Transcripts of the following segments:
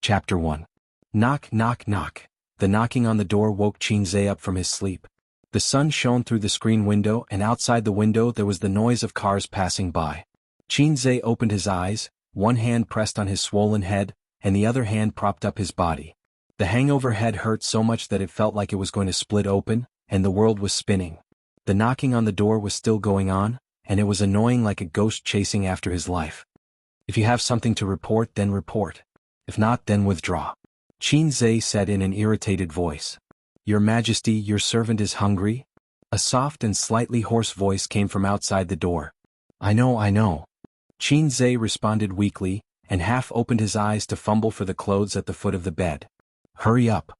Chapter 1. Knock, knock, knock. The knocking on the door woke Xianxia up from his sleep. The sun shone through the screen window, and outside the window there was the noise of cars passing by. Xianxia opened his eyes, one hand pressed on his swollen head, and the other hand propped up his body. The hangover head hurt so much that it felt like it was going to split open, and the world was spinning. The knocking on the door was still going on, and it was annoying like a ghost chasing after his life. If you have something to report, then report. If not, then withdraw. Xianxia said in an irritated voice. Your Majesty, your servant is hungry? A soft and slightly hoarse voice came from outside the door. I know. Xianxia responded weakly, and half opened his eyes to fumble for the clothes at the foot of the bed. Hurry up.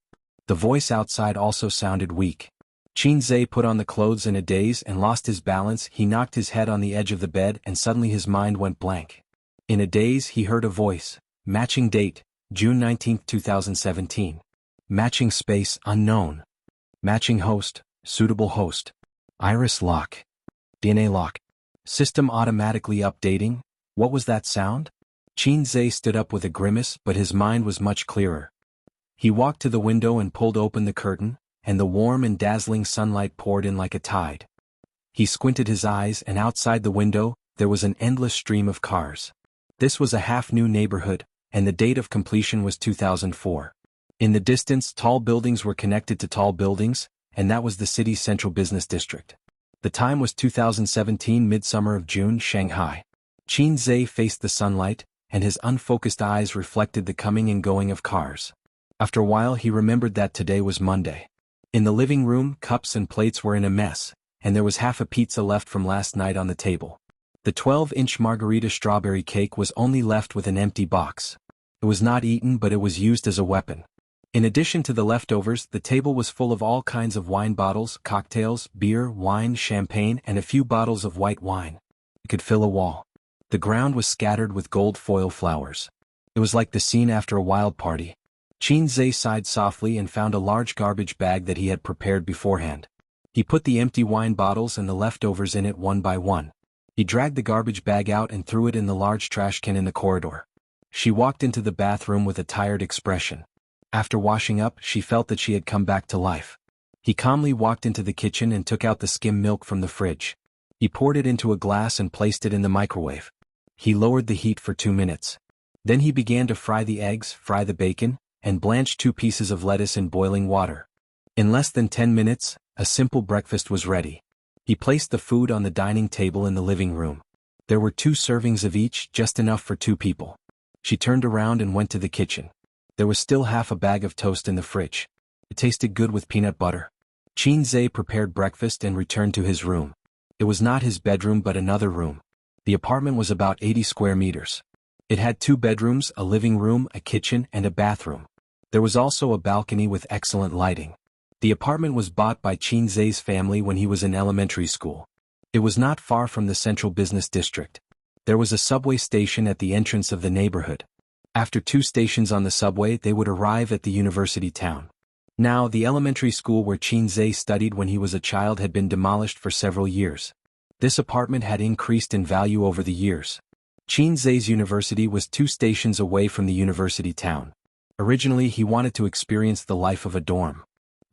The voice outside also sounded weak. Xianxia put on the clothes in a daze and lost his balance. He knocked his head on the edge of the bed and suddenly his mind went blank. In a daze he heard a voice. Matching date, June 19, 2017. Matching space, unknown. Matching host, suitable host. Iris lock. DNA lock. System automatically updating. What was that sound? Xianxia stood up with a grimace, but his mind was much clearer. He walked to the window and pulled open the curtain, and the warm and dazzling sunlight poured in like a tide. He squinted his eyes, and outside the window, there was an endless stream of cars. This was a half-new neighborhood, and the date of completion was 2004. In the distance, tall buildings were connected to tall buildings, and that was the city's central business district. The time was 2017 midsummer of June, Shanghai. Xianxia faced the sunlight, and his unfocused eyes reflected the coming and going of cars. After a while he remembered that today was Monday. In the living room, cups and plates were in a mess, and there was half a pizza left from last night on the table. The 12-inch margarita strawberry cake was only left with an empty box. It was not eaten, but it was used as a weapon. In addition to the leftovers, the table was full of all kinds of wine bottles, cocktails, beer, wine, champagne, and a few bottles of white wine. It could fill a wall. The ground was scattered with gold foil flowers. It was like the scene after a wild party. Xianxia sighed softly and found a large garbage bag that he had prepared beforehand. He put the empty wine bottles and the leftovers in it one by one. He dragged the garbage bag out and threw it in the large trash can in the corridor. She walked into the bathroom with a tired expression. After washing up, she felt that she had come back to life. He calmly walked into the kitchen and took out the skim milk from the fridge. He poured it into a glass and placed it in the microwave. He lowered the heat for 2 minutes. Then he began to fry the eggs, fry the bacon, and blanch 2 pieces of lettuce in boiling water. In less than 10 minutes, a simple breakfast was ready. He placed the food on the dining table in the living room. There were 2 servings of each, just enough for 2 people. She turned around and went to the kitchen. There was still half a bag of toast in the fridge. It tasted good with peanut butter. Xianxia prepared breakfast and returned to his room. It was not his bedroom but another room. The apartment was about 80 square meters. It had 2 bedrooms, a living room, a kitchen, and a bathroom. There was also a balcony with excellent lighting. The apartment was bought by Xianxia's family when he was in elementary school. It was not far from the central business district. There was a subway station at the entrance of the neighborhood. After 2 stations on the subway, they would arrive at the university town. Now, the elementary school where Xianxia studied when he was a child had been demolished for several years. This apartment had increased in value over the years. Xianxia's university was 2 stations away from the university town. Originally, he wanted to experience the life of a dorm.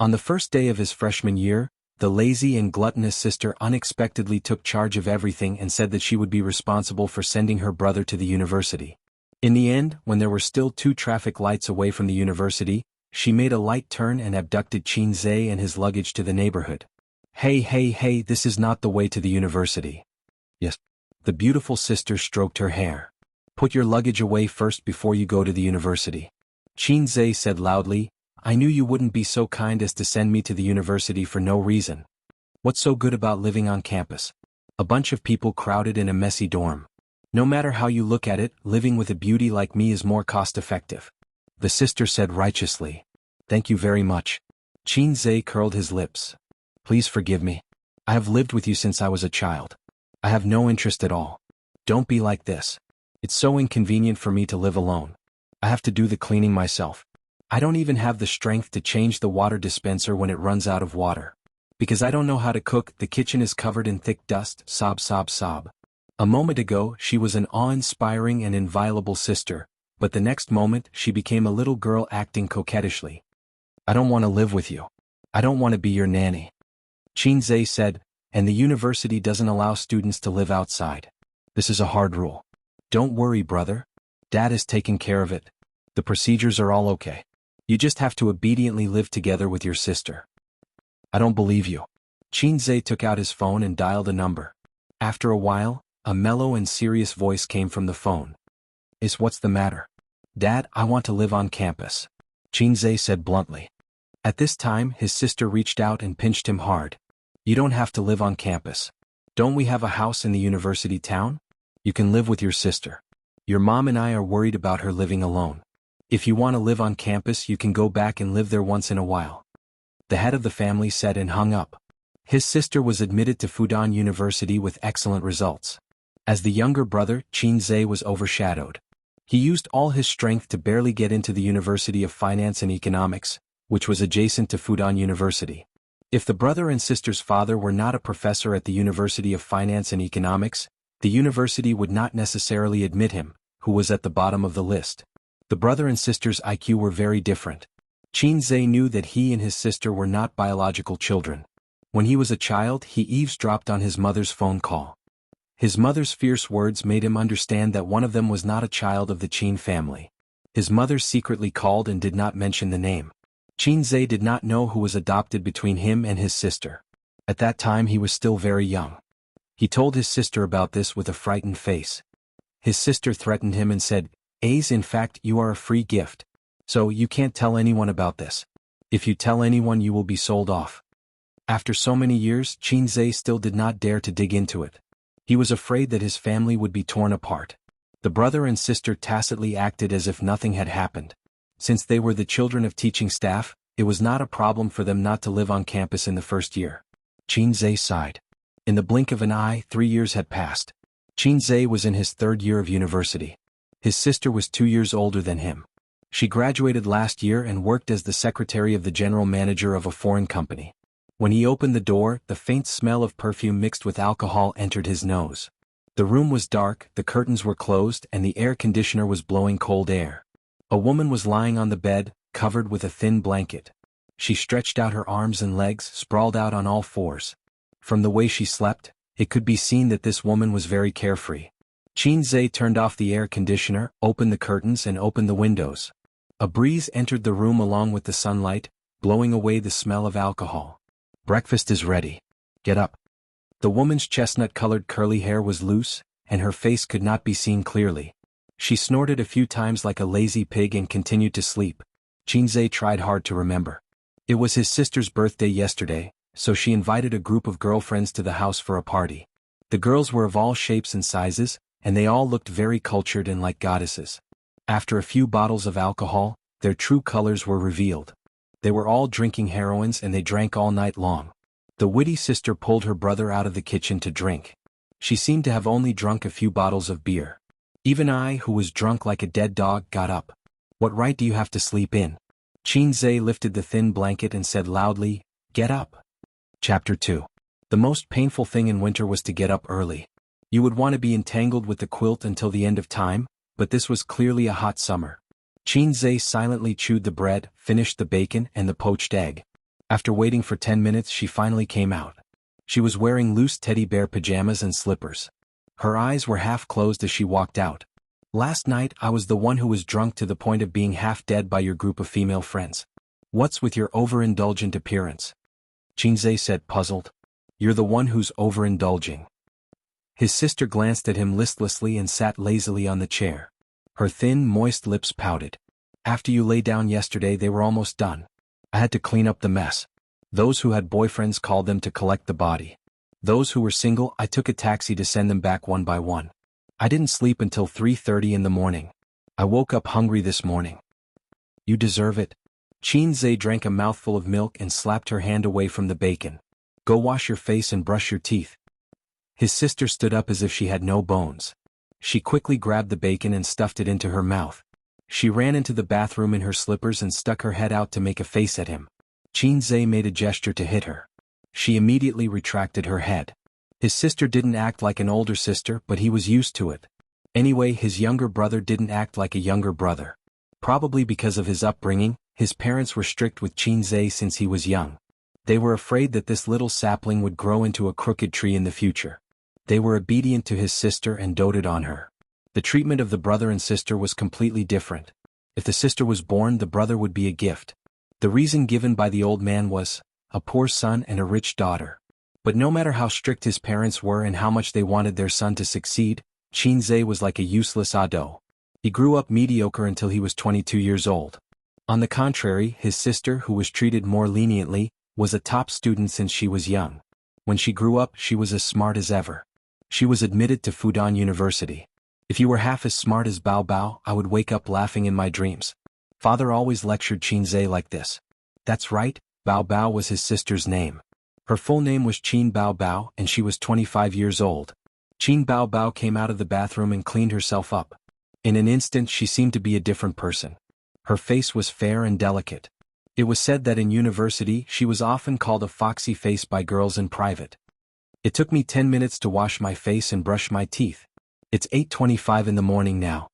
On the first day of his freshman year, the lazy and gluttonous sister unexpectedly took charge of everything and said that she would be responsible for sending her brother to the university. In the end, when there were still 2 traffic lights away from the university, she made a light turn and abducted Xianxia and his luggage to the neighborhood. Hey, this is not the way to the university. Yes. The beautiful sister stroked her hair. Put your luggage away first before you go to the university. Xianxia said loudly, I knew you wouldn't be so kind as to send me to the university for no reason. What's so good about living on campus? A bunch of people crowded in a messy dorm. No matter how you look at it, living with a beauty like me is more cost-effective. The sister said righteously. Thank you very much. Xianxia curled his lips. Please forgive me. I have lived with you since I was a child. I have no interest at all. Don't be like this. It's so inconvenient for me to live alone. I have to do the cleaning myself. I don't even have the strength to change the water dispenser when it runs out of water. Because I don't know how to cook, the kitchen is covered in thick dust, sob. A moment ago, she was an awe-inspiring and inviolable sister, but the next moment she became a little girl acting coquettishly. I don't want to live with you. I don't want to be your nanny. Xianxia said, and the university doesn't allow students to live outside. This is a hard rule. Don't worry, brother. Dad is taking care of it. The procedures are all okay. You just have to obediently live together with your sister. I don't believe you. Xianxia took out his phone and dialed a number. After a while, a mellow and serious voice came from the phone. What's the matter? Dad, I want to live on campus. Xianxia said bluntly. At this time, his sister reached out and pinched him hard. You don't have to live on campus. Don't we have a house in the university town? You can live with your sister. Your mom and I are worried about her living alone. If you want to live on campus, you can go back and live there once in a while. The head of the family said and hung up. His sister was admitted to Fudan University with excellent results. As the younger brother, Xianxia was overshadowed. He used all his strength to barely get into the University of Finance and Economics, which was adjacent to Fudan University. If the brother and sister's father were not a professor at the University of Finance and Economics, the university would not necessarily admit him, who was at the bottom of the list. The brother and sister's IQ were very different. Xianxia knew that he and his sister were not biological children. When he was a child, he eavesdropped on his mother's phone call. His mother's fierce words made him understand that one of them was not a child of the Qin family. His mother secretly called and did not mention the name. Xianxia did not know who was adopted between him and his sister. At that time he was still very young. He told his sister about this with a frightened face. His sister threatened him and said, in fact you are a free gift. So you can't tell anyone about this. If you tell anyone you will be sold off. After so many years, Xianxia still did not dare to dig into it. He was afraid that his family would be torn apart. The brother and sister tacitly acted as if nothing had happened. Since they were the children of teaching staff, it was not a problem for them not to live on campus in the first year. Xianxia sighed. In the blink of an eye, 3 years had passed. Xianxia was in his 3rd year of university. His sister was 2 years older than him. She graduated last year and worked as the secretary of the general manager of a foreign company. When he opened the door, the faint smell of perfume mixed with alcohol entered his nose. The room was dark, the curtains were closed, and the air conditioner was blowing cold air. A woman was lying on the bed, covered with a thin blanket. She stretched out her arms and legs, sprawled out on all fours. From the way she slept, it could be seen that this woman was very carefree. Xianxia turned off the air conditioner, opened the curtains and opened the windows. A breeze entered the room along with the sunlight, blowing away the smell of alcohol. Breakfast is ready. Get up. The woman's chestnut-colored curly hair was loose, and her face could not be seen clearly. She snorted a few times like a lazy pig and continued to sleep. Xianxia tried hard to remember. It was his sister's birthday yesterday, so she invited a group of girlfriends to the house for a party. The girls were of all shapes and sizes, and they all looked very cultured and like goddesses. After a few bottles of alcohol, their true colors were revealed. They were all drinking heroines and they drank all night long. The witty sister pulled her brother out of the kitchen to drink. She seemed to have only drunk a few bottles of beer. Even I, who was drunk like a dead dog, got up. What right do you have to sleep in? Xianxia lifted the thin blanket and said loudly, Get up. Chapter 2. The most painful thing in winter was to get up early. You would want to be entangled with the quilt until the end of time, but this was clearly a hot summer. Xianxia silently chewed the bread, finished the bacon and the poached egg. After waiting for 10 minutes she finally came out. She was wearing loose teddy bear pajamas and slippers. Her eyes were half closed as she walked out. Last night I was the one who was drunk to the point of being half dead by your group of female friends. What's with your overindulgent appearance? Xianxia said, puzzled. You're the one who's overindulging. His sister glanced at him listlessly and sat lazily on the chair. Her thin, moist lips pouted. After you lay down yesterday they were almost done. I had to clean up the mess. Those who had boyfriends called them to collect the body. Those who were single, I took a taxi to send them back one by one. I didn't sleep until 3:30 in the morning. I woke up hungry this morning. You deserve it. Xianxia drank a mouthful of milk and slapped her hand away from the bacon. Go wash your face and brush your teeth. His sister stood up as if she had no bones. She quickly grabbed the bacon and stuffed it into her mouth. She ran into the bathroom in her slippers and stuck her head out to make a face at him. Xianxia made a gesture to hit her. She immediately retracted her head. His sister didn't act like an older sister, but he was used to it. Anyway, his younger brother didn't act like a younger brother. Probably because of his upbringing, his parents were strict with Xianxia since he was young. They were afraid that this little sapling would grow into a crooked tree in the future. They were obedient to his sister and doted on her. The treatment of the brother and sister was completely different. If the sister was born, the brother would be a gift. The reason given by the old man was a poor son and a rich daughter. But no matter how strict his parents were and how much they wanted their son to succeed, Xianxia was like a useless ado. He grew up mediocre until he was 22 years old. On the contrary, his sister, who was treated more leniently, was a top student since she was young. When she grew up, she was as smart as ever. She was admitted to Fudan University. If you were half as smart as Bao Bao, I would wake up laughing in my dreams. Father always lectured Xianxia like this. That's right, Bao Bao was his sister's name. Her full name was Qin Bao Bao and she was 25 years old. Qin Bao Bao came out of the bathroom and cleaned herself up. In an instant she seemed to be a different person. Her face was fair and delicate. It was said that in university she was often called a foxy face by girls in private. It took me 10 minutes to wash my face and brush my teeth. It's 8:25 in the morning now.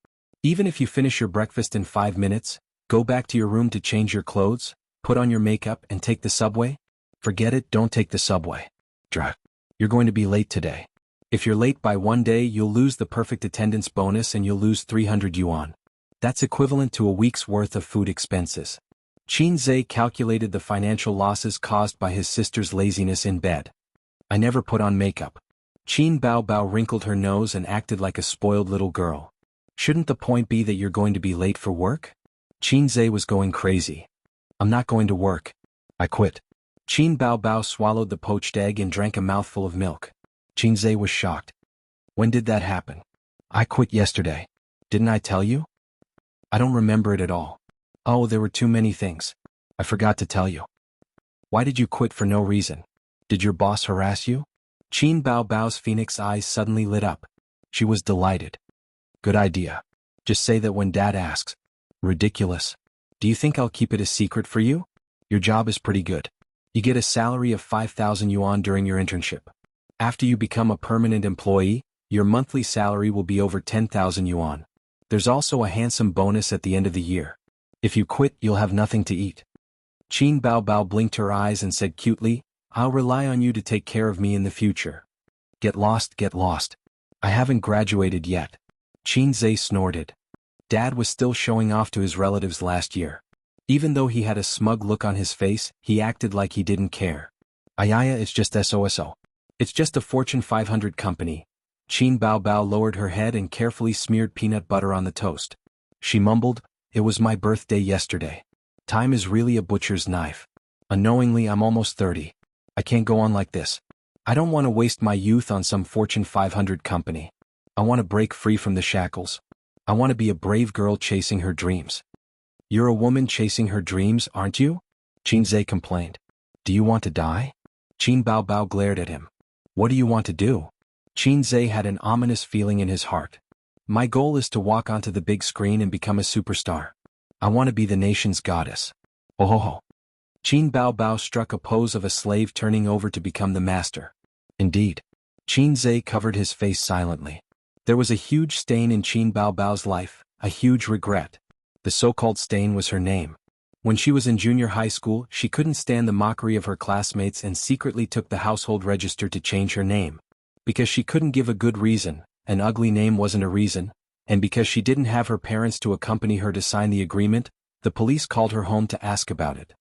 Even if you finish your breakfast in 5 minutes, go back to your room to change your clothes, put on your makeup and take the subway? Forget it, don't take the subway. You're going to be late today. If you're late by 1 day, you'll lose the perfect attendance bonus and you'll lose 300 yuan. That's equivalent to a week's worth of food expenses. Xianxia calculated the financial losses caused by his sister's laziness in bed. I never put on makeup. Qin Bao Bao wrinkled her nose and acted like a spoiled little girl. Shouldn't the point be that you're going to be late for work? Xianxia was going crazy. I'm not going to work. I quit. Qin Bao Bao swallowed the poached egg and drank a mouthful of milk. Xianxia was shocked. When did that happen? I quit yesterday. Didn't I tell you? I don't remember it at all. Oh, there were too many things. I forgot to tell you. Why did you quit for no reason? Did your boss harass you? Qin Bao Bao's phoenix eyes suddenly lit up. She was delighted. Good idea. Just say that when Dad asks. Ridiculous. Do you think I'll keep it a secret for you? Your job is pretty good. You get a salary of 5,000 yuan during your internship. After you become a permanent employee, your monthly salary will be over 10,000 yuan. There's also a handsome bonus at the end of the year. If you quit, you'll have nothing to eat. Qin Bao Bao blinked her eyes and said cutely, I'll rely on you to take care of me in the future. Get lost, get lost. I haven't graduated yet. Xianxia snorted. Dad was still showing off to his relatives last year. Even though he had a smug look on his face, he acted like he didn't care. Ayaya, it's just SOSO. It's just a Fortune 500 company. Qin Bao Bao lowered her head and carefully smeared peanut butter on the toast. She mumbled, It was my birthday yesterday. Time is really a butcher's knife. Unknowingly, I'm almost 30. I can't go on like this. I don't want to waste my youth on some Fortune 500 company. I want to break free from the shackles. I want to be a brave girl chasing her dreams. You're a woman chasing her dreams, aren't you? Xianxia complained. Do you want to die? Qin Bao Bao glared at him. What do you want to do? Xianxia had an ominous feeling in his heart. My goal is to walk onto the big screen and become a superstar. I want to be the nation's goddess. Oh ho ho. Qin Bao Bao struck a pose of a slave turning over to become the master. Indeed. Xianxia covered his face silently. There was a huge stain in Qin Bao Bao's life, a huge regret. The so-called stain was her name. When she was in junior high school, she couldn't stand the mockery of her classmates and secretly took the household register to change her name. Because she couldn't give a good reason, an ugly name wasn't a reason, and because she didn't have her parents to accompany her to sign the agreement, the police called her home to ask about it.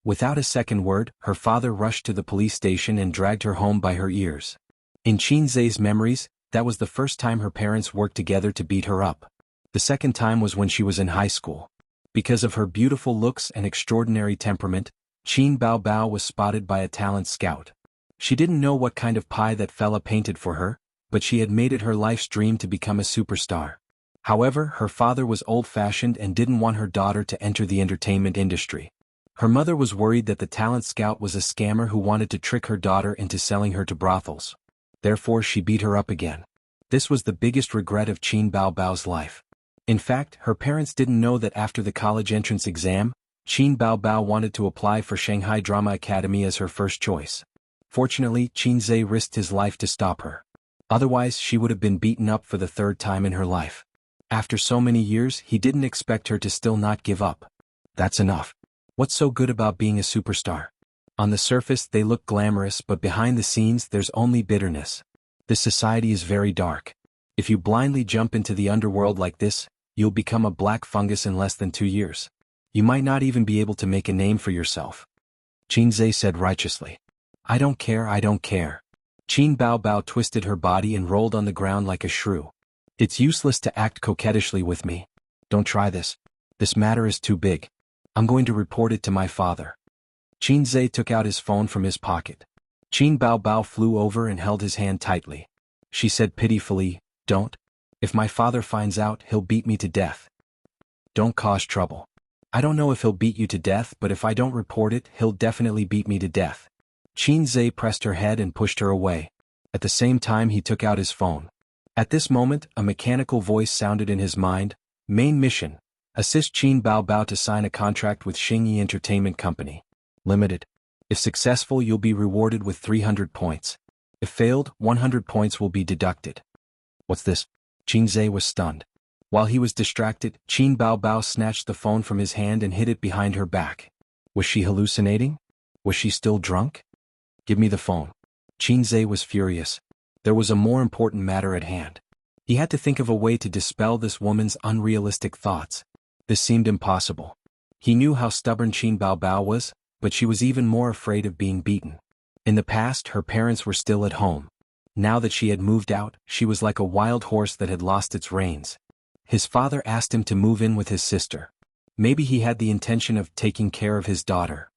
Without a second word, her father rushed to the police station and dragged her home by her ears. In Xianxia's memories, that was the first time her parents worked together to beat her up. The second time was when she was in high school. Because of her beautiful looks and extraordinary temperament, Qin Bao Bao was spotted by a talent scout. She didn't know what kind of pie that fella painted for her, but she had made it her life's dream to become a superstar. However, her father was old-fashioned and didn't want her daughter to enter the entertainment industry. Her mother was worried that the talent scout was a scammer who wanted to trick her daughter into selling her to brothels. Therefore, she beat her up again. This was the biggest regret of Qin Bao Bao's life. In fact, her parents didn't know that after the college entrance exam, Qin Bao Bao wanted to apply for Shanghai Drama Academy as her first choice. Fortunately, Xianxia risked his life to stop her. Otherwise she would have been beaten up for the third time in her life. After so many years, he didn't expect her to still not give up. That's enough. What's so good about being a superstar? On the surface they look glamorous, but behind the scenes there's only bitterness. This society is very dark. If you blindly jump into the underworld like this, you'll become a black fungus in less than 2 years. You might not even be able to make a name for yourself. Xianxia said righteously. I don't care, I don't care. Qin Baobao twisted her body and rolled on the ground like a shrew. It's useless to act coquettishly with me. Don't try this. This matter is too big. I'm going to report it to my father. Xianxia took out his phone from his pocket. Qin Baobao flew over and held his hand tightly. She said pitifully, Don't. If my father finds out, he'll beat me to death. Don't cause trouble. I don't know if he'll beat you to death, but if I don't report it, he'll definitely beat me to death. Xianxia pressed her head and pushed her away. At the same time he took out his phone. At this moment, a mechanical voice sounded in his mind. Main mission. Assist Qin Baobao to sign a contract with Xingyi Entertainment Company. Limited. If successful, you'll be rewarded with 300 points. If failed, 100 points will be deducted. What's this? Xianxia was stunned. While he was distracted, Qin Baobao snatched the phone from his hand and hid it behind her back. Was she hallucinating? Was she still drunk? Give me the phone. Xianxia was furious. There was a more important matter at hand. He had to think of a way to dispel this woman's unrealistic thoughts. This seemed impossible. He knew how stubborn Qin Baobao was, but she was even more afraid of being beaten. In the past, her parents were still at home. Now that she had moved out, she was like a wild horse that had lost its reins. His father asked him to move in with his sister. Maybe he had the intention of taking care of his daughter.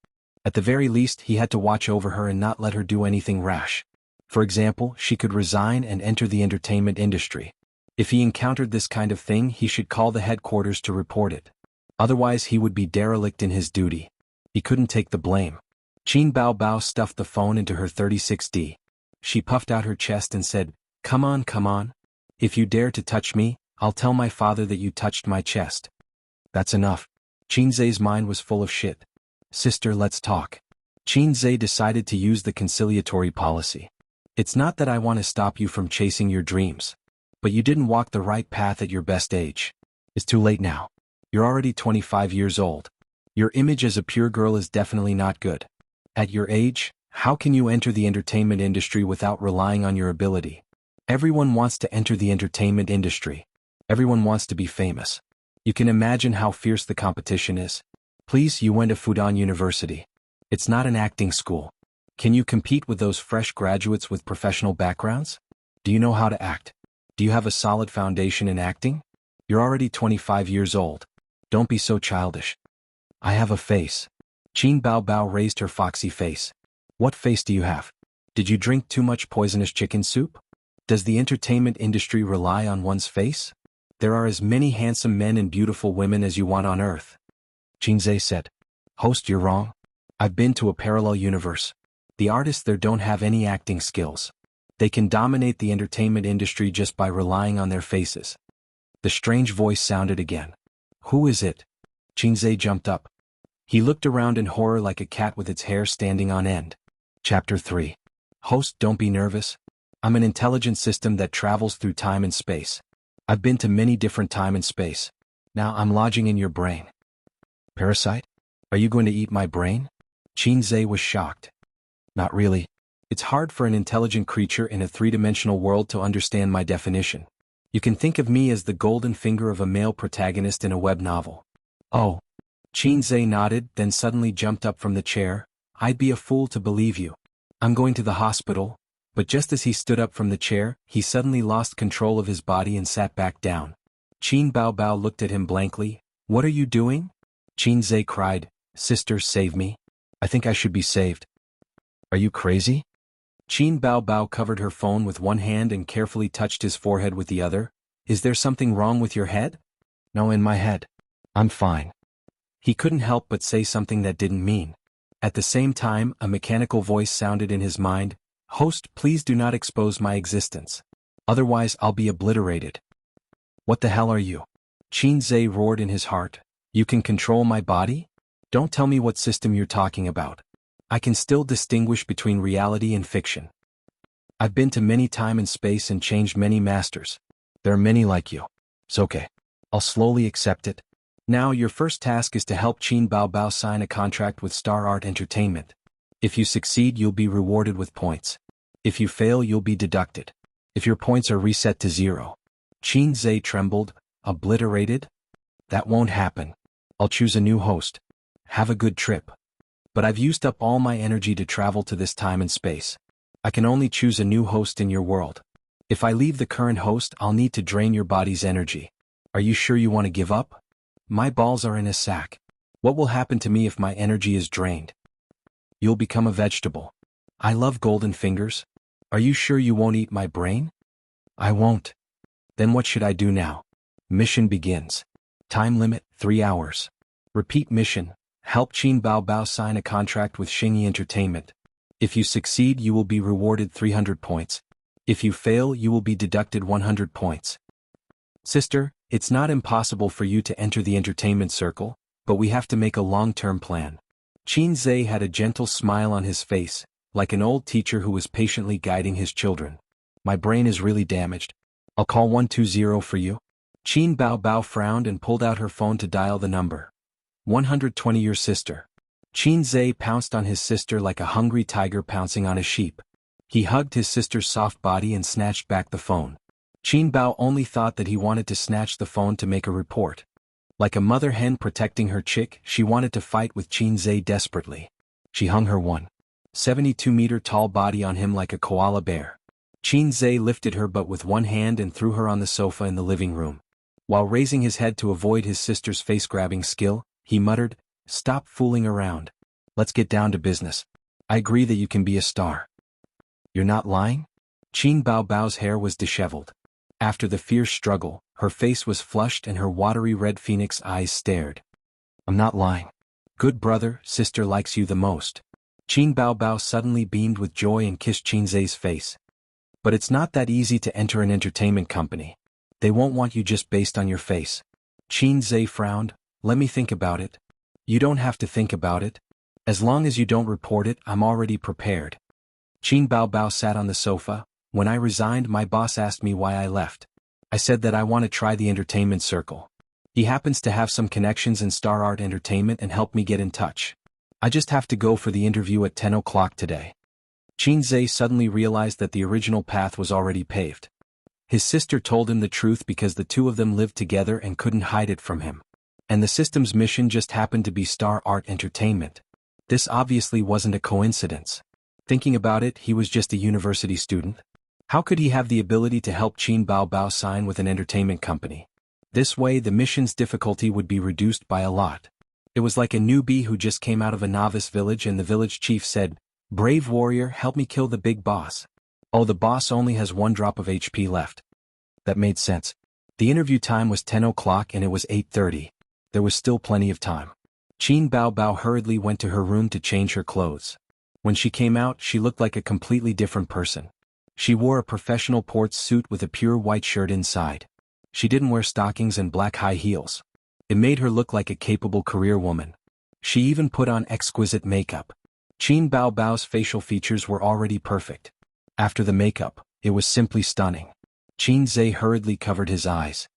At the very least, he had to watch over her and not let her do anything rash. For example, she could resign and enter the entertainment industry. If he encountered this kind of thing, he should call the headquarters to report it. Otherwise he would be derelict in his duty. He couldn't take the blame. Qin Baobao stuffed the phone into her 36D. She puffed out her chest and said, Come on, come on. If you dare to touch me, I'll tell my father that you touched my chest. That's enough. Xianxia's mind was full of shit. Sister, let's talk. Xianxia decided to use the conciliatory policy. It's not that I want to stop you from chasing your dreams. But you didn't walk the right path at your best age. It's too late now. You're already 25 years old. Your image as a pure girl is definitely not good. At your age, how can you enter the entertainment industry without relying on your ability? Everyone wants to enter the entertainment industry. Everyone wants to be famous. You can imagine how fierce the competition is. Please, you went to Fudan University. It's not an acting school. Can you compete with those fresh graduates with professional backgrounds? Do you know how to act? Do you have a solid foundation in acting? You're already 25 years old. Don't be so childish. I have a face. Qin Baobao raised her foxy face. What face do you have? Did you drink too much poisonous chicken soup? Does the entertainment industry rely on one's face? There are as many handsome men and beautiful women as you want on earth. Xianxia said. Host, you're wrong. I've been to a parallel universe. The artists there don't have any acting skills. They can dominate the entertainment industry just by relying on their faces. The strange voice sounded again. Who is it? Xianxia jumped up. He looked around in horror like a cat with its hair standing on end. Chapter 3. Host, don't be nervous. I'm an intelligent system that travels through time and space. I've been to many different time and space. Now I'm lodging in your brain. Parasite? Are you going to eat my brain? Xianxia was shocked. Not really. It's hard for an intelligent creature in a three-dimensional world to understand my definition. You can think of me as the golden finger of a male protagonist in a web novel. Oh. Xianxia nodded, then suddenly jumped up from the chair. I'd be a fool to believe you. I'm going to the hospital. But just as he stood up from the chair, he suddenly lost control of his body and sat back down. Qin Baobao looked at him blankly. What are you doing? Xianxia cried. Sister, save me. I think I should be saved. Are you crazy? Qin Baobao covered her phone with one hand and carefully touched his forehead with the other. Is there something wrong with your head? No, in my head. I'm fine. He couldn't help but say something that didn't mean. At the same time, a mechanical voice sounded in his mind. Host, please do not expose my existence. Otherwise I'll be obliterated. What the hell are you? Xianxia roared in his heart. You can control my body? Don't tell me what system you're talking about. I can still distinguish between reality and fiction. I've been to many time and space and changed many masters. There are many like you. It's okay. I'll slowly accept it. Now your first task is to help Qin Baobao sign a contract with Star Art Entertainment. If you succeed, you'll be rewarded with points. If you fail, you'll be deducted. If your points are reset to 0. Qin Zhe trembled. Obliterated? That won't happen. I'll choose a new host. Have a good trip. But I've used up all my energy to travel to this time and space. I can only choose a new host in your world. If I leave the current host, I'll need to drain your body's energy. Are you sure you want to give up? My balls are in a sack. What will happen to me if my energy is drained? You'll become a vegetable. I love golden fingers. Are you sure you won't eat my brain? I won't. Then what should I do now? Mission begins. Time limit, 3 hours. Repeat mission. Help Qin Baobao sign a contract with Xianxia Entertainment. If you succeed, you will be rewarded 300 points. If you fail, you will be deducted 100 points. Sister, it's not impossible for you to enter the entertainment circle, but we have to make a long-term plan. Qin Zhe had a gentle smile on his face, like an old teacher who was patiently guiding his children. My brain is really damaged. I'll call 120 for you. Qin Baobao frowned and pulled out her phone to dial the number. 120 your sister. Qin Zhe pounced on his sister like a hungry tiger pouncing on a sheep. He hugged his sister's soft body and snatched back the phone. Qin Bao only thought that he wanted to snatch the phone to make a report. Like a mother hen protecting her chick, she wanted to fight with Qin Zhe desperately. She hung her 172-meter tall body on him like a koala bear. Qin Zhe lifted her butt with one hand and threw her on the sofa in the living room. While raising his head to avoid his sister's face-grabbing skill, he muttered, "Stop fooling around. Let's get down to business. I agree that you can be a star." You're not lying? Qin Baobao's hair was disheveled. After the fierce struggle, her face was flushed and her watery red phoenix eyes stared. I'm not lying. Good brother, sister likes you the most. Qin Baobao suddenly beamed with joy and kissed Qin Zhe's face. But it's not that easy to enter an entertainment company. They won't want you just based on your face. Qin Zhe frowned. Let me think about it. You don't have to think about it. As long as you don't report it, I'm already prepared. Qin Baobao sat on the sofa. When I resigned, my boss asked me why I left. I said that I want to try the entertainment circle. He happens to have some connections in Star Art Entertainment and helped me get in touch. I just have to go for the interview at 10 o'clock today. Qin Zhe suddenly realized that the original path was already paved. His sister told him the truth because the two of them lived together and couldn't hide it from him. And the system's mission just happened to be Star Art Entertainment. This obviously wasn't a coincidence. Thinking about it, he was just a university student. How could he have the ability to help Qin Baobao sign with an entertainment company? This way the mission's difficulty would be reduced by a lot. It was like a newbie who just came out of a novice village and the village chief said, "Brave warrior, help me kill the big boss." Oh, the boss only has 1 drop of HP left. That made sense. The interview time was 10 o'clock and it was 8:30. There was still plenty of time. Qin Baobao hurriedly went to her room to change her clothes. When she came out, she looked like a completely different person. She wore a professional sports suit with a pure white shirt inside. She didn't wear stockings and black high heels. It made her look like a capable career woman. She even put on exquisite makeup. Qin Baobao's facial features were already perfect. After the makeup, it was simply stunning. Qin Zhe hurriedly covered his eyes.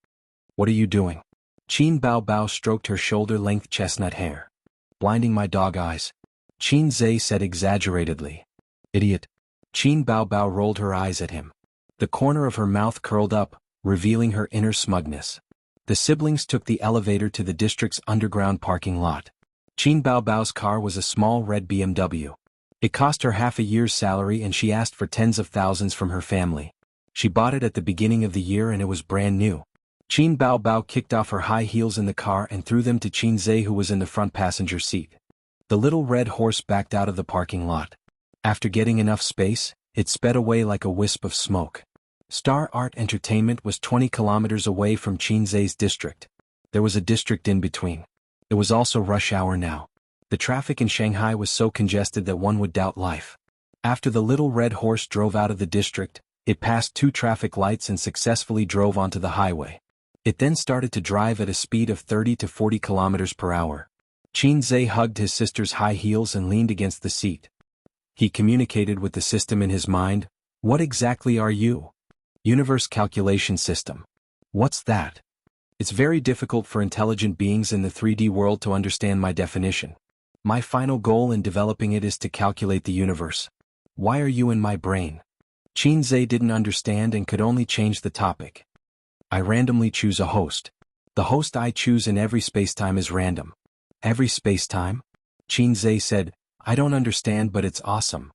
What are you doing? Qin Baobao stroked her shoulder-length chestnut hair. Blinding my dog eyes. Qin Zhe said exaggeratedly. Idiot. Qin Baobao rolled her eyes at him. The corner of her mouth curled up, revealing her inner smugness. The siblings took the elevator to the district's underground parking lot. Qin Baobao's car was a small red BMW. It cost her half a year's salary and she asked for tens of thousands from her family. She bought it at the beginning of the year and it was brand new. Qin Baobao kicked off her high heels in the car and threw them to Qin Zhe, who was in the front passenger seat. The little red horse backed out of the parking lot. After getting enough space, it sped away like a wisp of smoke. Star Art Entertainment was 20 kilometers away from Qin Zhe's district. There was a district in between. It was also rush hour now. The traffic in Shanghai was so congested that one would doubt life. After the little red horse drove out of the district, it passed 2 traffic lights and successfully drove onto the highway. It then started to drive at a speed of 30 to 40 kilometers per hour. Qin Zhe hugged his sister's high heels and leaned against the seat. He communicated with the system in his mind. What exactly are you? Universe calculation system. What's that? It's very difficult for intelligent beings in the 3D world to understand my definition. My final goal in developing it is to calculate the universe. Why are you in my brain? Xianxia didn't understand and could only change the topic. I randomly choose a host. The host I choose in every spacetime is random. Every spacetime? Xianxia said, I don't understand, but it's awesome.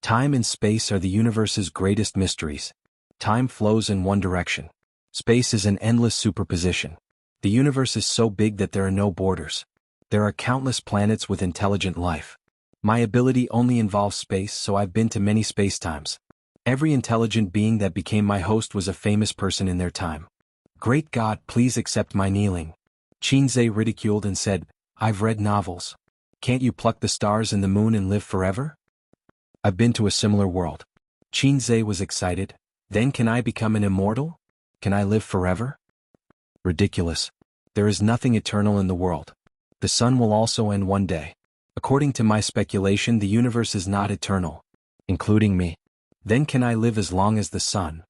Time and space are the universe's greatest mysteries. Time flows in one direction. Space is an endless superposition. The universe is so big that there are no borders. There are countless planets with intelligent life. My ability only involves space, so I've been to many spacetimes. Every intelligent being that became my host was a famous person in their time. Great God, please accept my kneeling. Xianxia ridiculed and said, I've read novels. Can't you pluck the stars and the moon and live forever? I've been to a similar world. Xianxia was excited. Then can I become an immortal? Can I live forever? Ridiculous. There is nothing eternal in the world. The sun will also end one day. According to my speculation, the universe is not eternal, including me. Then can I live as long as the sun?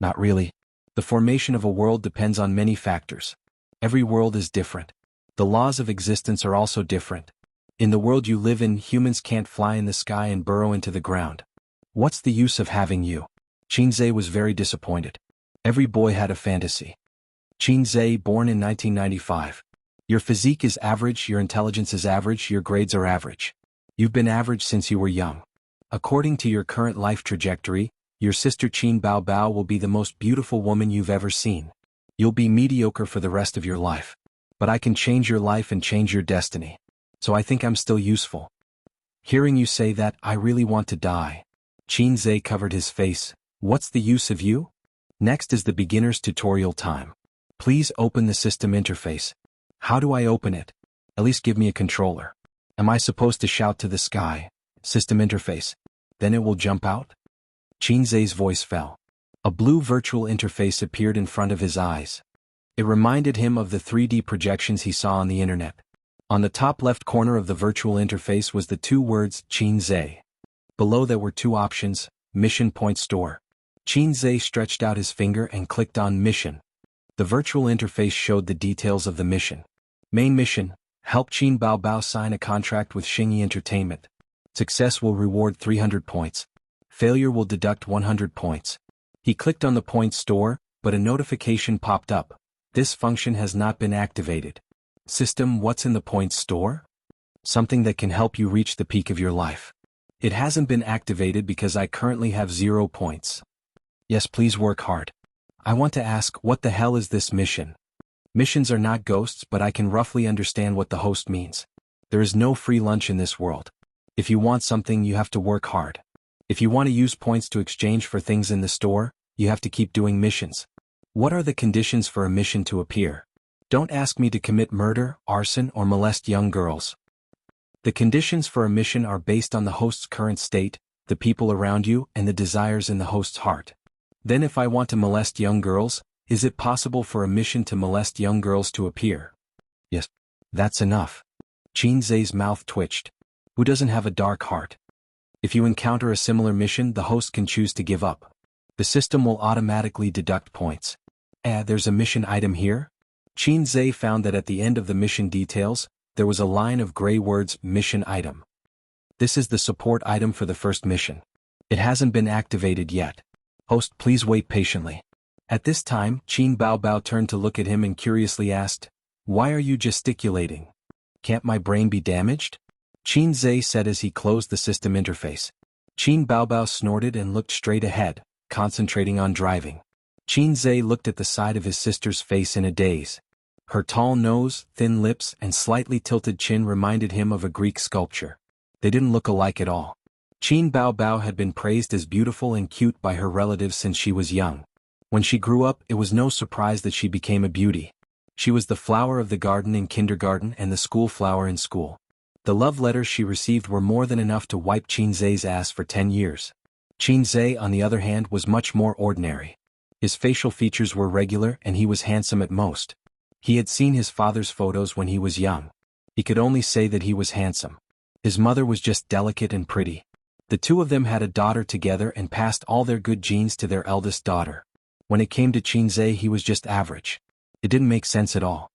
Not really. The formation of a world depends on many factors. Every world is different. The laws of existence are also different. In the world you live in, humans can't fly in the sky and burrow into the ground. What's the use of having you? Xianxia was very disappointed. Every boy had a fantasy. Xianxia, born in 1995. Your physique is average, your intelligence is average, your grades are average. You've been average since you were young. According to your current life trajectory, your sister Qin Bao Bao will be the most beautiful woman you've ever seen. You'll be mediocre for the rest of your life. But I can change your life and change your destiny. So I think I'm still useful. Hearing you say that, I really want to die. Xianxia covered his face. What's the use of you? Next is the beginner's tutorial time. Please open the system interface. How do I open it? At least give me a controller. Am I supposed to shout to the sky, system interface? Then it will jump out? Xianxia's voice fell. A blue virtual interface appeared in front of his eyes. It reminded him of the 3D projections he saw on the internet. On the top left corner of the virtual interface was the two words Xianxia. Below there were two options, Mission Point Store. Xianxia stretched out his finger and clicked on Mission. The virtual interface showed the details of the mission. Main mission, help Qin Bao Bao sign a contract with Xingyi Entertainment. Success will reward 300 points. Failure will deduct 100 points. He clicked on the point store, but a notification popped up. This function has not been activated. System, what's in the point store? Something that can help you reach the peak of your life. It hasn't been activated because I currently have 0 points. Yes, please work hard. I want to ask, what the hell is this mission? Missions are not ghosts, but I can roughly understand what the host means. There is no free lunch in this world. If you want something, you have to work hard. If you want to use points to exchange for things in the store, you have to keep doing missions. What are the conditions for a mission to appear? Don't ask me to commit murder, arson, or molest young girls. The conditions for a mission are based on the host's current state, the people around you, and the desires in the host's heart. Then if I want to molest young girls, is it possible for a mission to molest young girls to appear? Yes. That's enough. Xianxia's mouth twitched. Who doesn't have a dark heart? If you encounter a similar mission, the host can choose to give up. The system will automatically deduct points. There's a mission item here? Xianxia found that at the end of the mission details, there was a line of gray words, mission item. This is the support item for the first mission. It hasn't been activated yet. Host, please wait patiently. At this time, Qin Bao Bao turned to look at him and curiously asked, why are you gesticulating? Can't my brain be damaged? Xianxia said as he closed the system interface. Qin Bao Bao snorted and looked straight ahead, concentrating on driving. Xianxia looked at the side of his sister's face in a daze. Her tall nose, thin lips, and slightly tilted chin reminded him of a Greek sculpture. They didn't look alike at all. Qin Bao Bao had been praised as beautiful and cute by her relatives since she was young. When she grew up, it was no surprise that she became a beauty. She was the flower of the garden in kindergarten and the school flower in school. The love letters she received were more than enough to wipe Xianxia's ass for 10 years. Xianxia, on the other hand, was much more ordinary. His facial features were regular and he was handsome at most. He had seen his father's photos when he was young. He could only say that he was handsome. His mother was just delicate and pretty. The two of them had a daughter together and passed all their good genes to their eldest daughter. When it came to Xianxia, he was just average. It didn't make sense at all.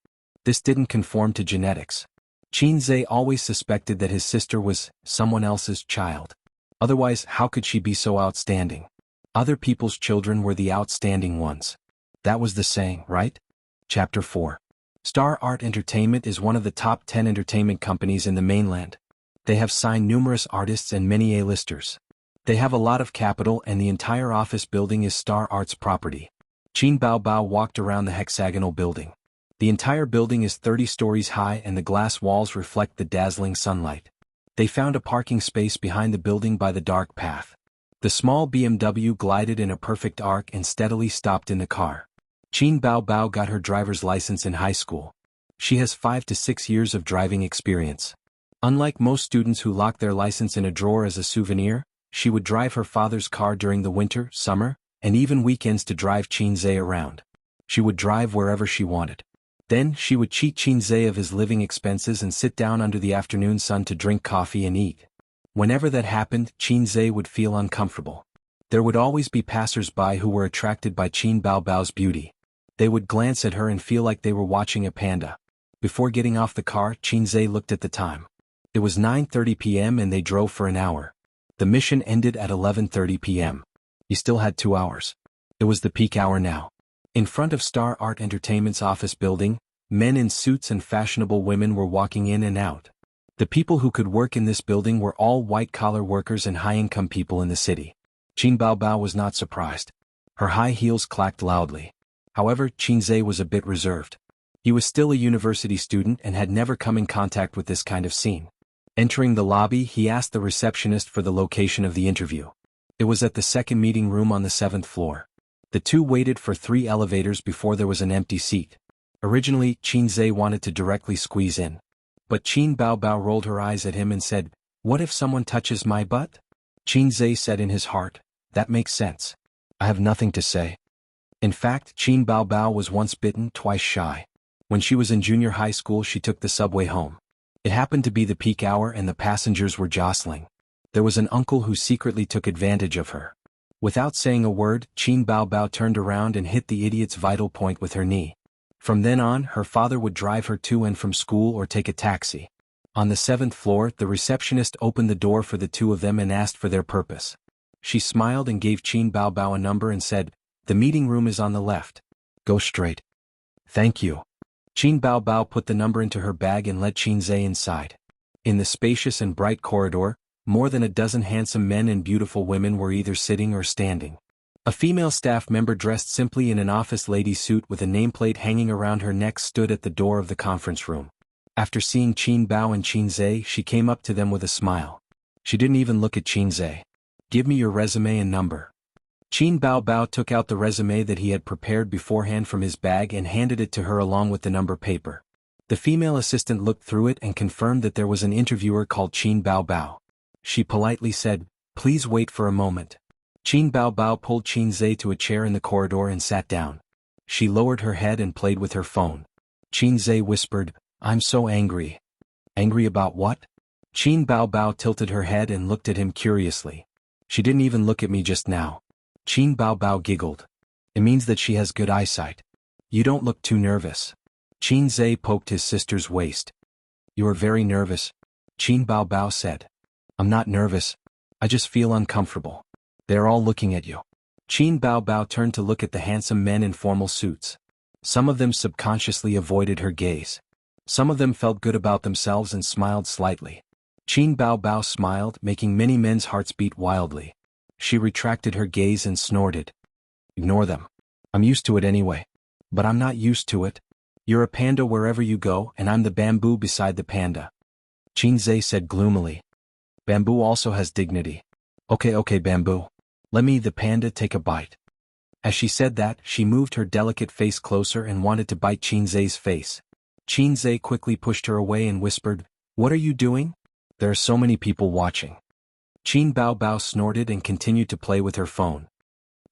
This didn't conform to genetics. Xianxia always suspected that his sister was someone else's child. Otherwise, how could she be so outstanding? Other people's children were the outstanding ones. That was the saying, right? Chapter 4. Star Art Entertainment is one of the top 10 entertainment companies in the mainland. They have signed numerous artists and many A-listers. They have a lot of capital and the entire office building is Star Art's property. Qin Baobao walked around the hexagonal building. The entire building is 30 stories high and the glass walls reflect the dazzling sunlight. They found a parking space behind the building by the dark path. The small BMW glided in a perfect arc and steadily stopped in the car. Qin Baobao got her driver's license in high school. She has 5 to 6 years of driving experience. Unlike most students who lock their license in a drawer as a souvenir, she would drive her father's car during the winter, summer, and even weekends to drive Xianxia around. She would drive wherever she wanted. Then, she would cheat Xianxia of his living expenses and sit down under the afternoon sun to drink coffee and eat. Whenever that happened, Xianxia would feel uncomfortable. There would always be passers-by who were attracted by Qin Baobao's beauty. They would glance at her and feel like they were watching a panda. Before getting off the car, Xianxia looked at the time. It was 9:30 p.m. and they drove for an hour. The mission ended at 11:30 p.m. He still had 2 hours. It was the peak hour now. In front of Star Art Entertainment's office building, men in suits and fashionable women were walking in and out. The people who could work in this building were all white-collar workers and high-income people in the city. Qin Baobao was not surprised. Her high heels clacked loudly. However, Xianxia was a bit reserved. He was still a university student and had never come in contact with this kind of scene. Entering the lobby, he asked the receptionist for the location of the interview. It was at the second meeting room on the 7th floor. The two waited for 3 elevators before there was an empty seat. Originally, Xianxia wanted to directly squeeze in. But Qin Baobao rolled her eyes at him and said, "What if someone touches my butt?" Xianxia said in his heart, "That makes sense. I have nothing to say." In fact, Qin Baobao was once bitten, twice shy. When she was in junior high school, she took the subway home. It happened to be the peak hour and the passengers were jostling. There was an uncle who secretly took advantage of her. Without saying a word, Qin Baobao turned around and hit the idiot's vital point with her knee. From then on, her father would drive her to and from school or take a taxi. On the 7th floor, the receptionist opened the door for the two of them and asked for their purpose. She smiled and gave Qin Baobao a number and said, "The meeting room is on the left. Go straight." "Thank you." Qin Baobao put the number into her bag and let Xianxia inside. In the spacious and bright corridor, more than a dozen handsome men and beautiful women were either sitting or standing. A female staff member dressed simply in an office lady suit with a nameplate hanging around her neck stood at the door of the conference room. After seeing Qin Bao and Xianxia, she came up to them with a smile. She didn't even look at Xianxia. "Give me your resume and number." Qin Baobao took out the resume that he had prepared beforehand from his bag and handed it to her along with the number paper. The female assistant looked through it and confirmed that there was an interviewer called Qin Baobao. She politely said, "Please wait for a moment." Qin Baobao pulled Xianxia to a chair in the corridor and sat down. She lowered her head and played with her phone. Xianxia whispered, "I'm so angry." "Angry about what?" Qin Baobao tilted her head and looked at him curiously. "She didn't even look at me just now." Qin Baobao giggled. "It means that she has good eyesight. You don't look too nervous." Xianxia poked his sister's waist. "You are very nervous," Qin Baobao said. "I'm not nervous. I just feel uncomfortable. They're all looking at you." Qin Baobao turned to look at the handsome men in formal suits. Some of them subconsciously avoided her gaze. Some of them felt good about themselves and smiled slightly. Qin Baobao smiled, making many men's hearts beat wildly. She retracted her gaze and snorted. "Ignore them. I'm used to it anyway." "But I'm not used to it. You're a panda wherever you go and I'm the bamboo beside the panda." Xianxia said gloomily. "Bamboo also has dignity." Okay, bamboo. Let me, the panda, take a bite." As she said that, she moved her delicate face closer and wanted to bite Xianxia's face. Xianxia quickly pushed her away and whispered, "What are you doing? There are so many people watching." Qin Baobao snorted and continued to play with her phone.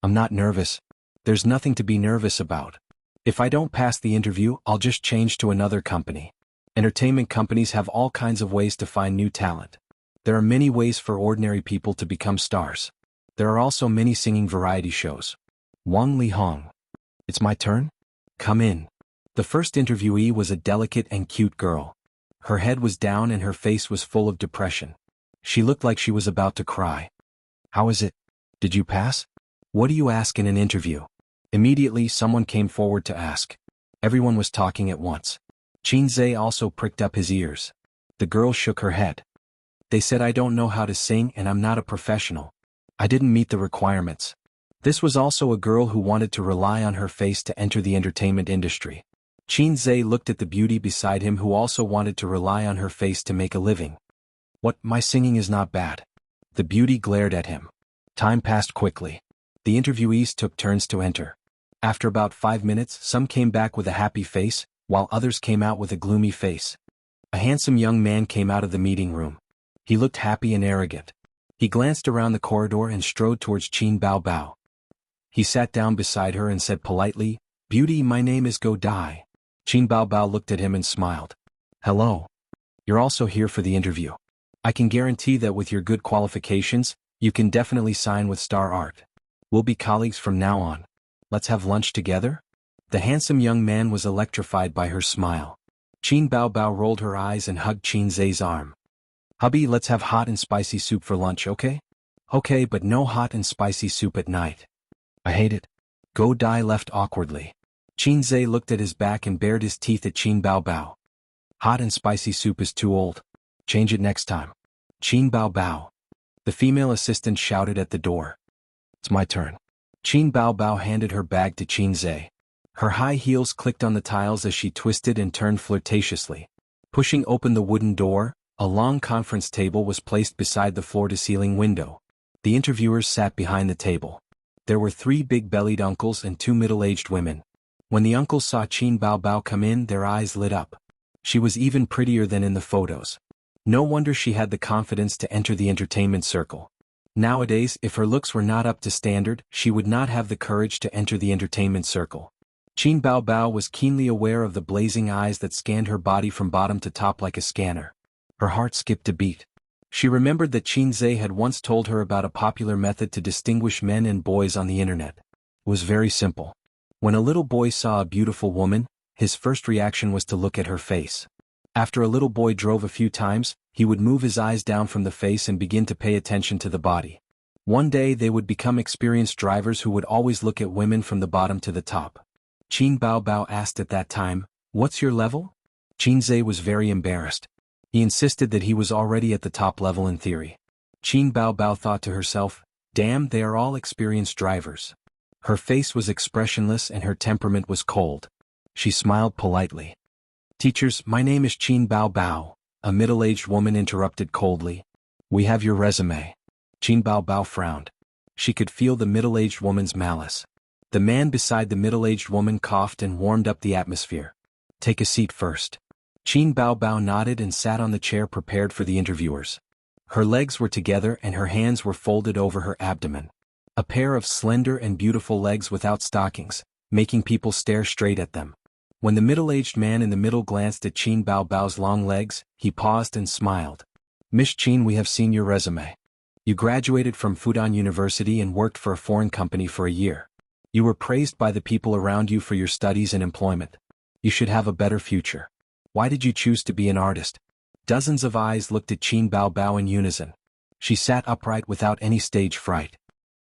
"I'm not nervous. There's nothing to be nervous about. If I don't pass the interview, I'll just change to another company. Entertainment companies have all kinds of ways to find new talent. There are many ways for ordinary people to become stars. There are also many singing variety shows. Wang Li Hong. It's my turn? Come in. The first interviewee was a delicate and cute girl. Her head was down and her face was full of depression. She looked like she was about to cry. How is it? Did you pass? What do you ask in an interview? Immediately someone came forward to ask. Everyone was talking at once. Qinzhe also pricked up his ears. The girl shook her head. They said I don't know how to sing and I'm not a professional. I didn't meet the requirements. This was also a girl who wanted to rely on her face to enter the entertainment industry. Qinzhe looked at the beauty beside him who also wanted to rely on her face to make a living. What, my singing is not bad. The beauty glared at him. Time passed quickly. The interviewees took turns to enter. After about 5 minutes, some came back with a happy face, while others came out with a gloomy face. A handsome young man came out of the meeting room. He looked happy and arrogant. He glanced around the corridor and strode towards Qin Bao Bao. He sat down beside her and said politely, "Beauty, my name is Go Dai." Qin Bao Bao looked at him and smiled. "Hello. You're also here for the interview. I can guarantee that with your good qualifications, you can definitely sign with Star Art. We'll be colleagues from now on. Let's have lunch together?" The handsome young man was electrified by her smile. Qin Bao Bao rolled her eyes and hugged Qinzhe's arm. "Hubby, let's have hot and spicy soup for lunch, okay?" "Okay, but no hot and spicy soup at night. I hate it." Go Dai left awkwardly. Qinzhe looked at his back and bared his teeth at Qin Bao Bao. "Hot and spicy soup is too old. Change it next time." Qin Bao Bao. The female assistant shouted at the door. "It's my turn." Qin Bao Bao handed her bag to Qinzhe. Her high heels clicked on the tiles as she twisted and turned flirtatiously. Pushing open the wooden door, a long conference table was placed beside the floor-to-ceiling window. The interviewers sat behind the table. There were 3 big-bellied uncles and 2 middle-aged women. When the uncles saw Qin Bao Bao come in, their eyes lit up. She was even prettier than in the photos. No wonder she had the confidence to enter the entertainment circle. Nowadays, if her looks were not up to standard, she would not have the courage to enter the entertainment circle. Qin Bao Bao was keenly aware of the blazing eyes that scanned her body from bottom to top like a scanner. Her heart skipped a beat. She remembered that Qinzhe had once told her about a popular method to distinguish men and boys on the internet. It was very simple. When a little boy saw a beautiful woman, his first reaction was to look at her face. After a little boy drove a few times, he would move his eyes down from the face and begin to pay attention to the body. One day they would become experienced drivers who would always look at women from the bottom to the top. Qin Bao Bao asked at that time, "What's your level?" Qinzhe was very embarrassed. He insisted that he was already at the top level in theory. Qin Bao Bao thought to herself, "Damn, they are all experienced drivers." Her face was expressionless and her temperament was cold. She smiled politely. "Teachers, my name is Qin Bao Bao," a middle-aged woman interrupted coldly. "We have your resume." Qin Bao Bao frowned. She could feel the middle-aged woman's malice. The man beside the middle-aged woman coughed and warmed up the atmosphere. "Take a seat first." Qin Bao Bao nodded and sat on the chair prepared for the interviewers. Her legs were together and her hands were folded over her abdomen. A pair of slender and beautiful legs without stockings, making people stare straight at them. When the middle-aged man in the middle glanced at Qin Bao Bao's long legs, he paused and smiled. "Miss Qin, we have seen your resume. You graduated from Fudan University and worked for a foreign company for a year. You were praised by the people around you for your studies and employment. You should have a better future. Why did you choose to be an artist?" Dozens of eyes looked at Qin Bao Bao in unison. She sat upright without any stage fright.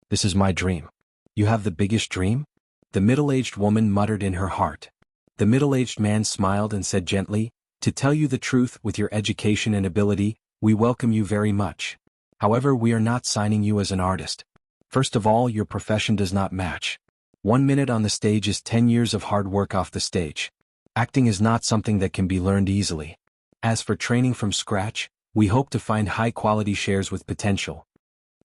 "This is my dream." "You have the biggest dream?" the middle-aged woman muttered in her heart. The middle-aged man smiled and said gently, "To tell you the truth, with your education and ability, we welcome you very much. However, we are not signing you as an artist. First of all, your profession does not match. 1 minute on the stage is 10 years of hard work off the stage. Acting is not something that can be learned easily. As for training from scratch, we hope to find high-quality shares with potential."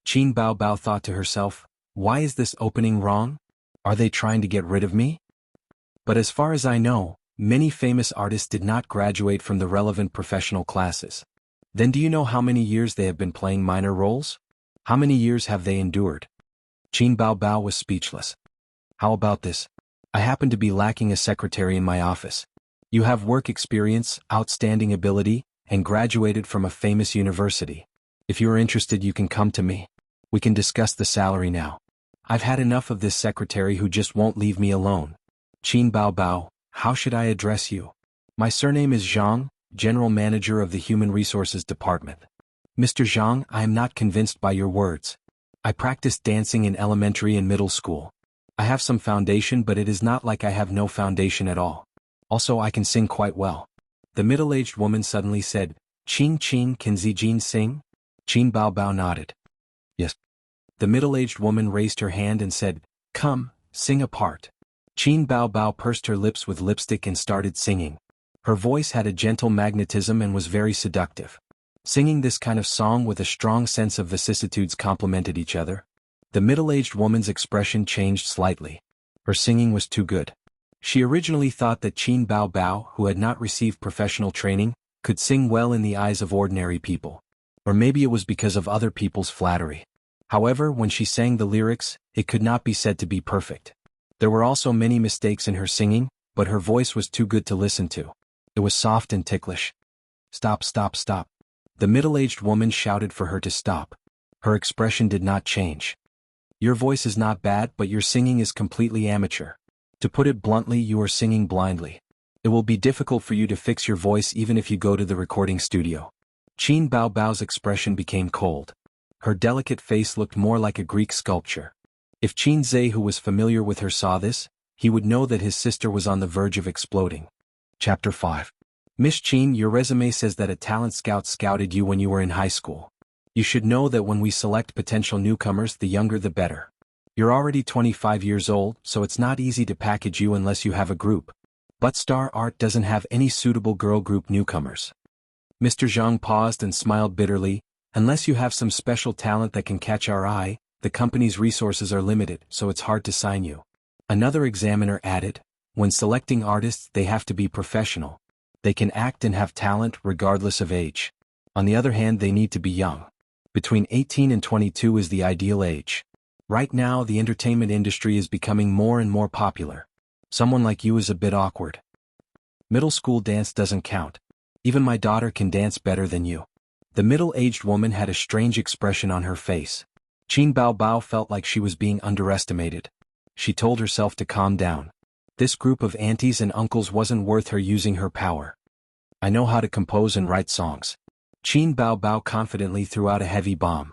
Qin Bao Bao thought to herself, "Why is this opening wrong? Are they trying to get rid of me?" But as far as I know, many famous artists did not graduate from the relevant professional classes. Then do you know how many years they have been playing minor roles? How many years have they endured? Qin Bao Bao was speechless. "How about this? I happen to be lacking a secretary in my office. You have work experience, outstanding ability, and graduated from a famous university. If you are interested, you can come to me. We can discuss the salary now. I've had enough of this secretary who just won't leave me alone. Qin Bao, how should I address you? My surname is Zhang, General Manager of the Human Resources Department. Mr. Zhang, I am not convinced by your words. I practiced dancing in elementary and middle school. I have some foundation, but it is not like I have no foundation at all. Also, I can sing quite well. The middle-aged woman suddenly said, Qin, can Zijin sing? Qin Bao nodded. Yes. The middle-aged woman raised her hand and said, Come, sing a part. Qin Bao pursed her lips with lipstick and started singing. Her voice had a gentle magnetism and was very seductive. Singing this kind of song with a strong sense of vicissitudes complemented each other. The middle-aged woman's expression changed slightly. Her singing was too good. She originally thought that Qin Bao, who had not received professional training, could sing well in the eyes of ordinary people. Or maybe it was because of other people's flattery. However, when she sang the lyrics, it could not be said to be perfect. There were also many mistakes in her singing, but her voice was too good to listen to. It was soft and ticklish. Stop. The middle-aged woman shouted for her to stop. Her expression did not change. Your voice is not bad, but your singing is completely amateur. To put it bluntly, you are singing blindly. It will be difficult for you to fix your voice even if you go to the recording studio. Qin Bao's expression became cold. Her delicate face looked more like a Greek sculpture. If Qin Zhe, who was familiar with her, saw this, he would know that his sister was on the verge of exploding. Chapter 5. Miss Qin, your resume says that a talent scout scouted you when you were in high school. You should know that when we select potential newcomers, the younger the better. You're already 25 years old, so it's not easy to package you unless you have a group. But Star Art doesn't have any suitable girl group newcomers. Mr. Zhang paused and smiled bitterly. Unless you have some special talent that can catch our eye, the company's resources are limited, so it's hard to sign you. Another examiner added, when selecting artists, they have to be professional. They can act and have talent regardless of age. On the other hand, they need to be young. Between 18 and 22 is the ideal age. Right now, the entertainment industry is becoming more and more popular. Someone like you is a bit awkward. Middle school dance doesn't count. Even my daughter can dance better than you. The middle-aged woman had a strange expression on her face. Qin Bao felt like she was being underestimated. She told herself to calm down. This group of aunties and uncles wasn't worth her using her power. I know how to compose and write songs. Qin Bao confidently threw out a heavy bomb.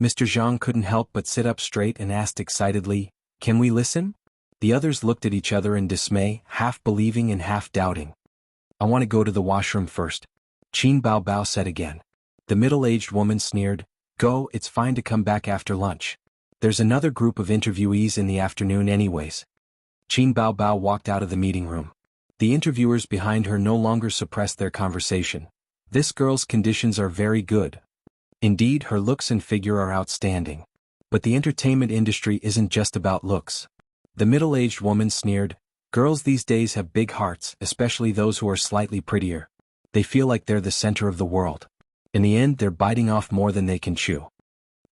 Mr. Zhang couldn't help but sit up straight and asked excitedly, Can we listen? The others looked at each other in dismay, half believing and half doubting. I want to go to the washroom first. Qin Bao said again. The middle-aged woman sneered, Go, it's fine to come back after lunch. There's another group of interviewees in the afternoon anyways. Qin Bao walked out of the meeting room. The interviewers behind her no longer suppressed their conversation. This girl's conditions are very good. Indeed, her looks and figure are outstanding. But the entertainment industry isn't just about looks. The middle-aged woman sneered, Girls these days have big hearts, especially those who are slightly prettier. They feel like they're the center of the world. In the end, they're biting off more than they can chew.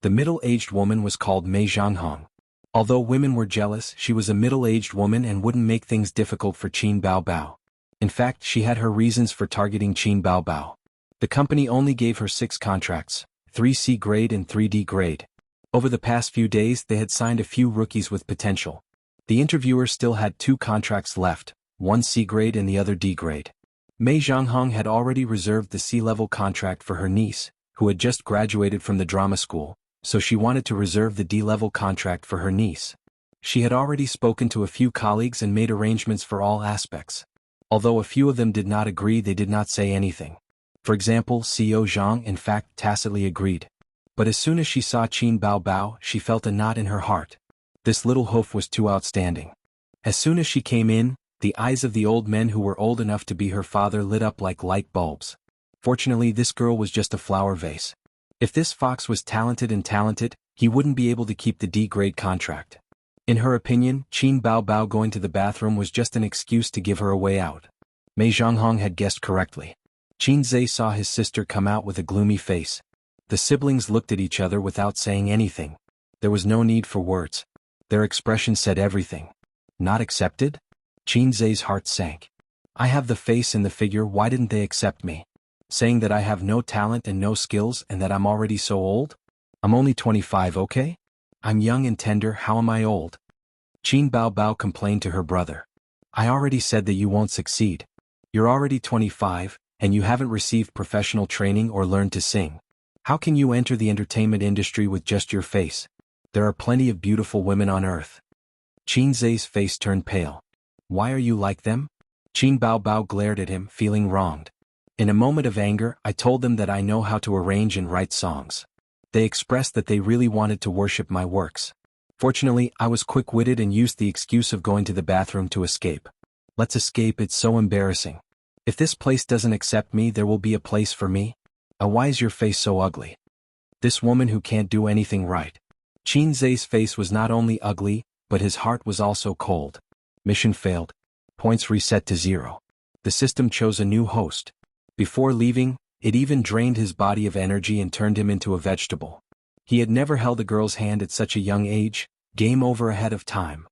The middle-aged woman was called Mei Zhanghong. Although women were jealous, she was a middle-aged woman and wouldn't make things difficult for Qin Bao. In fact, she had her reasons for targeting Qin Bao. The company only gave her 6 contracts, 3 C grade and 3 D grade. Over the past few days, they had signed a few rookies with potential. The interviewer still had 2 contracts left, 1 C grade and the other D grade. Mei Zhanghong had already reserved the C-level contract for her niece, who had just graduated from the drama school, so she wanted to reserve the D-level contract for her niece. She had already spoken to a few colleagues and made arrangements for all aspects. Although a few of them did not agree, they did not say anything. For example, CEO Zhang in fact tacitly agreed. But as soon as she saw Qin Bao, she felt a knot in her heart. This little hoof was too outstanding. As soon as she came in, the eyes of the old men who were old enough to be her father lit up like light bulbs. Fortunately, this girl was just a flower vase. If this fox was talented, he wouldn't be able to keep the D-grade contract. In her opinion, Qin Bao going to the bathroom was just an excuse to give her a way out. Mei Zhanghong had guessed correctly. Qin Zhe saw his sister come out with a gloomy face. The siblings looked at each other without saying anything. There was no need for words. Their expression said everything. Not accepted? Qin Zhe's heart sank. I have the face and the figure, why didn't they accept me? saying that I have no talent and no skills and that I'm already so old? I'm only 25, okay? I'm young and tender, how am I old? Qin Bao Bao complained to her brother. I already said that you won't succeed. You're already 25, and you haven't received professional training or learned to sing. How can you enter the entertainment industry with just your face? There are plenty of beautiful women on earth. Qin Zai's face turned pale. Why are you like them? Qin Bao Bao glared at him, feeling wronged. In a moment of anger, I told them that I know how to arrange and write songs. They expressed that they really wanted to worship my works. Fortunately, I was quick-witted and used the excuse of going to the bathroom to escape. Let's escape, it's so embarrassing. If this place doesn't accept me, there will be a place for me. Why is your face so ugly? This woman who can't do anything right. Qin Zai's face was not only ugly, but his heart was also cold. Mission failed. Points reset to 0. The system chose a new host. Before leaving, it even drained his body of energy and turned him into a vegetable. He had never held a girl's hand at such a young age. Game over ahead of time.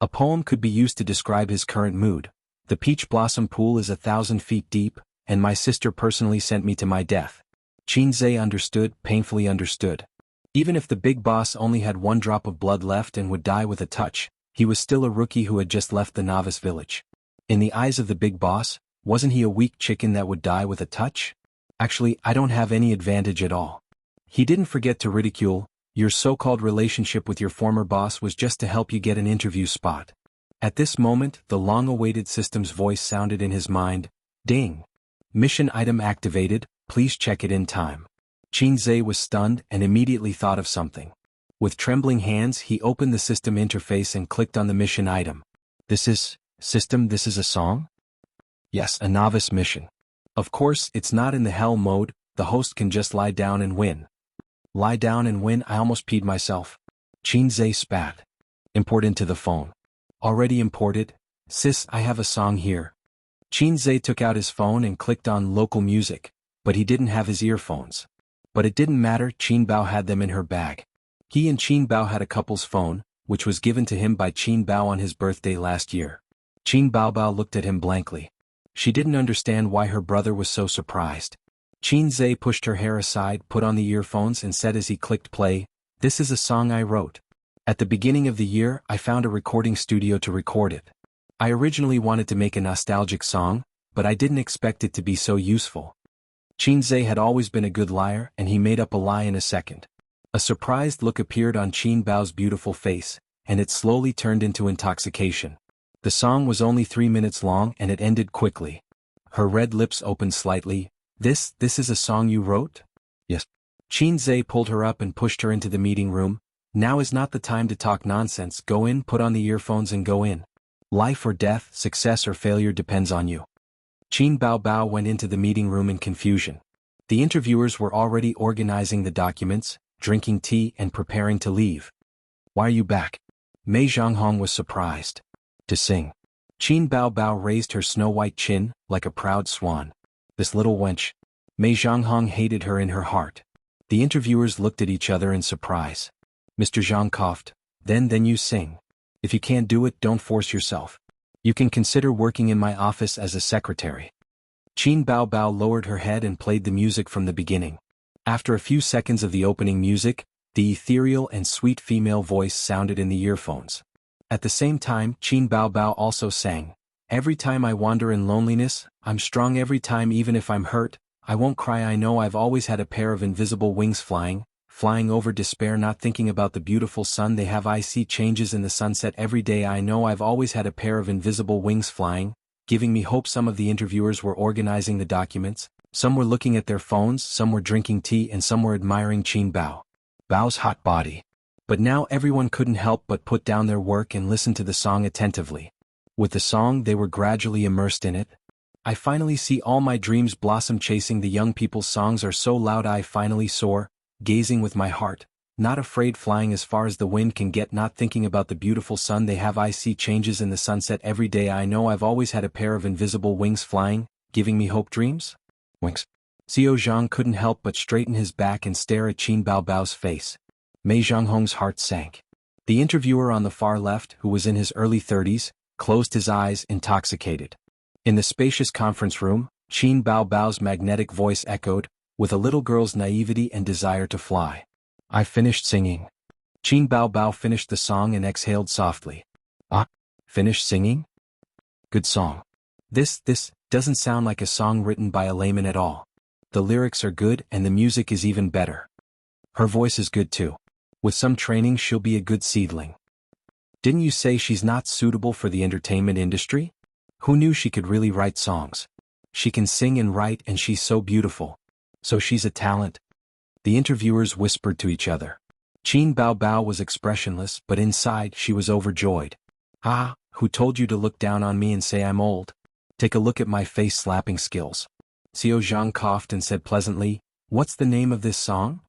A poem could be used to describe his current mood. The peach blossom pool is 1,000 feet deep, and my sister personally sent me to my death. Qin Zai understood, painfully understood. Even if the big boss only had one drop of blood left and would die with a touch, he was still a rookie who had just left the novice village. In the eyes of the big boss, wasn't he a weak chicken that would die with a touch? Actually, I don't have any advantage at all. He didn't forget to ridicule, your so-called relationship with your former boss was just to help you get an interview spot. At this moment, the long-awaited system's voice sounded in his mind. Ding! Mission item activated, please check it in time. Qin Zai was stunned and immediately thought of something. With trembling hands, he opened the system interface and clicked on the mission item. This is a song? Yes, a novice mission. Of course, it's not in the hell mode, the host can just lie down and win. Lie down and win, I almost peed myself. Qin Zai spat. Import into the phone. Already imported? Sis, I have a song here. Qin Zai took out his phone and clicked on local music, but he didn't have his earphones. But it didn't matter, Qin Bao had them in her bag. He and Qin Bao had a couple's phone, which was given to him by Qin Bao on his birthday last year. Qin Bao Bao looked at him blankly. She didn't understand why her brother was so surprised. Qin Zai pushed her hair aside, put on the earphones and said as he clicked play, "This is a song I wrote. At the beginning of the year, I found a recording studio to record it. I originally wanted to make a nostalgic song, but I didn't expect it to be so useful." Qin Zai had always been a good liar and he made up a lie in a second. A surprised look appeared on Qin Bao's beautiful face, and it slowly turned into intoxication. The song was only 3 minutes long and it ended quickly. Her red lips opened slightly. This is a song you wrote? Yes. Qin Zai pulled her up and pushed her into the meeting room. Now is not the time to talk nonsense, go in, put on the earphones and go in. Life or death, success or failure depends on you. Qin Bao Bao went into the meeting room in confusion. The interviewers were already organizing the documents, drinking tea and preparing to leave. Why are you back? Mei Zhanghong was surprised. To sing. Qin Bao Bao raised her snow-white chin, like a proud swan. This little wench. Mei Zhanghong hated her in her heart. The interviewers looked at each other in surprise. Mr. Zhang coughed. Then you sing. If you can't do it, don't force yourself. You can consider working in my office as a secretary. Qin Bao Bao lowered her head and played the music from the beginning. After a few seconds of the opening music, the ethereal and sweet female voice sounded in the earphones. At the same time, Qin Bao Bao also sang. Every time I wander in loneliness, I'm strong every time even if I'm hurt, I won't cry I know I've always had a pair of invisible wings flying over despair not thinking about the beautiful sun they have I see changes in the sunset every day I know I've always had a pair of invisible wings flying, giving me hope. Some of the interviewers were organizing the documents, some were looking at their phones, some were drinking tea and some were admiring Qin Bao's hot body. But now everyone couldn't help but put down their work and listen to the song attentively. With the song they were gradually immersed in it. I finally see all my dreams blossom chasing the young people's songs are so loud I finally soar, gazing with my heart, not afraid flying as far as the wind can get not thinking about the beautiful sun they have I see changes in the sunset every day I know I've always had a pair of invisible wings flying, giving me hope dreams? Wings. Xiao Zhang couldn't help but straighten his back and stare at Qin Bao Bao's face. Mei Zhanghong's heart sank. The interviewer on the far left, who was in his early 30s, closed his eyes, intoxicated. In the spacious conference room, Qin Bao Bao's magnetic voice echoed, with a little girl's naivety and desire to fly. I finished singing. Qin Bao Bao finished the song and exhaled softly. Ah, finished singing? Good song. This doesn't sound like a song written by a layman at all. The lyrics are good and the music is even better. Her voice is good too. With some training she'll be a good seedling. Didn't you say she's not suitable for the entertainment industry? Who knew she could really write songs? She can sing and write and she's so beautiful. So she's a talent. The interviewers whispered to each other. Qin Bao Bao was expressionless, but inside she was overjoyed. Ah, who told you to look down on me and say I'm old? Take a look at my face-slapping skills. Xiao Zhang coughed and said pleasantly, what's the name of this song?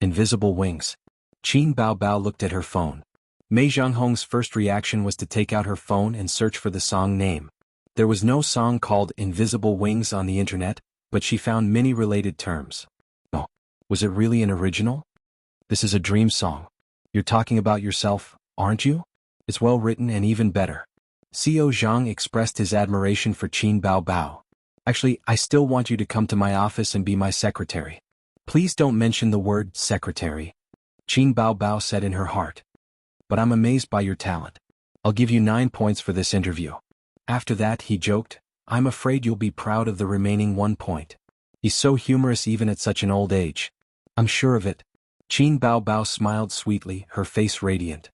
Invisible Wings. Qin Bao Bao looked at her phone. Mei Zhanghong's first reaction was to take out her phone and search for the song name. There was no song called Invisible Wings on the internet, but she found many related terms. Oh, was it really an original? This is a dream song. You're talking about yourself, aren't you? It's well written and even better. Xiao Zhang expressed his admiration for Qin Bao Bao. Actually, I still want you to come to my office and be my secretary. Please don't mention the word secretary. Qin Bao Bao said in her heart. But I'm amazed by your talent. I'll give you 9 points for this interview. After that, he joked, I'm afraid you'll be proud of the remaining 1 point. He's so humorous even at such an old age. I'm sure of it. Qin Bao Bao smiled sweetly, her face radiant.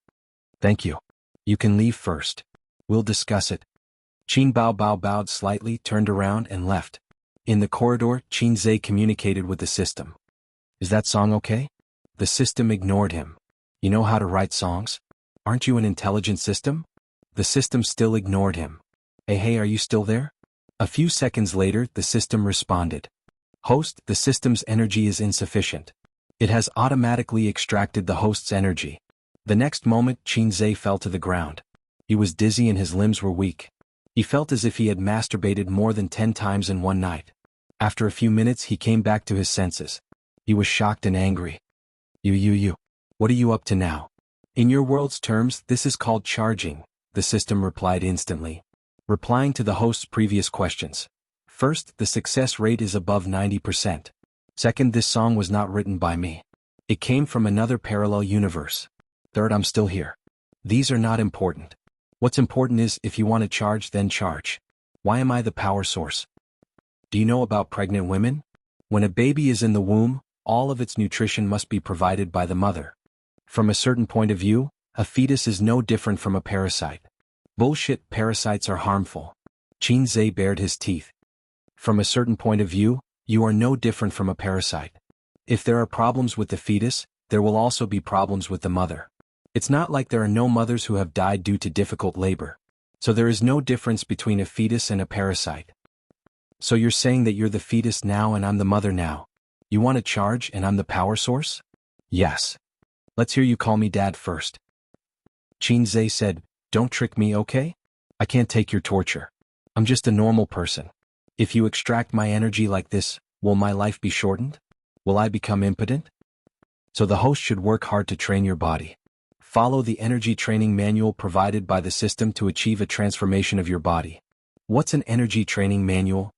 Thank you. You can leave first. We'll discuss it. Qin Bao Bao bowed slightly, turned around and left. In the corridor, Qin Zhe communicated with the system. Is that song okay? The system ignored him. You know how to write songs? Aren't you an intelligent system? The system still ignored him. Hey, are you still there? A few seconds later, the system responded. Host, the system's energy is insufficient. It has automatically extracted the host's energy. The next moment, Qin Zhe fell to the ground. He was dizzy and his limbs were weak. He felt as if he had masturbated more than 10 times in one night. After a few minutes, he came back to his senses. He was shocked and angry. You. What are you up to now? In your world's terms, this is called charging, the system replied instantly. Replying to the host's previous questions. First, the success rate is above 90%. Second, this song was not written by me. It came from another parallel universe. Third, I'm still here. These are not important. What's important is, if you want to charge, then charge. Why am I the power source? Do you know about pregnant women? When a baby is in the womb, all of its nutrition must be provided by the mother. From a certain point of view, a fetus is no different from a parasite. Bullshit, parasites are harmful. Qin Zhe bared his teeth. From a certain point of view, you are no different from a parasite. If there are problems with the fetus, there will also be problems with the mother. It's not like there are no mothers who have died due to difficult labor. So there is no difference between a fetus and a parasite. So you're saying that you're the fetus now and I'm the mother now. You want to charge and I'm the power source? Yes. Let's hear you call me Dad first. Qin Zhe said, don't trick me, okay? I can't take your torture. I'm just a normal person. If you extract my energy like this, will my life be shortened? Will I become impotent? So the host should work hard to train your body. Follow the energy training manual provided by the system to achieve a transformation of your body. What's an energy training manual?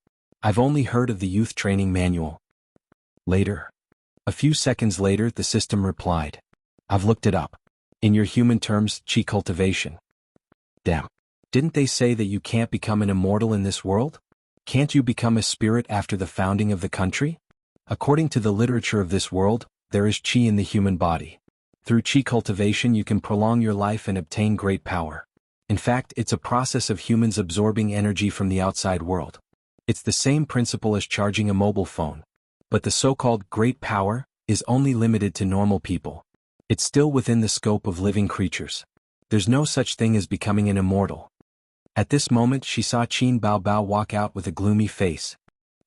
I've only heard of the youth training manual. Later. A few seconds later, the system replied. I've looked it up. In your human terms, chi cultivation. Damn. Didn't they say that you can't become an immortal in this world? Can't you become a spirit after the founding of the country? According to the literature of this world, there is chi in the human body. Through chi cultivation you can prolong your life and obtain great power. In fact, it's a process of humans absorbing energy from the outside world. It's the same principle as charging a mobile phone. But the so-called great power is only limited to normal people. It's still within the scope of living creatures. There's no such thing as becoming an immortal. At this moment she saw Qin Bao Bao walk out with a gloomy face.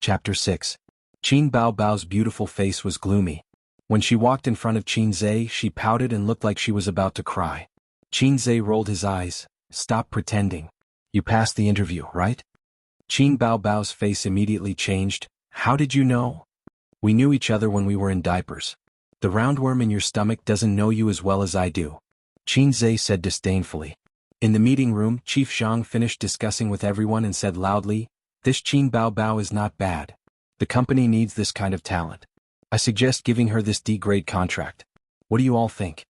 Chapter 6. Qin Bao Bao's beautiful face was gloomy. When she walked in front of Qin Zhe, she pouted and looked like she was about to cry. Qin Zhe rolled his eyes. Stop pretending. You passed the interview, right? Qin Bao Bao's face immediately changed. How did you know? We knew each other when we were in diapers. The roundworm in your stomach doesn't know you as well as I do. Qin Zhe said disdainfully. In the meeting room, Chief Zhang finished discussing with everyone and said loudly, This Qin Bao Bao is not bad. The company needs this kind of talent. I suggest giving her this D-grade contract. What do you all think?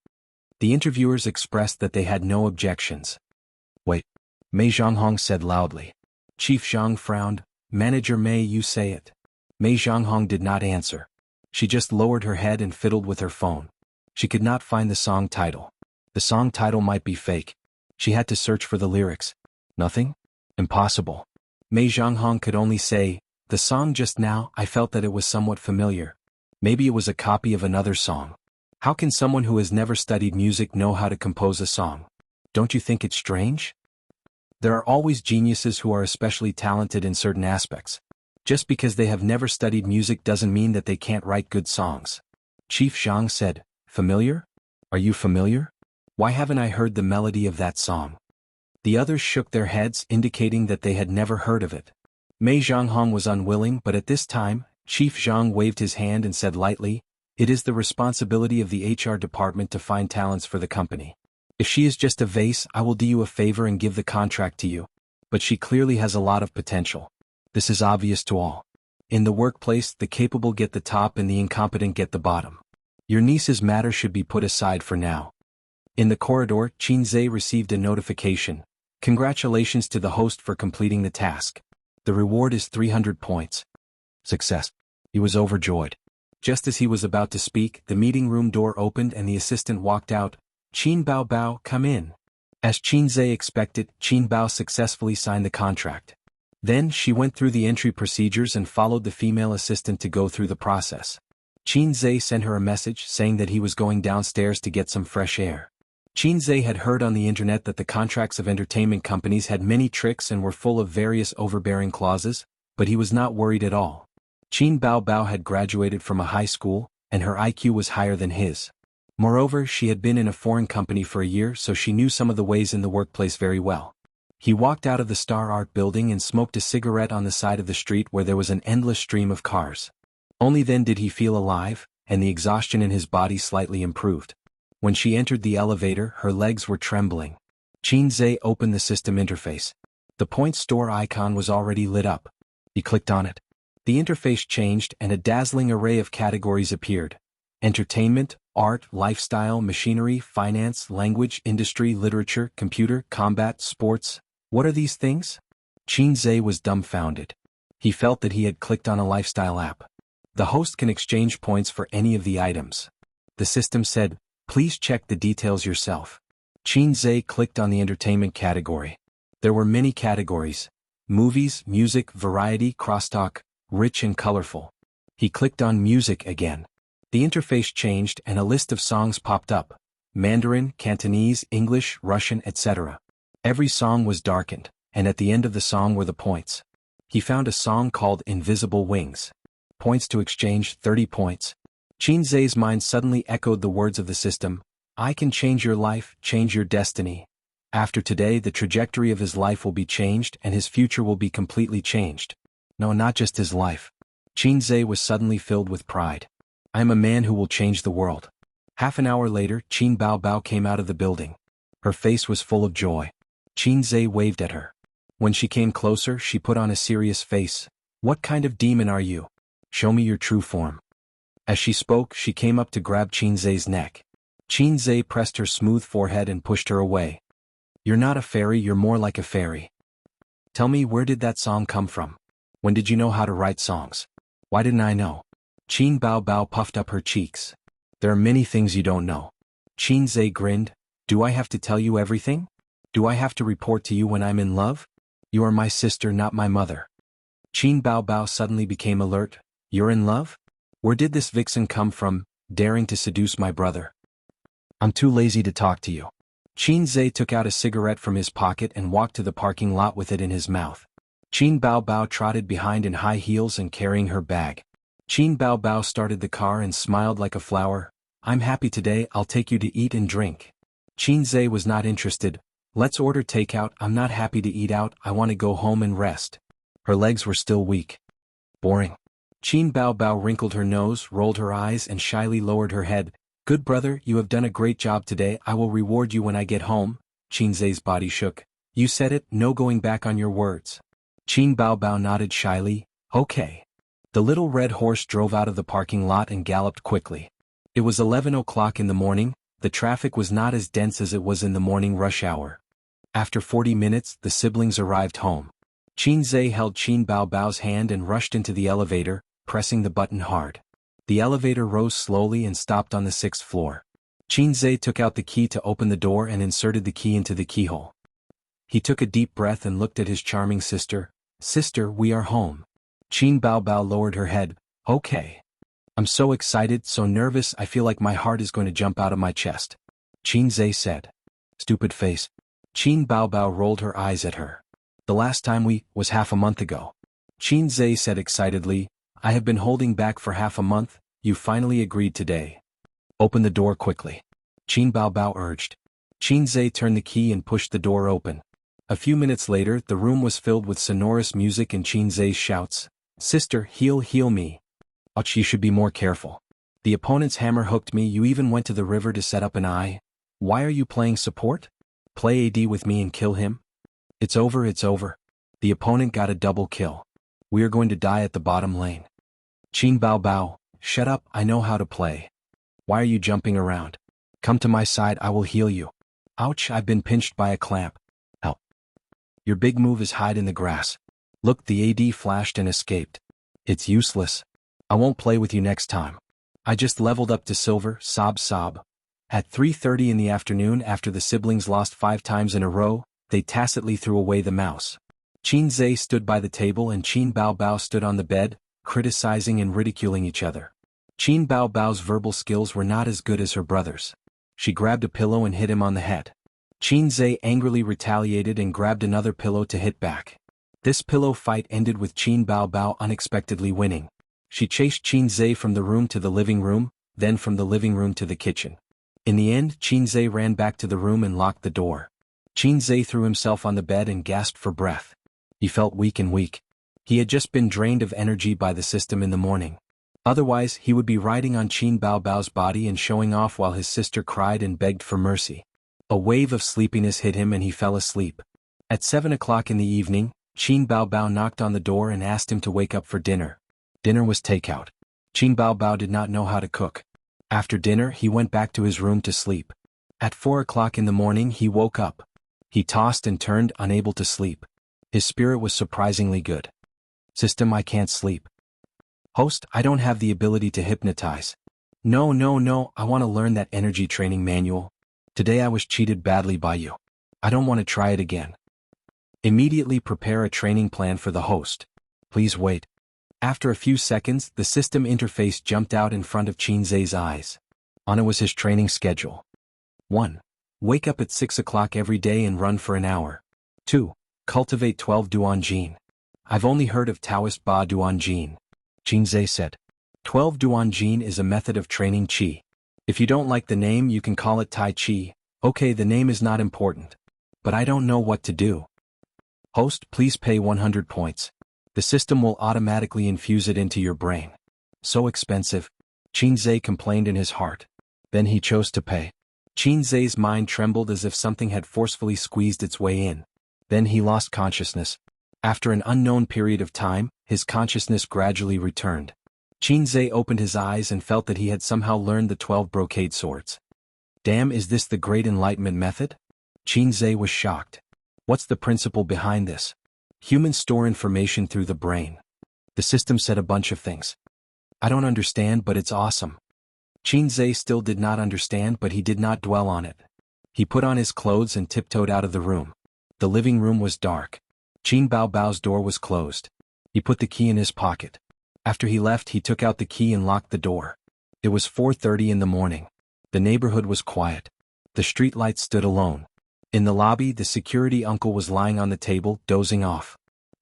The interviewers expressed that they had no objections. Wait. Mei Zhanghong said loudly. Chief Zhang frowned. Manager Mei, you say it. Mei Zhanghong did not answer. She just lowered her head and fiddled with her phone. She could not find the song title. The song title might be fake. She had to search for the lyrics. Nothing? Impossible. Mei Zhanghong could only say, the song just now, I felt that it was somewhat familiar. Maybe it was a copy of another song. How can someone who has never studied music know how to compose a song? Don't you think it's strange? There are always geniuses who are especially talented in certain aspects. Just because they have never studied music doesn't mean that they can't write good songs. Chief Zhang said, familiar? Are you familiar? Why haven't I heard the melody of that song? The others shook their heads, indicating that they had never heard of it. Mei Zhanghong was unwilling, but at this time, Chief Zhang waved his hand and said lightly, it is the responsibility of the HR department to find talents for the company. If she is just a vase, I will do you a favor and give the contract to you. But she clearly has a lot of potential. This is obvious to all. In the workplace, the capable get the top and the incompetent get the bottom. Your niece's matter should be put aside for now. In the corridor, Qin Zhe received a notification. Congratulations to the host for completing the task. The reward is 300 points. Success. He was overjoyed. Just as he was about to speak, the meeting room door opened and the assistant walked out. Qin Bao Bao, come in. As Qin Zhe expected, Qin Bao successfully signed the contract. Then she went through the entry procedures and followed the female assistant to go through the process. Qin Zhe sent her a message saying that he was going downstairs to get some fresh air. Qin Zhe had heard on the internet that the contracts of entertainment companies had many tricks and were full of various overbearing clauses, but he was not worried at all. Qin Bao Bao had graduated from a high school, and her IQ was higher than his. Moreover, she had been in a foreign company for a year, so she knew some of the ways in the workplace very well. He walked out of the Star Art building and smoked a cigarette on the side of the street where there was an endless stream of cars. Only then did he feel alive, and the exhaustion in his body slightly improved. When she entered the elevator, her legs were trembling. Qin Zhe opened the system interface. The point store icon was already lit up. He clicked on it. The interface changed and a dazzling array of categories appeared. Entertainment, art, lifestyle, machinery, finance, language, industry, literature, computer, combat, sports. What are these things? Qin Zhe was dumbfounded. He felt that he had clicked on a lifestyle app. The host can exchange points for any of the items. The system said, please check the details yourself. Qin Zhe clicked on the entertainment category. There were many categories. Movies, music, variety, crosstalk, rich and colorful. He clicked on music again. The interface changed and a list of songs popped up. Mandarin, Cantonese, English, Russian, etc. Every song was darkened, and at the end of the song were the points. He found a song called Invisible Wings. Points to exchange, 30 points. Qin Zhe's mind suddenly echoed the words of the system, I can change your life, change your destiny. After today, the trajectory of his life will be changed and his future will be completely changed. No, not just his life. Qin Zhe was suddenly filled with pride. I am a man who will change the world. Half an hour later, Qin Bao Bao came out of the building. Her face was full of joy. Qin Zhe waved at her. When she came closer, she put on a serious face. What kind of demon are you? Show me your true form. As she spoke, she came up to grab Qin Zhe's neck. Qin Zhe pressed her smooth forehead and pushed her away. You're not a fairy, you're more like a fairy. Tell me, where did that song come from? When did you know how to write songs? Why didn't I know? Qin Bao Bao puffed up her cheeks. There are many things you don't know. Qin Zhe grinned. Do I have to tell you everything? Do I have to report to you when I'm in love? You are my sister, not my mother. Qin Bao Bao suddenly became alert. You're in love? Where did this vixen come from, daring to seduce my brother? I'm too lazy to talk to you. Qin Zhe took out a cigarette from his pocket and walked to the parking lot with it in his mouth. Qin Bao Bao trotted behind in high heels and carrying her bag. Qin Bao Bao started the car and smiled like a flower. I'm happy today, I'll take you to eat and drink. Qin Zhe was not interested. Let's order takeout, I'm not happy to eat out, I want to go home and rest. Her legs were still weak. Boring. Qin Bao Bao wrinkled her nose, rolled her eyes and shyly lowered her head. Good brother, you have done a great job today, I will reward you when I get home. Qin Zhe's body shook. You said it, no going back on your words. Qin Baobao nodded shyly, okay. The little red horse drove out of the parking lot and galloped quickly. It was 11 o'clock in the morning, the traffic was not as dense as it was in the morning rush hour. After 40 minutes, the siblings arrived home. Qin Zhe held Qin Baobao's hand and rushed into the elevator, pressing the button hard. The elevator rose slowly and stopped on the 6th floor. Qin Zhe took out the key to open the door and inserted the key into the keyhole. He took a deep breath and looked at his charming sister. Sister, we are home. Qin Baobao lowered her head. Okay. I'm so excited, so nervous, I feel like my heart is going to jump out of my chest. Qin Zhe said. Stupid face. Qin Baobao rolled her eyes at her. The last time was half a month ago. Qin Zhe said excitedly, I have been holding back for half a month, you finally agreed today. Open the door quickly. Qin Baobao urged. Qin Zhe turned the key and pushed the door open. A few minutes later, the room was filled with sonorous music and Qin Zhe's shouts. Sister, heal me. Ouch, you should be more careful. The opponent's hammer hooked me, you even went to the river to set up an eye. Why are you playing support? Play AD with me and kill him? It's over. The opponent got a double kill. We are going to die at the bottom lane. Qin Baobao, shut up, I know how to play. Why are you jumping around? Come to my side, I will heal you. Ouch, I've been pinched by a clamp. Help. Your big move is hide in the grass. Look, the AD flashed and escaped. It's useless. I won't play with you next time. I just leveled up to silver, sob. At 3:30 in the afternoon, after the siblings lost 5 times in a row, they tacitly threw away the mouse. Qin Zhe stood by the table and Qin Baobao stood on the bed, criticizing and ridiculing each other. Qin Baobao's verbal skills were not as good as her brother's. She grabbed a pillow and hit him on the head. Qin Zhe angrily retaliated and grabbed another pillow to hit back. This pillow fight ended with Qin Baobao unexpectedly winning. She chased Qin Zhe from the room to the living room, then from the living room to the kitchen. In the end, Qin Zhe ran back to the room and locked the door. Qin Zhe threw himself on the bed and gasped for breath. He felt weak. He had just been drained of energy by the system in the morning. Otherwise, he would be riding on Qin Baobao's body and showing off while his sister cried and begged for mercy. A wave of sleepiness hit him and he fell asleep. At 7 o'clock in the evening, Qin Baobao knocked on the door and asked him to wake up for dinner. Dinner was takeout. Qin Baobao did not know how to cook. After dinner, he went back to his room to sleep. At 4 o'clock in the morning, he woke up. He tossed and turned, unable to sleep. His spirit was surprisingly good. System, I can't sleep. Host, I don't have the ability to hypnotize. No, I want to learn that energy training manual. Today I was cheated badly by you. I don't want to try it again. Immediately prepare a training plan for the host. Please wait. After a few seconds, the system interface jumped out in front of Qin Zhe's eyes. On it was his training schedule. 1. Wake up at 6 o'clock every day and run for an hour. 2. Cultivate 12 Duanjin. I've only heard of Taoist Ba Duanjin. Qin Zhe said. 12 Duanjin is a method of training Qi. If you don't like the name, you can call it Tai Chi. Okay, the name is not important. But I don't know what to do. Host, please pay 100 points. The system will automatically infuse it into your brain. So expensive. Qin Zhe complained in his heart. Then he chose to pay. Qin Zhe's mind trembled as if something had forcefully squeezed its way in. Then he lost consciousness. After an unknown period of time, his consciousness gradually returned. Qin Zhe opened his eyes and felt that he had somehow learned the 12 brocade swords. Damn, is this the Great Enlightenment method? Qin Zhe was shocked. What's the principle behind this? Humans store information through the brain. The system said a bunch of things. I don't understand, but it's awesome. Qin Zhe still did not understand, but he did not dwell on it. He put on his clothes and tiptoed out of the room. The living room was dark. Qin Baobao's door was closed. He put the key in his pocket. After he left, he took out the key and locked the door. It was 4:30 in the morning. The neighborhood was quiet. The streetlights stood alone. In the lobby, the security uncle was lying on the table, dozing off.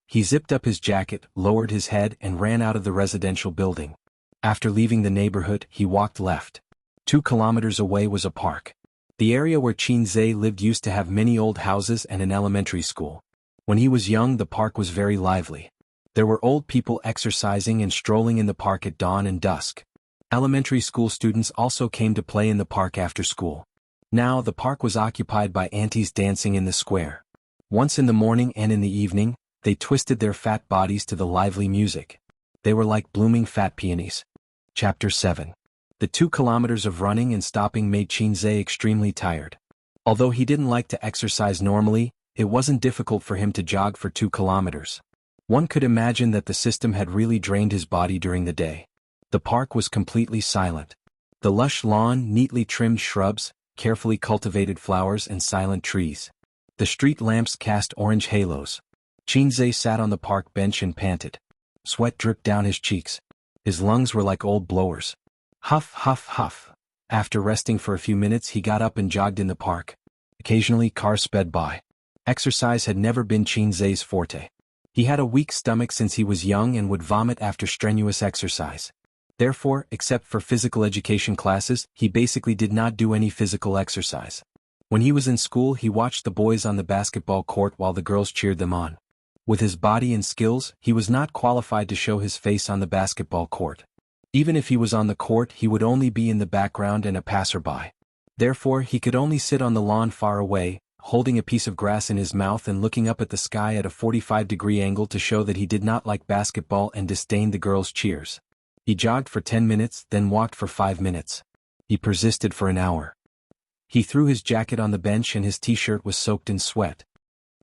He zipped up his jacket, lowered his head, and ran out of the residential building. After leaving the neighborhood, he walked left. 2 kilometers away was a park. The area where Qin Zhe lived used to have many old houses and an elementary school. When he was young, the park was very lively. There were old people exercising and strolling in the park at dawn and dusk. Elementary school students also came to play in the park after school. Now the park was occupied by aunties dancing in the square. Once in the morning and in the evening, They twisted their fat bodies to the lively music. They were like blooming fat peonies. Chapter 7. The 2 kilometers of running and stopping made Xianxia extremely tired. Although he didn't like to exercise normally, it wasn't difficult for him to jog for 2 kilometers. One could imagine that the system had really drained his body during the day. The park was completely silent. The lush lawn, neatly trimmed shrubs, carefully cultivated flowers and silent trees. The street lamps cast orange halos. Xianxia sat on the park bench and panted. Sweat dripped down his cheeks. His lungs were like old blowers. Huff, huff, huff. After resting for a few minutes he got up and jogged in the park. Occasionally cars sped by. Exercise had never been Xianxia's forte. He had a weak stomach since he was young and would vomit after strenuous exercise. Therefore, except for physical education classes, he basically did not do any physical exercise. When he was in school he watched the boys on the basketball court while the girls cheered them on. With his body and skills, he was not qualified to show his face on the basketball court. Even if he was on the court he would only be in the background and a passerby. Therefore he could only sit on the lawn far away, holding a piece of grass in his mouth and looking up at the sky at a 45-degree angle to show that he did not like basketball and disdained the girls' cheers. He jogged for 10 minutes, then walked for 5 minutes. He persisted for an hour. He threw his jacket on the bench and his t-shirt was soaked in sweat.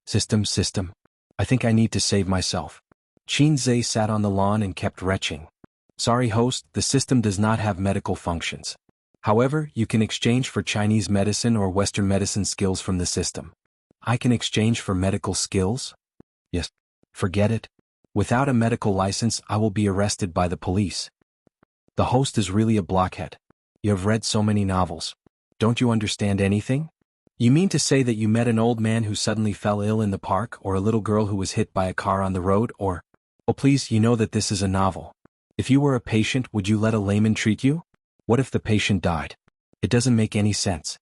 System. I think I need to save myself. Xianxia sat on the lawn and kept retching. Sorry host, the system does not have medical functions. However, you can exchange for Chinese medicine or Western medicine skills from the system. I can exchange for medical skills? Yes. Forget it. Without a medical license I will be arrested by the police. The host is really a blockhead. You have read so many novels. Don't you understand anything? You mean to say that you met an old man who suddenly fell ill in the park, or a little girl who was hit by a car on the road, or... Oh please, you know that this is a novel. If you were a patient, would you let a layman treat you? What if the patient died? It doesn't make any sense.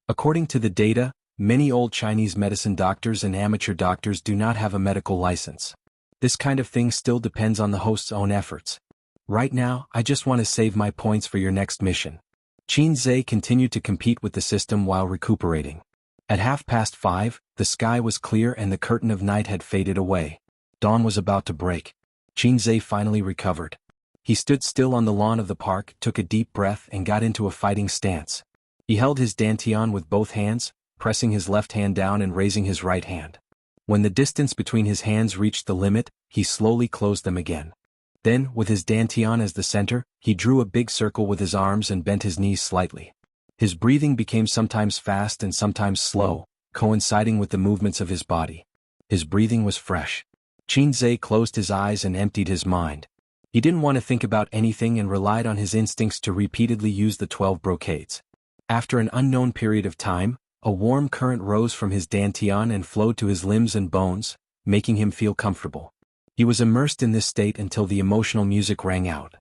According to the data, many old Chinese medicine doctors and amateur doctors do not have a medical license. This kind of thing still depends on the host's own efforts. Right now, I just want to save my points for your next mission. Xianxia continued to compete with the system while recuperating. At 5:30, the sky was clear and the curtain of night had faded away. Dawn was about to break. Xianxia finally recovered. He stood still on the lawn of the park, took a deep breath and got into a fighting stance. He held his dantian with both hands, pressing his left hand down and raising his right hand. When the distance between his hands reached the limit, he slowly closed them again. Then, with his dantian as the center, he drew a big circle with his arms and bent his knees slightly. His breathing became sometimes fast and sometimes slow, coinciding with the movements of his body. His breathing was fresh. Xianxia closed his eyes and emptied his mind. He didn't want to think about anything and relied on his instincts to repeatedly use the 12 brocades. After an unknown period of time, a warm current rose from his dantian and flowed to his limbs and bones, making him feel comfortable. He was immersed in this state until the emotional music rang out.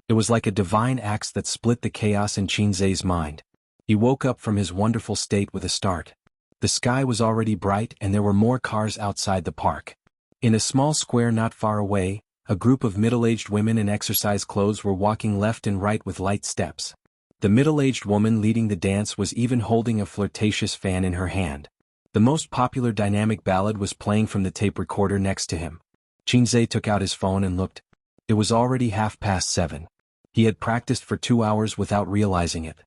It was like a divine axe that split the chaos in Xianxia's mind. He woke up from his wonderful state with a start. The sky was already bright and there were more cars outside the park. In a small square not far away, a group of middle-aged women in exercise clothes were walking left and right with light steps. The middle-aged woman leading the dance was even holding a flirtatious fan in her hand. The most popular dynamic ballad was playing from the tape recorder next to him. Xianxia took out his phone and looked. It was already 7:30. He had practiced for 2 hours without realizing it.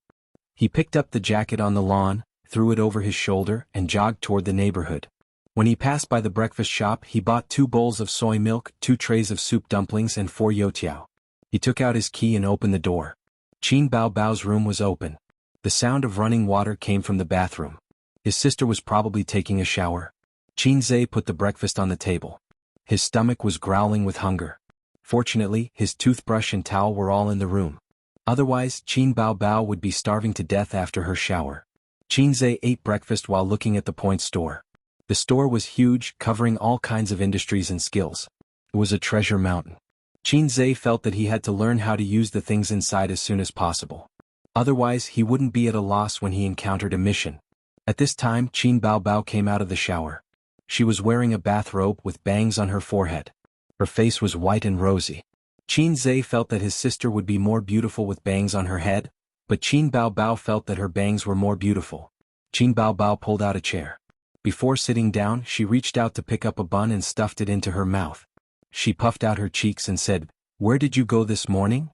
He picked up the jacket on the lawn, threw it over his shoulder, and jogged toward the neighborhood. When he passed by the breakfast shop he bought 2 bowls of soy milk, 2 trays of soup dumplings and 4 youtiao. He took out his key and opened the door. Qin Baobao's room was open. The sound of running water came from the bathroom. His sister was probably taking a shower. Xianxia put the breakfast on the table. His stomach was growling with hunger. Fortunately, his toothbrush and towel were all in the room. Otherwise, Qin Baobao would be starving to death after her shower. Xianxia ate breakfast while looking at the point store. The store was huge, covering all kinds of industries and skills. It was a treasure mountain. Xianxia felt that he had to learn how to use the things inside as soon as possible. Otherwise, he wouldn't be at a loss when he encountered a mission. At this time, Qin Baobao came out of the shower. She was wearing a bathrobe with bangs on her forehead. Her face was white and rosy. Xianxia felt that his sister would be more beautiful with bangs on her head, but Qin Baobao felt that her bangs were more beautiful. Qin Baobao pulled out a chair. Before sitting down, she reached out to pick up a bun and stuffed it into her mouth. She puffed out her cheeks and said, "Where did you go this morning?"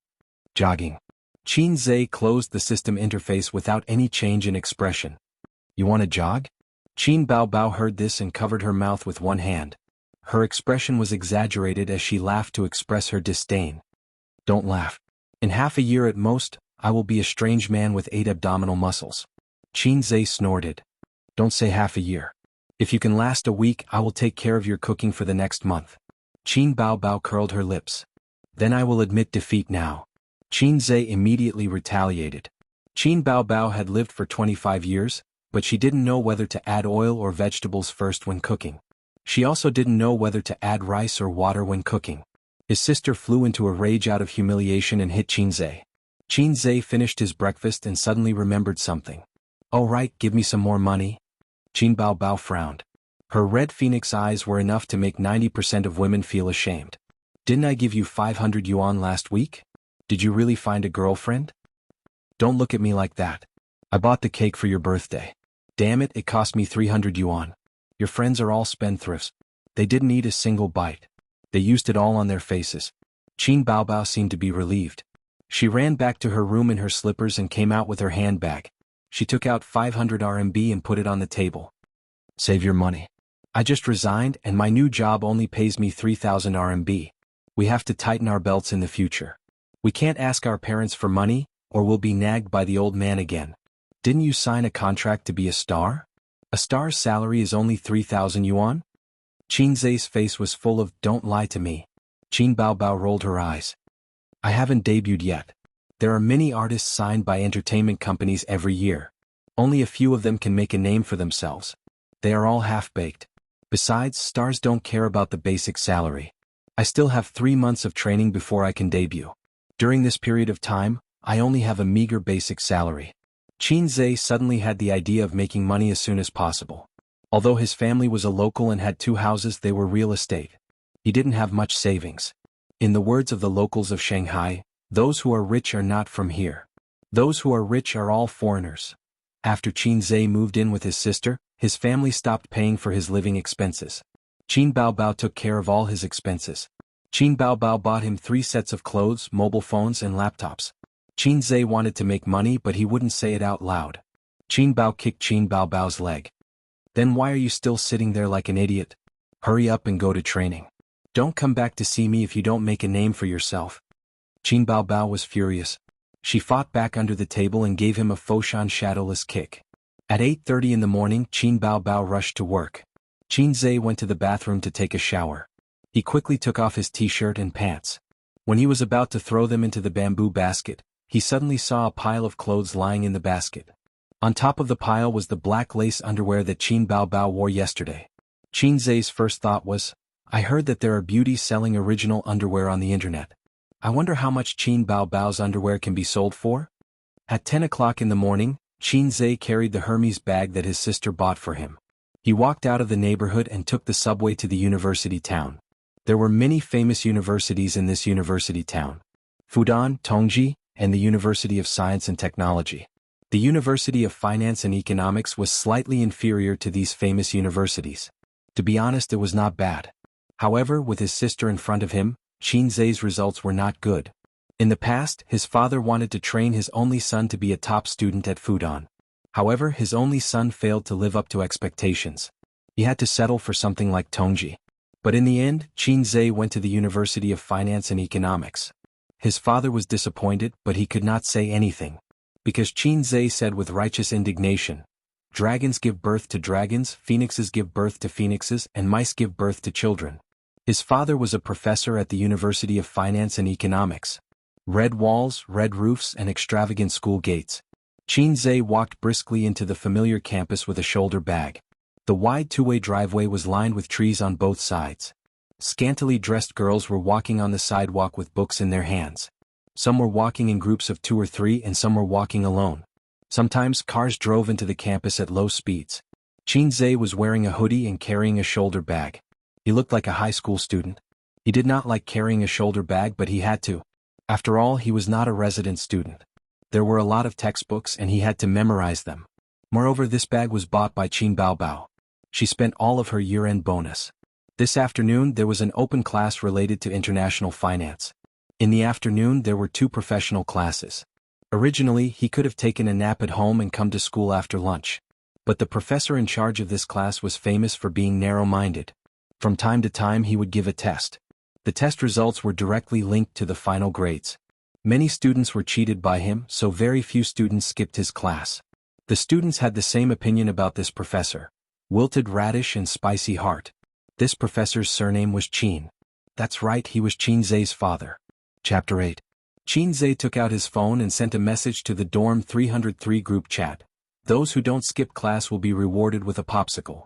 "Jogging." Qin closed the system interface without any change in expression. "You want to jog?" Qin Bao heard this and covered her mouth with one hand. Her expression was exaggerated as she laughed to express her disdain. "Don't laugh. In half a year at most, I will be a strange man with 8 abdominal muscles." Qin snorted. "Don't say half a year. If you can last a week, I will take care of your cooking for the next month." Qin Bao curled her lips. "Then I will admit defeat now." Qin immediately retaliated. Qin Bao had lived for 25 years, but she didn't know whether to add oil or vegetables first when cooking. She also didn't know whether to add rice or water when cooking. His sister flew into a rage out of humiliation and hit Qin. Qin finished his breakfast and suddenly remembered something. "Oh right, give me some more money." Qin Bao frowned. Her red phoenix eyes were enough to make 90% of women feel ashamed. "Didn't I give you 500 yuan last week? Did you really find a girlfriend?" "Don't look at me like that. I bought the cake for your birthday. Damn it, it cost me 300 yuan. Your friends are all spendthrifts. They didn't eat a single bite. They used it all on their faces." Qin Bao seemed to be relieved. She ran back to her room in her slippers and came out with her handbag. She took out 500 RMB and put it on the table. "Save your money. I just resigned and my new job only pays me 3,000 RMB. We have to tighten our belts in the future. We can't ask our parents for money, or we'll be nagged by the old man again. Didn't you sign a contract to be a star? A star's salary is only 3,000 yuan? Qin face was full of, "Don't lie to me." Qin Bao rolled her eyes. "I haven't debuted yet. There are many artists signed by entertainment companies every year. Only a few of them can make a name for themselves. They are all half-baked. Besides, stars don't care about the basic salary. I still have 3 months of training before I can debut. During this period of time, I only have a meager basic salary." Qin suddenly had the idea of making money as soon as possible. Although his family was a local and had 2 houses, they were real estate. He didn't have much savings. In the words of the locals of Shanghai, "Those who are rich are not from here. Those who are rich are all foreigners." After Qin moved in with his sister, his family stopped paying for his living expenses. Qin Bao took care of all his expenses. Qin Bao bought him 3 sets of clothes, mobile phones and laptops. Qin wanted to make money but he wouldn't say it out loud. Qin Bao kicked Qin Bao's leg. "Then why are you still sitting there like an idiot? Hurry up and go to training. Don't come back to see me if you don't make a name for yourself." Qin Bao was furious. She fought back under the table and gave him a Foshan shadowless kick. At 8:30 in the morning, Qin Bao rushed to work. Qin went to the bathroom to take a shower. He quickly took off his t-shirt and pants. When he was about to throw them into the bamboo basket, he suddenly saw a pile of clothes lying in the basket. On top of the pile was the black lace underwear that Qin Bao wore yesterday. Qin's first thought was, "I heard that there are beauties selling original underwear on the internet. I wonder how much Qin Bao's underwear can be sold for?" At 10 o'clock in the morning, Qin carried the Hermes bag that his sister bought for him. He walked out of the neighborhood and took the subway to the university town. There were many famous universities in this university town: Fudan, Tongji, and the University of Science and Technology. The University of Finance and Economics was slightly inferior to these famous universities. To be honest, it was not bad. However, with his sister in front of him, Qin's results were not good. In the past, his father wanted to train his only son to be a top student at Fudan. However, his only son failed to live up to expectations. He had to settle for something like Tongji. But in the end, Qin went to the University of Finance and Economics. His father was disappointed, but he could not say anything. Because Qin said with righteous indignation, "Dragons give birth to dragons, phoenixes give birth to phoenixes, and mice give birth to children." His father was a professor at the University of Finance and Economics. Red walls, red roofs, and extravagant school gates. Qin walked briskly into the familiar campus with a shoulder bag. The wide 2-way driveway was lined with trees on both sides. Scantily dressed girls were walking on the sidewalk with books in their hands. Some were walking in groups of 2 or 3 and some were walking alone. Sometimes cars drove into the campus at low speeds. Qin was wearing a hoodie and carrying a shoulder bag. He looked like a high school student. He did not like carrying a shoulder bag, but he had to. After all, he was not a resident student. There were a lot of textbooks and he had to memorize them. Moreover, this bag was bought by Qin Bao. She spent all of her year-end bonus. This afternoon there was an open class related to international finance. In the afternoon there were 2 professional classes. Originally he could have taken a nap at home and come to school after lunch. But the professor in charge of this class was famous for being narrow-minded. From time to time he would give a test. The test results were directly linked to the final grades. Many students were cheated by him, so very few students skipped his class. The students had the same opinion about this professor. Wilted radish and spicy heart. This professor's surname was Qin. That's right, he was Qinzhe's father. Chapter 8. Qinzhe took out his phone and sent a message to the dorm 303 group chat. Those who don't skip class will be rewarded with a popsicle.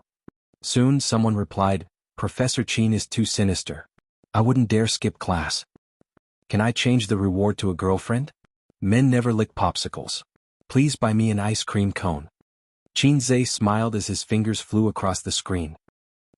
Soon someone replied, Professor Qin is too sinister. I wouldn't dare skip class. Can I change the reward to a girlfriend? Men never lick popsicles. Please buy me an ice cream cone. Qinzhe smiled as his fingers flew across the screen.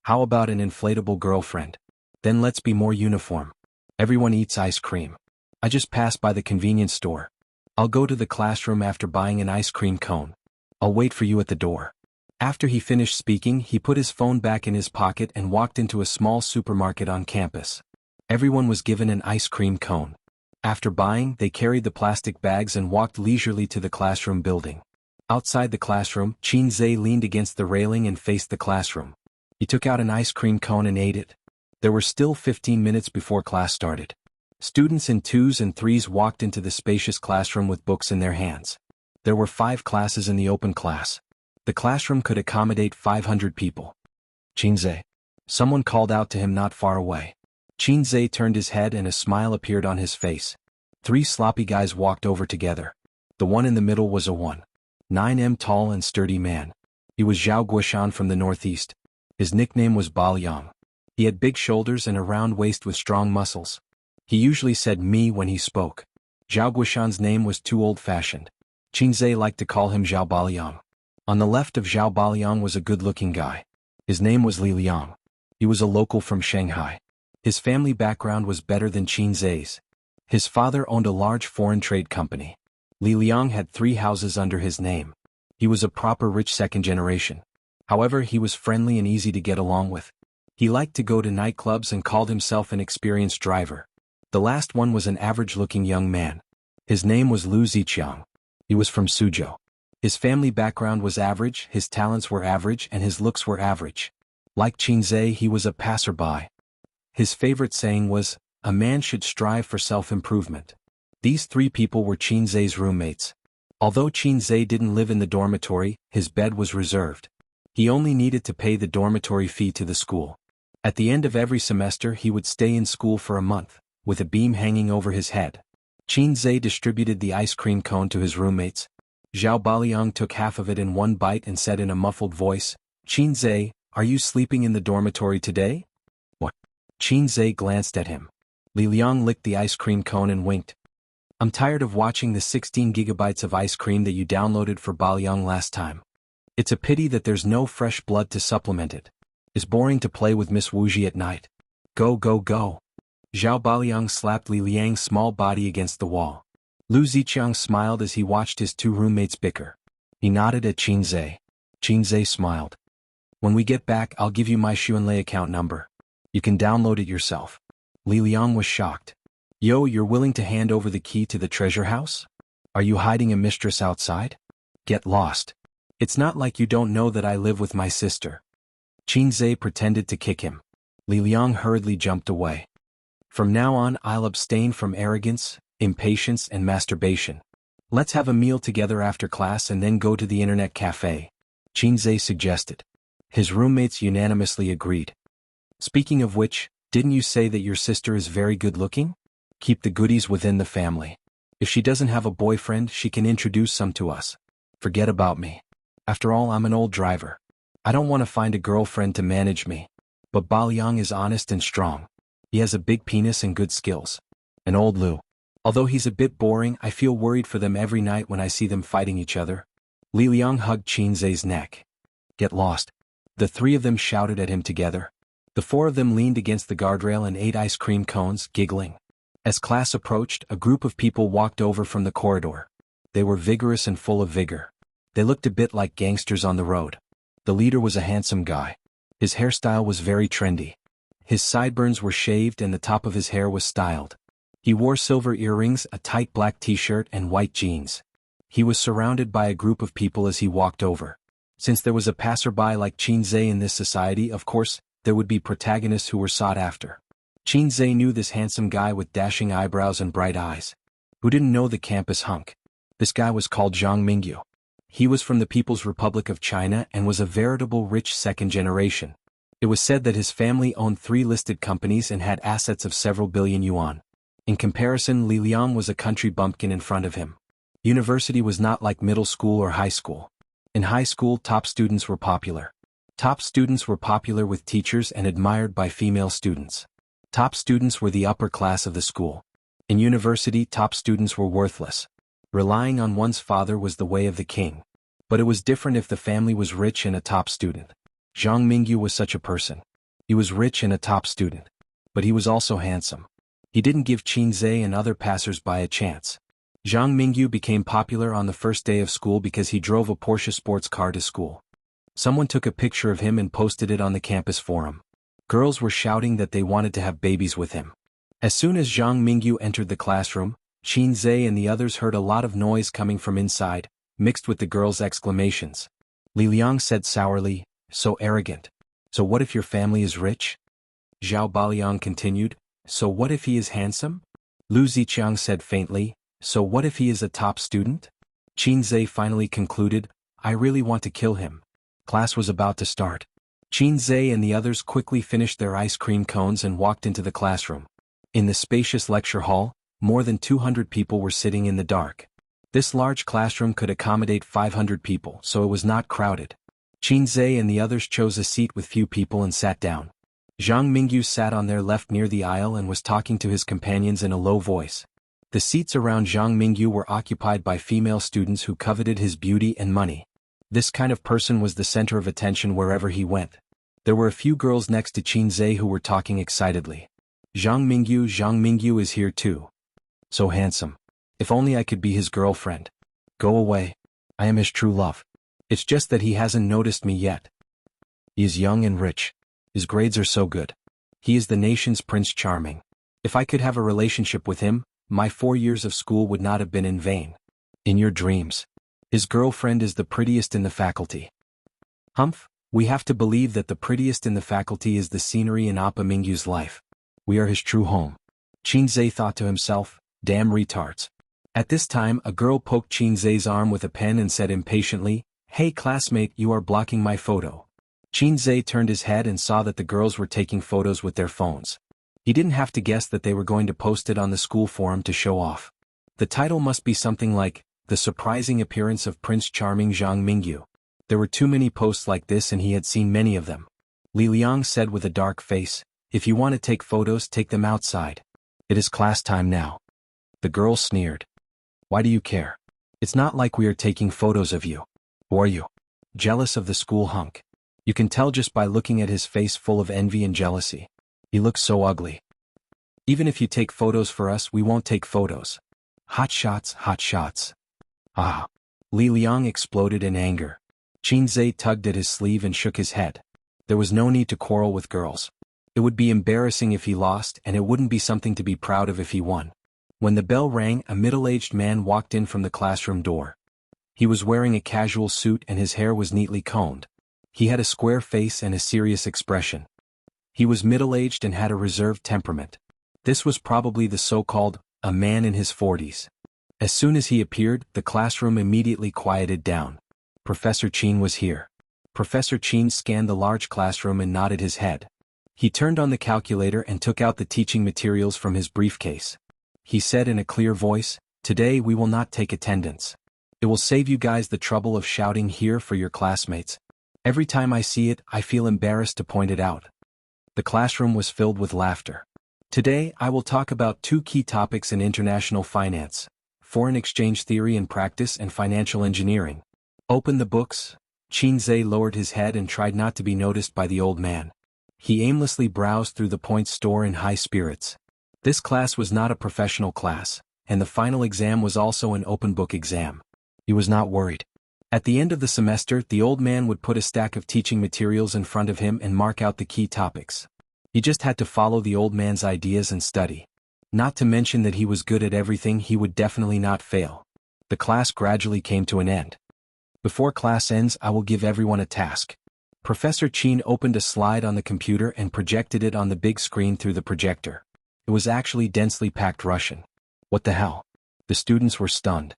How about an inflatable girlfriend? Then let's be more uniform. Everyone eats ice cream. I just passed by the convenience store. I'll go to the classroom after buying an ice cream cone. I'll wait for you at the door. After he finished speaking, he put his phone back in his pocket and walked into a small supermarket on campus. Everyone was given an ice cream cone. After buying, they carried the plastic bags and walked leisurely to the classroom building. Outside the classroom, Qinzhe leaned against the railing and faced the classroom. He took out an ice cream cone and ate it. There were still 15 minutes before class started. Students in 2s and 3s walked into the spacious classroom with books in their hands. There were 5 classes in the open class. The classroom could accommodate 500 people. Qinzhe. Someone called out to him not far away. Qinzhe turned his head and a smile appeared on his face. 3 sloppy guys walked over together. The one in the middle was a 1.9 tall and sturdy man. He was Zhao Guoshan from the northeast. His nickname was Baoyang. He had big shoulders and a round waist with strong muscles. He usually said me when he spoke. Zhao Guoshan's name was too old-fashioned. Qinzhe liked to call him Zhao Baoyang. On the left of Zhao Baoyang was a good-looking guy. His name was Li Liang. He was a local from Shanghai. His family background was better than Qinzhe's. His father owned a large foreign trade company. Li Liang had 3 houses under his name. He was a proper rich second generation. However, he was friendly and easy to get along with. He liked to go to nightclubs and called himself an experienced driver. The last one was an average-looking young man. His name was Lu Ziqiang. He was from Suzhou. His family background was average, his talents were average, and his looks were average. Like Qinzhe, he was a passerby. His favorite saying was, a man should strive for self-improvement. These 3 people were Qinzhe's roommates. Although Qinzhe didn't live in the dormitory, his bed was reserved. He only needed to pay the dormitory fee to the school. At the end of every semester he would stay in school for a month, with a beam hanging over his head. Qinzhe distributed the ice cream cone to his roommates. Zhao Baoyang took half of it in one bite and said in a muffled voice, Qinzhe, are you sleeping in the dormitory today? What? Qinzhe glanced at him. Li Liang licked the ice cream cone and winked. I'm tired of watching the 16 gigabytes of ice cream that you downloaded for Baoyang last time. It's a pity that there's no fresh blood to supplement it. It's boring to play with Miss Wuxia at night. Go go go. Zhao Baoyang slapped Li Liang's small body against the wall. Lu Ziqiang smiled as he watched his 2 roommates bicker. He nodded at Qinzhe. Qinzhe smiled. When we get back I'll give you my Xuanlei account number. You can download it yourself. Li Liang was shocked. Yo, you're willing to hand over the key to the treasure house? Are you hiding a mistress outside? Get lost. It's not like you don't know that I live with my sister. Qinzhe pretended to kick him. Li Liang hurriedly jumped away. From now on I'll abstain from arrogance, impatience and masturbation. Let's have a meal together after class and then go to the internet cafe. Qinzhe suggested. His roommates unanimously agreed. Speaking of which, didn't you say that your sister is very good looking? Keep the goodies within the family. If she doesn't have a boyfriend, she can introduce some to us. Forget about me. After all, I'm an old driver. I don't want to find a girlfriend to manage me. But Baoyang is honest and strong. He has a big penis and good skills. And old Lu. Although he's a bit boring, I feel worried for them every night when I see them fighting each other. Li Liang hugged Qinzhe's neck. Get lost. The 3 of them shouted at him together. The 4 of them leaned against the guardrail and ate ice cream cones, giggling. As class approached, a group of people walked over from the corridor. They were vigorous and full of vigor. They looked a bit like gangsters on the road. The leader was a handsome guy. His hairstyle was very trendy. His sideburns were shaved and the top of his hair was styled. He wore silver earrings, a tight black t-shirt and white jeans. He was surrounded by a group of people as he walked over. Since there was a passerby like Xianxia in this society, of course, there would be protagonists who were sought after. Xianxia knew this handsome guy with dashing eyebrows and bright eyes. Who didn't know the campus hunk? This guy was called Zhang Mingyu. He was from the People's Republic of China and was a veritable rich second generation. It was said that his family owned 3 listed companies and had assets of several billion yuan. In comparison, Li Liang was a country bumpkin in front of him. University was not like middle school or high school. In high school, top students were popular. Top students were popular with teachers and admired by female students. Top students were the upper class of the school. In university, top students were worthless. Relying on one's father was the way of the king. But it was different if the family was rich and a top student. Zhang Mingyu was such a person. He was rich and a top student. But he was also handsome. He didn't give Xianxia and other passers-by a chance. Zhang Mingyu became popular on the first day of school because he drove a Porsche sports car to school. Someone took a picture of him and posted it on the campus forum. Girls were shouting that they wanted to have babies with him. As soon as Zhang Mingyu entered the classroom, Xianxia and the others heard a lot of noise coming from inside, mixed with the girls' exclamations. Li Liang said sourly, "So arrogant. So what if your family is rich?" Zhao Baliang continued, "So what if he is handsome?" Lu Ziqiang said faintly, "So what if he is a top student?" Xianxia finally concluded, "I really want to kill him." Class was about to start. Xianxia and the others quickly finished their ice cream cones and walked into the classroom. In the spacious lecture hall, more than 200 people were sitting in the dark. This large classroom could accommodate 500 people, so it was not crowded. Xianxia and the others chose a seat with few people and sat down. Zhang Mingyu sat on their left near the aisle and was talking to his companions in a low voice. The seats around Zhang Mingyu were occupied by female students who coveted his beauty and money. This kind of person was the center of attention wherever he went. There were a few girls next to Xianxia who were talking excitedly. Zhang Mingyu is here too. So handsome. If only I could be his girlfriend. Go away. I am his true love. It's just that he hasn't noticed me yet. He is young and rich. His grades are so good. He is the nation's Prince Charming. If I could have a relationship with him, my 4 years of school would not have been in vain. In your dreams. His girlfriend is the prettiest in the faculty. Humph, we have to believe that the prettiest in the faculty is the scenery in Appa Mingyu's life. We are his true home. Xianxia thought to himself, damn retards. At this time, a girl poked Xianxia's arm with a pen and said impatiently, "Hey classmate, you are blocking my photo." Xianxia turned his head and saw that the girls were taking photos with their phones. He didn't have to guess that they were going to post it on the school forum to show off. The title must be something like, "The Surprising Appearance of Prince Charming Zhang Mingyu." There were too many posts like this and he had seen many of them. Li Liang said with a dark face, "If you want to take photos, take them outside. It is class time now." The girl sneered. "Why do you care? It's not like we are taking photos of you. Who are you? Jealous of the school hunk? You can tell just by looking at his face full of envy and jealousy. He looks so ugly. Even if you take photos for us, we won't take photos. Hot shots, hot shots." Ah! Li Liang exploded in anger. Xianxia tugged at his sleeve and shook his head. There was no need to quarrel with girls. It would be embarrassing if he lost, and it wouldn't be something to be proud of if he won. When the bell rang, a middle-aged man walked in from the classroom door. He was wearing a casual suit and his hair was neatly combed. He had a square face and a serious expression. He was middle-aged and had a reserved temperament. This was probably the so-called, a man in his 40s. As soon as he appeared, the classroom immediately quieted down. Professor Qin was here. Professor Qin scanned the large classroom and nodded his head. He turned on the calculator and took out the teaching materials from his briefcase. He said in a clear voice, "Today we will not take attendance. It will save you guys the trouble of shouting here for your classmates. Every time I see it, I feel embarrassed to point it out." The classroom was filled with laughter. Today, I will talk about 2 key topics in international finance: foreign exchange theory and practice and financial engineering. Open the books. Xianxia lowered his head and tried not to be noticed by the old man. He aimlessly browsed through the points store in high spirits. This class was not a professional class, and the final exam was also an open book exam. He was not worried. At the end of the semester, the old man would put a stack of teaching materials in front of him and mark out the key topics. He just had to follow the old man's ideas and study. Not to mention that he was good at everything, he would definitely not fail. The class gradually came to an end. Before class ends, I will give everyone a task. Professor Qin opened a slide on the computer and projected it on the big screen through the projector. It was actually densely packed Russian. What the hell? The students were stunned.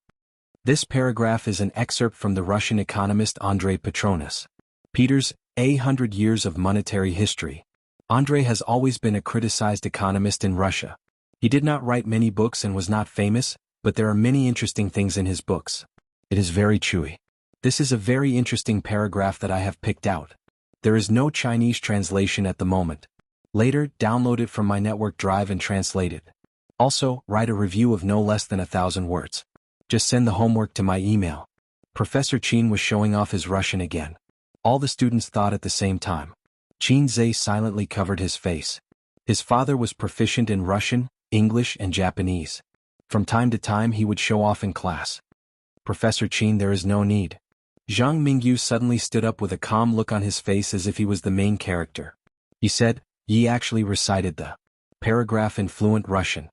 This paragraph is an excerpt from the Russian economist Andrei Petronas. Peter's 100 Years of Monetary History. Andrei has always been a criticized economist in Russia. He did not write many books and was not famous, but there are many interesting things in his books. It is very chewy. This is a very interesting paragraph that I have picked out. There is no Chinese translation at the moment. Later, download it from my network drive and translate it. Also, write a review of no less than 1,000 words. Just send the homework to my email. Professor Qin was showing off his Russian again. All the students thought at the same time. Qin Zhe silently covered his face. His father was proficient in Russian, English, and Japanese. From time to time he would show off in class. Professor Qin, there is no need. Zhang Mingyu suddenly stood up with a calm look on his face as if he was the main character. He said, "Ye actually recited the paragraph in fluent Russian."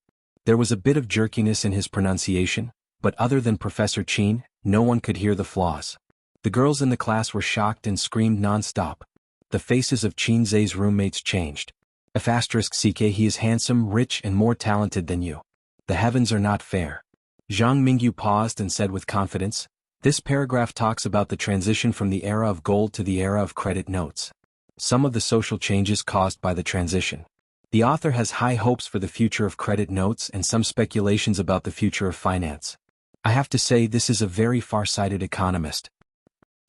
There was a bit of jerkiness in his pronunciation, but other than Professor Qin, no one could hear the flaws. The girls in the class were shocked and screamed non-stop. The faces of Qin Zhe's roommates changed. *CK, he is handsome, rich, and more talented than you. The heavens are not fair. Zhang Mingyu paused and said with confidence, "This paragraph talks about the transition from the era of gold to the era of credit notes. Some of the social changes caused by the transition. The author has high hopes for the future of credit notes and some speculations about the future of finance. I have to say this is a very far-sighted economist."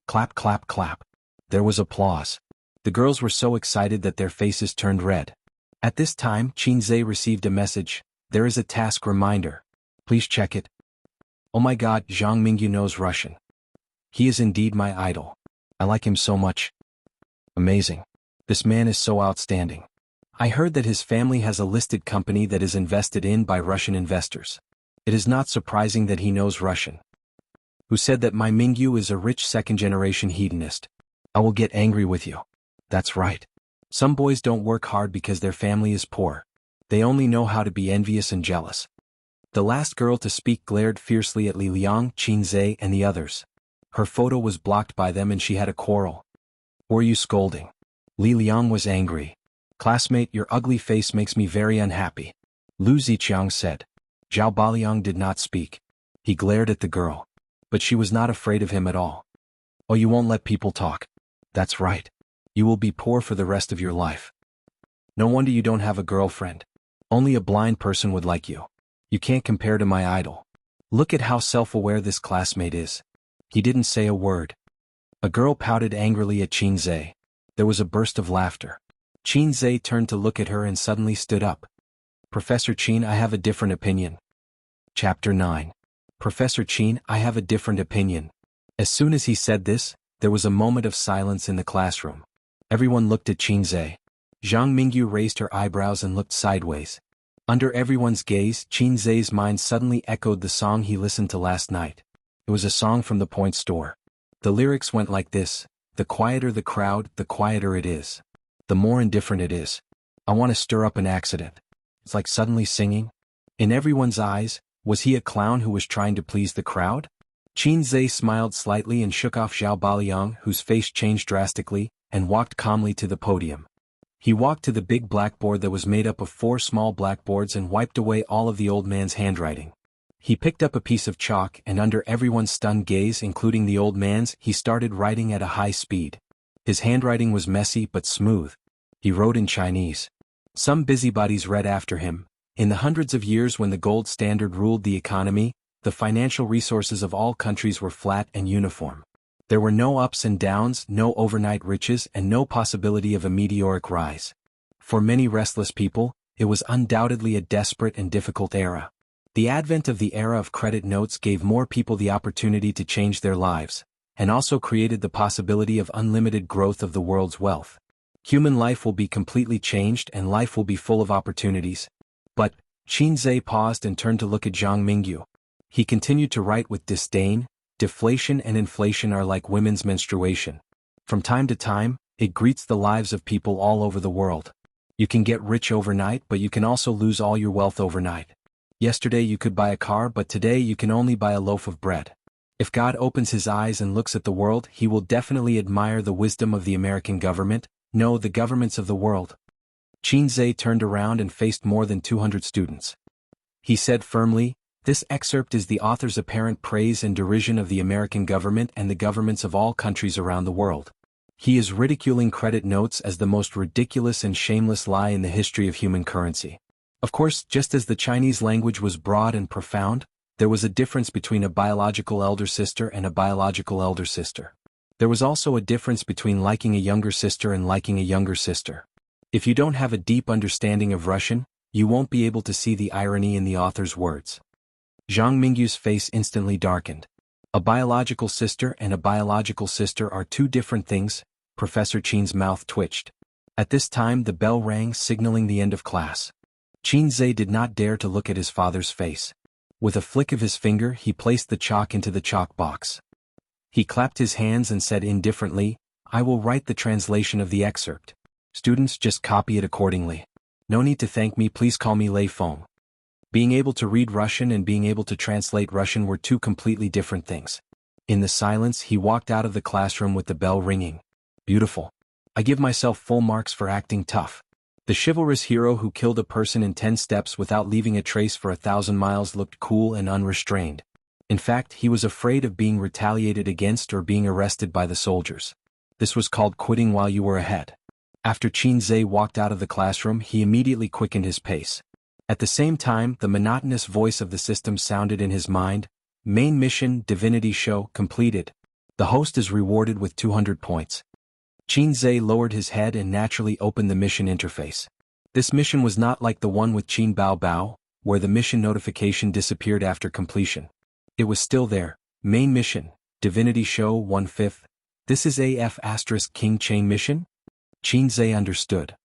Clap, clap, clap. There was applause. The girls were so excited that their faces turned red. At this time, Qin Zhe received a message. "There is a task reminder. Please check it." Oh my god, Zhang Mingyu knows Russian. He is indeed my idol. I like him so much. Amazing. This man is so outstanding. I heard that his family has a listed company that is invested in by Russian investors. It is not surprising that he knows Russian. Who said that my Mingyu is a rich second-generation hedonist? I will get angry with you. That's right. Some boys don't work hard because their family is poor. They only know how to be envious and jealous. The last girl to speak glared fiercely at Li Liang, Qin Zhe, and the others. Her photo was blocked by them and she had a quarrel. Were you scolding? Li Liang was angry. Classmate, your ugly face makes me very unhappy. Lu Ziqiang said. Zhao Baliang did not speak. He glared at the girl. But she was not afraid of him at all. Oh, you won't let people talk. That's right. You will be poor for the rest of your life. No wonder you don't have a girlfriend. Only a blind person would like you. You can't compare to my idol. Look at how self-aware this classmate is. He didn't say a word. A girl pouted angrily at Qin Zhe. There was a burst of laughter. Qin Zhe turned to look at her and suddenly stood up. Professor Qin, I have a different opinion. Chapter 9. Professor Qin, I have a different opinion. As soon as he said this, there was a moment of silence in the classroom. Everyone looked at Qin Zhe. Zhang Mingyu raised her eyebrows and looked sideways. Under everyone's gaze, Qin Zhe's mind suddenly echoed the song he listened to last night. It was a song from the Point Store. The lyrics went like this: "The quieter the crowd, the quieter it is. The more indifferent it is. I want to stir up an accident." It's like suddenly singing. In everyone's eyes, was he a clown who was trying to please the crowd? Qin Zhe smiled slightly and shook off Zhao Baliang, whose face changed drastically, and walked calmly to the podium. He walked to the big blackboard that was made up of 4 small blackboards and wiped away all of the old man's handwriting. He picked up a piece of chalk and under everyone's stunned gaze, including the old man's, he started writing at a high speed. His handwriting was messy but smooth. He wrote in Chinese. Some busybodies read after him. In the hundreds of years when the gold standard ruled the economy, the financial resources of all countries were flat and uniform. There were no ups and downs, no overnight riches, and no possibility of a meteoric rise. For many restless people, it was undoubtedly a desperate and difficult era. The advent of the era of credit notes gave more people the opportunity to change their lives, and also created the possibility of unlimited growth of the world's wealth. Human life will be completely changed and life will be full of opportunities. But, Qin Zhe paused and turned to look at Zhang Mingyu. He continued to write with disdain, Deflation and inflation are like women's menstruation. From time to time, it greets the lives of people all over the world. You can get rich overnight, but you can also lose all your wealth overnight. Yesterday you could buy a car, but today you can only buy a loaf of bread. If God opens his eyes and looks at the world, he will definitely admire the wisdom of the American government, no, the governments of the world. Xianxia turned around and faced more than 200 students. He said firmly, "This excerpt is the author's apparent praise and derision of the American government and the governments of all countries around the world. He is ridiculing credit notes as the most ridiculous and shameless lie in the history of human currency." Of course, just as the Chinese language was broad and profound, there was a difference between a biological elder sister and a biological elder sister. There was also a difference between liking a younger sister and liking a younger sister. If you don't have a deep understanding of Russian, you won't be able to see the irony in the author's words. Zhang Mingyu's face instantly darkened. A biological sister and a biological sister are two different things. Professor Qin's mouth twitched. At this time the bell rang, signaling the end of class. Xianxia did not dare to look at his father's face. With a flick of his finger he placed the chalk into the chalk box. He clapped his hands and said indifferently, "I will write the translation of the excerpt. Students, just copy it accordingly. No need to thank me, please call me Lei Feng." Being able to read Russian and being able to translate Russian were two completely different things. In the silence he walked out of the classroom with the bell ringing. Beautiful. I give myself full marks for acting tough. The chivalrous hero who killed a person in 10 steps without leaving a trace for 1,000 miles looked cool and unrestrained. In fact, he was afraid of being retaliated against or being arrested by the soldiers. This was called quitting while you were ahead. After Xianxia walked out of the classroom, he immediately quickened his pace. At the same time, the monotonous voice of the system sounded in his mind. Main mission, Divinity Show, completed. The host is rewarded with 200 points. Xianxia lowered his head and naturally opened the mission interface. This mission was not like the one with Qin Bao Bao, where the mission notification disappeared after completion. It was still there. Main mission, Divinity Show 1/5. This is AF * King Chain mission? Xianxia understood.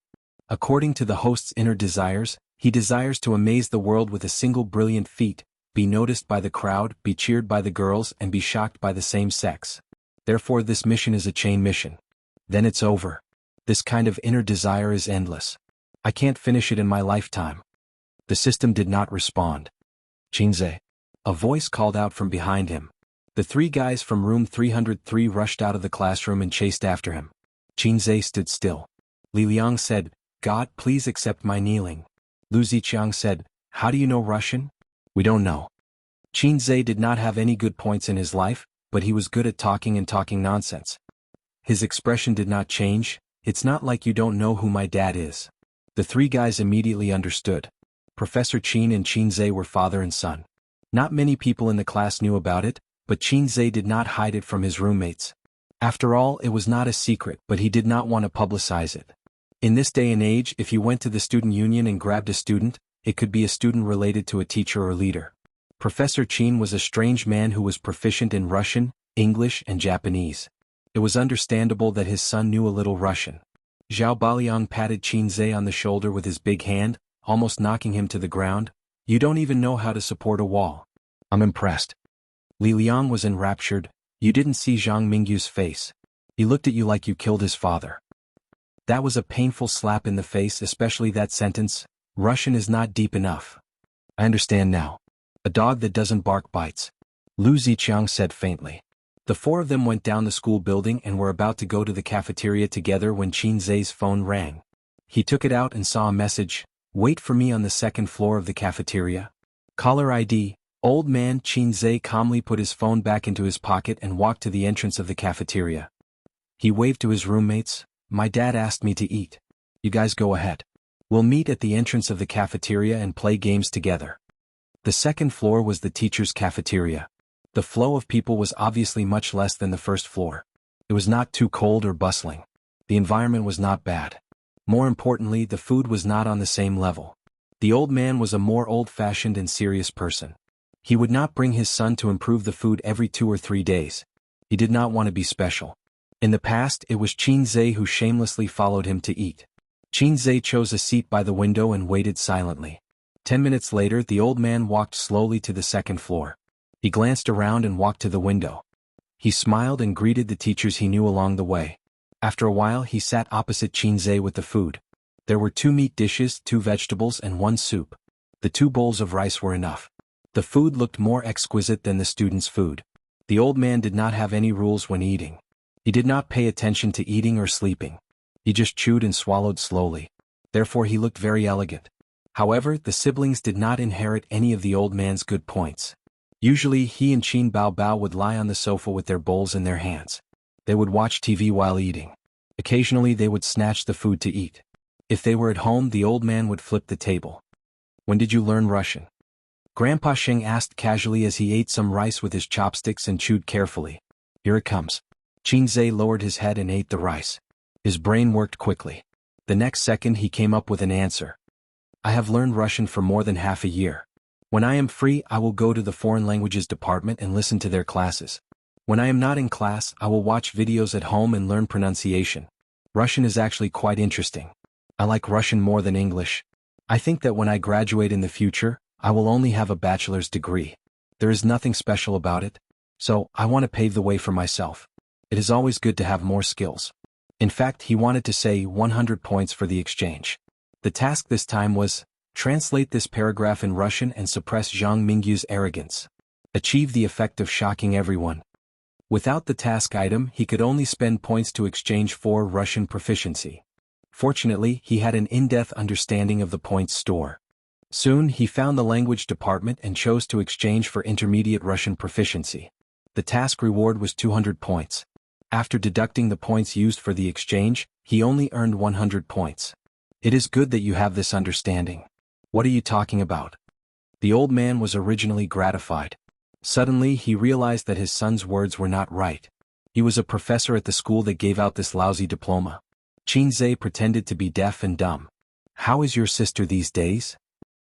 According to the host's inner desires, he desires to amaze the world with a single brilliant feat, be noticed by the crowd, be cheered by the girls, and be shocked by the same sex. Therefore this mission is a chain mission. Then it's over. This kind of inner desire is endless. I can't finish it in my lifetime. The system did not respond. Xianxia. A voice called out from behind him. The three guys from room 303 rushed out of the classroom and chased after him. Xianxia stood still. Li Liang said, "God, please accept my kneeling." Lu Ziqiang said, "How do you know Russian?" "We don't know." Xianxia did not have any good points in his life, but he was good at talking and talking nonsense. His expression did not change. "It's not like you don't know who my dad is." The three guys immediately understood. Professor Qin and Xianxia were father and son. Not many people in the class knew about it, but Xianxia did not hide it from his roommates. After all, it was not a secret, but he did not want to publicize it. In this day and age, if you went to the student union and grabbed a student, it could be a student related to a teacher or leader. Professor Qin was a strange man who was proficient in Russian, English, and Japanese. It was understandable that his son knew a little Russian. Zhao Baliang patted Xianxia on the shoulder with his big hand, almost knocking him to the ground. "You don't even know how to support a wall." "I'm impressed." Li Liang was enraptured. "You didn't see Zhang Mingyu's face. He looked at you like you killed his father." That was a painful slap in the face, especially that sentence, "Russian is not deep enough." "I understand now. A dog that doesn't bark bites," Lu Ziqiang said faintly. The four of them went down the school building and were about to go to the cafeteria together when Xianxia's phone rang. He took it out and saw a message, "Wait for me on the second floor of the cafeteria." Caller ID, old man. Xianxia calmly put his phone back into his pocket and walked to the entrance of the cafeteria. He waved to his roommates. "My dad asked me to eat. You guys go ahead. We'll meet at the entrance of the cafeteria and play games together." The second floor was the teacher's cafeteria. The flow of people was obviously much less than the first floor. It was not too cold or bustling. The environment was not bad. More importantly, the food was not on the same level. The old man was a more old-fashioned and serious person. He would not bring his son to improve the food every 2 or 3 days. He did not want to be special. In the past, it was Xianxia who shamelessly followed him to eat. Xianxia chose a seat by the window and waited silently. 10 minutes later, the old man walked slowly to the second floor. He glanced around and walked to the window. He smiled and greeted the teachers he knew along the way. After a while he sat opposite Xianxia with the food. There were 2 meat dishes, 2 vegetables and 1 soup. The 2 bowls of rice were enough. The food looked more exquisite than the students' food. The old man did not have any rules when eating. He did not pay attention to eating or sleeping. He just chewed and swallowed slowly. Therefore he looked very elegant. However, the siblings did not inherit any of the old man's good points. Usually he and Qin Bao Bao would lie on the sofa with their bowls in their hands. They would watch TV while eating. Occasionally they would snatch the food to eat. If they were at home, the old man would flip the table. "When did you learn Russian?" Grandpa Sheng asked casually as he ate some rice with his chopsticks and chewed carefully. "Here it comes." Xianxia lowered his head and ate the rice. His brain worked quickly. The next second he came up with an answer. "I have learned Russian for more than half a year. When I am free, I will go to the foreign languages department and listen to their classes. When I am not in class, I will watch videos at home and learn pronunciation. Russian is actually quite interesting. I like Russian more than English. I think that when I graduate in the future, I will only have a bachelor's degree. There is nothing special about it. So, I want to pave the way for myself. It is always good to have more skills." In fact, he wanted to say 100 points for the exchange. The task this time was, translate this paragraph in Russian and suppress Zhang Mingyu's arrogance. Achieve the effect of shocking everyone. Without the task item, he could only spend points to exchange for Russian proficiency. Fortunately, he had an in-depth understanding of the points store. Soon, he found the language department and chose to exchange for intermediate Russian proficiency. The task reward was 200 points. After deducting the points used for the exchange, he only earned 100 points. "It is good that you have this understanding. What are you talking about?" The old man was originally gratified. Suddenly he realized that his son's words were not right. He was a professor at the school that gave out this lousy diploma. Xianxia pretended to be deaf and dumb. "How is your sister these days?"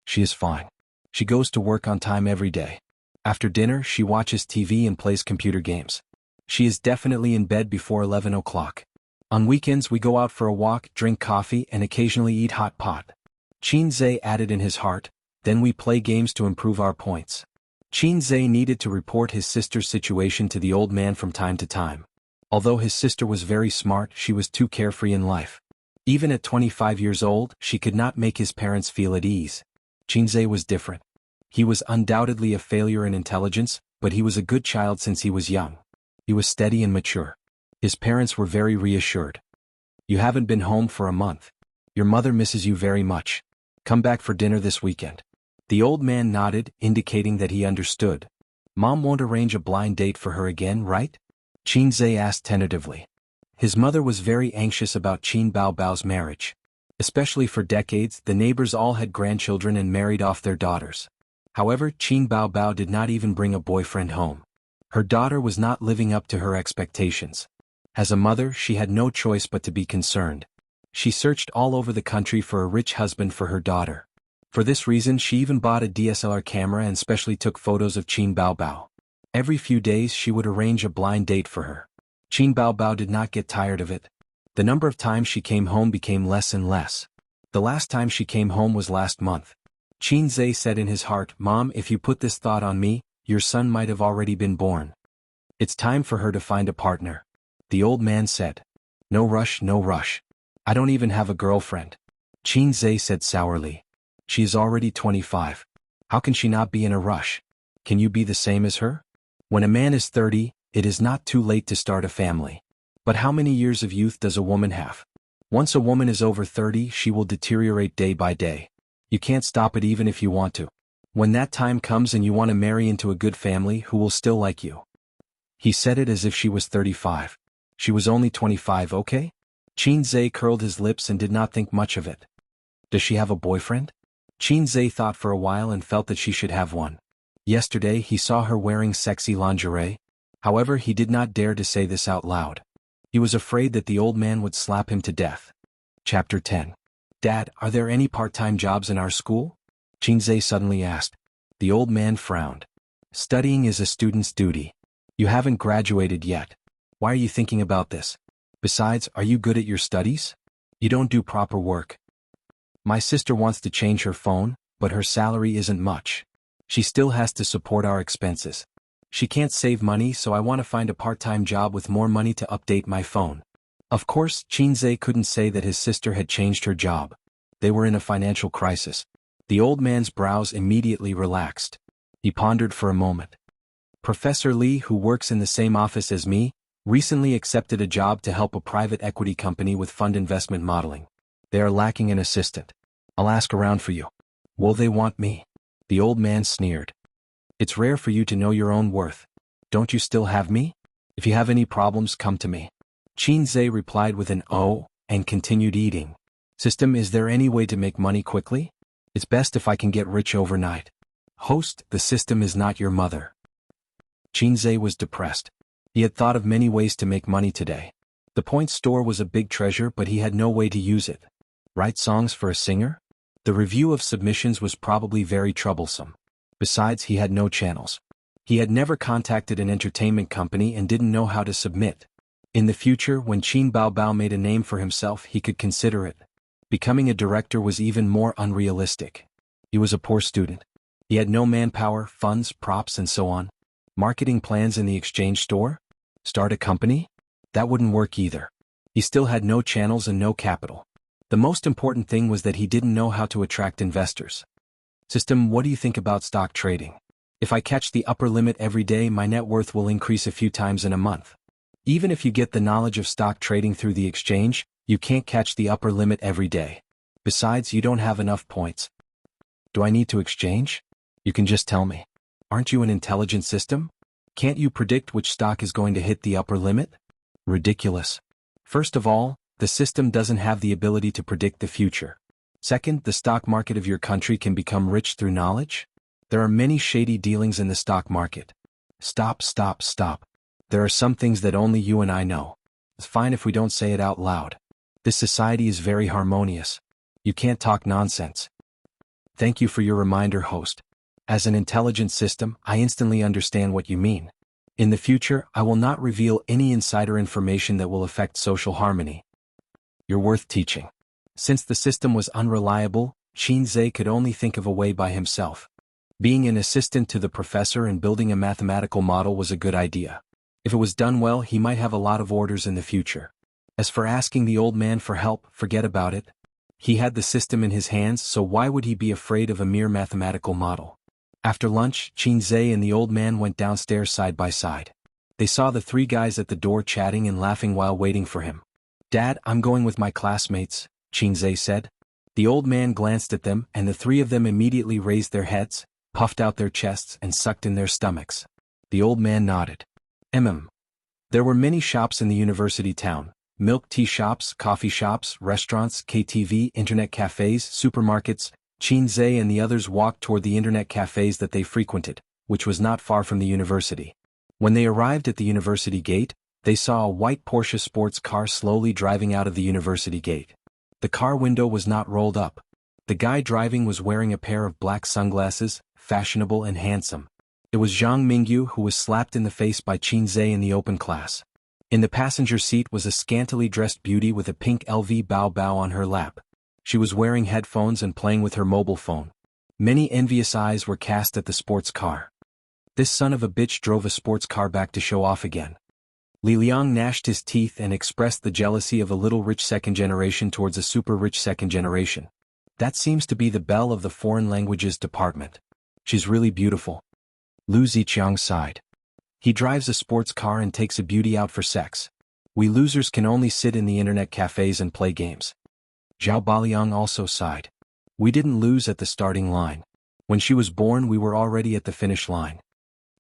"She is fine. She goes to work on time every day. After dinner she watches TV and plays computer games. She is definitely in bed before 11 o'clock. On weekends we go out for a walk, drink coffee and occasionally eat hot pot." Xianxia added in his heart, "Then we play games to improve our points." Xianxia needed to report his sister's situation to the old man from time to time. Although his sister was very smart, she was too carefree in life. Even at 25 years old, she could not make his parents feel at ease. Xianxia was different. He was undoubtedly a failure in intelligence, but he was a good child since he was young. He was steady and mature. His parents were very reassured. "You haven't been home for a month. Your mother misses you very much. Come back for dinner this weekend." The old man nodded, indicating that he understood. "Mom won't arrange a blind date for her again, right?" Xianxia asked tentatively. His mother was very anxious about Qin Bao Bao's marriage. Especially for decades, the neighbors all had grandchildren and married off their daughters. However, Qin Bao Bao did not even bring a boyfriend home. Her daughter was not living up to her expectations. As a mother, she had no choice but to be concerned. She searched all over the country for a rich husband for her daughter. For this reason, she even bought a DSLR camera and specially took photos of Qin Bao Bao. Every few days she would arrange a blind date for her. Qin Bao Bao did not get tired of it. The number of times she came home became less and less. The last time she came home was last month. Xianxia said in his heart, "Mom, if you put this thought on me, your son might have already been born. It's time for her to find a partner." The old man said. "No rush, no rush. I don't even have a girlfriend." Xianxia said sourly. "She is already 25. How can she not be in a rush? Can you be the same as her? When a man is 30, it is not too late to start a family. But how many years of youth does a woman have? Once a woman is over 30, she will deteriorate day by day. You can't stop it even if you want to. When that time comes and you want to marry into a good family, who will still like you?" He said it as if she was 35. She was only 25, okay? Xianxia curled his lips and did not think much of it. "Does she have a boyfriend?" Xianxia thought for a while and felt that she should have one. Yesterday he saw her wearing sexy lingerie. However, he did not dare to say this out loud. He was afraid that the old man would slap him to death. Chapter 10. "Dad, are there any part-time jobs in our school?" Xianxia suddenly asked. The old man frowned. "Studying is a student's duty. You haven't graduated yet. Why are you thinking about this? Besides, are you good at your studies? You don't do proper work. My sister wants to change her phone, but her salary isn't much. She still has to support our expenses. She can't save money, so I want to find a part-time job with more money to update my phone. Of course, Xianxia couldn't say that his sister had changed her job. They were in a financial crisis. The old man's brows immediately relaxed. He pondered for a moment. Professor Li, who works in the same office as me, recently accepted a job to help a private equity company with fund investment modeling. They are lacking an assistant. I'll ask around for you. Will they want me? The old man sneered. It's rare for you to know your own worth. Don't you still have me? If you have any problems, come to me. Xianxia replied with an "oh," and continued eating. System, is there any way to make money quickly? It's best if I can get rich overnight. Host, the system is not your mother. Xianxia was depressed. He had thought of many ways to make money today. The point store was a big treasure, but he had no way to use it. Write songs for a singer? The review of submissions was probably very troublesome. Besides, he had no channels. He had never contacted an entertainment company and didn't know how to submit. In the future, when Qin Baobao made a name for himself, he could consider it. Becoming a director was even more unrealistic. He was a poor student. He had no manpower, funds, props, and so on. Marketing plans in the exchange store? Start a company? That wouldn't work either. He still had no channels and no capital. The most important thing was that he didn't know how to attract investors. System, what do you think about stock trading? If I catch the upper limit every day, my net worth will increase a few times in a month. Even if you get the knowledge of stock trading through the exchange, you can't catch the upper limit every day. Besides, you don't have enough points. Do I need to exchange? You can just tell me. Aren't you an intelligent system? Can't you predict which stock is going to hit the upper limit? Ridiculous. First of all, the system doesn't have the ability to predict the future. Second, the stock market of your country can become rich through knowledge? There are many shady dealings in the stock market. Stop. There are some things that only you and I know. It's fine if we don't say it out loud. This society is very harmonious. You can't talk nonsense. Thank you for your reminder, host. As an intelligent system, I instantly understand what you mean. In the future, I will not reveal any insider information that will affect social harmony. You're worth teaching. Since the system was unreliable, Xianxia could only think of a way by himself. Being an assistant to the professor and building a mathematical model was a good idea. If it was done well, he might have a lot of orders in the future. As for asking the old man for help, forget about it. He had the system in his hands, so why would he be afraid of a mere mathematical model? After lunch, Xianxia and the old man went downstairs side by side. They saw the three guys at the door chatting and laughing while waiting for him. Dad, I'm going with my classmates, Xianxia said. The old man glanced at them, and the three of them immediately raised their heads, puffed out their chests, and sucked in their stomachs. The old man nodded. There were many shops in the university town. Milk tea shops, coffee shops, restaurants, KTV, internet cafes, supermarkets. Xianxia and the others walked toward the internet cafes that they frequented, which was not far from the university. When they arrived at the university gate, they saw a white Porsche sports car slowly driving out of the university gate. The car window was not rolled up. The guy driving was wearing a pair of black sunglasses, fashionable and handsome. It was Zhang Mingyu, who was slapped in the face by Xianxia in the open class. In the passenger seat was a scantily dressed beauty with a pink LV bao on her lap. She was wearing headphones and playing with her mobile phone. Many envious eyes were cast at the sports car. This son of a bitch drove a sports car back to show off again. Li Liang gnashed his teeth and expressed the jealousy of a little rich second generation towards a super rich second generation. That seems to be the belle of the foreign languages department. She's really beautiful. Lu Ziqiang sighed. He drives a sports car and takes a beauty out for sex. We losers can only sit in the internet cafes and play games. Zhao Baliang also sighed. We didn't lose at the starting line. When she was born, we were already at the finish line.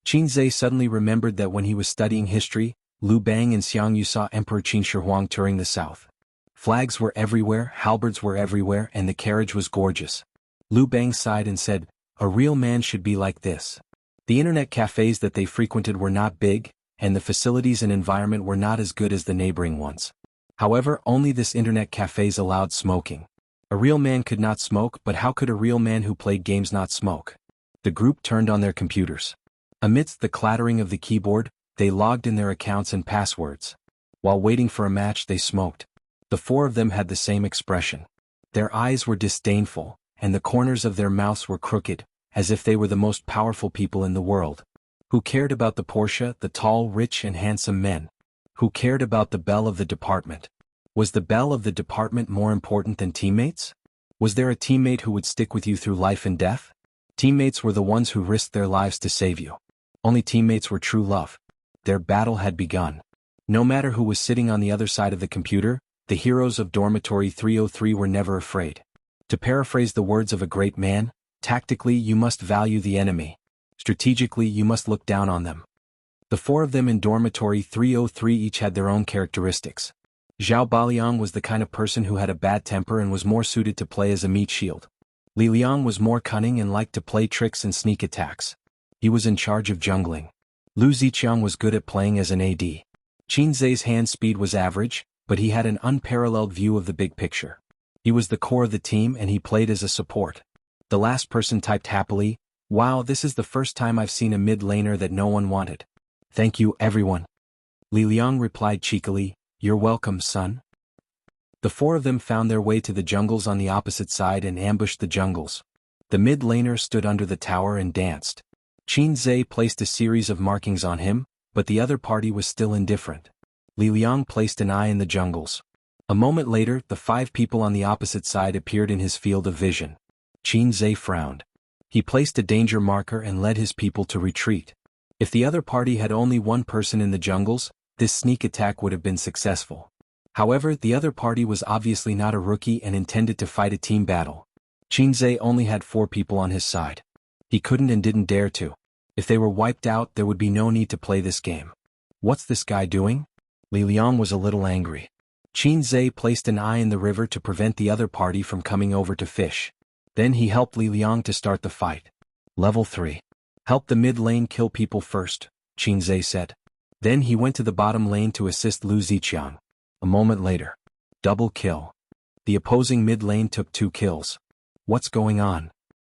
Xianxia suddenly remembered that when he was studying history, Liu Bang and Xiangyu saw Emperor Qin Shi Huang touring the south. Flags were everywhere, halberds were everywhere, and the carriage was gorgeous. Liu Bang sighed and said, "A real man should be like this." The internet cafes that they frequented were not big, and the facilities and environment were not as good as the neighboring ones. However, only this internet cafes allowed smoking. A real man could not smoke, but how could a real man who played games not smoke? The group turned on their computers. Amidst the clattering of the keyboard, they logged in their accounts and passwords. While waiting for a match, they smoked. The four of them had the same expression. Their eyes were disdainful, and the corners of their mouths were crooked, as if they were the most powerful people in the world. Who cared about the Porsche, the tall, rich and handsome men? Who cared about the belle of the department? Was the belle of the department more important than teammates? Was there a teammate who would stick with you through life and death? Teammates were the ones who risked their lives to save you. Only teammates were true love. Their battle had begun. No matter who was sitting on the other side of the computer, the heroes of Dormitory 303 were never afraid. To paraphrase the words of a great man, tactically you must value the enemy. Strategically you must look down on them. The four of them in Dormitory 303 each had their own characteristics. Zhao Baliang was the kind of person who had a bad temper and was more suited to play as a meat shield. Li Liang was more cunning and liked to play tricks and sneak attacks. He was in charge of jungling. Lu Ziqiang was good at playing as an AD. Qin Zhe's hand speed was average, but he had an unparalleled view of the big picture. He was the core of the team and he played as a support. The last person typed happily, "Wow, this is the first time I've seen a mid laner that no one wanted. Thank you, everyone." Li Liang replied cheekily, "You're welcome, son." The four of them found their way to the jungles on the opposite side and ambushed the jungles. The mid laner stood under the tower and danced. Qin Zhe placed a series of markings on him, but the other party was still indifferent. Li Liang placed an eye in the jungles. A moment later, the 5 people on the opposite side appeared in his field of vision. Qin Zhe frowned. He placed a danger marker and led his people to retreat. If the other party had only one person in the jungles, this sneak attack would have been successful. However, the other party was obviously not a rookie and intended to fight a team battle. Qin Zhe only had 4 people on his side. He couldn't and didn't dare to. If they were wiped out, there would be no need to play this game. What's this guy doing? Li Liang was a little angry. Qin Zhe placed an eye in the river to prevent the other party from coming over to fish. Then he helped Li Liang to start the fight. Level 3. Help the mid lane kill people first, Qin Zhe said. Then he went to the bottom lane to assist Lu Ziqiang. A moment later. Double kill. The opposing mid lane took 2 kills. What's going on?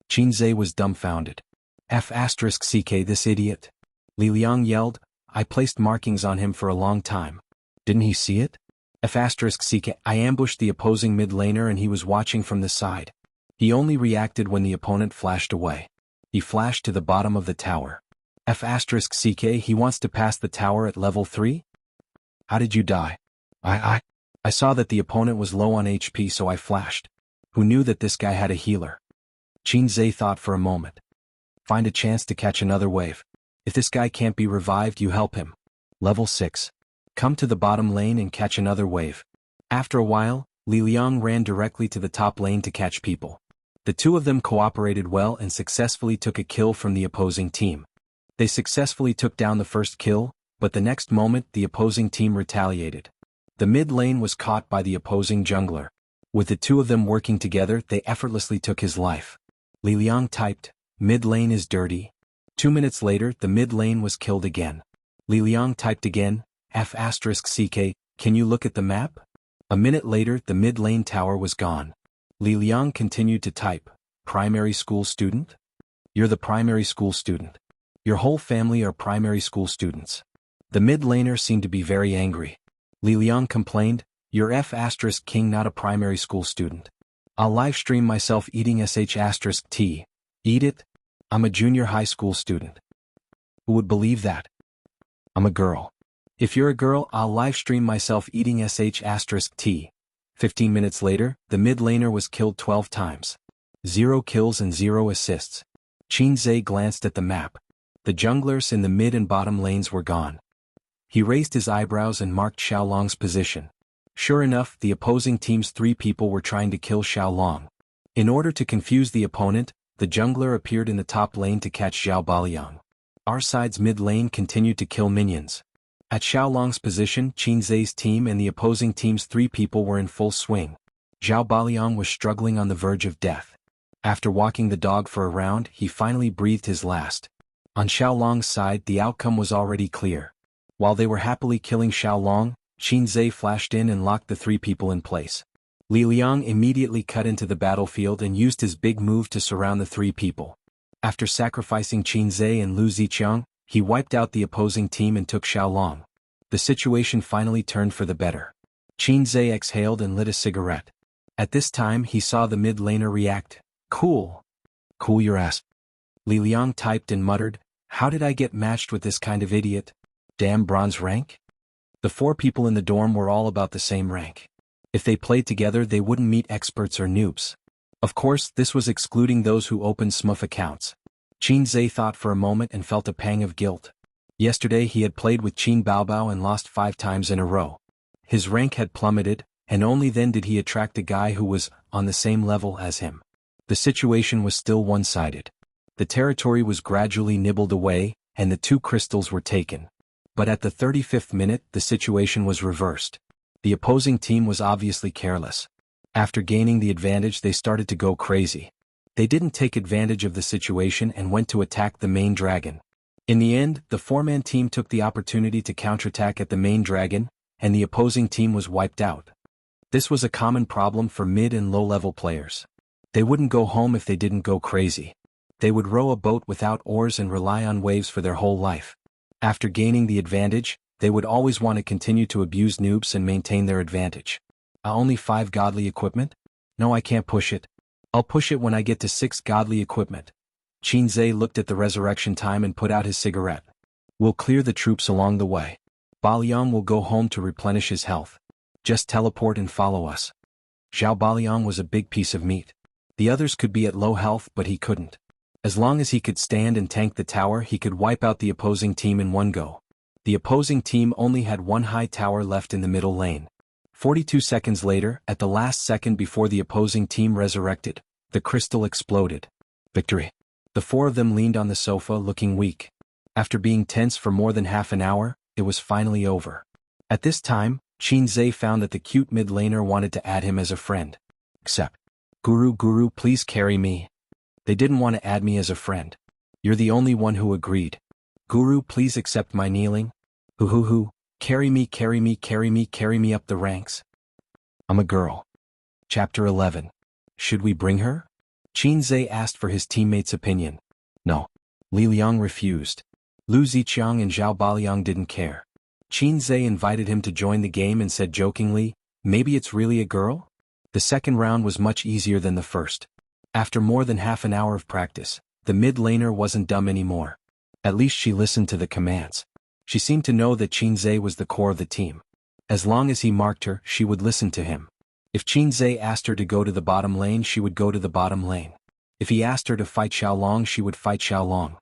Qin Zhe was dumbfounded. F***ck this idiot. Li Liang yelled, "I placed markings on him for a long time. Didn't he see it? F***ck I ambushed the opposing mid laner and he was watching from the side. He only reacted when the opponent flashed away. He flashed to the bottom of the tower. F***ck he wants to pass the tower at level 3? How did you die? I saw that the opponent was low on HP so I flashed. Who knew that this guy had a healer?" Qin Zhe thought for a moment. Find a chance to catch another wave. If this guy can't be revived, you help him. Level 6. Come to the bottom lane and catch another wave. After a while, Li Liang ran directly to the top lane to catch people. The 2 of them cooperated well and successfully took a kill from the opposing team. They successfully took down the first kill, but the next moment the opposing team retaliated. The mid lane was caught by the opposing jungler. With the 2 of them working together, they effortlessly took his life. Li Liang typed, "Mid lane is dirty." 2 minutes later, the mid lane was killed again. Li Liang typed again, "F***ck, can you look at the map?" A minute later, the mid lane tower was gone. Li Liang continued to type, "Primary school student? You're the primary school student. Your whole family are primary school students." The mid laner seemed to be very angry. Li Liang complained, "You're F***king not a primary school student. I'll livestream myself eating sh**t. Eat it? I'm a junior high school student. Who would believe that? I'm a girl. If you're a girl, I'll livestream myself eating sh**t. 15 minutes later, the mid laner was killed 12 times. 0 kills and 0 assists. Qin Zhe glanced at the map. The junglers in the mid and bottom lanes were gone. He raised his eyebrows and marked Xiaolong's position. Sure enough, the opposing team's 3 people were trying to kill Xiaolong. In order to confuse the opponent, the jungler appeared in the top lane to catch Zhao Baliang. Our side's mid lane continued to kill minions. At Xiaolong's position, Qin Zhe's team and the opposing team's 3 people were in full swing. Zhao Baliang was struggling on the verge of death. After walking the dog for a round, he finally breathed his last. On Xiaolong's side, the outcome was already clear. While they were happily killing Xiaolong, Qin Zhe flashed in and locked the 3 people in place. Li Liang immediately cut into the battlefield and used his big move to surround the 3 people. After sacrificing Qin Zhe and Lu Ziqiang, he wiped out the opposing team and took Xiaolong. The situation finally turned for the better. Qin Zhe exhaled and lit a cigarette. At this time he saw the mid laner react. "Cool. Cool your ass." Li Liang typed and muttered, How did I get matched with this kind of idiot? Damn bronze rank? The 4 people in the dorm were all about the same rank. If they played together they wouldn't meet experts or noobs. Of course, this was excluding those who opened smurf accounts. Xianxia thought for a moment and felt a pang of guilt. Yesterday he had played with Qin Baobao and lost 5 times in a row. His rank had plummeted, and only then did he attract a guy who was on the same level as him. The situation was still one-sided. The territory was gradually nibbled away, and the 2 crystals were taken. But at the 35th minute the situation was reversed. The opposing team was obviously careless. After gaining the advantage they started to go crazy. They didn't take advantage of the situation and went to attack the main dragon. In the end, the 4-man team took the opportunity to counterattack at the main dragon, and the opposing team was wiped out. This was a common problem for mid and low-level players. They wouldn't go home if they didn't go crazy. They would row a boat without oars and rely on waves for their whole life. After gaining the advantage, they would always want to continue to abuse noobs and maintain their advantage. Only 5 godly equipment? No, I can't push it. I'll push it when I get to 6 godly equipment. Xianxia looked at the resurrection time and put out his cigarette. We'll clear the troops along the way. Baliang will go home to replenish his health. Just teleport and follow us. Zhao Baliang was a big piece of meat. The others could be at low health but he couldn't. As long as he could stand and tank the tower he could wipe out the opposing team in one go. The opposing team only had 1 high tower left in the middle lane. 42 seconds later, at the last second before the opposing team resurrected, the crystal exploded. Victory. The 4 of them leaned on the sofa looking weak. After being tense for more than half an hour, it was finally over. At this time, Xianxia found that the cute mid-laner wanted to add him as a friend. Except, Guru, please carry me. They didn't want to add me as a friend. You're the only one who agreed. Guru, please accept my kneeling. Hoo. Carry me up the ranks. I'm a girl. Chapter 11. Should we bring her? Xianxia asked for his teammates' opinion. No. Li Liang refused. Lu Ziqiang and Zhao Baliang didn't care. Xianxia invited him to join the game and said jokingly, maybe it's really a girl? The second round was much easier than the first. After more than half an hour of practice, the mid-laner wasn't dumb anymore. At least she listened to the commands. She seemed to know that Xianxia was the core of the team. As long as he marked her, she would listen to him. If Xianxia asked her to go to the bottom lane, she would go to the bottom lane. If he asked her to fight Xiaolong, she would fight Xiaolong.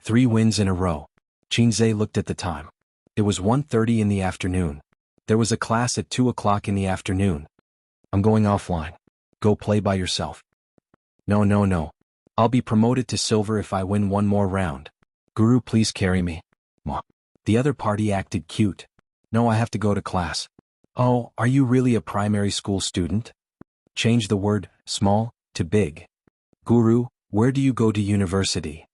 3 wins in a row. Xianxia looked at the time. It was 1:30 in the afternoon. There was a class at 2 o'clock in the afternoon. I'm going offline. Go play by yourself. No. I'll be promoted to silver if I win 1 more round. Guru, please carry me. The other party acted cute. No, I have to go to class. Oh, are you really a primary school student? Change the word, small, to big. Guru, where do you go to university?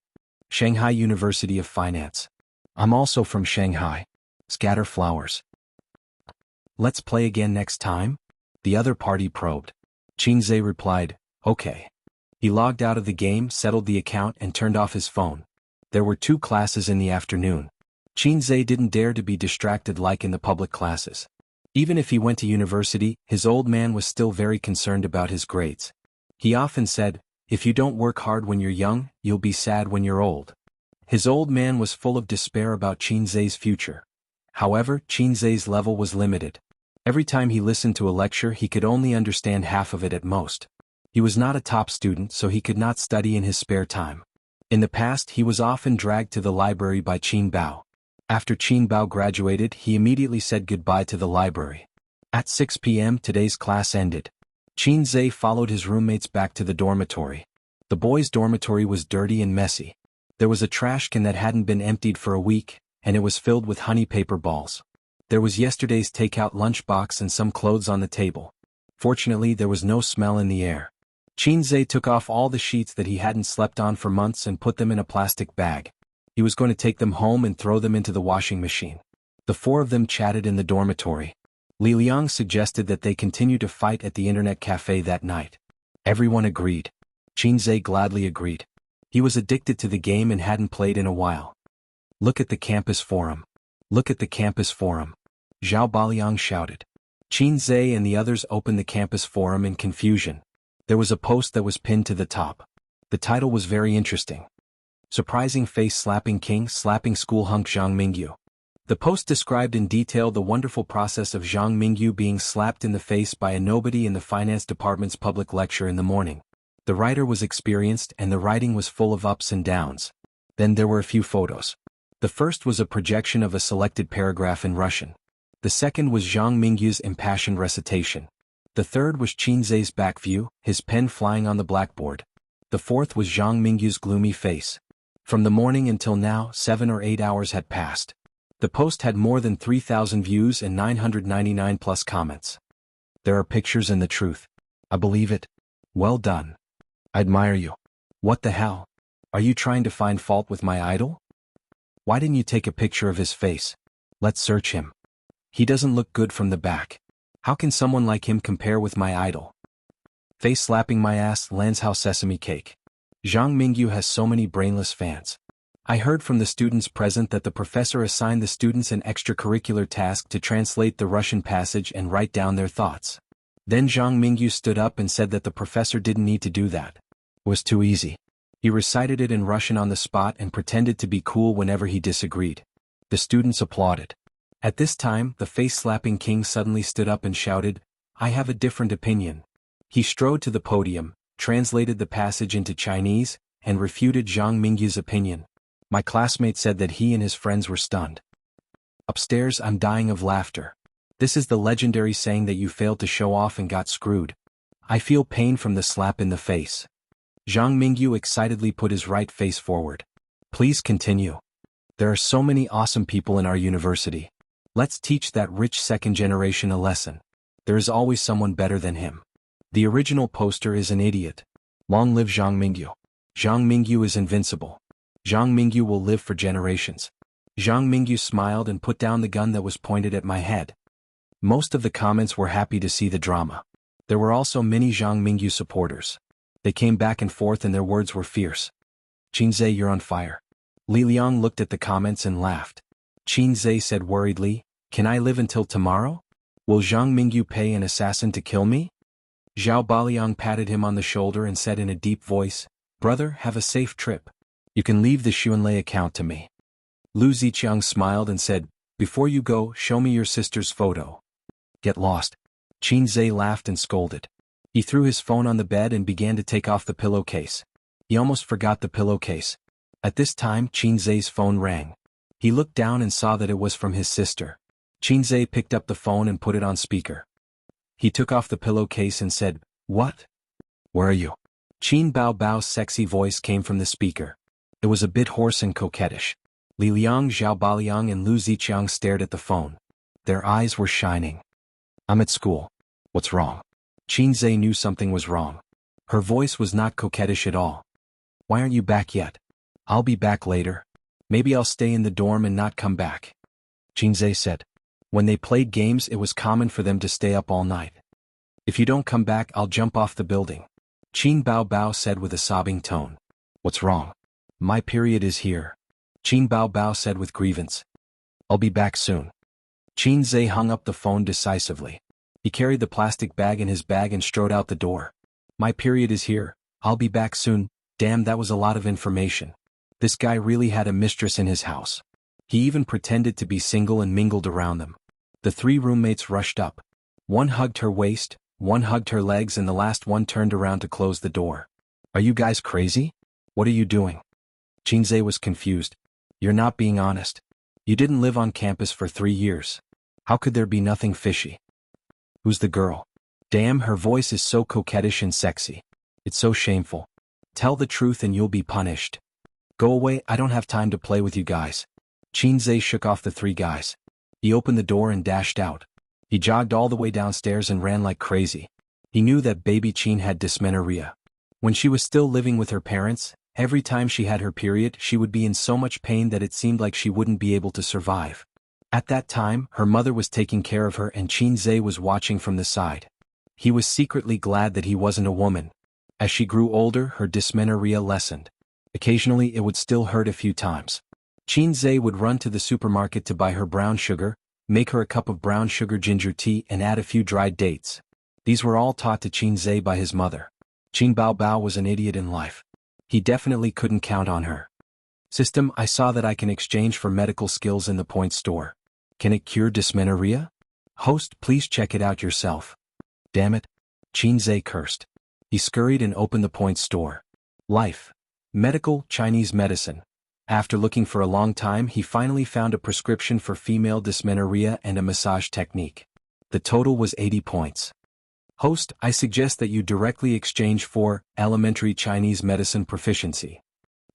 Shanghai University of Finance. I'm also from Shanghai. Scatter flowers. Let's play again next time? The other party probed. Xianxia replied, okay. He logged out of the game, settled the account and turned off his phone. There were 2 classes in the afternoon. Xianxia didn't dare to be distracted like in the public classes. Even if he went to university, his old man was still very concerned about his grades. He often said, if you don't work hard when you're young, you'll be sad when you're old. His old man was full of despair about Xianxia's future. However, Xianxia's level was limited. Every time he listened to a lecture he could only understand half of it at most. He was not a top student so he could not study in his spare time. In the past he was often dragged to the library by Qin Bao. After Qin Bao graduated he immediately said goodbye to the library. At 6 p.m. today's class ended. Xianxia followed his roommates back to the dormitory. The boys' dormitory was dirty and messy. There was a trash can that hadn't been emptied for a week, and it was filled with honey paper balls. There was yesterday's takeout lunchbox and some clothes on the table. Fortunately there was no smell in the air. Xianxia took off all the sheets that he hadn't slept on for months and put them in a plastic bag. He was going to take them home and throw them into the washing machine. The 4 of them chatted in the dormitory. Li Liang suggested that they continue to fight at the internet cafe that night. Everyone agreed. Xianxia gladly agreed. He was addicted to the game and hadn't played in a while. Look at the campus forum. Look at the campus forum. Zhao Baliang shouted. Xianxia and the others opened the campus forum in confusion. There was a post that was pinned to the top. The title was very interesting. Surprising face-slapping king slapping school hunk Zhang Mingyu. The post described in detail the wonderful process of Zhang Mingyu being slapped in the face by a nobody in the finance department's public lecture in the morning. The writer was experienced and the writing was full of ups and downs. Then there were a few photos. The first was a projection of a selected paragraph in Russian. The second was Zhang Mingyu's impassioned recitation. The third was Qinzhe's back view, his pen flying on the blackboard. The fourth was Zhang Mingyu's gloomy face. From the morning until now, 7 or 8 hours had passed. The post had more than 3,000 views and 999 plus comments. There are pictures and the truth. I believe it. Well done. I admire you. What the hell? Are you trying to find fault with my idol? Why didn't you take a picture of his face? Let's search him. He doesn't look good from the back. How can someone like him compare with my idol? Face slapping my ass lands how sesame cake. Zhang Mingyu has so many brainless fans. I heard from the students present that the professor assigned the students an extracurricular task to translate the Russian passage and write down their thoughts. Then Zhang Mingyu stood up and said that the professor didn't need to do that. It was too easy. He recited it in Russian on the spot and pretended to be cool whenever he disagreed. The students applauded. At this time, the face-slapping king suddenly stood up and shouted, "I have a different opinion." He strode to the podium, translated the passage into Chinese, and refuted Zhang Mingyu's opinion. My classmate said that he and his friends were stunned. Upstairs, I'm dying of laughter. This is the legendary saying that you failed to show off and got screwed. I feel pain from the slap in the face. Zhang Mingyu excitedly put his right face forward. Please continue. There are so many awesome people in our university. Let's teach that rich second generation a lesson. There is always someone better than him. The original poster is an idiot. Long live Zhang Mingyu. Zhang Mingyu is invincible. Zhang Mingyu will live for generations. Zhang Mingyu smiled and put down the gun that was pointed at my head. Most of the comments were happy to see the drama. There were also many Zhang Mingyu supporters. They came back and forth and their words were fierce. "Qinzhe, you're on fire." Li Liang looked at the comments and laughed. Qinzhe said worriedly, "Can I live until tomorrow? Will Zhang Mingyu pay an assassin to kill me?" Zhao Baliang patted him on the shoulder and said in a deep voice, "Brother, have a safe trip. You can leave the Xuanlei account to me." Lu Ziqiang smiled and said, "Before you go, show me your sister's photo." Get lost. Qinzhe laughed and scolded. He threw his phone on the bed and began to take off the pillowcase. He almost forgot the pillowcase. At this time, Qinzhe's phone rang. He looked down and saw that it was from his sister. Qinzhe picked up the phone and put it on speaker. He took off the pillowcase and said, "What? Where are you?" Qin Bao Bao's sexy voice came from the speaker. It was a bit hoarse and coquettish. Li Liang, Zhao Baliang and Lu Ziqiang stared at the phone. Their eyes were shining. "I'm at school. What's wrong?" Qinzhe knew something was wrong. Her voice was not coquettish at all. "Why aren't you back yet?" "I'll be back later. Maybe I'll stay in the dorm and not come back," Qinzhe said. When they played games, it was common for them to stay up all night. "If you don't come back, I'll jump off the building," Qin Bao Bao said with a sobbing tone. "What's wrong?" "My period is here," Qin Bao Bao said with grievance. "I'll be back soon." Qinzhe hung up the phone decisively. He carried the plastic bag in his bag and strode out the door. "My period is here, I'll be back soon." Damn, that was a lot of information. This guy really had a mistress in his house. He even pretended to be single and mingled around them. The three roommates rushed up. One hugged her waist, one hugged her legs, and the last one turned around to close the door. "Are you guys crazy? What are you doing?" Qinzhe was confused. "You're not being honest. You didn't live on campus for 3 years. How could there be nothing fishy?" "Who's the girl?" "Damn, her voice is so coquettish and sexy. It's so shameful. Tell the truth and you'll be punished." "Go away, I don't have time to play with you guys." Qinzhe shook off the three guys. He opened the door and dashed out. He jogged all the way downstairs and ran like crazy. He knew that baby Qin had dysmenorrhea. When she was still living with her parents, every time she had her period, she would be in so much pain that it seemed like she wouldn't be able to survive. At that time, her mother was taking care of her and Qinzhe was watching from the side. He was secretly glad that he wasn't a woman. As she grew older, her dysmenorrhea lessened. Occasionally it would still hurt a few times. Qinzhe would run to the supermarket to buy her brown sugar, make her a cup of brown sugar ginger tea and add a few dried dates. These were all taught to Qinzhe by his mother. Qin Bao Bao was an idiot in life. He definitely couldn't count on her. System, I saw that I can exchange for medical skills in the point store. Can it cure dysmenorrhea? Host, please check it out yourself. Damn it. Qinzhe cursed. He scurried and opened the point store. Life. Medical, Chinese medicine. After looking for a long time, he finally found a prescription for female dysmenorrhea and a massage technique. The total was 80 points. Host, I suggest that you directly exchange for elementary Chinese medicine proficiency.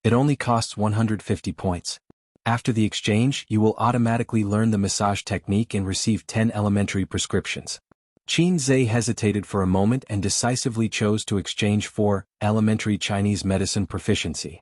It only costs 150 points. After the exchange, you will automatically learn the massage technique and receive 10 elementary prescriptions. Qinzhe hesitated for a moment and decisively chose to exchange for elementary Chinese medicine proficiency.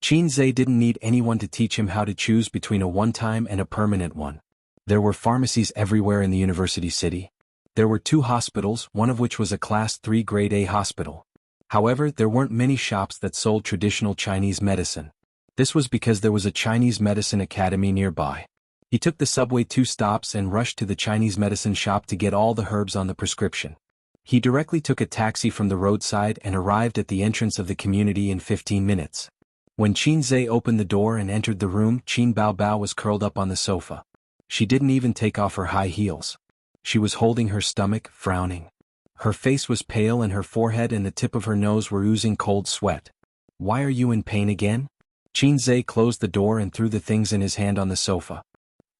Qinzhe didn't need anyone to teach him how to choose between a one-time and a permanent one. There were pharmacies everywhere in the university city. There were 2 hospitals, one of which was a Class 3 Grade A hospital. However, there weren't many shops that sold traditional Chinese medicine. This was because there was a Chinese medicine academy nearby. He took the subway 2 stops and rushed to the Chinese medicine shop to get all the herbs on the prescription. He directly took a taxi from the roadside and arrived at the entrance of the community in 15 minutes. When Qinzhe opened the door and entered the room, Qin Baobao was curled up on the sofa. She didn't even take off her high heels. She was holding her stomach, frowning. Her face was pale and her forehead and the tip of her nose were oozing cold sweat. Why are you in pain again? Qinzhe closed the door and threw the things in his hand on the sofa.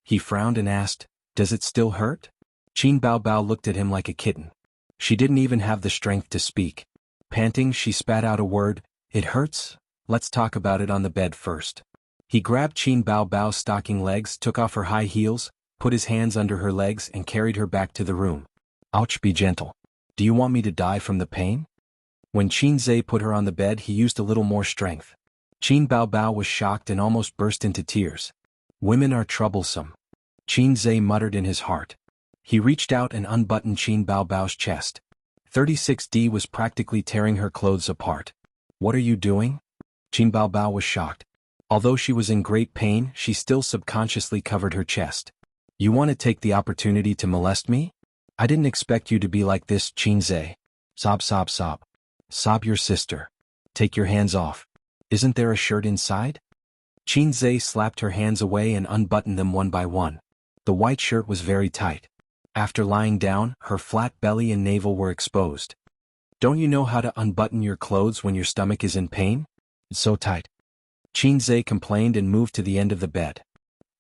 He frowned and asked, "Does it still hurt?" Qin Baobao looked at him like a kitten. She didn't even have the strength to speak. Panting, she spat out a word, "It hurts? Let's talk about it on the bed first." He grabbed Qin Baobao's stocking legs, took off her high heels, put his hands under her legs and carried her back to the room. "Ouch, be gentle. Do you want me to die from the pain?" When Qinzhe put her on the bed, he used a little more strength. Qin Baobao was shocked and almost burst into tears. Women are troublesome. Qinzhe muttered in his heart. He reached out and unbuttoned Qin Baobao's chest. 36D was practically tearing her clothes apart. "What are you doing?" Qin Baobao was shocked. Although she was in great pain, she still subconsciously covered her chest. "You want to take the opportunity to molest me? I didn't expect you to be like this, Qinzhe." "Sob, sob, sob. Sob your sister. Take your hands off. Isn't there a shirt inside?" Qinzhe slapped her hands away and unbuttoned them one by one. The white shirt was very tight. After lying down, her flat belly and navel were exposed. "Don't you know how to unbutton your clothes when your stomach is in pain? It's so tight." Qinzhe complained and moved to the end of the bed.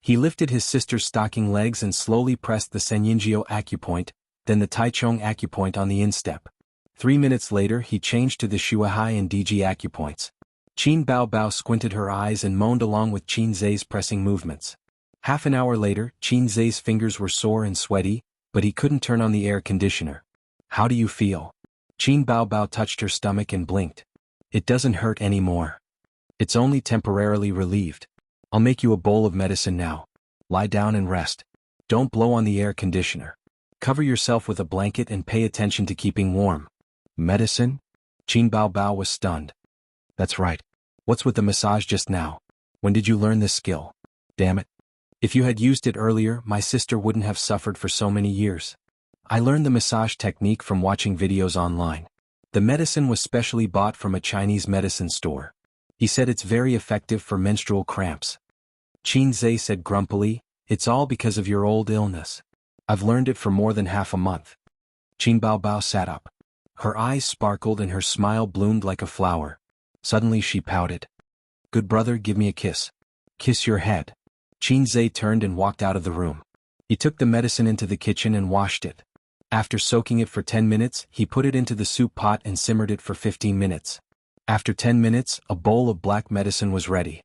He lifted his sister's stocking legs and slowly pressed the Senyingio acupoint, then the Taichung acupoint on the instep. 3 minutes later he changed to the Shuahai and Diji acupoints. Qin Baobao squinted her eyes and moaned along with Qinzhe's pressing movements. Half an hour later, Qinzhe's fingers were sore and sweaty, but he couldn't turn on the air conditioner. "How do you feel?" Qin Baobao touched her stomach and blinked. "It doesn't hurt anymore. It's only temporarily relieved. I'll make you a bowl of medicine now. Lie down and rest. Don't blow on the air conditioner. Cover yourself with a blanket and pay attention to keeping warm." "Medicine?" Qin Baobao was stunned. "That's right. What's with the massage just now? When did you learn this skill? Damn it. If you had used it earlier, my sister wouldn't have suffered for so many years. I learned the massage technique from watching videos online. The medicine was specially bought from a Chinese medicine store. He said it's very effective for menstrual cramps." Qinzhe said grumpily, "It's all because of your old illness. I've learned it for more than half a month." Qin Baobao sat up. Her eyes sparkled and her smile bloomed like a flower. Suddenly she pouted. "Good brother, give me a kiss." "Kiss your head." Qinzhe turned and walked out of the room. He took the medicine into the kitchen and washed it. After soaking it for 10 minutes, he put it into the soup pot and simmered it for 15 minutes. After 10 minutes, a bowl of black medicine was ready.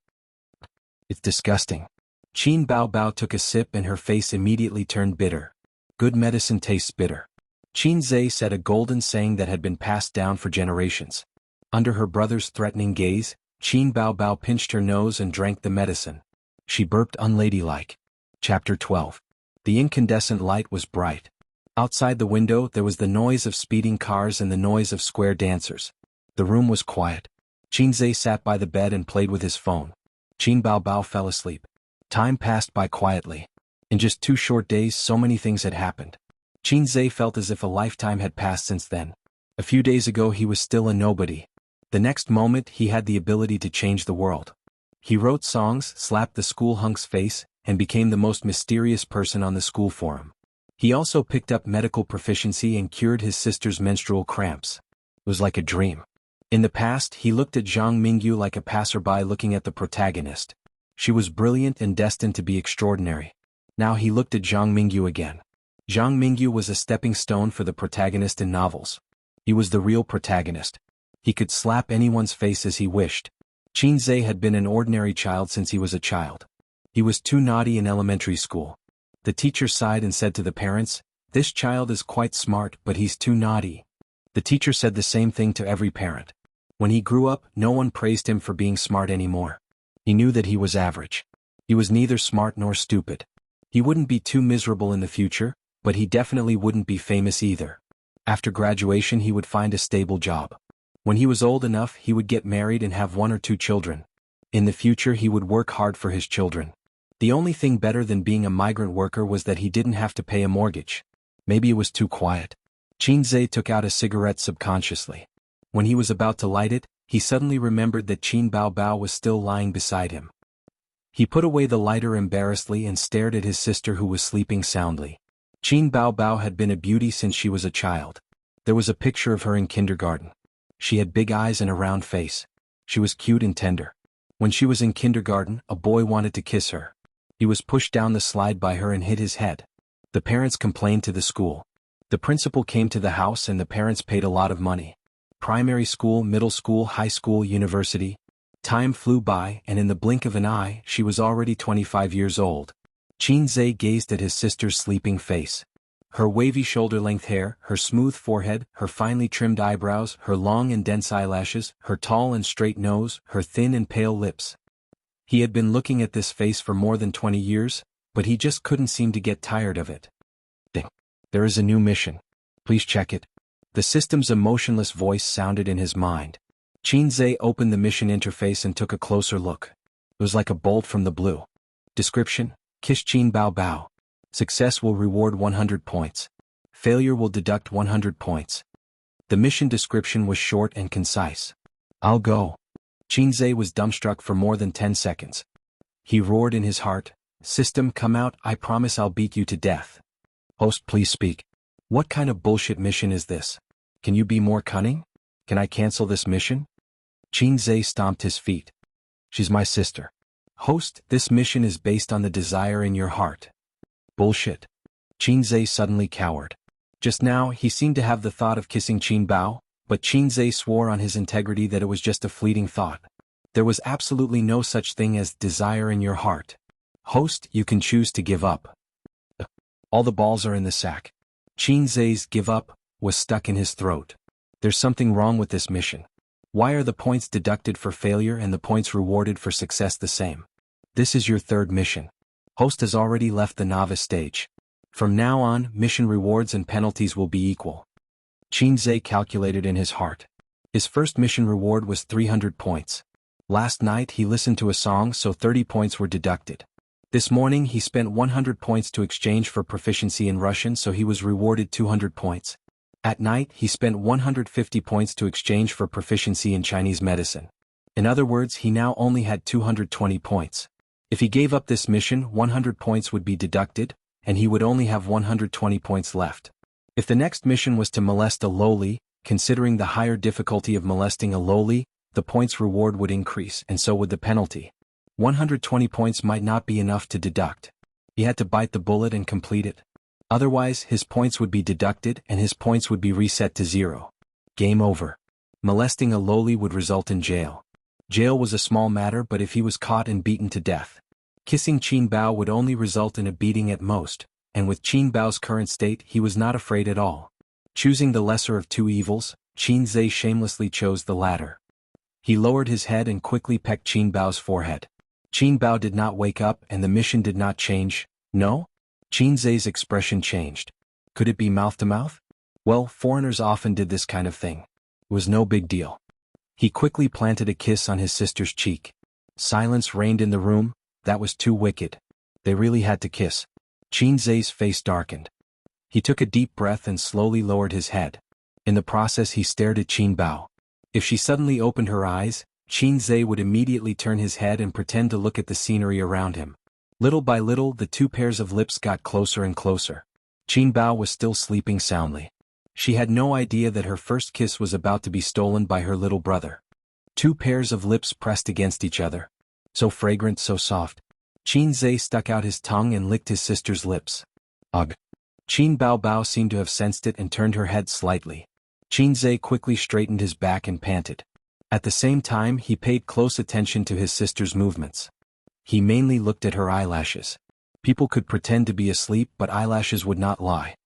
"It's disgusting." Qin Baobao took a sip and her face immediately turned bitter. "Good medicine tastes bitter." Qinzhe said a golden saying that had been passed down for generations. Under her brother's threatening gaze, Qin Baobao pinched her nose and drank the medicine. She burped unladylike. Chapter 12. The incandescent light was bright. Outside the window there was the noise of speeding cars and the noise of square dancers. The room was quiet. Qinzhe sat by the bed and played with his phone. Qin Baobao fell asleep. Time passed by quietly. In just 2 short days so many things had happened. Qinzhe felt as if a lifetime had passed since then. A few days ago he was still a nobody. The next moment he had the ability to change the world. He wrote songs, slapped the school hunk's face, and became the most mysterious person on the school forum. He also picked up medical proficiency and cured his sister's menstrual cramps. It was like a dream. In the past, he looked at Zhang Mingyu like a passerby looking at the protagonist. She was brilliant and destined to be extraordinary. Now he looked at Zhang Mingyu again. Zhang Mingyu was a stepping stone for the protagonist in novels. He was the real protagonist. He could slap anyone's face as he wished. Qinzhe had been an ordinary child since he was a child. He was too naughty in elementary school. The teacher sighed and said to the parents, "This child is quite smart, but he's too naughty." The teacher said the same thing to every parent. When he grew up, no one praised him for being smart anymore. He knew that he was average. He was neither smart nor stupid. He wouldn't be too miserable in the future, but he definitely wouldn't be famous either. After graduation he would find a stable job. When he was old enough he would get married and have 1 or 2 children. In the future he would work hard for his children. The only thing better than being a migrant worker was that he didn't have to pay a mortgage. Maybe it was too quiet. Qinzhe took out a cigarette subconsciously. When he was about to light it, he suddenly remembered that Qin Baobao was still lying beside him. He put away the lighter embarrassedly and stared at his sister who was sleeping soundly. Qin Baobao had been a beauty since she was a child. There was a picture of her in kindergarten. She had big eyes and a round face. She was cute and tender. When she was in kindergarten, a boy wanted to kiss her. He was pushed down the slide by her and hit his head. The parents complained to the school. The principal came to the house and the parents paid a lot of money. Primary school, middle school, high school, university. Time flew by and in the blink of an eye she was already 25 years old. Qinzhe gazed at his sister's sleeping face. Her wavy shoulder-length hair, her smooth forehead, her finely trimmed eyebrows, her long and dense eyelashes, her tall and straight nose, her thin and pale lips. He had been looking at this face for more than 20 years, but he just couldn't seem to get tired of it. Ding. There is a new mission. Please check it. The system's emotionless voice sounded in his mind. Qinzhe opened the mission interface and took a closer look. It was like a bolt from the blue. Description: Kiss Qin Baobao. Success will reward 100 points. Failure will deduct 100 points. The mission description was short and concise. I'll go. Qinzhe was dumbstruck for more than 10 seconds. He roared in his heart, "System, come out, I promise I'll beat you to death." Host, please speak. What kind of bullshit mission is this? Can you be more cunning? Can I cancel this mission? Qinzhe stomped his feet. She's my sister. Host, this mission is based on the desire in your heart. Bullshit. Qinzhe suddenly cowered. Just now he seemed to have the thought of kissing Qin Bao, but Qinzhe swore on his integrity that it was just a fleeting thought. There was absolutely no such thing as desire in your heart. Host, you can choose to give up. All the balls are in the sack. Qinzhe's "give up" was stuck in his throat. There's something wrong with this mission. Why are the points deducted for failure and the points rewarded for success the same? This is your third mission. Host has already left the novice stage. From now on, mission rewards and penalties will be equal. Qinzhe calculated in his heart. His first mission reward was 300 points. Last night he listened to a song, so 30 points were deducted. This morning he spent 100 points to exchange for proficiency in Russian, so he was rewarded 200 points. At night he spent 150 points to exchange for proficiency in Chinese medicine. In other words, he now only had 220 points. If he gave up this mission, 100 points would be deducted, and he would only have 120 points left. If the next mission was to molest a lowly, considering the higher difficulty of molesting a lowly, the points reward would increase, and so would the penalty. 120 points might not be enough to deduct. He had to bite the bullet and complete it. Otherwise, his points would be deducted and his points would be reset to 0. Game over. Molesting a lowly would result in jail. Jail was a small matter, but if he was caught and beaten to death. Kissing Qin Bao would only result in a beating at most, and with Qin Bao's current state he was not afraid at all. Choosing the lesser of two evils, Qinzhe shamelessly chose the latter. He lowered his head and quickly pecked Qin Bao's forehead. Qin Bao did not wake up and the mission did not change. No? Qinzhe's expression changed. Could it be mouth to mouth? Well, foreigners often did this kind of thing. It was no big deal. He quickly planted a kiss on his sister's cheek. Silence reigned in the room. That was too wicked. They really had to kiss. Qinzhe's face darkened. He took a deep breath and slowly lowered his head. In the process he stared at Qin Bao. If she suddenly opened her eyes, Xianxia would immediately turn his head and pretend to look at the scenery around him. Little by little, the two pairs of lips got closer and closer. Qinbao was still sleeping soundly. She had no idea that her first kiss was about to be stolen by her little brother. Two pairs of lips pressed against each other. So fragrant, so soft. Xianxia stuck out his tongue and licked his sister's lips. Ugh. Qinbao seemed to have sensed it and turned her head slightly. Xianxia quickly straightened his back and panted. At the same time, he paid close attention to his sister's movements. He mainly looked at her eyelashes. People could pretend to be asleep, but eyelashes would not lie.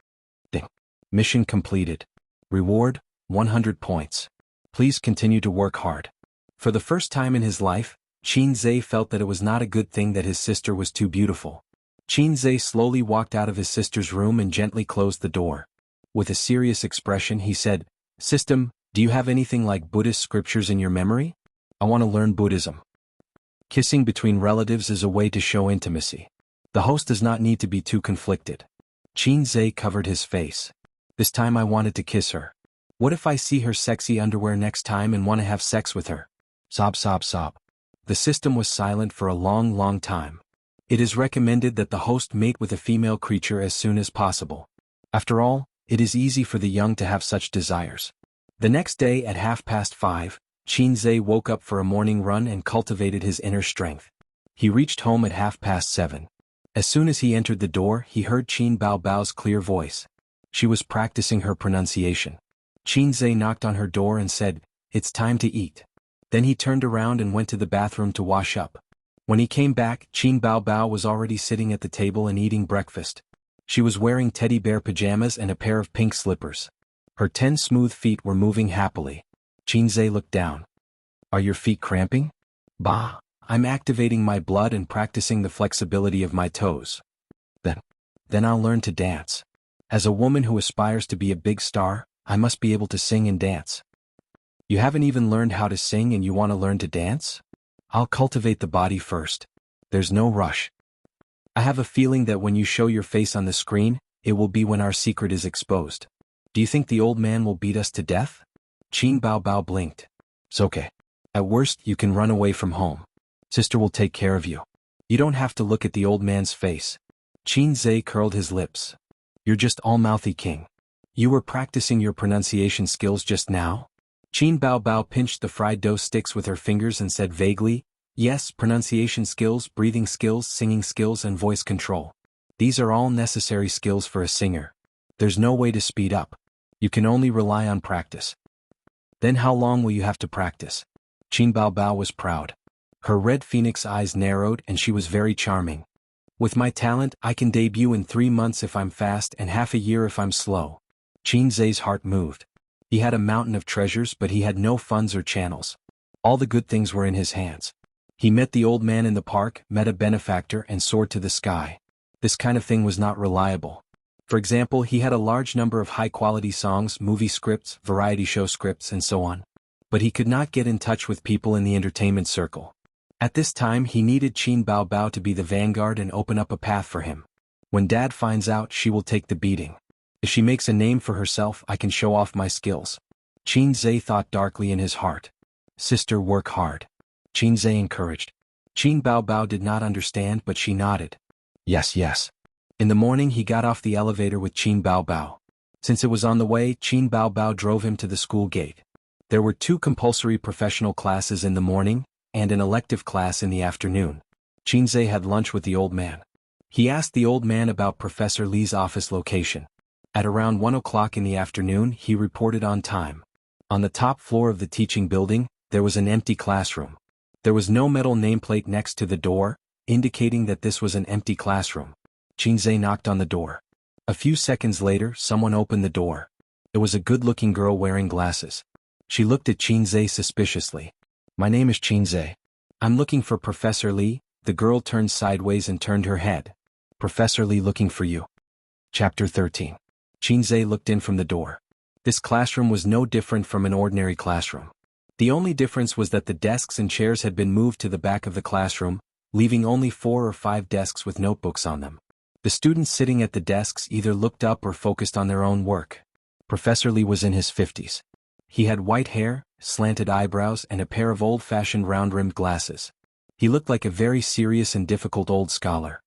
Ding. Mission completed. Reward, 100 points. Please continue to work hard. For the first time in his life, Xianxia felt that it was not a good thing that his sister was too beautiful. Xianxia slowly walked out of his sister's room and gently closed the door. With a serious expression, he said, "System, do you have anything like Buddhist scriptures in your memory? I want to learn Buddhism." Kissing between relatives is a way to show intimacy. The host does not need to be too conflicted. Xianxia covered his face. This time I wanted to kiss her. What if I see her sexy underwear next time and want to have sex with her? Sob, sob, sob. The system was silent for a long time. It is recommended that the host mate with a female creature as soon as possible. After all, it is easy for the young to have such desires. The next day at 5:30, Xianxia woke up for a morning run and cultivated his inner strength. He reached home at 7:30. As soon as he entered the door, he heard Qinbao's clear voice. She was practicing her pronunciation. Xianxia knocked on her door and said, "It's time to eat." Then he turned around and went to the bathroom to wash up. When he came back, Qinbao was already sitting at the table and eating breakfast. She was wearing teddy bear pajamas and a pair of pink slippers. Her 10 smooth feet were moving happily. Xianxia looked down. "Are your feet cramping?" "Bah, I'm activating my blood and practicing the flexibility of my toes." Then I'll learn to dance. As a woman who aspires to be a big star, I must be able to sing and dance." "You haven't even learned how to sing and you want to learn to dance?" "I'll cultivate the body first. There's no rush. I have a feeling that when you show your face on the screen, it will be when our secret is exposed. Do you think the old man will beat us to death?" Qinbao blinked. "It's okay. At worst, you can run away from home. Sister will take care of you. You don't have to look at the old man's face." Xianxia curled his lips. "You're just all-mouthy king. You were practicing your pronunciation skills just now?" Qinbao pinched the fried dough sticks with her fingers and said vaguely, "Yes, pronunciation skills, breathing skills, singing skills and voice control. These are all necessary skills for a singer. There's no way to speed up. You can only rely on practice." "Then how long will you have to practice?" Qinbao was proud. Her red phoenix eyes narrowed and she was very charming. "With my talent, I can debut in 3 months if I'm fast and half a year if I'm slow." Xianxia's heart moved. He had a mountain of treasures, but he had no funds or channels. All the good things were in his hands. He met the old man in the park, met a benefactor and soared to the sky. This kind of thing was not reliable. For example, he had a large number of high-quality songs, movie scripts, variety show scripts and so on. But he could not get in touch with people in the entertainment circle. At this time he needed Qinbao to be the vanguard and open up a path for him. When Dad finds out, she will take the beating. If she makes a name for herself, I can show off my skills. Xianxia thought darkly in his heart. "Sister, work hard." Xianxia encouraged. Qinbao did not understand, but she nodded. Yes. In the morning he got off the elevator with Qinbao. Since it was on the way, Qinbao drove him to the school gate. There were 2 compulsory professional classes in the morning, and an elective class in the afternoon. Xianxia had lunch with the old man. He asked the old man about Professor Li's office location. At around 1 o'clock in the afternoon he reported on time. On the top floor of the teaching building, there was an empty classroom. There was no metal nameplate next to the door, indicating that this was an empty classroom. Xianxia knocked on the door. A few seconds later, someone opened the door. It was a good-looking girl wearing glasses. She looked at Xianxia suspiciously. "My name is Xianxia. I'm looking for Professor Li." The girl turned sideways and turned her head. "Professor Li looking for you." Chapter 13. Xianxia looked in from the door. This classroom was no different from an ordinary classroom. The only difference was that the desks and chairs had been moved to the back of the classroom, leaving only 4 or 5 desks with notebooks on them. The students sitting at the desks either looked up or focused on their own work. Professor Li was in his 50s. He had white hair, slanted eyebrows and a pair of old-fashioned round-rimmed glasses. He looked like a very serious and difficult old scholar.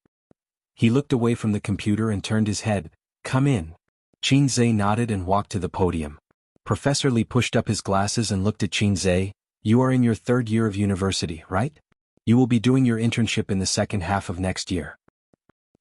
He looked away from the computer and turned his head. "Come in." Xianxia nodded and walked to the podium. Professor Li pushed up his glasses and looked at Xianxia. "You are in your third year of university, right? You will be doing your internship in the second half of next year."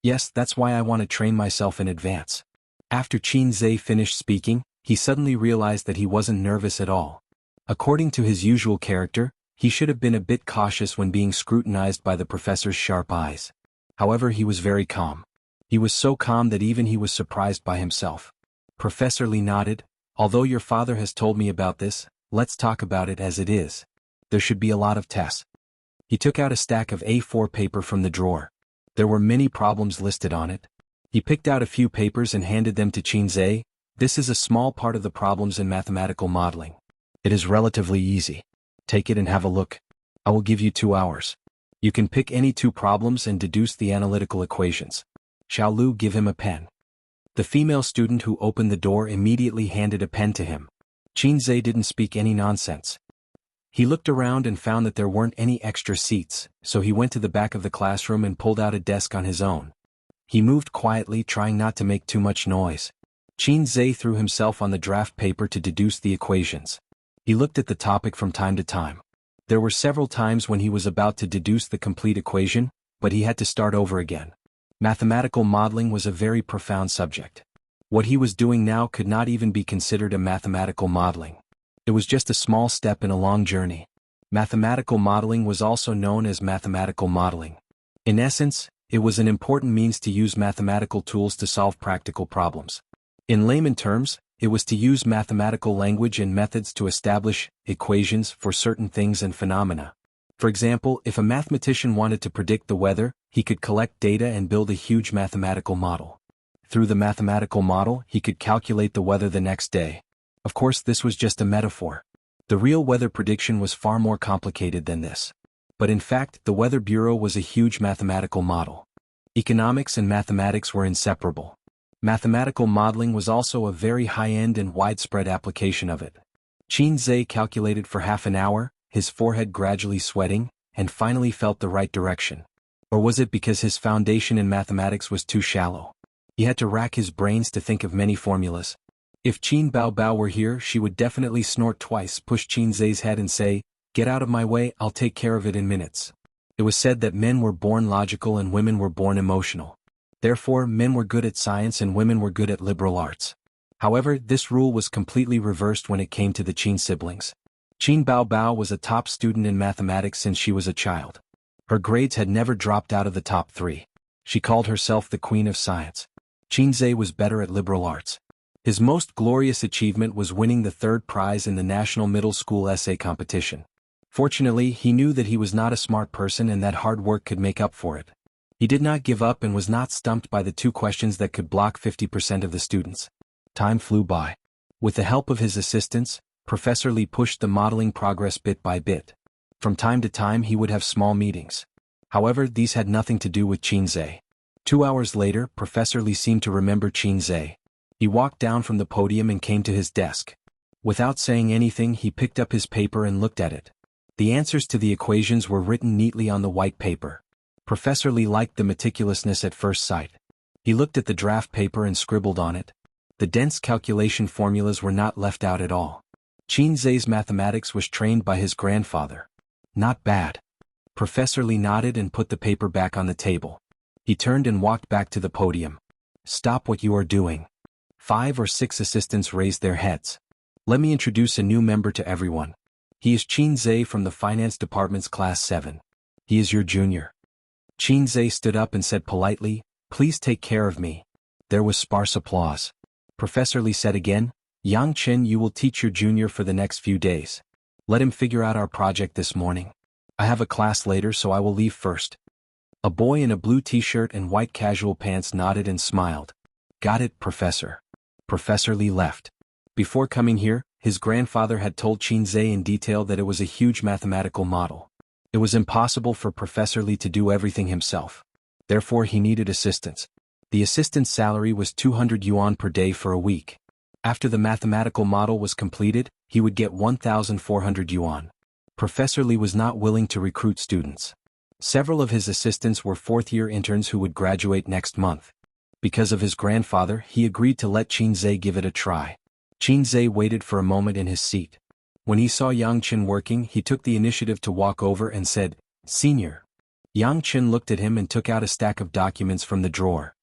"Yes, that's why I want to train myself in advance." After Xianxia finished speaking, he suddenly realized that he wasn't nervous at all. According to his usual character, he should have been a bit cautious when being scrutinized by the professor's sharp eyes. However, he was very calm. He was so calm that even he was surprised by himself. Professor Li nodded. "Although your father has told me about this, let's talk about it as it is. There should be a lot of tests." He took out a stack of A4 paper from the drawer. There were many problems listed on it. He picked out a few papers and handed them to Xianxia. "This is a small part of the problems in mathematical modeling. It is relatively easy. Take it and have a look. I will give you 2 hours. You can pick any 2 problems and deduce the analytical equations." Xiao Lu, give him a pen. The female student who opened the door immediately handed a pen to him. Xianxia didn't speak any nonsense. He looked around and found that there weren't any extra seats, so he went to the back of the classroom and pulled out a desk on his own. He moved quietly, trying not to make too much noise. Xianxia threw himself on the draft paper to deduce the equations. He looked at the topic from time to time. There were several times when he was about to deduce the complete equation, but he had to start over again. Mathematical modeling was a very profound subject. What he was doing now could not even be considered a mathematical modeling. It was just a small step in a long journey. Mathematical modeling was also known as mathematical modeling. In essence, it was an important means to use mathematical tools to solve practical problems. In layman terms, it was to use mathematical language and methods to establish equations for certain things and phenomena. For example, if a mathematician wanted to predict the weather, he could collect data and build a huge mathematical model. Through the mathematical model, he could calculate the weather the next day. Of course, this was just a metaphor. The real weather prediction was far more complicated than this. But in fact, the Weather Bureau was a huge mathematical model. Economics and mathematics were inseparable. Mathematical modeling was also a very high-end and widespread application of it. Xianxia calculated for half an hour, his forehead gradually sweating, and finally felt the right direction. Or was it because his foundation in mathematics was too shallow? He had to rack his brains to think of many formulas. If Qin Baobao were here, she would definitely snort twice, push Xianxia's head and say, "Get out of my way, I'll take care of it in minutes." It was said that men were born logical and women were born emotional. Therefore, men were good at science and women were good at liberal arts. However, this rule was completely reversed when it came to the Qin siblings. Qin Baobao was a top student in mathematics since she was a child. Her grades had never dropped out of the top 3. She called herself the Queen of Science. Xianxia was better at liberal arts. His most glorious achievement was winning the 3rd prize in the National Middle School Essay Competition. Fortunately, he knew that he was not a smart person and that hard work could make up for it. He did not give up and was not stumped by the 2 questions that could block 50% of the students. Time flew by. With the help of his assistants, Professor Li pushed the modeling progress bit by bit. From time to time he would have small meetings. However, these had nothing to do with Xianxia. 2 hours later, Professor Li seemed to remember Xianxia. He walked down from the podium and came to his desk. Without saying anything, he picked up his paper and looked at it. The answers to the equations were written neatly on the white paper. Professor Li liked the meticulousness at first sight. He looked at the draft paper and scribbled on it. The dense calculation formulas were not left out at all. Xianxia's mathematics was trained by his grandfather. Not bad. Professor Li nodded and put the paper back on the table. He turned and walked back to the podium. "Stop what you are doing." 5 or 6 assistants raised their heads. "Let me introduce a new member to everyone. He is Xianxia from the Finance Department's Class 7. He is your junior." Xianxia stood up and said politely, "Please take care of me." There was sparse applause. Professor Li said again, "Yang Chen, you will teach your junior for the next few days. Let him figure out our project this morning. I have a class later, so I will leave first." A boy in a blue t-shirt and white casual pants nodded and smiled. "Got it, Professor." Professor Li left. Before coming here, his grandfather had told Xianxia in detail that it was a huge mathematical model. It was impossible for Professor Li to do everything himself. Therefore he needed assistance. The assistant's salary was 200 yuan per day for a week. After the mathematical model was completed, he would get 1,400 yuan. Professor Li was not willing to recruit students. Several of his assistants were fourth-year interns who would graduate next month. Because of his grandfather, he agreed to let Qinzhe give it a try. Qinzhe waited for a moment in his seat. When he saw Yang Chen working, he took the initiative to walk over and said, "Senior." Yang Chen looked at him and took out a stack of documents from the drawer.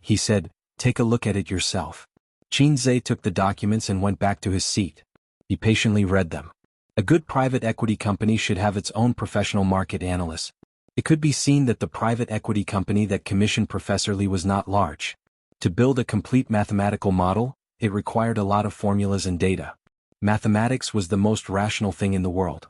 He said, "Take a look at it yourself." Qinzhe took the documents and went back to his seat. He patiently read them. A good private equity company should have its own professional market analyst. It could be seen that the private equity company that commissioned Professor Li was not large. To build a complete mathematical model, it required a lot of formulas and data. Mathematics was the most rational thing in the world.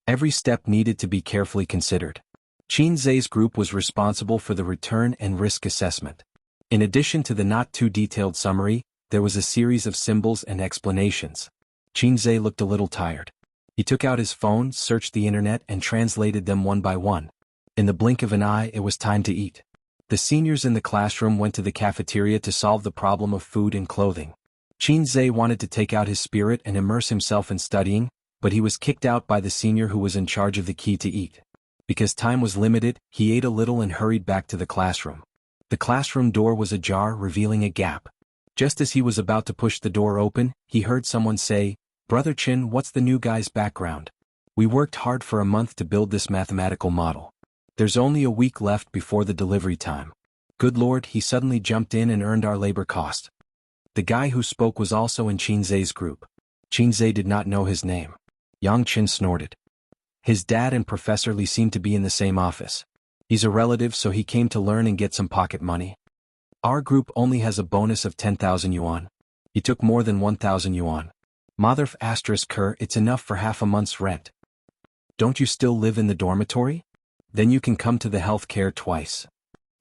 Every step needed to be carefully considered. Qinzhe's group was responsible for the return and risk assessment. In addition to the not too detailed summary, there was a series of symbols and explanations. Qinzhe looked a little tired. He took out his phone, searched the internet, and translated them one by one. In the blink of an eye, it was time to eat. The seniors in the classroom went to the cafeteria to solve the problem of food and clothing. Qinzhe wanted to take out his spirit and immerse himself in studying, but he was kicked out by the senior who was in charge of the key to eat. Because time was limited, he ate a little and hurried back to the classroom. The classroom door was ajar, revealing a gap. Just as he was about to push the door open, he heard someone say, "Brother Qin, what's the new guy's background? We worked hard for a month to build this mathematical model. There's only a week left before the delivery time. Good Lord, he suddenly jumped in and earned our labor cost." The guy who spoke was also in Qinzhe's group. Qinzhe did not know his name. Yang Chen snorted. His dad and Professor Li seemed to be in the same office. He's a relative, so he came to learn and get some pocket money. Our group only has a bonus of 10,000 yuan. He took more than 1,000 yuan. Motherf asterisk cur, it's enough for half a month's rent. Don't you still live in the dormitory? Then you can come to the health care twice.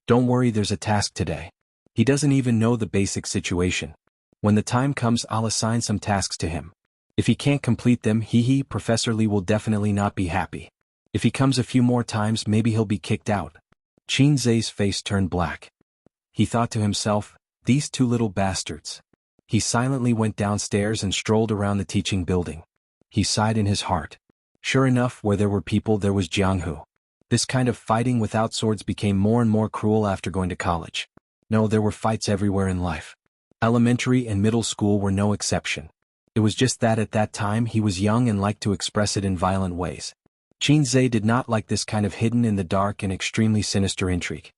Don't worry, there's a task today. He doesn't even know the basic situation. When the time comes, I'll assign some tasks to him. If he can't complete them, Professor Li will definitely not be happy. If he comes a few more times, maybe he'll be kicked out. Qinzhe's face turned black. He thought to himself, these two little bastards. He silently went downstairs and strolled around the teaching building. He sighed in his heart. Sure enough, where there were people, there was Jianghu. This kind of fighting without swords became more and more cruel after going to college. No, there were fights everywhere in life. Elementary and middle school were no exception. It was just that at that time he was young and liked to express it in violent ways. Qinzhe did not like this kind of hidden in the dark and extremely sinister intrigue.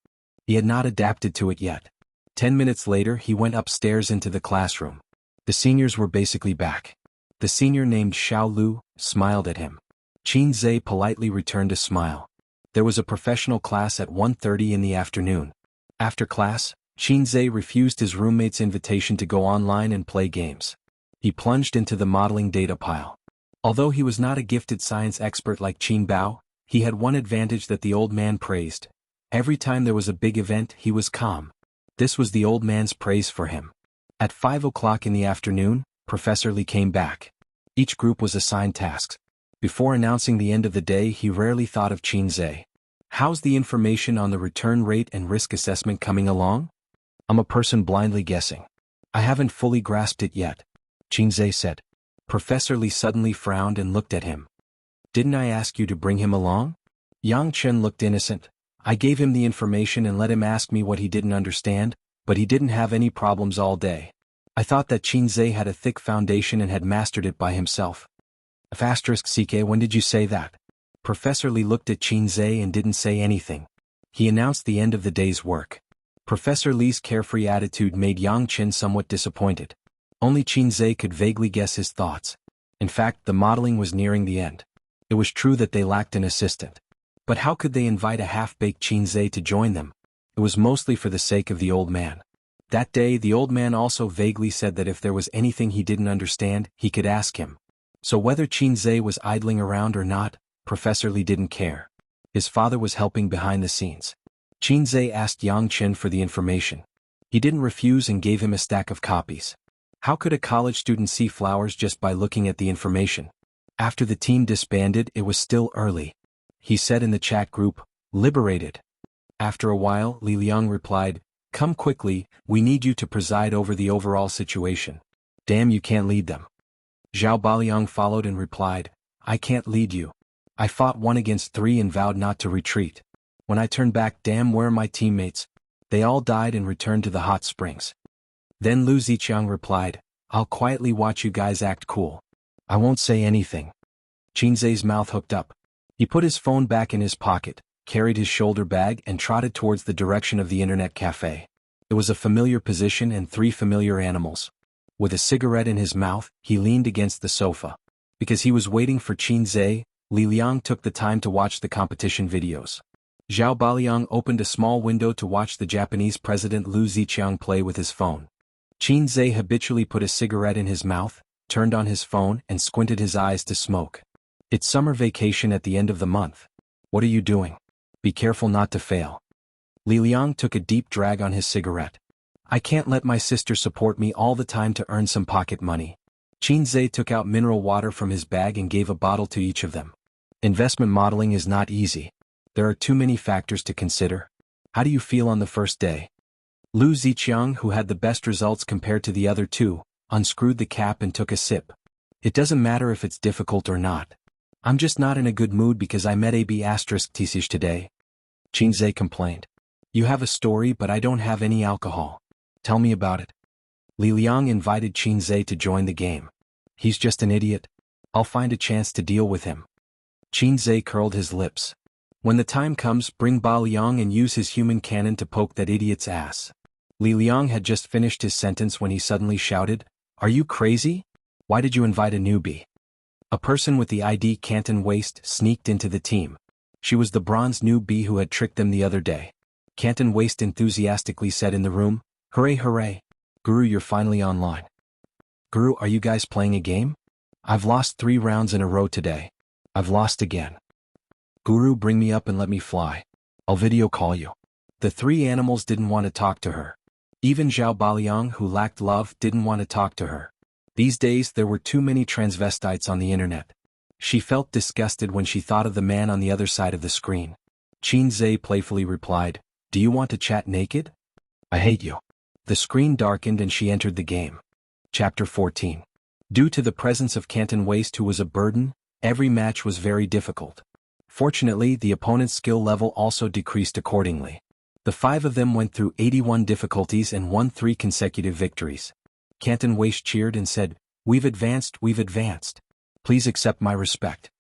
He had not adapted to it yet. 10 minutes later, he went upstairs into the classroom. The seniors were basically back. The senior named Xiao Lu smiled at him. Qinzhe politely returned a smile. There was a professional class at 1:30 in the afternoon. After class, Qinzhe refused his roommate's invitation to go online and play games. He plunged into the modeling data pile. Although he was not a gifted science expert like Qin Bao, he had one advantage that the old man praised. Every time there was a big event, he was calm. This was the old man's praise for him. At 5 o'clock in the afternoon, Professor Li came back. Each group was assigned tasks. Before announcing the end of the day, he rarely thought of Qinzhe. How's the information on the return rate and risk assessment coming along? I'm a person blindly guessing. I haven't fully grasped it yet, Qinzhe said. Professor Li suddenly frowned and looked at him. Didn't I ask you to bring him along? Yang Chen looked innocent. I gave him the information and let him ask me what he didn't understand, but he didn't have any problems all day. I thought that Qinzhe had a thick foundation and had mastered it by himself. *CK, when did you say that? Professor Li looked at Qinzhe and didn't say anything. He announced the end of the day's work. Professor Li's carefree attitude made Yang Chen somewhat disappointed. Only Qinzhe could vaguely guess his thoughts. In fact, the modeling was nearing the end. It was true that they lacked an assistant. But how could they invite a half-baked Qinzhe to join them? It was mostly for the sake of the old man. That day, the old man also vaguely said that if there was anything he didn't understand, he could ask him. So whether Qinzhe was idling around or not, Professor Li didn't care. His father was helping behind the scenes. Qinzhe asked Yang Chen for the information. He didn't refuse and gave him a stack of copies. How could a college student see flowers just by looking at the information? After the team disbanded, it was still early. He said in the chat group, "Liberated." After a while, Li Liang replied, "Come quickly, we need you to preside over the overall situation. Damn, you can't lead them." Zhao Baliang followed and replied, I can't lead you. I fought 1 against 3 and vowed not to retreat. When I turned back, damn, where are my teammates? They all died and returned to the hot springs. Then Lu Ziqiang replied, I'll quietly watch you guys act cool. I won't say anything. Qinzai's mouth hooked up. He put his phone back in his pocket, carried his shoulder bag and trotted towards the direction of the internet cafe. It was a familiar position and 3 familiar animals. With a cigarette in his mouth, he leaned against the sofa. Because he was waiting for Qinzai, Li Liang took the time to watch the competition videos. Zhao Baliang opened a small window to watch the Japanese president Lu Ziqiang play with his phone. Qinzai habitually put a cigarette in his mouth, turned on his phone and squinted his eyes to smoke. It's summer vacation at the end of the month. What are you doing? Be careful not to fail. Li Liang took a deep drag on his cigarette. I can't let my sister support me all the time to earn some pocket money. Qinzai took out mineral water from his bag and gave a bottle to each of them. Investment modeling is not easy. There are too many factors to consider. How do you feel on the first day? Lu Ziqiang, who had the best results compared to the other 2, unscrewed the cap and took a sip. It doesn't matter if it's difficult or not. I'm just not in a good mood because I met AB** Tisish today. Qinzai complained. You have a story but I don't have any alcohol. Tell me about it. Li Liang invited Qinzai to join the game. He's just an idiot. I'll find a chance to deal with him. Qinzai curled his lips. When the time comes, bring Ba Liang and use his human cannon to poke that idiot's ass. Li Liang had just finished his sentence when he suddenly shouted, Are you crazy? Why did you invite a newbie? A person with the ID Canton waist sneaked into the team. She was the bronze newbie who had tricked them the other day. Canton waist enthusiastically said in the room, Hooray hooray! Guru, you're finally online. Guru, are you guys playing a game? I've lost 3 rounds in a row today. I've lost again. Guru, bring me up and let me fly. I'll video call you. The 3 animals didn't want to talk to her. Even Zhao Baliang, who lacked love, didn't want to talk to her. These days there were too many transvestites on the internet. She felt disgusted when she thought of the man on the other side of the screen. Qinzai playfully replied, Do you want to chat naked? I hate you. The screen darkened and she entered the game. Chapter 14. Due to the presence of Canton Waist, who was a burden, every match was very difficult. Fortunately, the opponent's skill level also decreased accordingly. The 5 of them went through 81 difficulties and won 3 consecutive victories. Canton Waist cheered and said, We've advanced. Please accept my respect.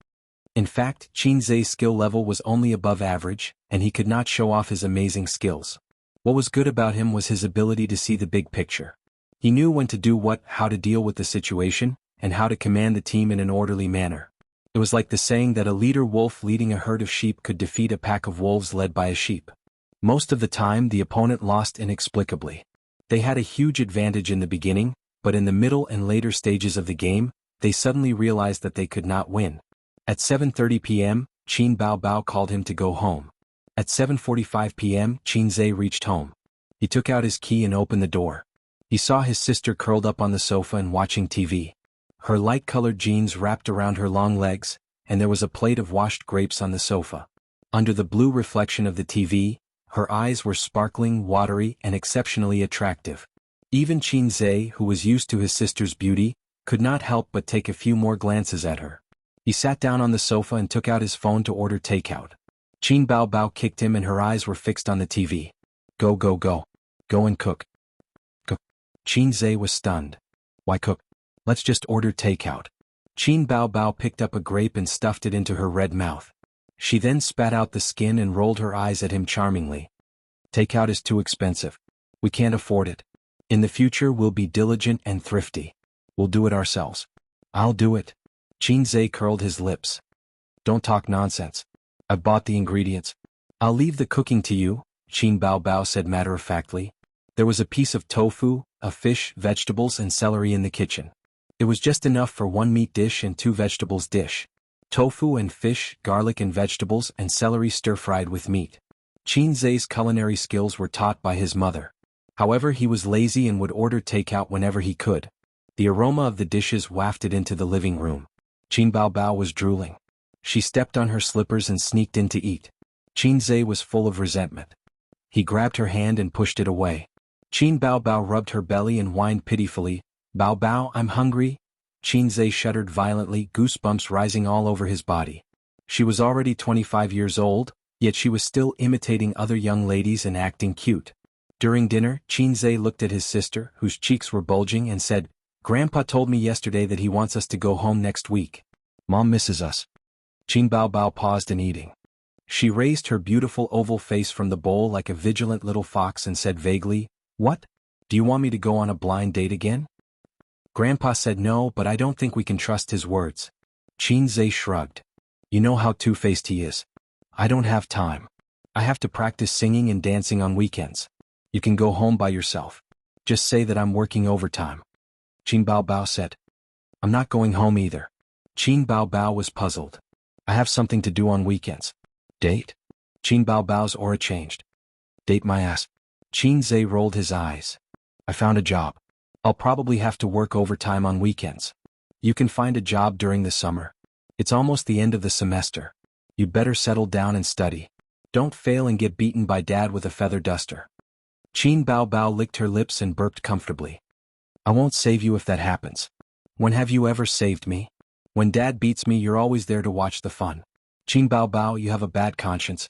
In fact, Qinzai's skill level was only above average, and he could not show off his amazing skills. What was good about him was his ability to see the big picture. He knew when to do what, how to deal with the situation, and how to command the team in an orderly manner. It was like the saying that a leader wolf leading a herd of sheep could defeat a pack of wolves led by a sheep. Most of the time the opponent lost inexplicably. They had a huge advantage in the beginning, but in the middle and later stages of the game, they suddenly realized that they could not win. At 7:30 p.m., Qin Bao called him to go home. At 7:45 p.m., Qinzai reached home. He took out his key and opened the door. He saw his sister curled up on the sofa and watching TV. Her light-colored jeans wrapped around her long legs, and there was a plate of washed grapes on the sofa. Under the blue reflection of the TV, her eyes were sparkling, watery, and exceptionally attractive. Even Qinzai, who was used to his sister's beauty, could not help but take a few more glances at her. He sat down on the sofa and took out his phone to order takeout. Qin Bao kicked him and her eyes were fixed on the TV. Go. Go and cook. Go. Qinzai was stunned. Why cook? Let's just order takeout. Qin Bao picked up a grape and stuffed it into her red mouth. She then spat out the skin and rolled her eyes at him charmingly. Takeout is too expensive. We can't afford it. In the future we'll be diligent and thrifty. We'll do it ourselves. I'll do it. Qinzai curled his lips. Don't talk nonsense. I've bought the ingredients. I'll leave the cooking to you, Qin Bao said matter-of-factly. There was a piece of tofu, a fish, vegetables and celery in the kitchen. It was just enough for 1 meat dish and 2 vegetables dish. Tofu and fish, garlic and vegetables and celery stir-fried with meat. Qinzai's culinary skills were taught by his mother. However, he was lazy and would order takeout whenever he could. The aroma of the dishes wafted into the living room. Qin Bao was drooling. She stepped on her slippers and sneaked in to eat. Qinzai was full of resentment. He grabbed her hand and pushed it away. Qin Bao rubbed her belly and whined pitifully, Bao, I'm hungry. Qinze shuddered violently, goosebumps rising all over his body. She was already 25 years old, yet she was still imitating other young ladies and acting cute. During dinner, Qinze looked at his sister, whose cheeks were bulging, and said, "Grandpa told me yesterday that he wants us to go home next week. Mom misses us." Qin Baobao paused in eating. She raised her beautiful oval face from the bowl like a vigilant little fox and said vaguely, "What? Do you want me to go on a blind date again?" Grandpa said no, but I don't think we can trust his words. Qinze shrugged. "You know how two-faced he is. I don't have time. I have to practice singing and dancing on weekends. You can go home by yourself. Just say that I'm working overtime." Qin Baobao said. "I'm not going home either." Qin Baobao was puzzled. "I have something to do on weekends." "Date?" Qin Baobao's aura changed. "Date my ass." Qinze rolled his eyes. "I found a job. I'll probably have to work overtime on weekends. You can find a job during the summer. It's almost the end of the semester. You'd better settle down and study. Don't fail and get beaten by Dad with a feather duster." Qin Baobao licked her lips and burped comfortably. "I won't save you if that happens. When have you ever saved me? When Dad beats me, you're always there to watch the fun. Qin Baobao, you have a bad conscience."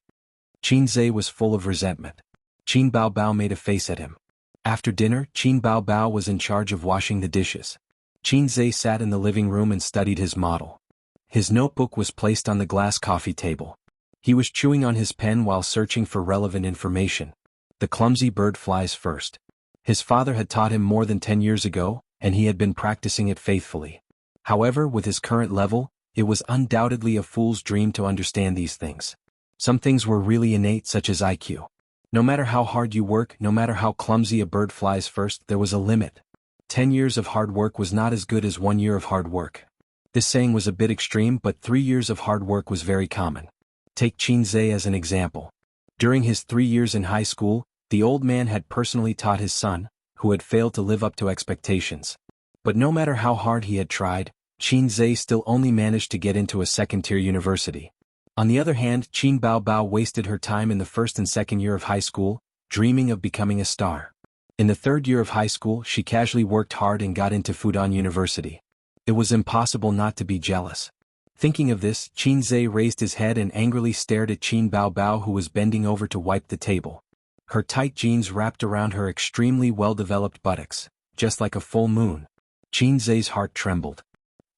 Qinze was full of resentment. Qin Baobao made a face at him. After dinner, Qin Baobao was in charge of washing the dishes. Qinze sat in the living room and studied his model. His notebook was placed on the glass coffee table. He was chewing on his pen while searching for relevant information. The clumsy bird flies first. His father had taught him more than 10 years ago, and he had been practicing it faithfully. However, with his current level, it was undoubtedly a fool's dream to understand these things. Some things were really innate, such as IQ. No matter how hard you work, no matter how clumsy a bird flies first, there was a limit. 10 years of hard work was not as good as 1 year of hard work. This saying was a bit extreme, but 3 years of hard work was very common. Take Qinze as an example. During his 3 years in high school, the old man had personally taught his son, who had failed to live up to expectations. But no matter how hard he had tried, Qinze still only managed to get into a second-tier university. On the other hand, Qin Baobao wasted her time in the first and second year of high school, dreaming of becoming a star. In the third year of high school, she casually worked hard and got into Fudan University. It was impossible not to be jealous. Thinking of this, Qinze raised his head and angrily stared at Qin Baobao, who was bending over to wipe the table. Her tight jeans wrapped around her extremely well-developed buttocks, just like a full moon. Qinze's heart trembled.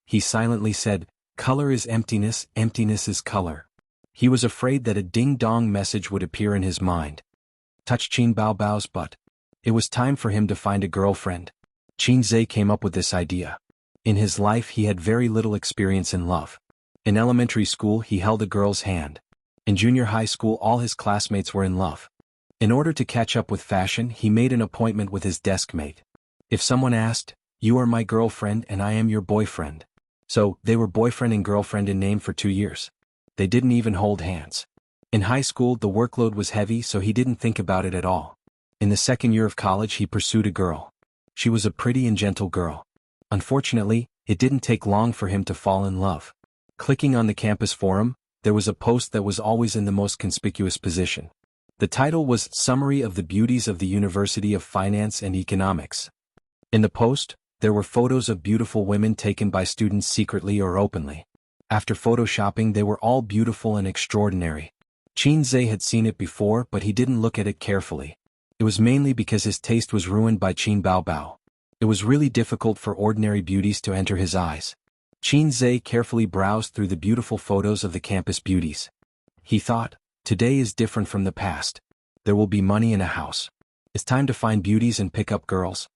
He silently said, "Color is emptiness, emptiness is color." He was afraid that a ding-dong message would appear in his mind. Touch Qin Baobao's butt. It was time for him to find a girlfriend. Qinze came up with this idea. In his life he had very little experience in love. In elementary school he held a girl's hand. In junior high school all his classmates were in love. In order to catch up with fashion, he made an appointment with his desk mate. If someone asked, "You are my girlfriend and I am your boyfriend." So, they were boyfriend and girlfriend in name for 2 years. They didn't even hold hands. In high school the workload was heavy, so he didn't think about it at all. In the second year of college he pursued a girl. She was a pretty and gentle girl. Unfortunately, it didn't take long for him to fall in love. Clicking on the campus forum, there was a post that was always in the most conspicuous position. The title was Summary of the Beauties of the University of Finance and Economics. In the post, there were photos of beautiful women taken by students secretly or openly. After photoshopping, they were all beautiful and extraordinary. Qinze had seen it before, but he didn't look at it carefully. It was mainly because his taste was ruined by Qin Baobao. It was really difficult for ordinary beauties to enter his eyes. Qinze carefully browsed through the beautiful photos of the campus beauties. He thought, today is different from the past. There will be money in a house. It's time to find beauties and pick up girls.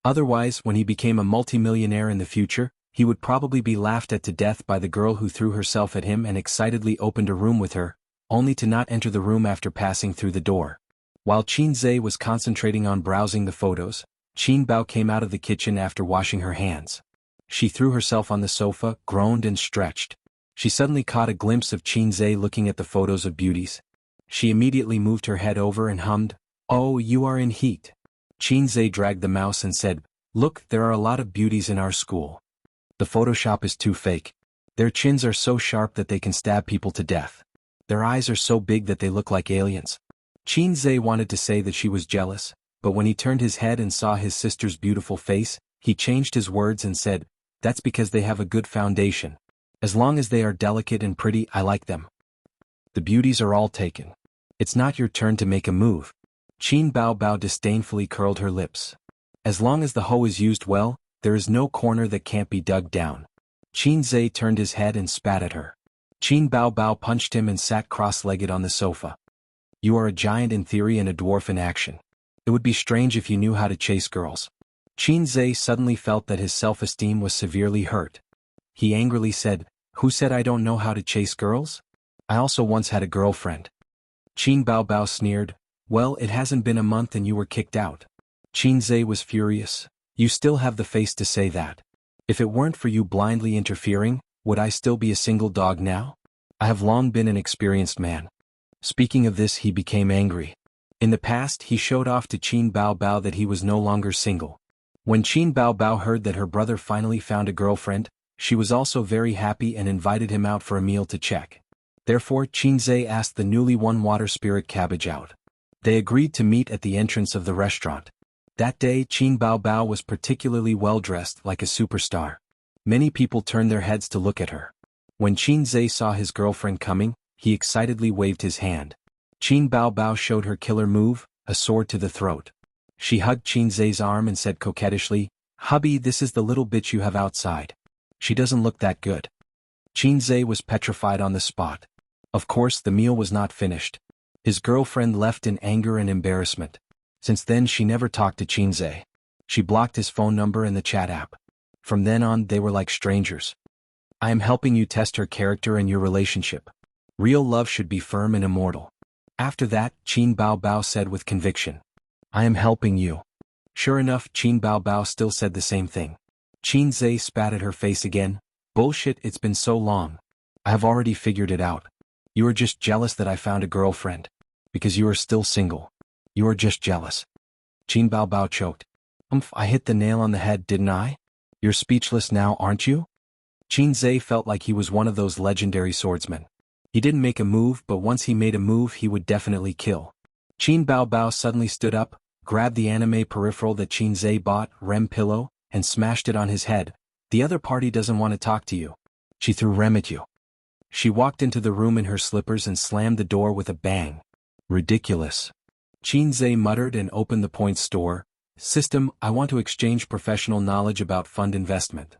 Otherwise, when he became a multimillionaire in the future, he would probably be laughed at to death by the girl who threw herself at him and excitedly opened a room with her, only to not enter the room after passing through the door. While Qinze was concentrating on browsing the photos, Qin Bao came out of the kitchen after washing her hands. She threw herself on the sofa, groaned and stretched. She suddenly caught a glimpse of Qinze looking at the photos of beauties. She immediately moved her head over and hummed, "Oh, you are in heat." Qinze dragged the mouse and said, "Look, there are a lot of beauties in our school. The Photoshop is too fake. Their chins are so sharp that they can stab people to death. Their eyes are so big that they look like aliens." Qinze wanted to say that she was jealous, but when he turned his head and saw his sister's beautiful face, he changed his words and said, That's because they have a good foundation. As long as they are delicate and pretty, I like them. The beauties are all taken. It's not your turn to make a move. Qin Bao Bao disdainfully curled her lips. As long as the hoe is used well, there is no corner that can't be dug down. Qin Zhe turned his head and spat at her. Qin Bao Bao punched him and sat cross-legged on the sofa. You are a giant in theory and a dwarf in action. It would be strange if you knew how to chase girls. Qin Zhe suddenly felt that his self-esteem was severely hurt. He angrily said, "Who said I don't know how to chase girls? I also once had a girlfriend." Qin Bao Bao sneered, "Well, it hasn't been a month and you were kicked out." Qin Zhe was furious. "You still have the face to say that. If it weren't for you blindly interfering, would I still be a single dog now? I have long been an experienced man." Speaking of this, he became angry. In the past, he showed off to Qin Bao Bao that he was no longer single. When Qin Bao Bao heard that her brother finally found a girlfriend, she was also very happy and invited him out for a meal to check. Therefore, Qin Zhe asked the newly won water spirit Cabbage out. They agreed to meet at the entrance of the restaurant. That day, Qin Bao Bao was particularly well-dressed, like a superstar. Many people turned their heads to look at her. When Qin Zhe saw his girlfriend coming, he excitedly waved his hand. Qin Bao Bao showed her killer move, a sword to the throat. She hugged Qin Zhe's arm and said coquettishly, "Hubby, this is the little bitch you have outside. She doesn't look that good." Qin Zhe was petrified on the spot. Of course, the meal was not finished. His girlfriend left in anger and embarrassment. Since then she never talked to Qin Zhe. She blocked his phone number and the chat app. From then on, they were like strangers. "I am helping you test her character and your relationship. Real love should be firm and immortal." After that, Qin Bao Bao said with conviction, "I am helping you." Sure enough, Qin Bao Bao still said the same thing. Qin Zhe spat at her face again. "Bullshit, it's been so long. I have already figured it out. You are just jealous that I found a girlfriend. Because you are still single. You are just jealous." Qin Bao Bao choked. I hit the nail on the head, didn't I? You're speechless now, aren't you?" Qin Zhe felt like he was one of those legendary swordsmen. He didn't make a move, but once he made a move he would definitely kill. Qin Bao Bao suddenly stood up, grabbed the anime peripheral that Qin Zhe bought, Rem pillow, and smashed it on his head. "The other party doesn't want to talk to you." She threw Rem at you. She walked into the room in her slippers and slammed the door with a bang. "Ridiculous." Qin Zhe muttered and opened the points store. "System, I want to exchange professional knowledge about fund investment."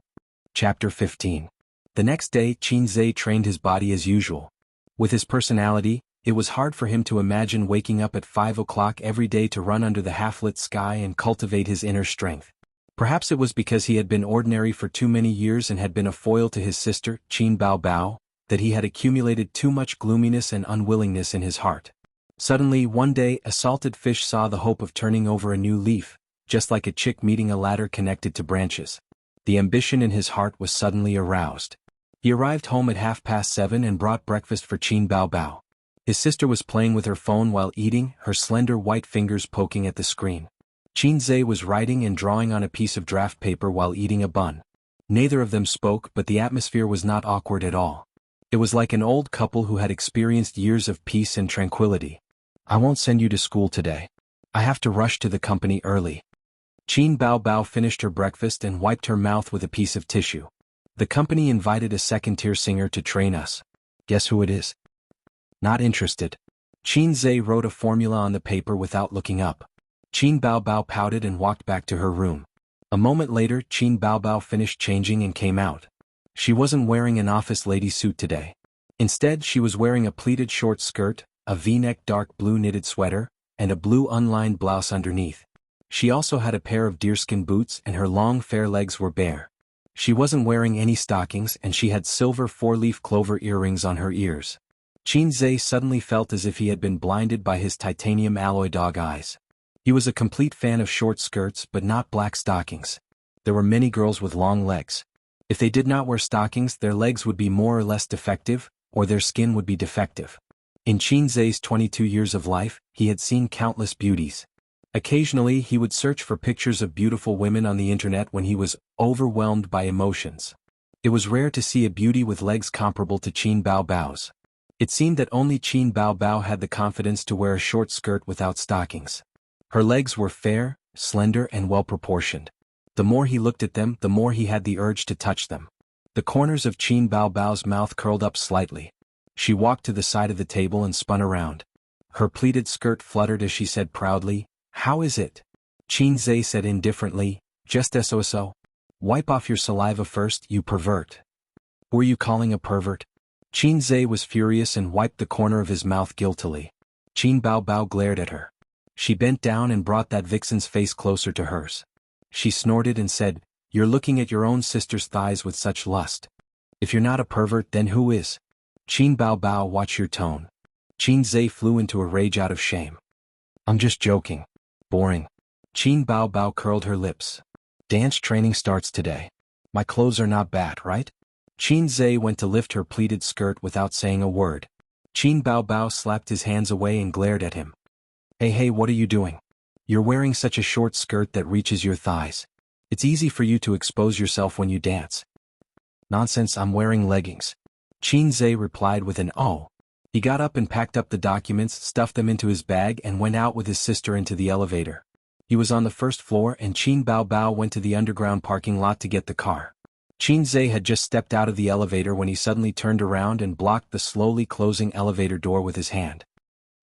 Chapter 15. The next day, Qin Zhe trained his body as usual. With his personality, it was hard for him to imagine waking up at 5 o'clock every day to run under the half-lit sky and cultivate his inner strength. Perhaps it was because he had been ordinary for too many years and had been a foil to his sister, Qin Bao Bao, that he had accumulated too much gloominess and unwillingness in his heart. Suddenly, one day, a salted fish saw the hope of turning over a new leaf, just like a chick meeting a ladder connected to branches. The ambition in his heart was suddenly aroused. He arrived home at 7:30 and brought breakfast for Qin Bao Bao. His sister was playing with her phone while eating, her slender white fingers poking at the screen. Qin Zhe was writing and drawing on a piece of draft paper while eating a bun. Neither of them spoke, but the atmosphere was not awkward at all. It was like an old couple who had experienced years of peace and tranquility. "I won't send you to school today. I have to rush to the company early." Qin Bao Bao finished her breakfast and wiped her mouth with a piece of tissue. "The company invited a second-tier singer to train us. Guess who it is?" "Not interested." Qin Zhe wrote a formula on the paper without looking up. Qin Bao Bao pouted and walked back to her room. A moment later, Qin Bao Bao finished changing and came out. She wasn't wearing an office lady suit today. Instead, she was wearing a pleated short skirt, a V-neck dark blue knitted sweater, and a blue unlined blouse underneath. She also had a pair of deerskin boots and her long fair legs were bare. She wasn't wearing any stockings and she had silver four-leaf clover earrings on her ears. Qin Zhe suddenly felt as if he had been blinded by his titanium alloy dog eyes. He was a complete fan of short skirts but not black stockings. There were many girls with long legs. If they did not wear stockings, their legs would be more or less defective, or their skin would be defective. In Qin Zhe's 22 years of life, he had seen countless beauties. Occasionally he would search for pictures of beautiful women on the internet when he was overwhelmed by emotions. It was rare to see a beauty with legs comparable to Qin Bao Bao's. It seemed that only Qin Bao Bao had the confidence to wear a short skirt without stockings. Her legs were fair, slender and well-proportioned. The more he looked at them, the more he had the urge to touch them. The corners of Qin Baobao's mouth curled up slightly. She walked to the side of the table and spun around. Her pleated skirt fluttered as she said proudly, "How is it?" Qin Zhe said indifferently, "Just so. Wipe off your saliva first, you pervert." "Were you calling a pervert?" Qin Zhe was furious and wiped the corner of his mouth guiltily. Qin Baobao glared at her. She bent down and brought that vixen's face closer to hers. She snorted and said, "You're looking at your own sister's thighs with such lust. If you're not a pervert, then who is?" Qin Baobao, watch your tone. Qin Zhe flew into a rage out of shame. "I'm just joking. Boring." Qin Baobao curled her lips. "Dance training starts today. My clothes are not bad, right?" Qin Zhe went to lift her pleated skirt without saying a word. Qin Baobao slapped his hands away and glared at him. Hey, what are you doing? You're wearing such a short skirt that reaches your thighs. It's easy for you to expose yourself when you dance." "Nonsense, I'm wearing leggings." Qin Zhe replied with an "oh." He got up and packed up the documents, stuffed them into his bag and went out with his sister into the elevator. He was on the first floor and Qin Baobao went to the underground parking lot to get the car. Qin Zhe had just stepped out of the elevator when he suddenly turned around and blocked the slowly closing elevator door with his hand.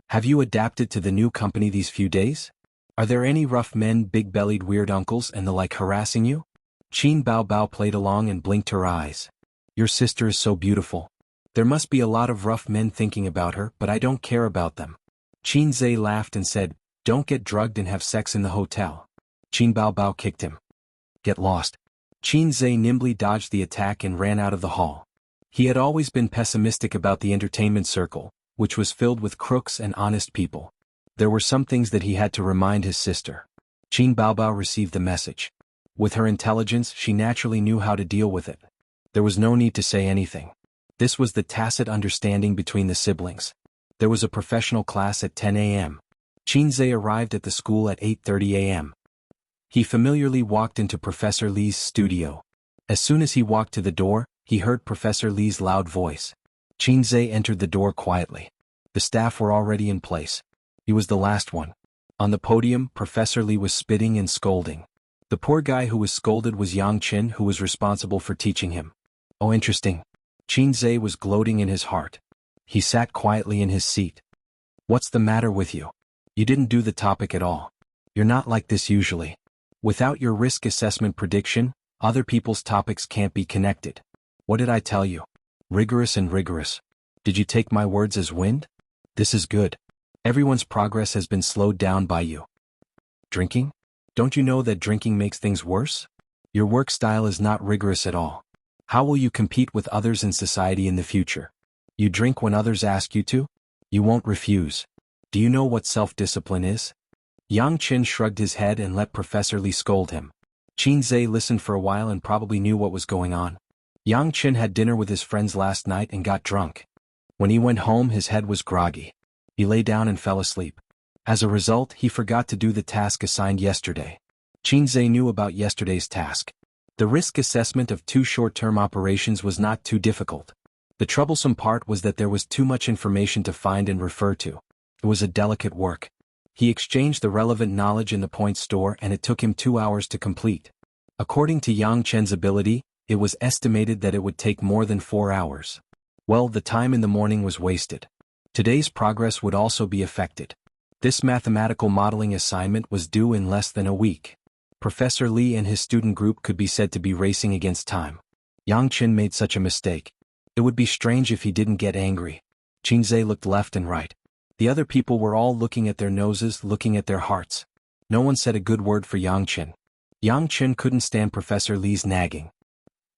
"Have you adapted to the new company these few days? Are there any rough men, big-bellied weird uncles and the like harassing you?" Qin Baobao played along and blinked her eyes. "Your sister is so beautiful. There must be a lot of rough men thinking about her, but I don't care about them." Qin Zhe laughed and said, "Don't get drugged and have sex in the hotel." Qin Baobao kicked him. "Get lost." Qin Zhe nimbly dodged the attack and ran out of the hall. He had always been pessimistic about the entertainment circle, which was filled with crooks and honest people. There were some things that he had to remind his sister. Qin Baobao received the message. With her intelligence, she naturally knew how to deal with it. There was no need to say anything. This was the tacit understanding between the siblings. There was a professional class at 10 a.m. Qin Zhe arrived at the school at 8:30 a.m. He familiarly walked into Professor Li's studio. As soon as he walked to the door, he heard Professor Li's loud voice. Qin Zhe entered the door quietly. The staff were already in place. He was the last one. On the podium, Professor Li was spitting and scolding. The poor guy who was scolded was Xianxia, who was responsible for teaching him. "Oh, interesting." Qin Zhe was gloating in his heart. He sat quietly in his seat. "What's the matter with you? You didn't do the topic at all. You're not like this usually. Without your risk assessment prediction, other people's topics can't be connected. What did I tell you? Rigorous and rigorous. Did you take my words as wind? This is good. Everyone's progress has been slowed down by you. Drinking? Don't you know that drinking makes things worse? Your work style is not rigorous at all. How will you compete with others in society in the future? You drink when others ask you to? You won't refuse. Do you know what self-discipline is?" Yang Qin shrugged his head and let Professor Li scold him. Qin Zhe listened for a while and probably knew what was going on. Yang Qin had dinner with his friends last night and got drunk. When he went home, his head was groggy. He lay down and fell asleep. As a result, he forgot to do the task assigned yesterday. Qin Zhe knew about yesterday's task. The risk assessment of 2 short-term operations was not too difficult. The troublesome part was that there was too much information to find and refer to. It was a delicate work. He exchanged the relevant knowledge in the point store and it took him 2 hours to complete. According to Yang Chen's ability, it was estimated that it would take more than 4 hours. Well, the time in the morning was wasted. Today's progress would also be affected. This mathematical modeling assignment was due in less than a week. Professor Li and his student group could be said to be racing against time. Yang Chen made such a mistake. It would be strange if he didn't get angry. Qin Zhe looked left and right. The other people were all looking at their noses, looking at their hearts. No one said a good word for Yang Chen. Yang Chen couldn't stand Professor Li's nagging.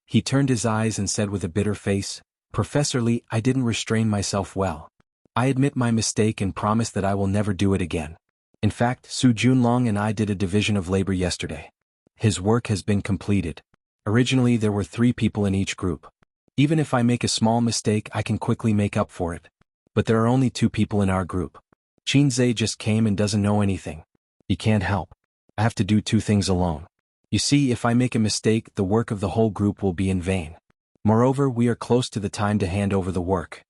He turned his eyes and said with a bitter face, "Professor Li, I didn't restrain myself well. I admit my mistake and promise that I will never do it again. In fact, Su Junlong and I did a division of labor yesterday. His work has been completed. Originally there were 3 people in each group. Even if I make a small mistake, I can quickly make up for it. But there are only 2 people in our group. Qin Zhe just came and doesn't know anything. He can't help. I have to do 2 things alone. You see, if I make a mistake, the work of the whole group will be in vain. Moreover, we are close to the time to hand over the work."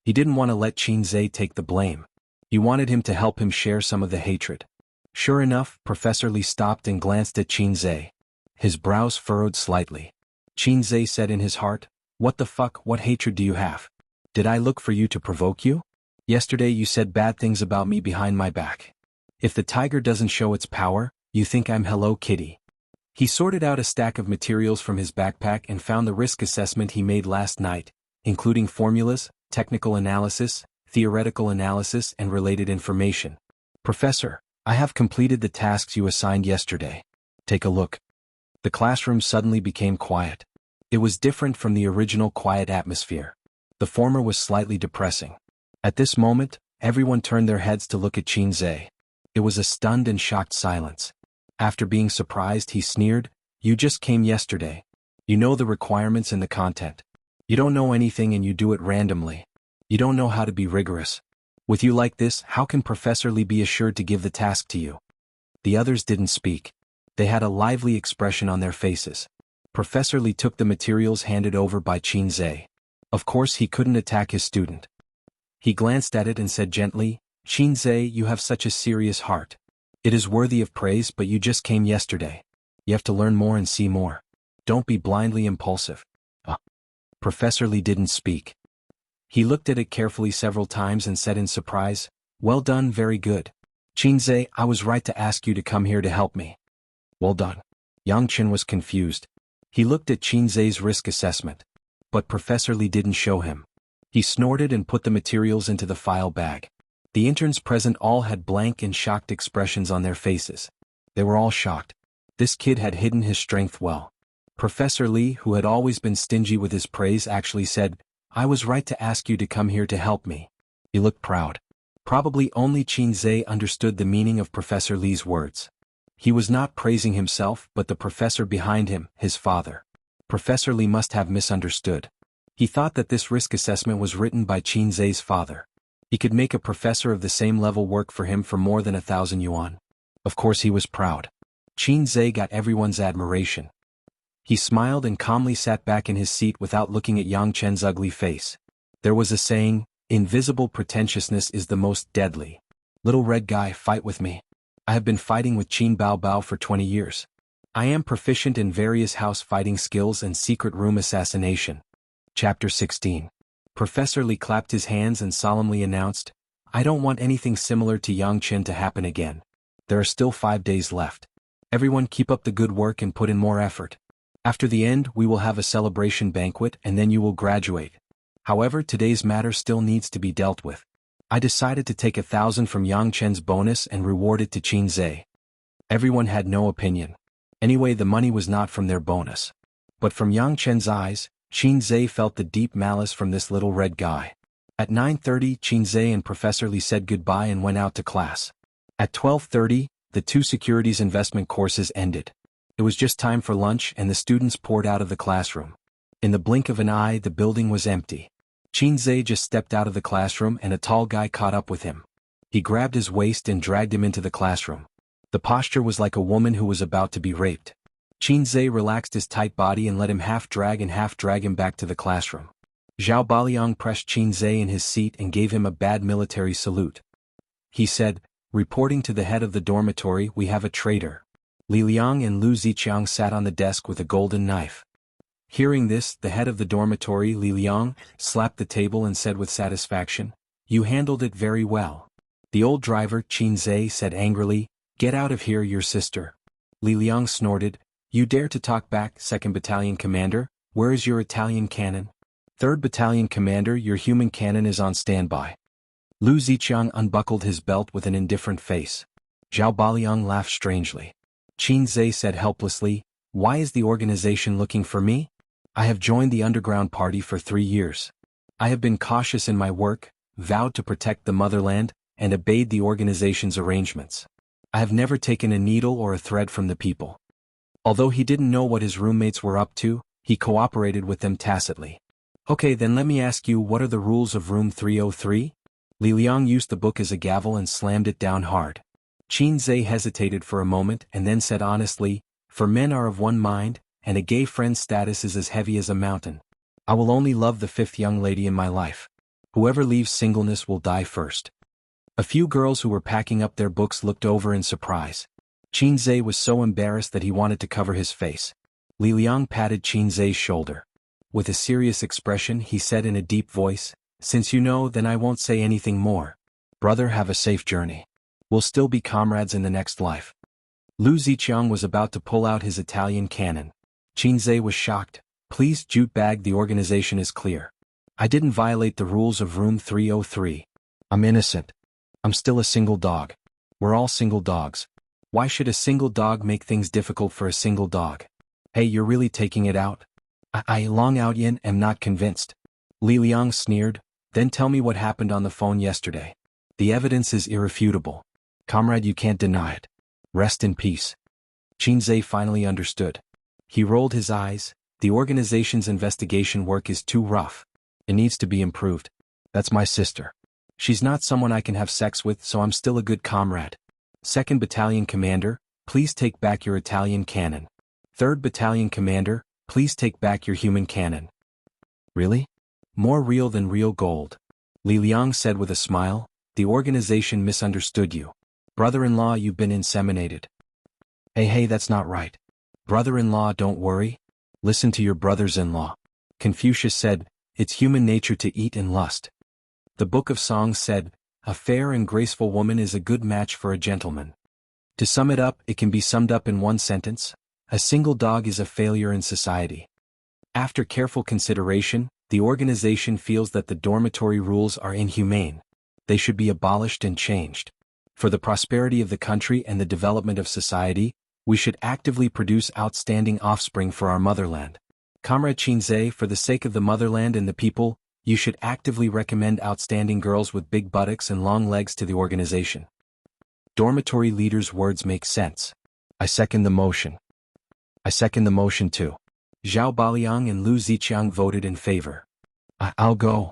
He didn't want to let Qin Zhe take the blame. He wanted him to help him share some of the hatred. Sure enough, Professor Li stopped and glanced at Qin Zhe. His brows furrowed slightly. Qinzhe said in his heart, "What the fuck, what hatred do you have? Did I look for you to provoke you? Yesterday you said bad things about me behind my back. If the tiger doesn't show its power, you think I'm Hello Kitty." He sorted out a stack of materials from his backpack and found the risk assessment he made last night, including formulas, technical analysis, theoretical analysis and related information. "Professor, I have completed the tasks you assigned yesterday. Take a look." The classroom suddenly became quiet. It was different from the original quiet atmosphere. The former was slightly depressing. At this moment, everyone turned their heads to look at Qinzhe. It was a stunned and shocked silence. After being surprised, he sneered, "You just came yesterday. You know the requirements and the content. You don't know anything and you do it randomly. You don't know how to be rigorous. With you like this, how can Professor Li be assured to give the task to you?" The others didn't speak. They had a lively expression on their faces. Professor Li took the materials handed over by Qinzhe. Of course he couldn't attack his student. He glanced at it and said gently, "Qinzhe, you have such a serious heart. It is worthy of praise, but you just came yesterday. You have to learn more and see more. Don't be blindly impulsive." Professor Li didn't speak. He looked at it carefully several times and said in surprise, "Well done, very good. Qinzhe, I was right to ask you to come here to help me." "Well done." Yang Chen was confused. He looked at Qinzhe's risk assessment. But Professor Li didn't show him. He snorted and put the materials into the file bag. The interns present all had blank and shocked expressions on their faces. They were all shocked. This kid had hidden his strength well. Professor Li, who had always been stingy with his praise, actually said, "I was right to ask you to come here to help me." He looked proud. Probably only Qinzhe understood the meaning of Professor Li's words. He was not praising himself but the professor behind him, his father. Professor Li must have misunderstood. He thought that this risk assessment was written by Qinzhe's father. He could make a professor of the same level work for him for more than 1,000 yuan. Of course he was proud. Qinzhe got everyone's admiration. He smiled and calmly sat back in his seat without looking at Yang Chen's ugly face. There was a saying, "Invisible pretentiousness is the most deadly." "Little red guy, fight with me. I have been fighting with Qin Bao Bao for 20 years. I am proficient in various house fighting skills and secret room assassination." Chapter 16. Professor Li clapped his hands and solemnly announced, "I don't want anything similar to Yang Chen to happen again. There are still 5 days left. Everyone keep up the good work and put in more effort. After the end, we will have a celebration banquet and then you will graduate. However, today's matter still needs to be dealt with. I decided to take 1,000 from Yang Chen's bonus and reward it to Qinzhe." Everyone had no opinion. Anyway, the money was not from their bonus. But from Yang Chen's eyes, Qinzhe felt the deep malice from this little red guy. At 9:30, Qinzhe and Professor Li said goodbye and went out to class. At 12:30, the 2 securities investment courses ended. It was just time for lunch and the students poured out of the classroom. In the blink of an eye, the building was empty. Qinzhe just stepped out of the classroom and a tall guy caught up with him. He grabbed his waist and dragged him into the classroom. The posture was like a woman who was about to be raped. Qinzhe relaxed his tight body and let him half drag him back to the classroom. Zhao Baliang pressed Qinzhe in his seat and gave him a bad military salute. He said, "Reporting to the head of the dormitory, we have a traitor." Li Liang and Lu Ziqiang sat on the desk with a golden knife. Hearing this, the head of the dormitory, Li Liang, slapped the table and said with satisfaction, "You handled it very well." The old driver, Qinzhe, said angrily, "Get out of here, your sister." Li Liang snorted, "You dare to talk back, 2nd Battalion Commander? Where is your Italian cannon?" 3rd Battalion Commander, your human cannon is on standby." Lu Ziqiang unbuckled his belt with an indifferent face. Zhao Baliang laughed strangely. Qinzhe said helplessly, "Why is the organization looking for me? I have joined the underground party for 3 years. I have been cautious in my work, vowed to protect the motherland, and obeyed the organization's arrangements. I have never taken a needle or a thread from the people." Although he didn't know what his roommates were up to, he cooperated with them tacitly. "Okay, then let me ask you, what are the rules of room 303? Li Liang used the book as a gavel and slammed it down hard. Qinzhe hesitated for a moment and then said honestly, "For men are of one mind, and a gay friend's status is as heavy as a mountain. I will only love the 5th young lady in my life. Whoever leaves singleness will die first." A few girls who were packing up their books looked over in surprise. Qin was so embarrassed that he wanted to cover his face. Li Liang patted Qin shoulder. With a serious expression he said in a deep voice, "Since you know, then I won't say anything more. Brother, have a safe journey. We'll still be comrades in the next life." Lu Ziqiang was about to pull out his Italian cannon. Qin was shocked. "Please, jute bag, the organization is clear. I didn't violate the rules of room 303. I'm innocent. I'm still a single dog. We're all single dogs. Why should a single dog make things difficult for a single dog? Hey, you're really taking it out?" I Long Out Yin am not convinced." Li Liang sneered. "Then tell me what happened on the phone yesterday. The evidence is irrefutable. Comrade, you can't deny it. Rest in peace." Qin finally understood. He rolled his eyes. "The organization's investigation work is too rough. It needs to be improved. That's my sister. She's not someone I can have sex with, so I'm still a good comrade. 2nd Battalion Commander, please take back your Italian cannon. 3rd Battalion Commander, please take back your human cannon." "Really? More real than real gold," Li Liang said with a smile. "The organization misunderstood you. Brother-in-law, you've been inseminated." Hey, that's not right. Brother-in-law, don't worry. Listen to your brothers-in-law. Confucius said, "It's human nature to eat and lust." The Book of Songs said, "A fair and graceful woman is a good match for a gentleman." To sum it up, it can be summed up in one sentence: a single dog is a failure in society. After careful consideration, the organization feels that the dormitory rules are inhumane. They should be abolished and changed. For the prosperity of the country and the development of society, we should actively produce outstanding offspring for our motherland. Comrade Qin, for the sake of the motherland and the people, you should actively recommend outstanding girls with big buttocks and long legs to the organization. Dormitory leader's words make sense. I second the motion. I second the motion too. Zhao Baliang and Lu Ziqiang voted in favor. I'll go.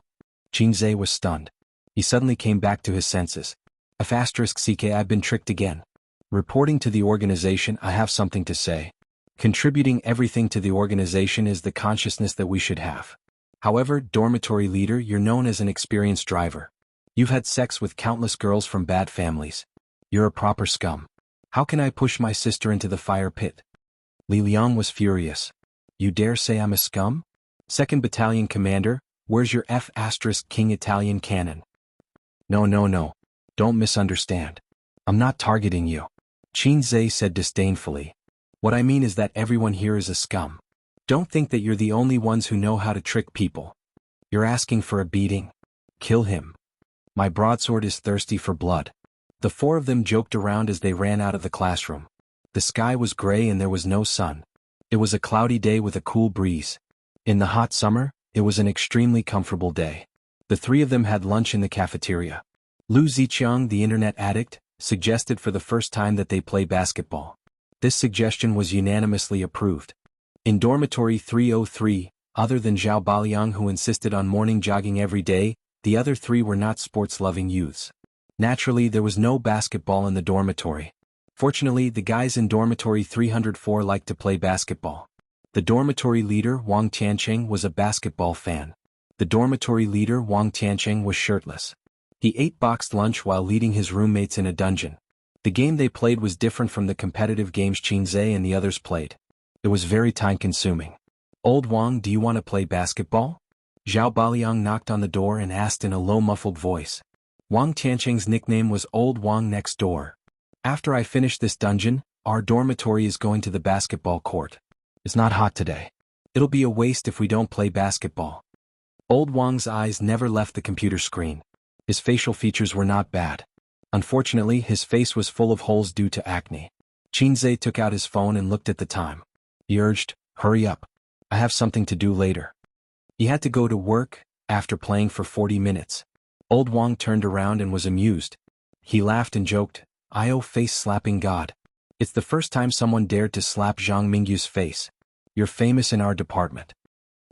Qin was stunned. He suddenly came back to his senses. *CK, I've been tricked again. Reporting to the organization, I have something to say. Contributing everything to the organization is the consciousness that we should have. However, dormitory leader, you're known as an experienced driver. You've had sex with countless girls from bad families. You're a proper scum. How can I push my sister into the fire pit?" Li Liang was furious. "You dare say I'm a scum? 2nd Battalion Commander, where's your King Italian cannon?" No. Don't misunderstand. I'm not targeting you," Qin said disdainfully. "What I mean is that everyone here is a scum. Don't think that you're the only ones who know how to trick people. You're asking for a beating? Kill him. My broadsword is thirsty for blood." The 4 of them joked around as they ran out of the classroom. The sky was gray and there was no sun. It was a cloudy day with a cool breeze. In the hot summer, it was an extremely comfortable day. The 3 of them had lunch in the cafeteria. Lu Ziqiang, the internet addict, suggested for the first time that they play basketball. This suggestion was unanimously approved. In dormitory 303, other than Zhao Baliang, who insisted on morning jogging every day, the other 3 were not sports-loving youths. Naturally, there was no basketball in the dormitory. Fortunately, the guys in dormitory 304 liked to play basketball. The dormitory leader, Wang Tiancheng, was a basketball fan. The dormitory leader, Wang Tiancheng, was shirtless. He ate boxed lunch while leading his roommates in a dungeon. The game they played was different from the competitive games Qin and the others played. It was very time-consuming. "Old Wang, do you want to play basketball?" Zhao Baliang knocked on the door and asked in a low muffled voice. Wang Tiancheng's nickname was Old Wang next door. "After I finish this dungeon, our dormitory is going to the basketball court. It's not hot today. It'll be a waste if we don't play basketball." Old Wang's eyes never left the computer screen. His facial features were not bad. Unfortunately, his face was full of holes due to acne. Qin took out his phone and looked at the time. He urged, "Hurry up. I have something to do later." He had to go to work, after playing for 40 minutes. Old Wang turned around and was amused. He laughed and joked, "I face-slapping God. It's the first time someone dared to slap Zhang Mingyu's face. You're famous in our department."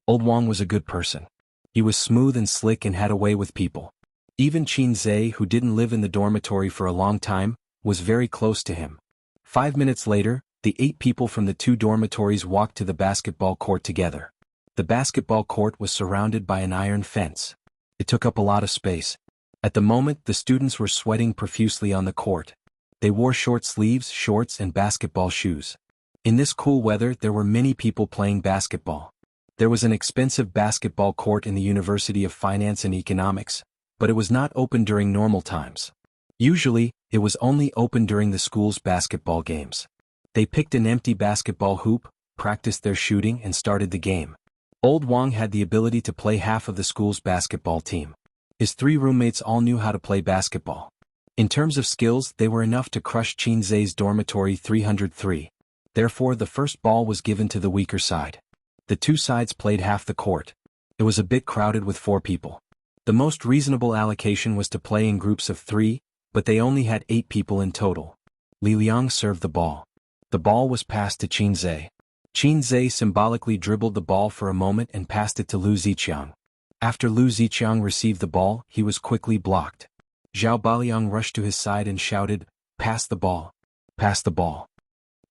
Old Wang was a good person. He was smooth and slick and had a way with people. Even Qin, who didn't live in the dormitory for a long time, was very close to him. 5 minutes later, the 8 people from the 2 dormitories walked to the basketball court together. The basketball court was surrounded by an iron fence. It took up a lot of space. At the moment, the students were sweating profusely on the court. They wore short sleeves, shorts and basketball shoes. In this cool weather there were many people playing basketball. There was an expensive basketball court in the University of Finance and Economics, but it was not open during normal times. Usually, it was only open during the school's basketball games. They picked an empty basketball hoop, practiced their shooting and started the game. Old Wang had the ability to play half of the school's basketball team. His 3 roommates all knew how to play basketball. In terms of skills, they were enough to crush Qinzai's dormitory 303. Therefore, the first ball was given to the weaker side. The 2 sides played half the court. It was a bit crowded with 4 people. The most reasonable allocation was to play in groups of 3, but they only had 8 people in total. Li Liang served the ball. The ball was passed to Qinzai. Qinzai symbolically dribbled the ball for a moment and passed it to Lu Ziqiang. After Lu Ziqiang received the ball, he was quickly blocked. Zhao Baliang rushed to his side and shouted, "Pass the ball! Pass the ball!"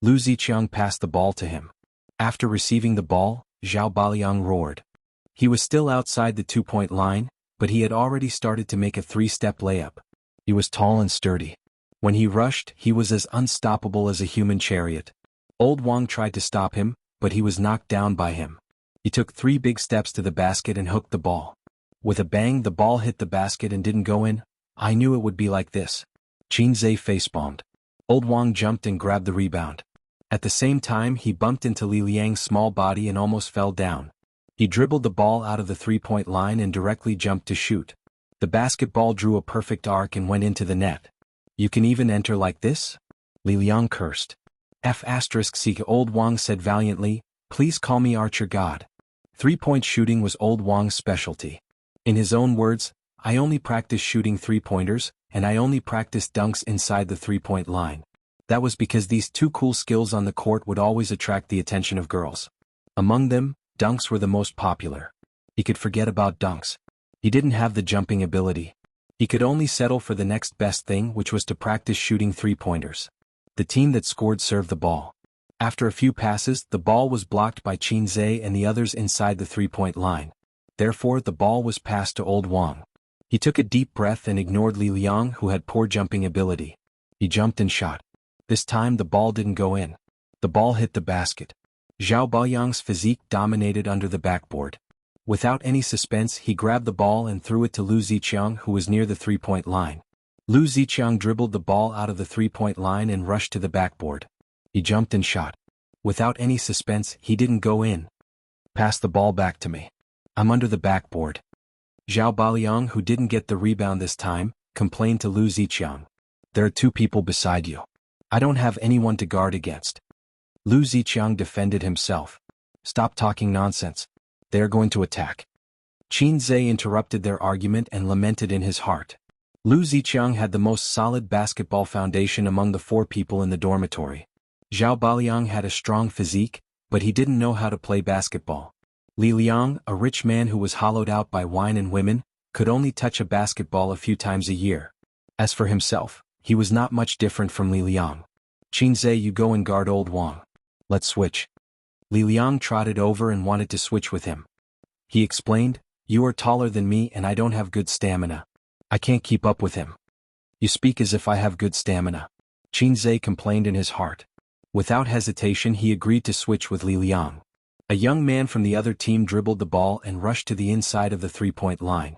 Lu Ziqiang passed the ball to him. After receiving the ball, Zhao Baliang roared. He was still outside the 2-point line, but he had already started to make a 3-step layup. He was tall and sturdy. When he rushed, he was as unstoppable as a human chariot. Old Wang tried to stop him, but he was knocked down by him. He took 3 big steps to the basket and hooked the ball. With a bang, the ball hit the basket and didn't go in. I knew it would be like this. Qinzai facepalmed. Old Wang jumped and grabbed the rebound. At the same time, he bumped into Li Liang's small body and almost fell down. He dribbled the ball out of the 3-point line and directly jumped to shoot. The basketball drew a perfect arc and went into the net. "You can even enter like this?" Li Liang cursed. F***, Old Wang said valiantly, "Please call me Archer God." 3-point shooting was Old Wang's specialty. In his own words, "I only practice shooting 3-pointers, and I only practice dunks inside the 3-point line." That was because these 2 cool skills on the court would always attract the attention of girls. Among them, dunks were the most popular. He could forget about dunks. He didn't have the jumping ability. He could only settle for the next best thing, which was to practice shooting 3-pointers. The team that scored served the ball. After a few passes, the ball was blocked by Qinzai and the others inside the 3-point line. Therefore, the ball was passed to Old Wang. He took a deep breath and ignored Li Liang, who had poor jumping ability. He jumped and shot. This time the ball didn't go in. The ball hit the basket. Zhao Baoyang's physique dominated under the backboard. Without any suspense, he grabbed the ball and threw it to Lu Ziqiang, who was near the 3-point line. Lu Ziqiang dribbled the ball out of the 3-point line and rushed to the backboard. He jumped and shot. Without any suspense, he didn't go in. "Pass the ball back to me. I'm under the backboard." Zhao Baliang, who didn't get the rebound this time, complained to Lu Ziqiang. "There are 2 people beside you. I don't have anyone to guard against." Lu Ziqiang defended himself. "Stop talking nonsense. They are going to attack." Qinzai interrupted their argument and lamented in his heart. Lu Ziqiang had the most solid basketball foundation among the 4 people in the dormitory. Zhao Baliang had a strong physique, but he didn't know how to play basketball. Li Liang, a rich man who was hollowed out by wine and women, could only touch a basketball a few times a year. As for himself, he was not much different from Li Liang. "Qinzai, you go and guard Old Wang. Let's switch." Li Liang trotted over and wanted to switch with him. He explained, "You are taller than me and I don't have good stamina. I can't keep up with him." "You speak as if I have good stamina," Qinzai complained in his heart. Without hesitation, he agreed to switch with Li Liang. A young man from the other team dribbled the ball and rushed to the inside of the 3-point line.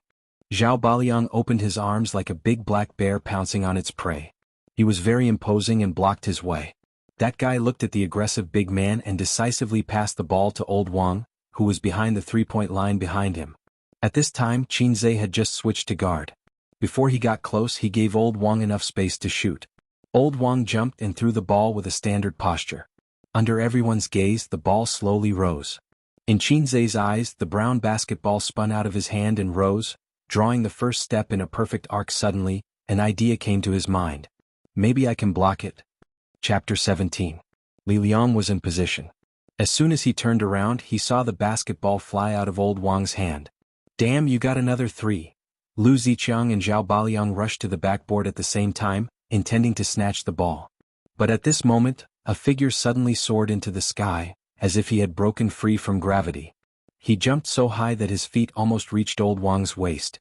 Zhao Baliang opened his arms like a big black bear pouncing on its prey. He was very imposing and blocked his way. That guy looked at the aggressive big man and decisively passed the ball to Old Wang, who was behind the 3-point line behind him. At this time, Qinzai had just switched to guard. Before he got close, he gave Old Wang enough space to shoot. Old Wang jumped and threw the ball with a standard posture. Under everyone's gaze, the ball slowly rose. In Qinzai's eyes, the brown basketball spun out of his hand and rose, drawing the first step in a perfect arc. Suddenly, an idea came to his mind. "Maybe I can block it." Chapter 17. Li Liang was in position. As soon as he turned around, he saw the basketball fly out of Old Wang's hand. "Damn, you got another 3. Lu Ziqiang and Zhao Baliang rushed to the backboard at the same time, intending to snatch the ball. But at this moment, a figure suddenly soared into the sky, as if he had broken free from gravity. He jumped so high that his feet almost reached Old Wang's waist.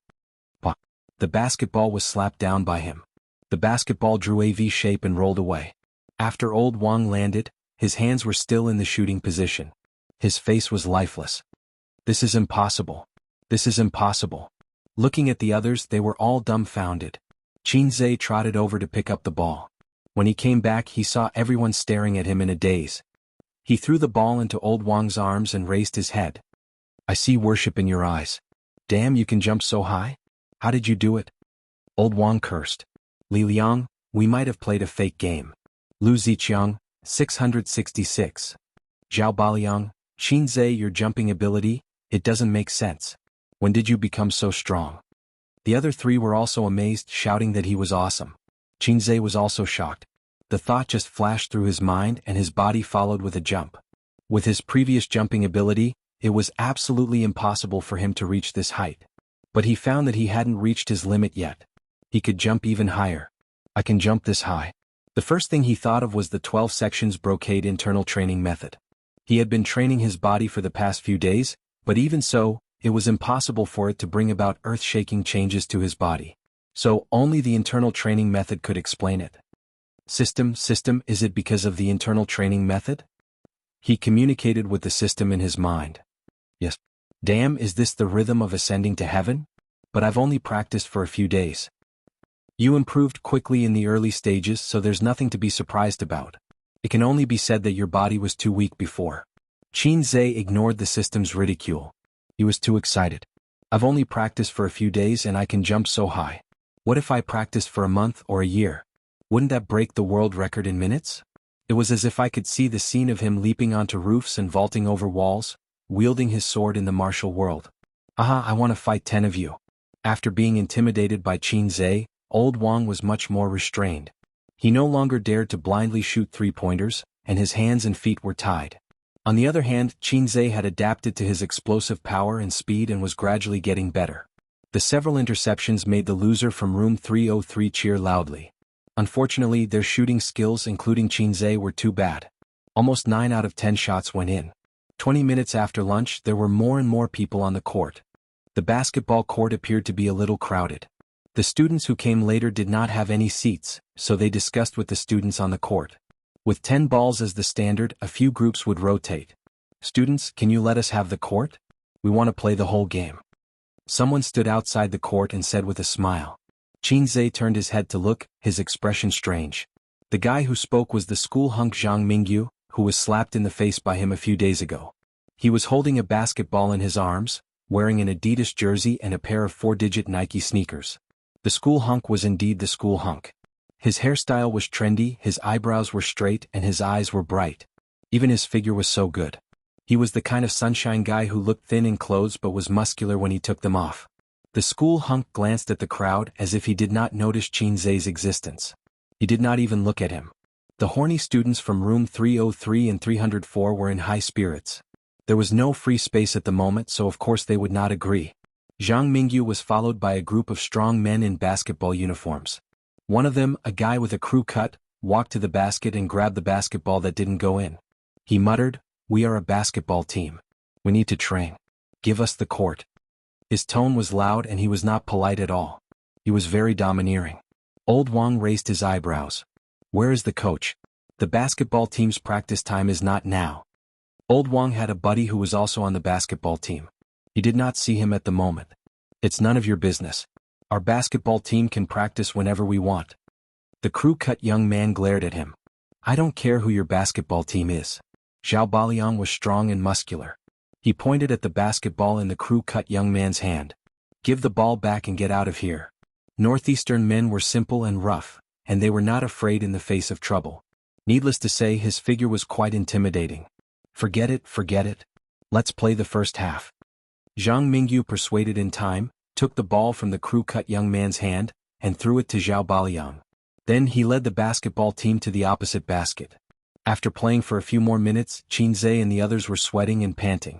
Pah! The basketball was slapped down by him. The basketball drew a V shape and rolled away. After Old Wang landed, his hands were still in the shooting position. His face was lifeless. This is impossible. This is impossible. Looking at the others, they were all dumbfounded. Qinzhe trotted over to pick up the ball. When he came back, he saw everyone staring at him in a daze. He threw the ball into Old Wang's arms and raised his head. I see worship in your eyes. Damn, you can jump so high? How did you do it? Old Wang cursed. Li Liang, we might have played a fake game. Lu Ziqiang, 666. Zhao Baliang, Qinzhe, your jumping ability, it doesn't make sense. When did you become so strong? The other three were also amazed, shouting that he was awesome. Qinzhe was also shocked. The thought just flashed through his mind and his body followed with a jump. With his previous jumping ability, it was absolutely impossible for him to reach this height. But he found that he hadn't reached his limit yet. He could jump even higher. I can jump this high. The first thing he thought of was the 12 sections brocade internal training method. He had been training his body for the past few days, but even so, it was impossible for it to bring about earth-shaking changes to his body. So, only the internal training method could explain it. System, is it because of the internal training method? He communicated with the system in his mind. Yes. Damn, is this the rhythm of ascending to heaven? But I've only practiced for a few days. You improved quickly in the early stages, so there's nothing to be surprised about. It can only be said that your body was too weak before. Qinzhe ignored the system's ridicule. He was too excited. I've only practiced for a few days and I can jump so high. What if I practiced for a month or a year? Wouldn't that break the world record in minutes? It was as if I could see the scene of him leaping onto roofs and vaulting over walls, wielding his sword in the martial world. Aha, I want to fight 10 of you. After being intimidated by Qinzhe, Old Wang was much more restrained. He no longer dared to blindly shoot three-pointers, and his hands and feet were tied. On the other hand, Qinzhe had adapted to his explosive power and speed and was gradually getting better. The several interceptions made the loser from room 303 cheer loudly. Unfortunately, their shooting skills, including Qinzhe, were too bad. Almost 9 out of 10 shots went in. 20 minutes after lunch, there were more and more people on the court. The basketball court appeared to be a little crowded. The students who came later did not have any seats, so they discussed with the students on the court. With 10 balls as the standard, a few groups would rotate. Students, can you let us have the court? We want to play the whole game. Someone stood outside the court and said with a smile. Qinzhe turned his head to look, his expression strange. The guy who spoke was the school hunk Zhang Mingyu, who was slapped in the face by him a few days ago. He was holding a basketball in his arms, wearing an Adidas jersey and a pair of 4-digit Nike sneakers. The school hunk was indeed the school hunk. His hairstyle was trendy, his eyebrows were straight, and his eyes were bright. Even his figure was so good. He was the kind of sunshine guy who looked thin in clothes but was muscular when he took them off. The school hunk glanced at the crowd as if he did not notice Qinzhe's existence. He did not even look at him. The horny students from room 303 and 304 were in high spirits. There was no free space at the moment, so of course they would not agree. Zhang Mingyu was followed by a group of strong men in basketball uniforms. One of them, a guy with a crew cut, walked to the basket and grabbed the basketball that didn't go in. He muttered, "We are a basketball team. We need to train. Give us the court." His tone was loud and he was not polite at all. He was very domineering. Old Wang raised his eyebrows. "Where is the coach? The basketball team's practice time is not now." Old Wang had a buddy who was also on the basketball team. He did not see him at the moment. "It's none of your business. Our basketball team can practice whenever we want." The crew-cut young man glared at him. "I don't care who your basketball team is." Zhao Baliang was strong and muscular. He pointed at the basketball in the crew-cut young man's hand. "Give the ball back and get out of here." Northeastern men were simple and rough, and they were not afraid in the face of trouble. Needless to say, his figure was quite intimidating. Forget it. Let's play the first half." Zhang Mingyu, persuaded in time, took the ball from the crew-cut young man's hand, and threw it to Zhao Baliang. Then he led the basketball team to the opposite basket. After playing for a few more minutes, Qinzhe and the others were sweating and panting.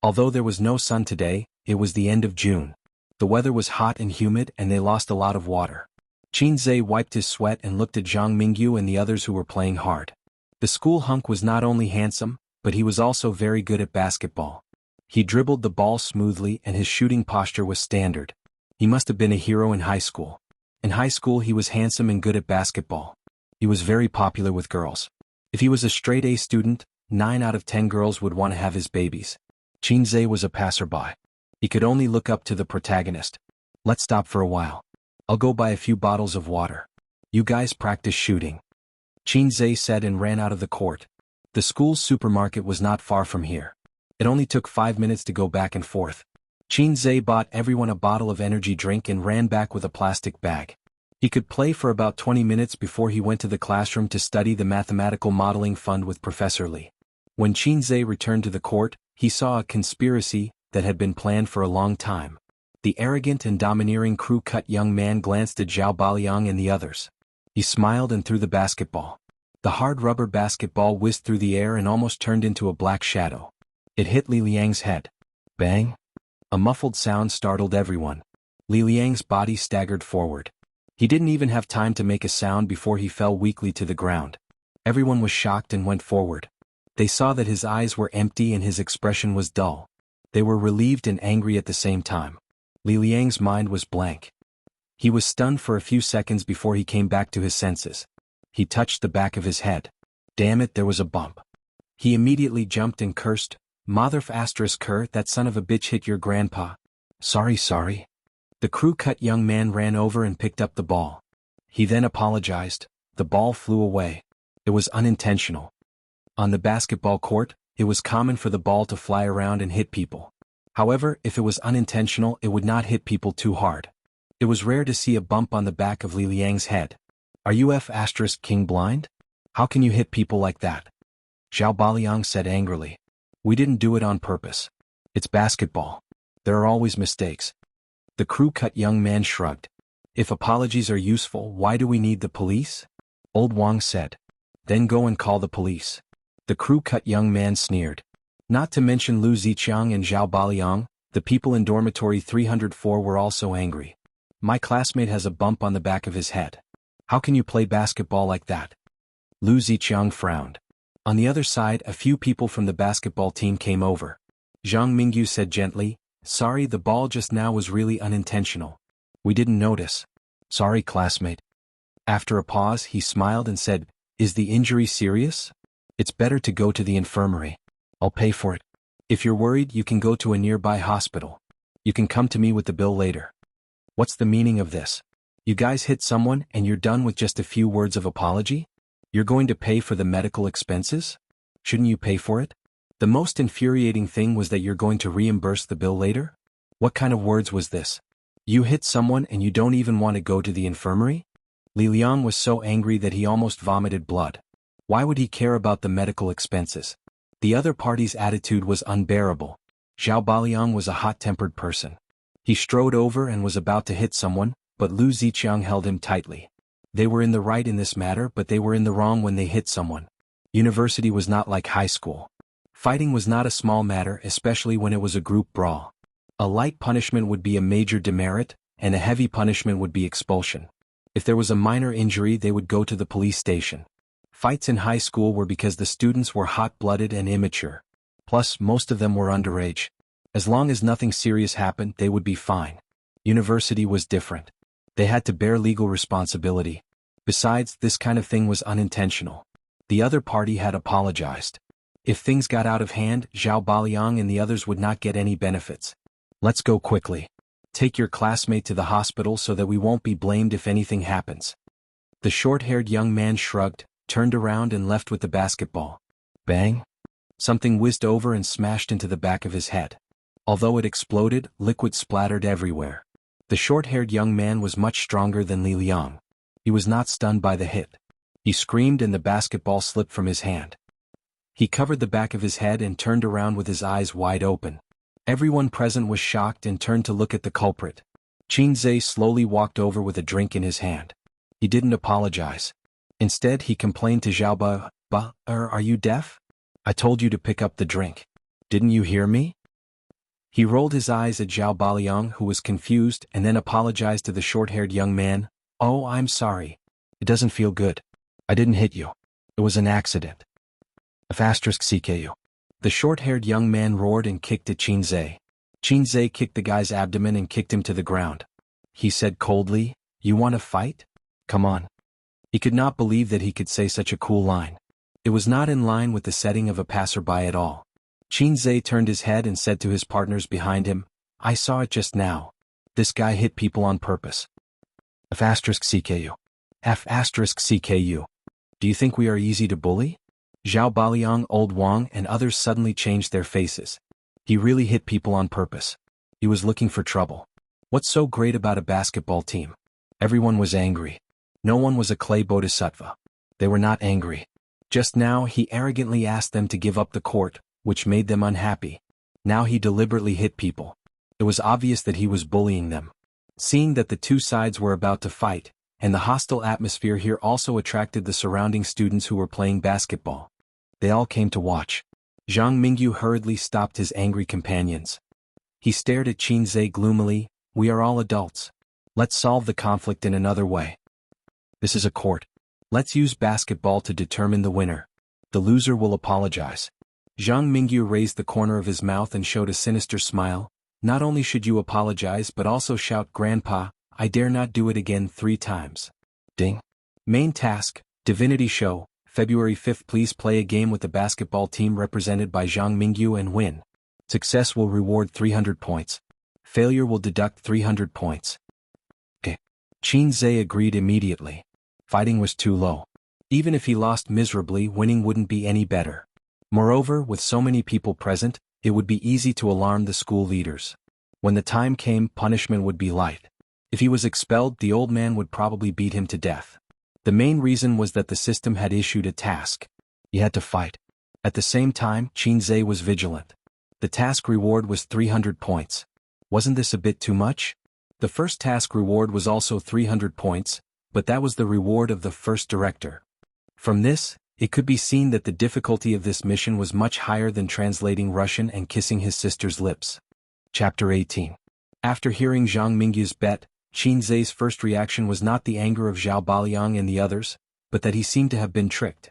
Although there was no sun today, it was the end of June. The weather was hot and humid and they lost a lot of water. Qinzhe wiped his sweat and looked at Zhang Mingyu and the others who were playing hard. The school hunk was not only handsome, but he was also very good at basketball. He dribbled the ball smoothly and his shooting posture was standard. He must have been a hero in high school. In high school he was handsome and good at basketball. He was very popular with girls. If he was a straight-A student, 9 out of 10 girls would want to have his babies. Xianxia was a passerby. He could only look up to the protagonist. Let's stop for a while. I'll go buy a few bottles of water. You guys practice shooting. Xianxia said and ran out of the court. The school's supermarket was not far from here. It only took 5 minutes to go back and forth. Xianxia bought everyone a bottle of energy drink and ran back with a plastic bag. He could play for about 20 minutes before he went to the classroom to study the mathematical modeling fund with Professor Li. When Xianxia returned to the court, he saw a conspiracy that had been planned for a long time. The arrogant and domineering crew-cut young man glanced at Zhao Baliang and the others. He smiled and threw the basketball. The hard rubber basketball whizzed through the air and almost turned into a black shadow. It hit Li Liang's head. Bang! A muffled sound startled everyone. Li Liang's body staggered forward. He didn't even have time to make a sound before he fell weakly to the ground. Everyone was shocked and went forward. They saw that his eyes were empty and his expression was dull. They were relieved and angry at the same time. Li Liang's mind was blank. He was stunned for a few seconds before he came back to his senses. He touched the back of his head. Damn it, there was a bump. He immediately jumped and cursed, Mother****, that son of a bitch hit your grandpa. Sorry. The crew-cut young man ran over and picked up the ball. He then apologized. The ball flew away. It was unintentional. On the basketball court, it was common for the ball to fly around and hit people. However, if it was unintentional, it would not hit people too hard. It was rare to see a bump on the back of Li Liang's head. Are you King blind? How can you hit people like that? Zhao Baliang said angrily. We didn't do it on purpose. It's basketball. There are always mistakes. The crew-cut young man shrugged. If apologies are useful, why do we need the police? Old Wang said. Then go and call the police. The crew-cut young man sneered. Not to mention Lu Ziqiang and Zhao Baliang, the people in dormitory 304 were also angry. My classmate has a bump on the back of his head. How can you play basketball like that? Lu Ziqiang frowned. On the other side, a few people from the basketball team came over. Zhang Mingyu said gently, Sorry, the ball just now was really unintentional. We didn't notice. Sorry, classmate. After a pause, he smiled and said, Is the injury serious? It's better to go to the infirmary. I'll pay for it. If you're worried, you can go to a nearby hospital. You can come to me with the bill later. What's the meaning of this? You guys hit someone and you're done with just a few words of apology? You're going to pay for the medical expenses? Shouldn't you pay for it? The most infuriating thing was that you're going to reimburse the bill later? What kind of words was this? You hit someone and you don't even want to go to the infirmary? Li Liang was so angry that he almost vomited blood. Why would he care about the medical expenses? The other party's attitude was unbearable. Zhao Baliang was a hot-tempered person. He strode over and was about to hit someone, but Lu Ziqiang held him tightly. They were in the right in this matter, but they were in the wrong when they hit someone. University was not like high school. Fighting was not a small matter, especially when it was a group brawl. A light punishment would be a major demerit, and a heavy punishment would be expulsion. If there was a minor injury, they would go to the police station. Fights in high school were because the students were hot-blooded and immature. Plus, most of them were underage. As long as nothing serious happened, they would be fine. University was different. They had to bear legal responsibility. Besides, this kind of thing was unintentional. The other party had apologized. If things got out of hand, Zhao Baliang and the others would not get any benefits. Let's go quickly. Take your classmate to the hospital so that we won't be blamed if anything happens. The short-haired young man shrugged, turned around and left with the basketball. Bang! Something whizzed over and smashed into the back of his head. Although it exploded, liquid splattered everywhere. The short-haired young man was much stronger than Li Liang. He was not stunned by the hit. He screamed and the basketball slipped from his hand. He covered the back of his head and turned around with his eyes wide open. Everyone present was shocked and turned to look at the culprit. Xianxia slowly walked over with a drink in his hand. He didn't apologize. Instead, he complained to Zhao Are you deaf? I told you to pick up the drink. Didn't you hear me? He rolled his eyes at Zhao Baliang, who was confused, and then apologized to the short-haired young man. Oh, I'm sorry. It doesn't feel good. I didn't hit you. It was an accident. *CKU. The short-haired young man roared and kicked at Xianxia. Xianxia kicked the guy's abdomen and kicked him to the ground. He said coldly, You want to fight? Come on. He could not believe that he could say such a cool line. It was not in line with the setting of a passerby at all. Xianxia turned his head and said to his partners behind him, I saw it just now. This guy hit people on purpose. F***CKU. F***CKU. Do you think we are easy to bully? Zhao Baliang, Old Wang and others suddenly changed their faces. He really hit people on purpose. He was looking for trouble. What's so great about a basketball team? Everyone was angry. No one was a clay bodhisattva. They were not angry. Just now he arrogantly asked them to give up the court, which made them unhappy. Now he deliberately hit people. It was obvious that he was bullying them. Seeing that the two sides were about to fight, and the hostile atmosphere here also attracted the surrounding students who were playing basketball. They all came to watch. Zhang Mingyu hurriedly stopped his angry companions. He stared at Xianxia gloomily. We are all adults. Let's solve the conflict in another way. This is a court. Let's use basketball to determine the winner. The loser will apologize. Zhang Mingyu raised the corner of his mouth and showed a sinister smile. Not only should you apologize but also shout Grandpa, I dare not do it again 3 times. Ding. Main task, Divinity Show, February 5th. Please play a game with the basketball team represented by Zhang Mingyu and win. Success will reward 300 points. Failure will deduct 300 points. Okay. Xianxia agreed immediately. Fighting was too low. Even if he lost miserably, winning wouldn't be any better. Moreover, with so many people present, it would be easy to alarm the school leaders. When the time came, punishment would be light. If he was expelled, the old man would probably beat him to death. The main reason was that the system had issued a task. He had to fight. At the same time, Xianxia was vigilant. The task reward was 300 points. Wasn't this a bit too much? The first task reward was also 300 points, but that was the reward of the first director. From this, it could be seen that the difficulty of this mission was much higher than translating Russian and kissing his sister's lips. Chapter 18. After hearing Zhang Mingyu's bet, Xianxia's first reaction was not the anger of Zhao Baliang and the others, but that he seemed to have been tricked.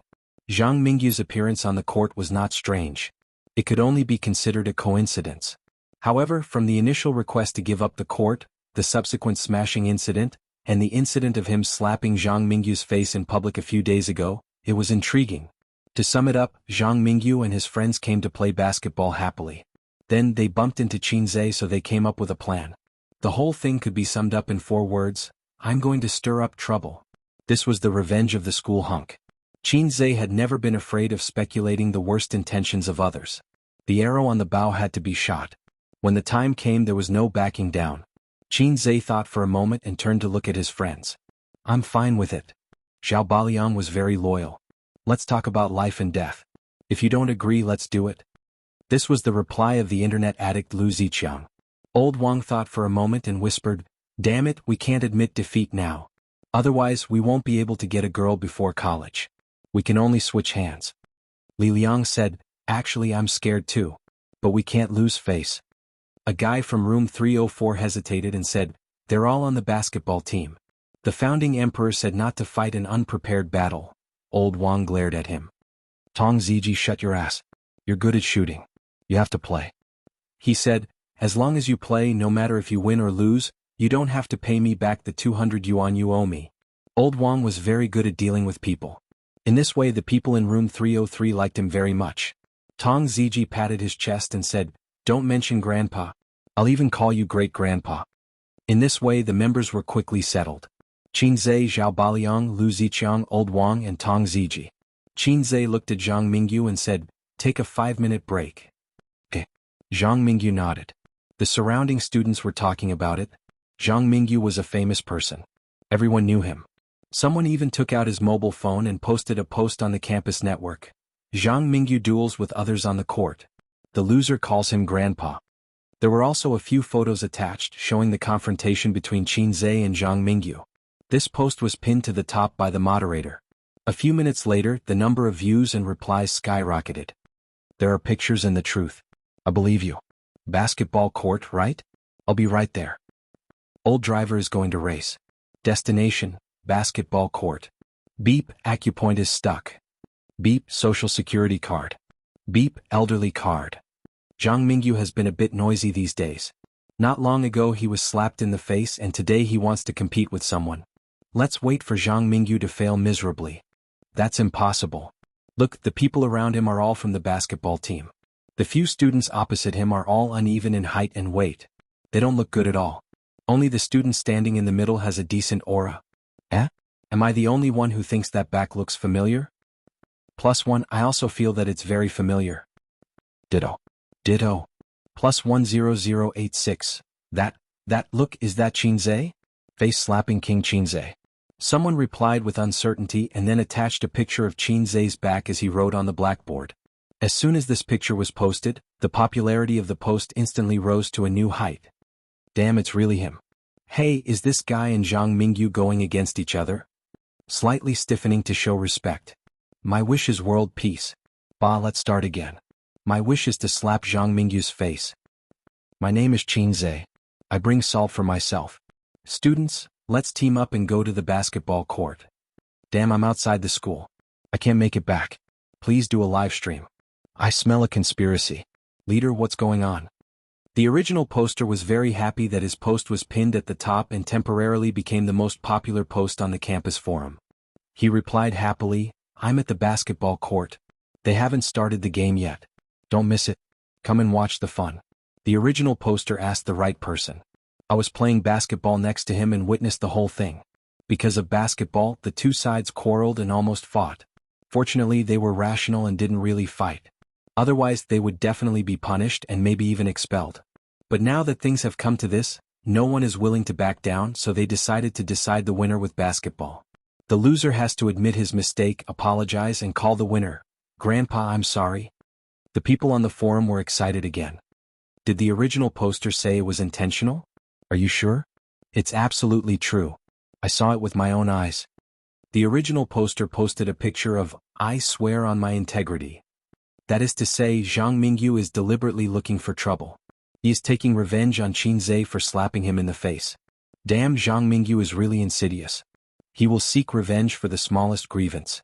Zhang Mingyu's appearance on the court was not strange. It could only be considered a coincidence. However, from the initial request to give up the court, the subsequent smashing incident, and the incident of him slapping Zhang Mingyu's face in public a few days ago, it was intriguing. To sum it up, Zhang Mingyu and his friends came to play basketball happily. Then they bumped into Xianxia, so they came up with a plan. The whole thing could be summed up in 4 words, I'm going to stir up trouble. This was the revenge of the school hunk. Xianxia had never been afraid of speculating the worst intentions of others. The arrow on the bow had to be shot. When the time came, there was no backing down. Xianxia thought for a moment and turned to look at his friends. I'm fine with it. Zhao Baliang was very loyal. Let's talk about life and death. If you don't agree, let's do it. This was the reply of the internet addict Lu Ziqiang. Old Wang thought for a moment and whispered, damn it, we can't admit defeat now. Otherwise, we won't be able to get a girl before college. We can only switch hands. Li Liang said, actually I'm scared too. But we can't lose face. A guy from room 304 hesitated and said, they're all on the basketball team. The founding emperor said not to fight an unprepared battle. Old Wang glared at him. Tong Ziji, shut your ass. You're good at shooting. You have to play. He said, as long as you play, no matter if you win or lose, you don't have to pay me back the 200 yuan you owe me. Old Wang was very good at dealing with people. In this way, the people in room 303 liked him very much. Tong Ziji patted his chest and said, don't mention Grandpa. I'll even call you Great-Grandpa. In this way, the members were quickly settled. Xianxia, Zhao Baliang, Lu Ziqiang, Old Wang and Tong Ziji. Xianxia looked at Zhang Mingyu and said, take a 5-minute break. Okay. Zhang Mingyu nodded. The surrounding students were talking about it. Zhang Mingyu was a famous person. Everyone knew him. Someone even took out his mobile phone and posted a post on the campus network. Zhang Mingyu duels with others on the court. The loser calls him Grandpa. There were also a few photos attached showing the confrontation between Xianxia and Zhang Mingyu. This post was pinned to the top by the moderator. A few minutes later, the number of views and replies skyrocketed. There are pictures and the truth. I believe you. Basketball court, right? I'll be right there. Old driver is going to race. Destination, basketball court. Beep, acupoint is stuck. Beep, social security card. Beep, elderly card. Zhang Mingyu has been a bit noisy these days. Not long ago he was slapped in the face and today he wants to compete with someone. Let's wait for Zhang Mingyu to fail miserably. That's impossible. Look, the people around him are all from the basketball team. The few students opposite him are all uneven in height and weight. They don't look good at all. Only the student standing in the middle has a decent aura. Eh? Am I the only one who thinks that back looks familiar? +1, I also feel that it's very familiar. Ditto. Ditto. +10086. Look, is that Xianxia? Face slapping King Xianxia. Someone replied with uncertainty and then attached a picture of Xianxia's back as he wrote on the blackboard. As soon as this picture was posted, the popularity of the post instantly rose to a new height. Damn, it's really him. Hey, is this guy and Zhang Mingyu going against each other? Slightly stiffening to show respect. My wish is world peace. Bah, let's start again. My wish is to slap Zhang Mingyu's face. My name is Xianxia. I bring salt for myself. Students, let's team up and go to the basketball court. Damn, I'm outside the school. I can't make it back. Please do a live stream. I smell a conspiracy. Leader, what's going on? The original poster was very happy that his post was pinned at the top and temporarily became the most popular post on the campus forum. He replied happily, I'm at the basketball court. They haven't started the game yet. Don't miss it. Come and watch the fun. The original poster asked the right person. I was playing basketball next to him and witnessed the whole thing. Because of basketball, the two sides quarreled and almost fought. Fortunately, they were rational and didn't really fight. Otherwise, they would definitely be punished and maybe even expelled. But now that things have come to this, no one is willing to back down, so they decided to decide the winner with basketball. The loser has to admit his mistake, apologize, and call the winner. Grandpa, I'm sorry. The people on the forum were excited again. Did the original poster say it was intentional? Are you sure? It's absolutely true. I saw it with my own eyes. The original poster posted a picture of, I swear on my integrity. That is to say, Zhang Mingyu is deliberately looking for trouble. He is taking revenge on Xianxia for slapping him in the face. Damn, Zhang Mingyu is really insidious. He will seek revenge for the smallest grievance.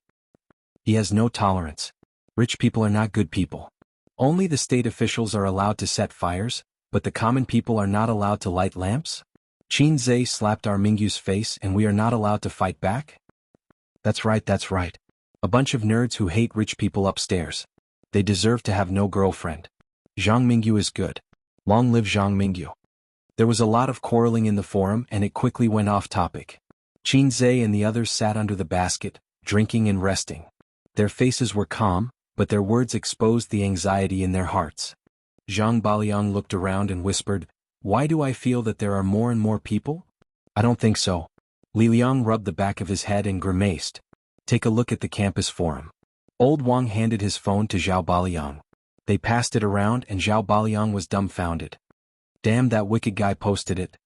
He has no tolerance. Rich people are not good people. Only the state officials are allowed to set fires, but the common people are not allowed to light lamps? Xianxia slapped our Mingyu's face and we are not allowed to fight back? That's right, that's right. A bunch of nerds who hate rich people upstairs. They deserve to have no girlfriend. Zhang Mingyu is good. Long live Zhang Mingyu. There was a lot of quarreling in the forum and it quickly went off topic. Xianxia and the others sat under the basket, drinking and resting. Their faces were calm, but their words exposed the anxiety in their hearts. Zhang Baliang looked around and whispered, Why do I feel that there are more and more people? I don't think so. Li Liang rubbed the back of his head and grimaced. Take a look at the campus forum. Old Wang handed his phone to Zhao Baliang. They passed it around and Zhao Baliang was dumbfounded. Damn, that wicked guy posted it.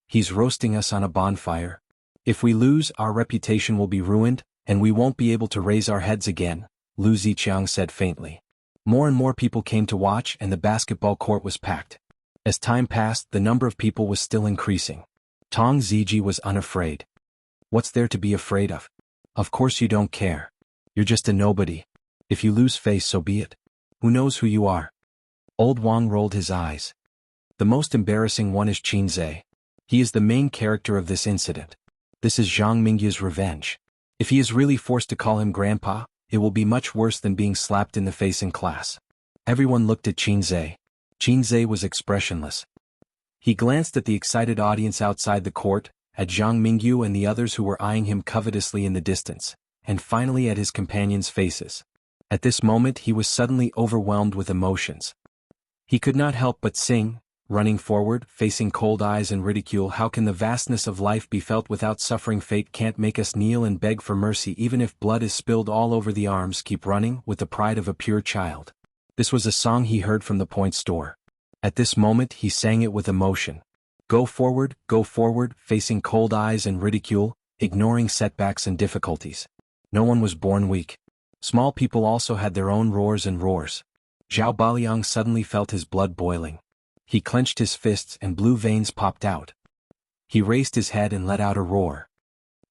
He's roasting us on a bonfire. If we lose, our reputation will be ruined, and we won't be able to raise our heads again, Lu Ziqiang said faintly. More and more people came to watch and the basketball court was packed. As time passed, the number of people was still increasing. Tong Ziji was unafraid. What's there to be afraid of? Of course you don't care. You're just a nobody. If you lose face, so be it. Who knows who you are? Old Wang rolled his eyes. The most embarrassing one is Xianxia. He is the main character of this incident. This is Zhang Mingyu's revenge. If he is really forced to call him grandpa, it will be much worse than being slapped in the face in class. Everyone looked at Xianxia. Xianxia was expressionless. He glanced at the excited audience outside the court, at Zhang Mingyu and the others who were eyeing him covetously in the distance, and finally at his companions' faces. At this moment he was suddenly overwhelmed with emotions. He could not help but sing, running forward, facing cold eyes and ridicule. How can the vastness of life be felt without suffering? Fate can't make us kneel and beg for mercy even if blood is spilled all over the arms. Keep running, with the pride of a pure child. This was a song he heard from the point store. At this moment he sang it with emotion. Go forward, facing cold eyes and ridicule, ignoring setbacks and difficulties. No one was born weak. Small people also had their own roars and roars. Zhao Baliang suddenly felt his blood boiling. He clenched his fists and blue veins popped out. He raised his head and let out a roar.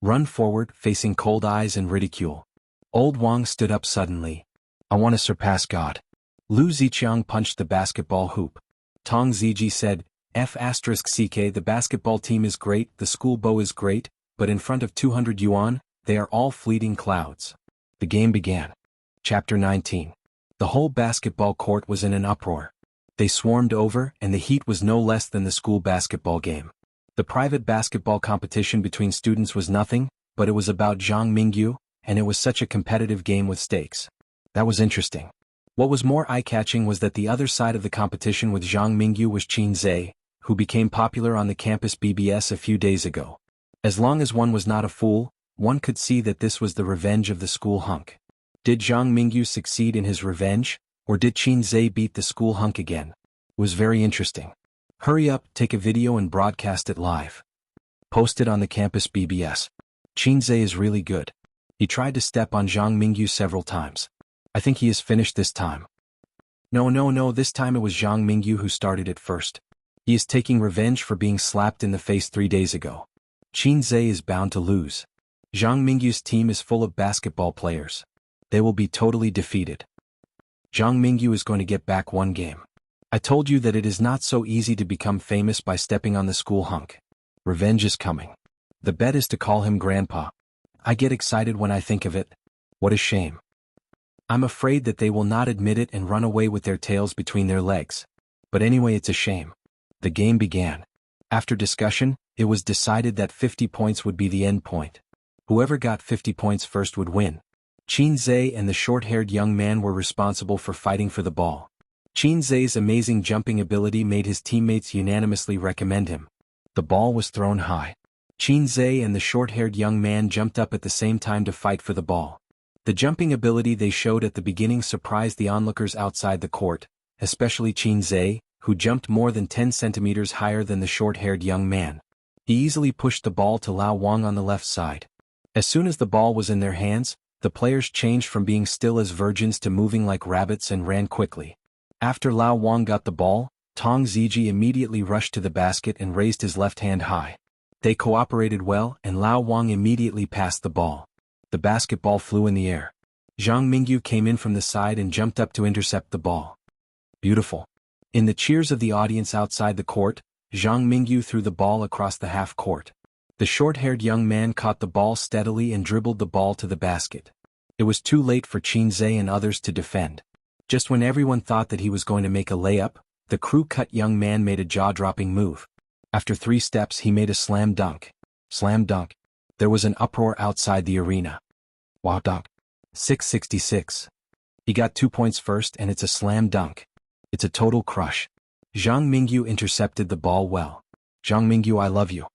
Run forward, facing cold eyes and ridicule. Old Wang stood up suddenly. I want to surpass God. Lu Ziqiang punched the basketball hoop. Tong Ziji said, F*CK The basketball team is great, the school bow is great, but in front of 200 yuan, they are all fleeting clouds. The game began. Chapter 19. The whole basketball court was in an uproar. They swarmed over, and the heat was no less than the school basketball game. The private basketball competition between students was nothing, but it was about Zhang Mingyu, and it was such a competitive game with stakes. That was interesting. What was more eye-catching was that the other side of the competition with Zhang Mingyu was Xianxia, who became popular on the campus BBS a few days ago. As long as one was not a fool, one could see that this was the revenge of the school hunk. Did Zhang Mingyu succeed in his revenge, or did Xianxia beat the school hunk again? It was very interesting. Hurry up, take a video and broadcast it live. Post it on the campus BBS. Xianxia is really good. He tried to step on Zhang Mingyu several times. I think he is finished this time. No, this time it was Zhang Mingyu who started it first. He is taking revenge for being slapped in the face 3 days ago. Xianxia is bound to lose. Zhang Mingyu's team is full of basketball players. They will be totally defeated. Zhang Mingyu is going to get back one game. I told you that it is not so easy to become famous by stepping on the school hunk. Revenge is coming. The bet is to call him Grandpa. I get excited when I think of it. What a shame. I'm afraid that they will not admit it and run away with their tails between their legs. But anyway, it's a shame. The game began. After discussion, it was decided that 50 points would be the end point. Whoever got 50 points first would win. Xianxia and the short-haired young man were responsible for fighting for the ball. Xianxia's amazing jumping ability made his teammates unanimously recommend him. The ball was thrown high. Xianxia and the short-haired young man jumped up at the same time to fight for the ball. The jumping ability they showed at the beginning surprised the onlookers outside the court, especially Xianxia, who jumped more than 10 centimeters higher than the short-haired young man. He easily pushed the ball to Lao Wang on the left side. As soon as the ball was in their hands, the players changed from being still as virgins to moving like rabbits and ran quickly. After Lao Wang got the ball, Tong Ziji immediately rushed to the basket and raised his left hand high. They cooperated well, and Lao Wang immediately passed the ball. The basketball flew in the air. Zhang Mingyu came in from the side and jumped up to intercept the ball. Beautiful. In the cheers of the audience outside the court, Zhang Mingyu threw the ball across the half court. The short-haired young man caught the ball steadily and dribbled the ball to the basket. It was too late for Xianxia and others to defend. Just when everyone thought that he was going to make a layup, the crew-cut young man made a jaw-dropping move. After 3 steps he made a slam dunk. Slam dunk. There was an uproar outside the arena. Wow dunk. 666. He got 2 points first and it's a slam dunk. It's a total crush. Zhang Mingyu intercepted the ball well. Zhang Mingyu, I love you.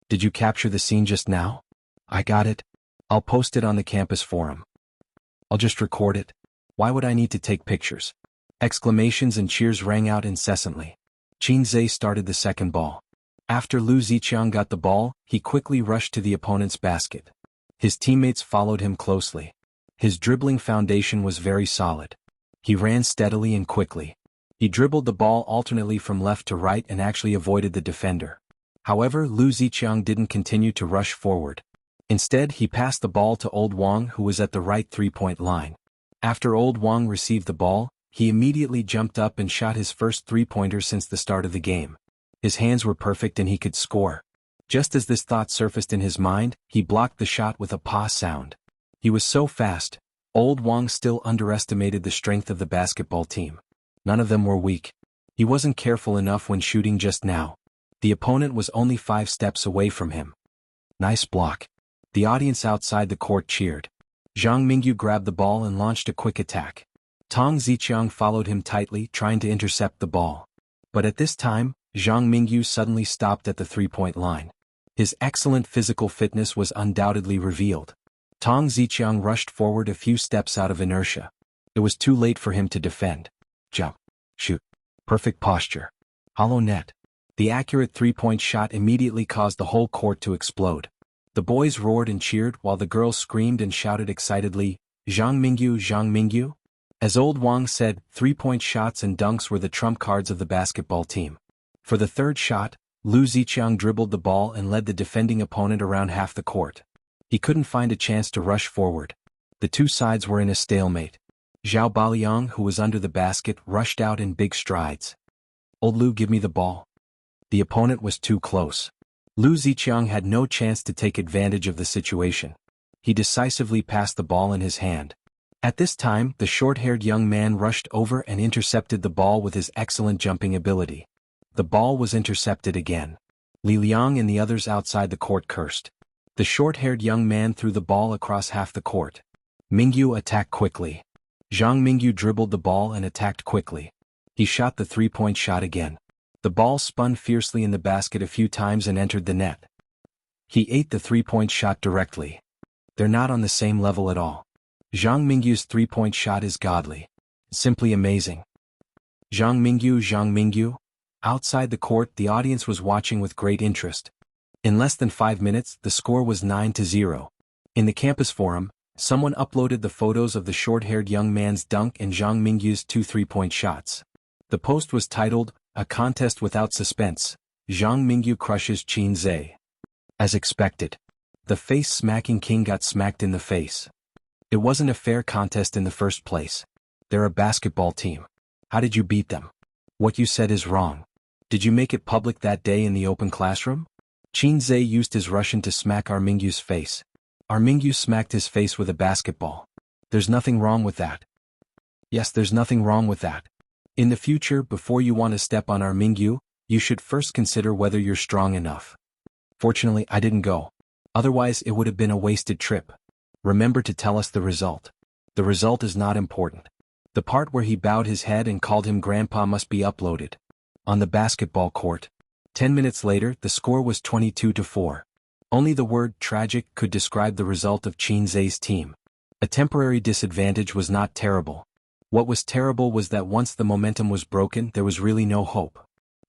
Did you capture the scene just now? I got it. I'll post it on the campus forum. I'll just record it. Why would I need to take pictures? Exclamations and cheers rang out incessantly. Xianxia started the second ball. After Lu Ziqiang got the ball, he quickly rushed to the opponent's basket. His teammates followed him closely. His dribbling foundation was very solid. He ran steadily and quickly. He dribbled the ball alternately from left to right and actually avoided the defender. However, Lu Ziqiang didn't continue to rush forward. Instead, he passed the ball to Old Wang, who was at the right three-point line. After Old Wang received the ball, he immediately jumped up and shot his first three-pointer since the start of the game. His hands were perfect and he could score. Just as this thought surfaced in his mind, he blocked the shot with a pa sound. He was so fast. Old Wang still underestimated the strength of the basketball team. None of them were weak. He wasn't careful enough when shooting just now. The opponent was only 5 steps away from him. Nice block. The audience outside the court cheered. Zhang Mingyu grabbed the ball and launched a quick attack. Tong Ziqiang followed him tightly, trying to intercept the ball. But at this time, Zhang Mingyu suddenly stopped at the three-point line. His excellent physical fitness was undoubtedly revealed. Tong Ziqiang rushed forward a few steps out of inertia. It was too late for him to defend. Jump. Shoot. Perfect posture. Hollow net. The accurate three-point shot immediately caused the whole court to explode. The boys roared and cheered while the girls screamed and shouted excitedly, Zhang Mingyu, Zhang Mingyu. As Old Wang said, three-point shots and dunks were the trump cards of the basketball team. For the third shot, Lu Ziqiang dribbled the ball and led the defending opponent around half the court. He couldn't find a chance to rush forward. The two sides were in a stalemate. Zhao Baliang, who was under the basket, rushed out in big strides. Old Lu, give me the ball. The opponent was too close. Lu Ziqiang had no chance to take advantage of the situation. He decisively passed the ball in his hand. At this time, the short-haired young man rushed over and intercepted the ball with his excellent jumping ability. The ball was intercepted again. Li Liang and the others outside the court cursed. The short-haired young man threw the ball across half the court. Mingyu attacked quickly. Zhang Mingyu dribbled the ball and attacked quickly. He shot the three-point shot again. The ball spun fiercely in the basket a few times and entered the net. He ate the three-point shot directly. They're not on the same level at all. Zhang Mingyu's three-point shot is godly. Simply amazing. Zhang Mingyu. Outside the court, the audience was watching with great interest. In less than 5 minutes, the score was 9-0. In the campus forum, someone uploaded the photos of the short-haired young man's dunk and Zhang Mingyu's 2 three-point shots. The post was titled, "A Contest Without Suspense, Zhang Mingyu Crushes Qin Zhe." As expected, the face-smacking king got smacked in the face. It wasn't a fair contest in the first place. They're a basketball team. How did you beat them? What you said is wrong. Did you make it public that day in the open classroom? Qin Zhe used his Russian to smack our Mingyu's face. Our Mingyu smacked his face with a basketball. There's nothing wrong with that. Yes, there's nothing wrong with that. In the future, before you want to step on our Mingyu, you should first consider whether you're strong enough. Fortunately, I didn't go. Otherwise, it would have been a wasted trip. Remember to tell us the result. The result is not important. The part where he bowed his head and called him grandpa must be uploaded. On the basketball court. 10 minutes later, the score was 22-4. Only the word tragic could describe the result of Qin Zhe's team. A temporary disadvantage was not terrible. What was terrible was that once the momentum was broken, there was really no hope.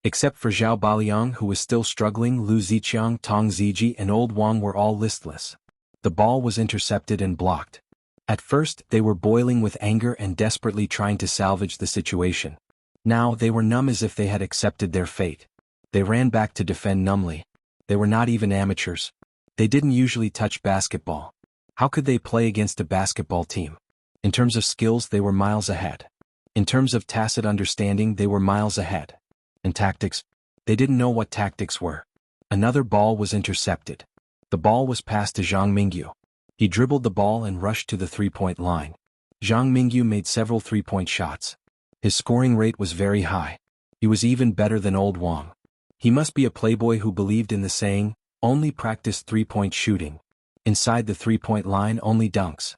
Except for Zhao Baliang, who was still struggling, Lu Ziqiang, Tong Ziji and Old Wang were all listless. The ball was intercepted and blocked. At first, they were boiling with anger and desperately trying to salvage the situation. Now, they were numb as if they had accepted their fate. They ran back to defend numbly. They were not even amateurs. They didn't usually touch basketball. How could they play against a basketball team? In terms of skills, they were miles ahead. In terms of tacit understanding, they were miles ahead. In tactics, they didn't know what tactics were. Another ball was intercepted. The ball was passed to Zhang Mingyu. He dribbled the ball and rushed to the three-point line. Zhang Mingyu made several three-point shots. His scoring rate was very high. He was even better than Old Wang. He must be a playboy who believed in the saying, "Only practice three-point shooting. Inside the three-point line, only dunks."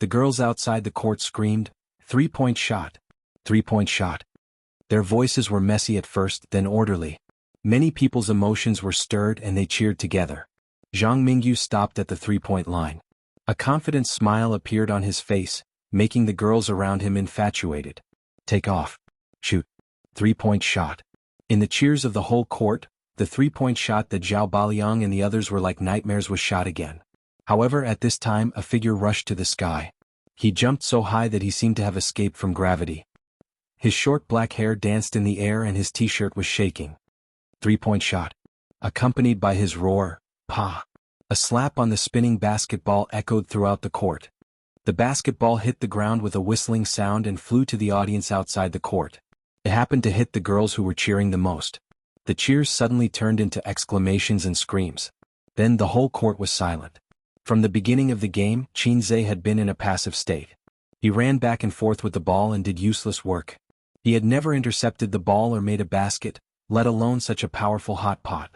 The girls outside the court screamed, "Three-point shot! Three-point shot!" Their voices were messy at first, then orderly. Many people's emotions were stirred and they cheered together. Zhang Mingyu stopped at the three-point line. A confident smile appeared on his face, making the girls around him infatuated. Take off. Shoot. Three-point shot. In the cheers of the whole court, the three-point shot that Zhao Baliang and the others were like nightmares was shot again. However, at this time a figure rushed to the sky. He jumped so high that he seemed to have escaped from gravity. His short black hair danced in the air and his t-shirt was shaking. Three-point shot. Accompanied by his roar, "Pa!" A slap on the spinning basketball echoed throughout the court. The basketball hit the ground with a whistling sound and flew to the audience outside the court. It happened to hit the girls who were cheering the most. The cheers suddenly turned into exclamations and screams. Then the whole court was silent. From the beginning of the game, Qin Zhe had been in a passive state. He ran back and forth with the ball and did useless work. He had never intercepted the ball or made a basket, let alone such a powerful hot pot.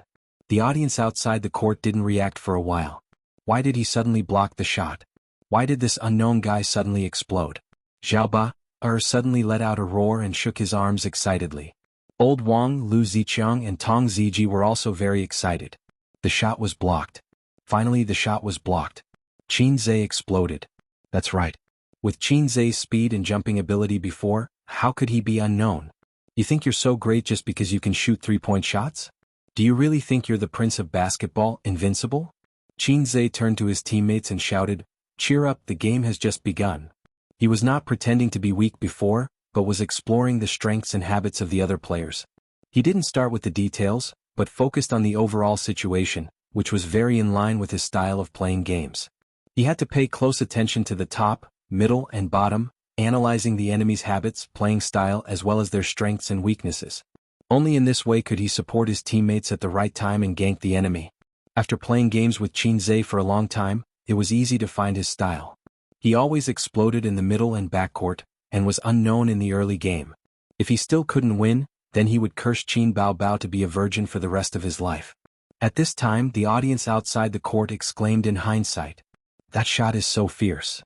The audience outside the court didn't react for a while. Why did he suddenly block the shot? Why did this unknown guy suddenly explode? Zhao suddenly let out a roar and shook his arms excitedly. Old Wang, Lu Ziqiang and Tong Ziji were also very excited. The shot was blocked. Finally the shot was blocked. Qin Zhe exploded. That's right. With Qin Zhe's speed and jumping ability before, how could he be unknown? You think you're so great just because you can shoot three-point shots? Do you really think you're the prince of basketball, invincible? Qin Zhe turned to his teammates and shouted, "Cheer up, the game has just begun." He was not pretending to be weak before, but was exploring the strengths and habits of the other players. He didn't start with the details, but focused on the overall situation, which was very in line with his style of playing games. He had to pay close attention to the top, middle and bottom, analyzing the enemy's habits, playing style as well as their strengths and weaknesses. Only in this way could he support his teammates at the right time and gank the enemy. After playing games with Xianxia for a long time, it was easy to find his style. He always exploded in the middle and backcourt, and was unknown in the early game. If he still couldn't win, then he would curse Qin Bao Bao to be a virgin for the rest of his life. At this time the audience outside the court exclaimed in hindsight, "That shot is so fierce.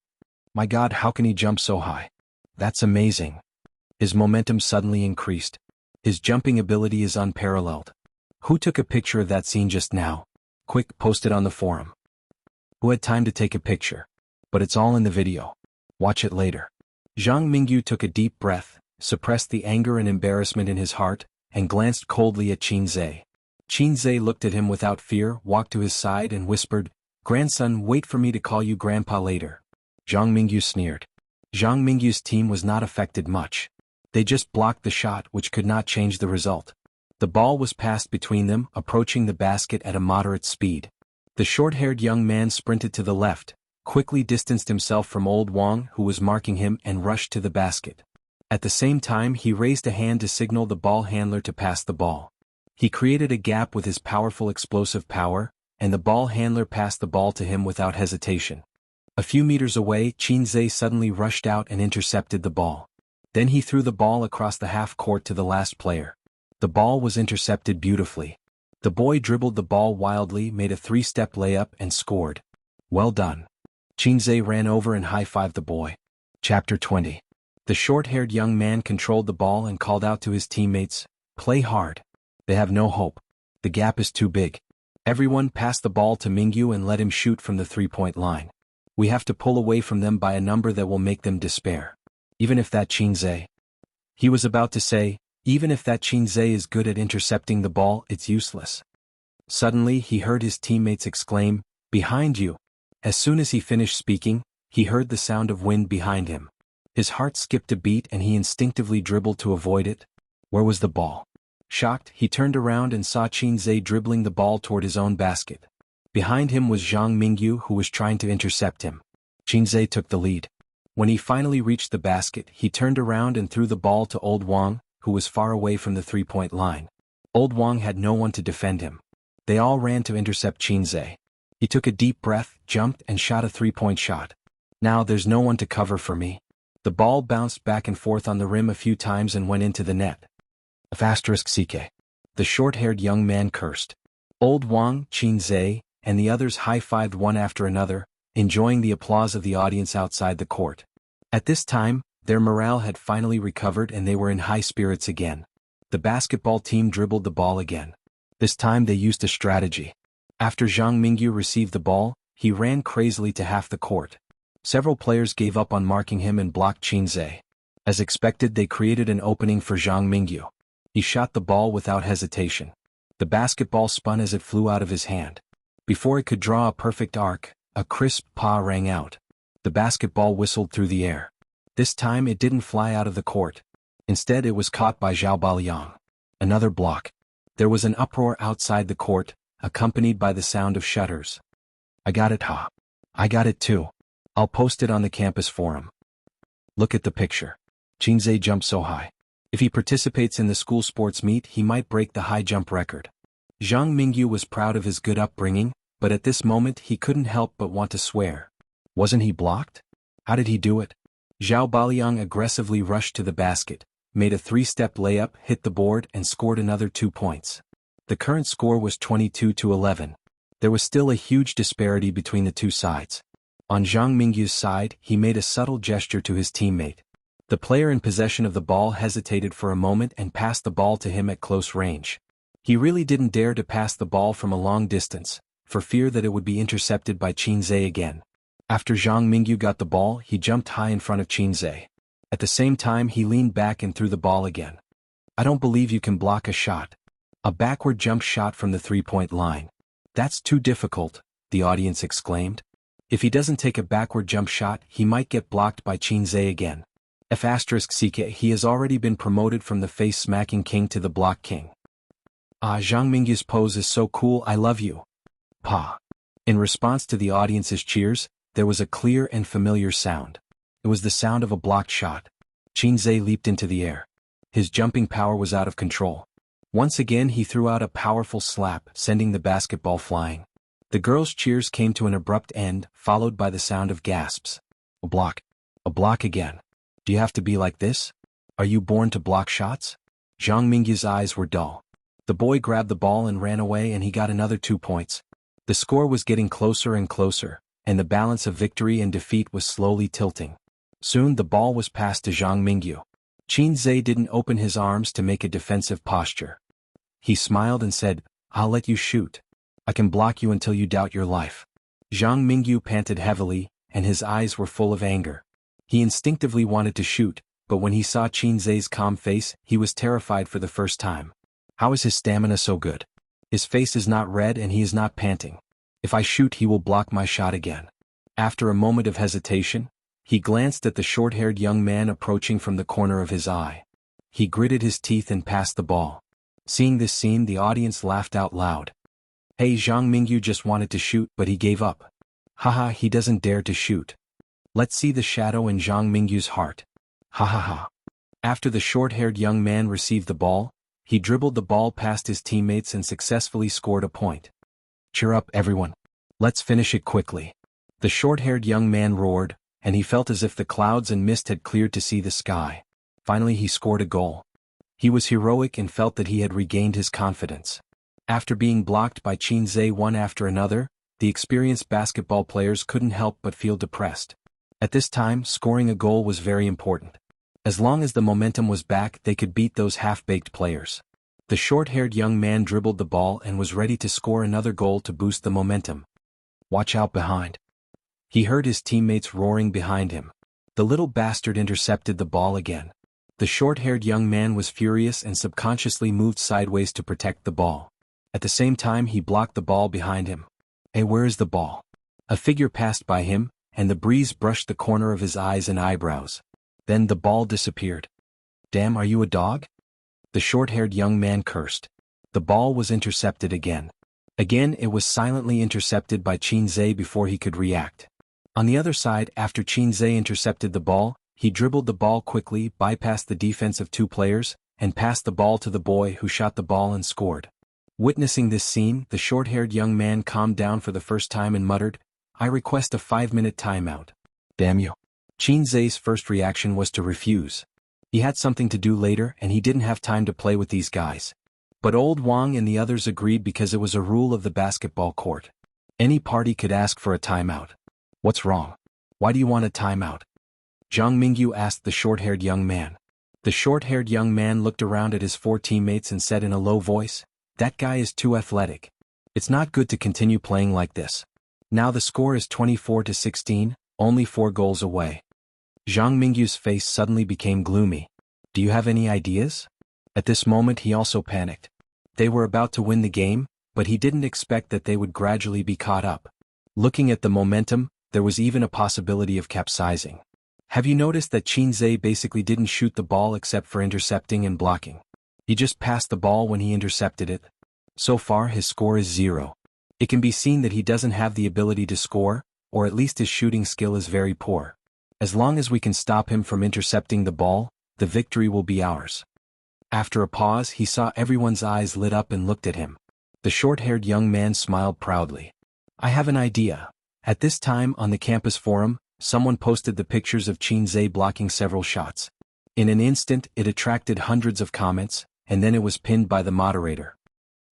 My God, how can he jump so high? That's amazing." His momentum suddenly increased. His jumping ability is unparalleled. Who took a picture of that scene just now? Quick, post it on the forum. Who had time to take a picture? But it's all in the video. Watch it later. Zhang Mingyu took a deep breath, suppressed the anger and embarrassment in his heart, and glanced coldly at Xianxia. Xianxia looked at him without fear, walked to his side and whispered, "Grandson, wait for me to call you grandpa later." Zhang Mingyu sneered. Zhang Mingyu's team was not affected much. They just blocked the shot, which could not change the result. The ball was passed between them, approaching the basket at a moderate speed. The short-haired young man sprinted to the left, quickly distanced himself from old Wang who was marking him and rushed to the basket. At the same time he raised a hand to signal the ball handler to pass the ball. He created a gap with his powerful explosive power, and the ball handler passed the ball to him without hesitation. A few meters away, Xianxia suddenly rushed out and intercepted the ball. Then he threw the ball across the half-court to the last player. The ball was intercepted beautifully. The boy dribbled the ball wildly, made a three-step layup and scored. Well done. Xianxia ran over and high-fived the boy. Chapter 20. The short-haired young man controlled the ball and called out to his teammates, "Play hard. They have no hope. The gap is too big. Everyone pass the ball to Mingyu and let him shoot from the three-point line. We have to pull away from them by a number that will make them despair. Even if that Xianxia..." He was about to say, "Even if that Xianxia is good at intercepting the ball, it's useless." Suddenly he heard his teammates exclaim, "Behind you!" As soon as he finished speaking, he heard the sound of wind behind him. His heart skipped a beat and he instinctively dribbled to avoid it. Where was the ball? Shocked, he turned around and saw Xianxia dribbling the ball toward his own basket. Behind him was Zhang Mingyu who was trying to intercept him. Xianxia took the lead. When he finally reached the basket, he turned around and threw the ball to Old Wang, who was far away from the three-point line. Old Wang had no one to defend him. They all ran to intercept Xianxia. He took a deep breath, jumped and shot a three-point shot. Now there's no one to cover for me. The ball bounced back and forth on the rim a few times and went into the net. *CK. The short-haired young man cursed. Old Wang, Xianxia, and the others high-fived one after another, enjoying the applause of the audience outside the court. At this time, their morale had finally recovered and they were in high spirits again. The basketball team dribbled the ball again. This time they used a strategy. After Zhang Mingyu received the ball, he ran crazily to half the court. Several players gave up on marking him and blocked Xianxia. As expected, they created an opening for Zhang Mingyu. He shot the ball without hesitation. The basketball spun as it flew out of his hand. Before it could draw a perfect arc, a crisp "pa" rang out. The basketball whistled through the air. This time it didn't fly out of the court. Instead it was caught by Zhao Baoliang. Another block. There was an uproar outside the court, accompanied by the sound of shutters. "I got it, ha. I got it too. I'll post it on the campus forum. Look at the picture. Xianxia jumped so high. If he participates in the school sports meet, he might break the high jump record." Zhang Mingyu was proud of his good upbringing, but at this moment he couldn't help but want to swear. Wasn't he blocked? How did he do it? Zhao Baoliang aggressively rushed to the basket, made a three-step layup, hit the board and scored another 2 points. The current score was 22-11. There was still a huge disparity between the two sides. On Zhang Mingyu's side, he made a subtle gesture to his teammate. The player in possession of the ball hesitated for a moment and passed the ball to him at close range. He really didn't dare to pass the ball from a long distance, for fear that it would be intercepted by Xianxia again. After Zhang Mingyu got the ball, he jumped high in front of Xianxia. At the same time he leaned back and threw the ball again. "I don't believe you can block a shot. A backward jump shot from the three-point line. That's too difficult," the audience exclaimed. "If he doesn't take a backward jump shot, he might get blocked by Xianxia again. *CK. He has already been promoted from the face-smacking king to the block king. Ah, Zhang Mingyu's pose is so cool, I love you. Pa." In response to the audience's cheers, there was a clear and familiar sound. It was the sound of a blocked shot. Xianxia leaped into the air. His jumping power was out of control. Once again he threw out a powerful slap, sending the basketball flying. The girls' cheers came to an abrupt end, followed by the sound of gasps. A block. A block again. Do you have to be like this? Are you born to block shots? Zhang Mingyu's eyes were dull. The boy grabbed the ball and ran away, and he got another 2 points. The score was getting closer and closer, and the balance of victory and defeat was slowly tilting. Soon the ball was passed to Zhang Mingyu. Qin Zhe didn't open his arms to make a defensive posture. He smiled and said, "I'll let you shoot. I can block you until you doubt your life." Zhang Mingyu panted heavily, and his eyes were full of anger. He instinctively wanted to shoot, but when he saw Qin Zhe's calm face, he was terrified for the first time. How is his stamina so good? His face is not red and he is not panting. If I shoot, he will block my shot again. After a moment of hesitation, he glanced at the short-haired young man approaching from the corner of his eye. He gritted his teeth and passed the ball. Seeing this scene, the audience laughed out loud. Hey, Zhang Mingyu just wanted to shoot, but he gave up. Haha, he doesn't dare to shoot. Let's see the shadow in Zhang Mingyu's heart. Ha ha ha. After the short-haired young man received the ball, he dribbled the ball past his teammates and successfully scored a point. Cheer up, everyone. Let's finish it quickly. The short-haired young man roared, and he felt as if the clouds and mist had cleared to see the sky. Finally he scored a goal. He was heroic and felt that he had regained his confidence. After being blocked by Qin Zhe one after another, the experienced basketball players couldn't help but feel depressed. At this time, scoring a goal was very important. As long as the momentum was back, they could beat those half-baked players. The short-haired young man dribbled the ball and was ready to score another goal to boost the momentum. Watch out behind. He heard his teammates roaring behind him. The little bastard intercepted the ball again. The short-haired young man was furious and subconsciously moved sideways to protect the ball. At the same time, he blocked the ball behind him. Hey, where is the ball? A figure passed by him, and the breeze brushed the corner of his eyes and eyebrows. Then the ball disappeared. Damn, are you a dog? The short-haired young man cursed. The ball was intercepted again. Again it was silently intercepted by Qin Zhe before he could react. On the other side, after Qin Zhe intercepted the ball, he dribbled the ball quickly, bypassed the defense of 2 players, and passed the ball to the boy who shot the ball and scored. Witnessing this scene, the short-haired young man calmed down for the first time and muttered, "I request a 5-minute timeout." Damn you. Qin Zhe's first reaction was to refuse. He had something to do later and he didn't have time to play with these guys. But old Wang and the others agreed because it was a rule of the basketball court. Any party could ask for a timeout. What's wrong? Why do you want a timeout? Zhang Mingyu asked the short-haired young man. The short-haired young man looked around at his 4 teammates and said in a low voice, "That guy is too athletic. It's not good to continue playing like this." Now the score is 24-16, only 4 goals away. Zhang Mingyu's face suddenly became gloomy. Do you have any ideas? At this moment he also panicked. They were about to win the game, but he didn't expect that they would gradually be caught up. Looking at the momentum, there was even a possibility of capsizing. Have you noticed that Qin Zhe basically didn't shoot the ball except for intercepting and blocking? He just passed the ball when he intercepted it. So far his score is 0. It can be seen that he doesn't have the ability to score, or at least his shooting skill is very poor. As long as we can stop him from intercepting the ball, the victory will be ours. After a pause, he saw everyone's eyes lit up and looked at him. The short-haired young man smiled proudly. I have an idea. At this time on the campus forum, someone posted the pictures of Qin Zhe blocking several shots. In an instant, it attracted hundreds of comments, and then it was pinned by the moderator.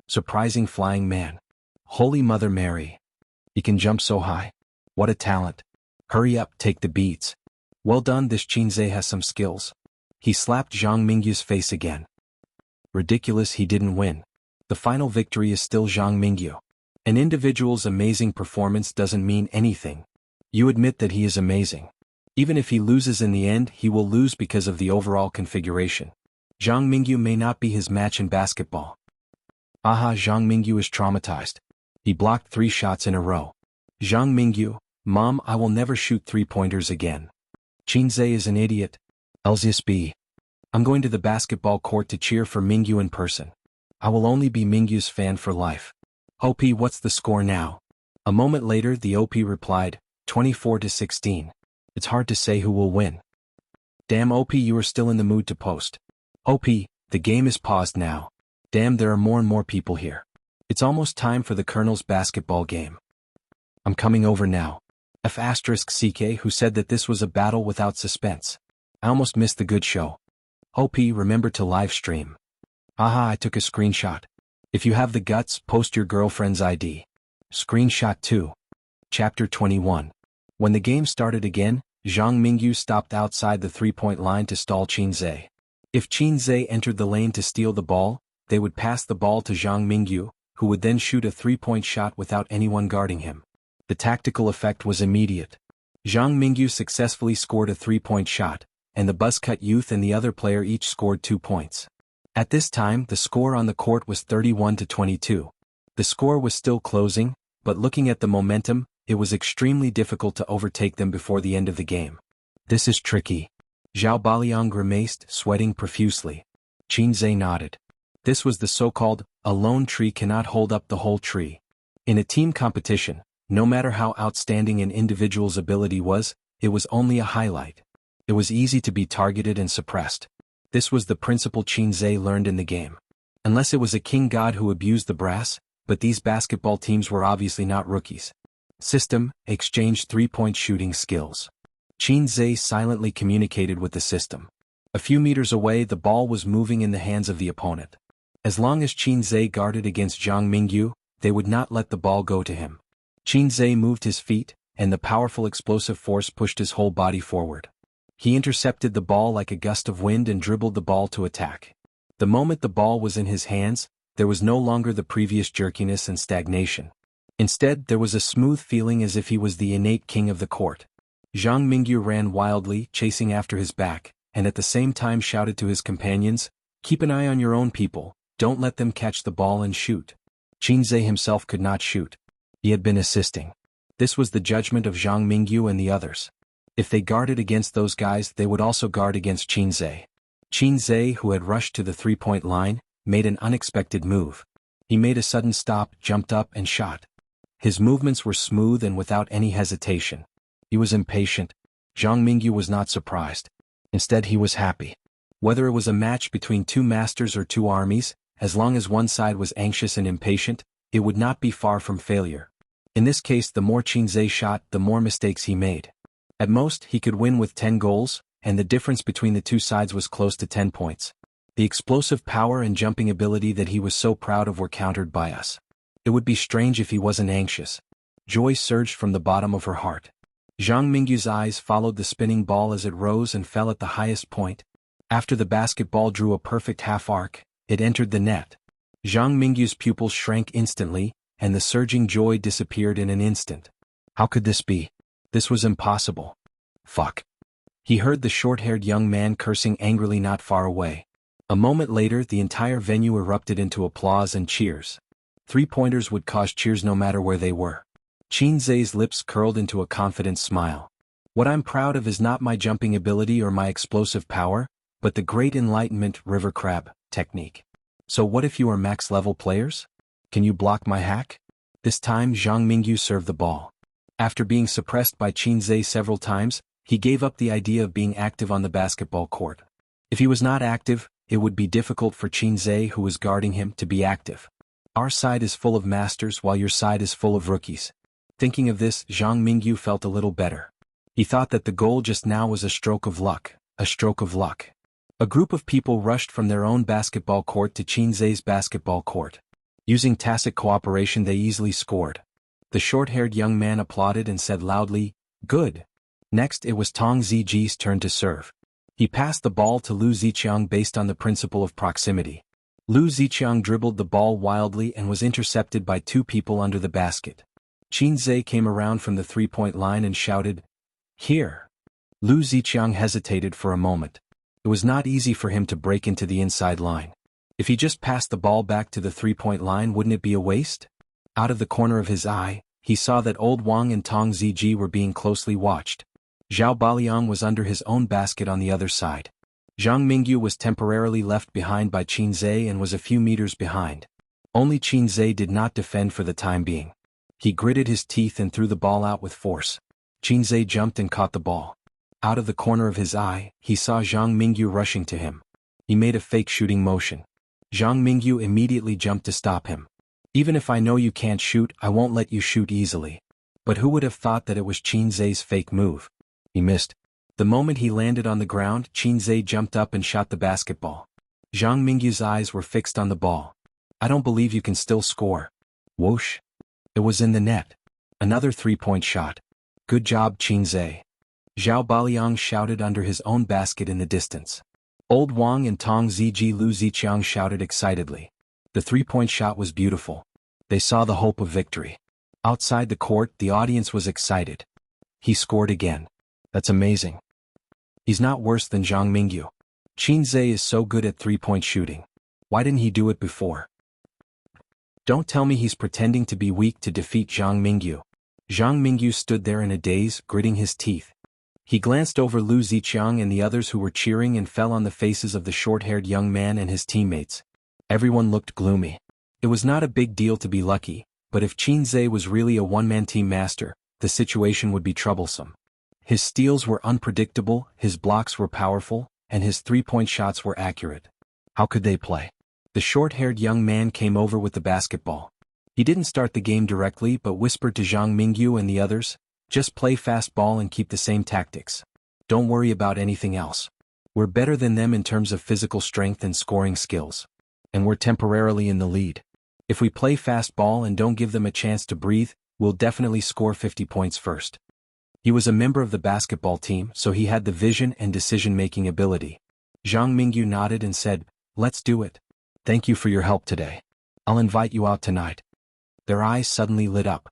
Surprising flying man. Holy Mother Mary. He can jump so high. What a talent. Hurry up, take the beats. Well done, this Qin Zhe has some skills. He slapped Zhang Mingyu's face again. Ridiculous, he didn't win. The final victory is still Zhang Mingyu. An individual's amazing performance doesn't mean anything. You admit that he is amazing. Even if he loses in the end, he will lose because of the overall configuration. Zhang Mingyu may not be his match in basketball. Aha, Zhang Mingyu is traumatized. He blocked 3 shots in a row. Zhang Mingyu, Mom, I will never shoot 3-pointers again. Qin Zhe is an idiot. LZSB. I'm going to the basketball court to cheer for Mingyu in person. I will only be Mingyu's fan for life. OP, what's the score now? A moment later the OP replied, 24-16. It's hard to say who will win. Damn OP, you are still in the mood to post. OP, the game is paused now. Damn, there are more and more people here. It's almost time for the Colonel's basketball game. I'm coming over now. F*CK who said that this was a battle without suspense. I almost missed the good show. OP, remember to live stream. Haha, I took a screenshot. If you have the guts, post your girlfriend's ID. Screenshot 2. Chapter 21. When the game started again, Zhang Mingyu stopped outside the three-point line to stall Qinzhe. If Qinzhe entered the lane to steal the ball, they would pass the ball to Zhang Mingyu, who would then shoot a three-point shot without anyone guarding him. The tactical effect was immediate. Zhang Mingyu successfully scored a three-point shot, and the buzzcut youth and the other player each scored 2 points. At this time, the score on the court was 31-22. The score was still closing, but looking at the momentum, it was extremely difficult to overtake them before the end of the game. This is tricky. Zhao Baliang grimaced, sweating profusely. Qinzhe nodded. This was the so-called, a lone tree cannot hold up the whole tree. In a team competition, no matter how outstanding an individual's ability was, it was only a highlight. It was easy to be targeted and suppressed. This was the principle Qinzhe learned in the game. Unless it was a king god who abused the brass, but these basketball teams were obviously not rookies. System, exchange three-point shooting skills. Qinzhe silently communicated with the system. A few meters away, the ball was moving in the hands of the opponent. As long as Qinzhe guarded against Zhang Mingyu, they would not let the ball go to him. Qinzhe moved his feet, and the powerful explosive force pushed his whole body forward. He intercepted the ball like a gust of wind and dribbled the ball to attack. The moment the ball was in his hands, there was no longer the previous jerkiness and stagnation. Instead, there was a smooth feeling as if he was the innate king of the court. Zhang Mingyu ran wildly, chasing after his back, and at the same time shouted to his companions, "Keep an eye on your own people, don't let them catch the ball and shoot." Qinzhe himself could not shoot. He had been assisting. This was the judgment of Zhang Mingyu and the others. If they guarded against those guys, they would also guard against Qinzhe. Qinzhe, who had rushed to the three-point line, made an unexpected move. He made a sudden stop, jumped up and shot. His movements were smooth and without any hesitation. He was impatient. Zhang Mingyu was not surprised. Instead, he was happy. Whether it was a match between two masters or two armies, as long as one side was anxious and impatient, it would not be far from failure. In this case, the more Qinzhe shot, the more mistakes he made. At most, he could win with 10 goals, and the difference between the two sides was close to 10 points. The explosive power and jumping ability that he was so proud of were countered by us. It would be strange if he wasn't anxious. Joy surged from the bottom of her heart. Zhang Mingyu's eyes followed the spinning ball as it rose and fell at the highest point. After the basketball drew a perfect half-arc, it entered the net. Zhang Mingyu's pupils shrank instantly, and the surging joy disappeared in an instant. How could this be? This was impossible. Fuck. He heard the short-haired young man cursing angrily not far away. A moment later, the entire venue erupted into applause and cheers. Three-pointers would cause cheers no matter where they were. Qinzhe's lips curled into a confident smile. What I'm proud of is not my jumping ability or my explosive power, but the great enlightenment river crab technique. So what if you are max-level players? Can you block my hack? This time Zhang Mingyu served the ball. After being suppressed by Qinzhe several times, he gave up the idea of being active on the basketball court. If he was not active, it would be difficult for Qinzhe, who was guarding him, to be active. Our side is full of masters while your side is full of rookies. Thinking of this, Zhang Mingyu felt a little better. He thought that the goal just now was a stroke of luck, a stroke of luck. A group of people rushed from their own basketball court to Qinzhe's basketball court. Using tacit cooperation, they easily scored. The short-haired young man applauded and said loudly, "Good." Next, it was Tong Ziji's turn to serve. He passed the ball to Lu Ziqiang based on the principle of proximity. Lu Ziqiang dribbled the ball wildly and was intercepted by two people under the basket. Qinzhe came around from the three-point line and shouted, "Here." Lu Ziqiang hesitated for a moment. It was not easy for him to break into the inside line. If he just passed the ball back to the three-point line, wouldn't it be a waste? Out of the corner of his eye, he saw that Old Wang and Tong Ziji were being closely watched. Zhao Baliang was under his own basket on the other side. Zhang Mingyu was temporarily left behind by Qinzhe and was a few meters behind. Only Qinzhe did not defend for the time being. He gritted his teeth and threw the ball out with force. Qinzhe jumped and caught the ball. Out of the corner of his eye, he saw Zhang Mingyu rushing to him. He made a fake shooting motion. Zhang Mingyu immediately jumped to stop him. Even if I know you can't shoot, I won't let you shoot easily. But who would have thought that it was Qin Zhe's fake move? He missed. The moment he landed on the ground, Qin Zhe jumped up and shot the basketball. Zhang Mingyu's eyes were fixed on the ball. I don't believe you can still score. Whoosh. It was in the net. Another 3-point shot. Good job, Qin Zhe. Zhao Baliang shouted under his own basket in the distance. Old Wang and Tong Ziji Lu Ziqiang shouted excitedly. The 3-point shot was beautiful. They saw the hope of victory. Outside the court, the audience was excited. He scored again. That's amazing. He's not worse than Zhang Mingyu. Qin Zhe is so good at 3-point shooting. Why didn't he do it before? Don't tell me he's pretending to be weak to defeat Zhang Mingyu. Zhang Mingyu stood there in a daze, gritting his teeth. He glanced over Lu Ziqiang and the others who were cheering and fell on the faces of the short-haired young man and his teammates. Everyone looked gloomy. It was not a big deal to be lucky, but if Qin Zhe was really a one-man team master, the situation would be troublesome. His steals were unpredictable, his blocks were powerful, and his 3-point shots were accurate. How could they play? The short-haired young man came over with the basketball. He didn't start the game directly but whispered to Zhang Mingyu and the others, just play fast ball and keep the same tactics. Don't worry about anything else. We're better than them in terms of physical strength and scoring skills. And we're temporarily in the lead. If we play fast ball and don't give them a chance to breathe, we'll definitely score 50 points first. He was a member of the basketball team, so he had the vision and decision-making ability. Zhang Mingyu nodded and said, let's do it. Thank you for your help today. I'll invite you out tonight. Their eyes suddenly lit up.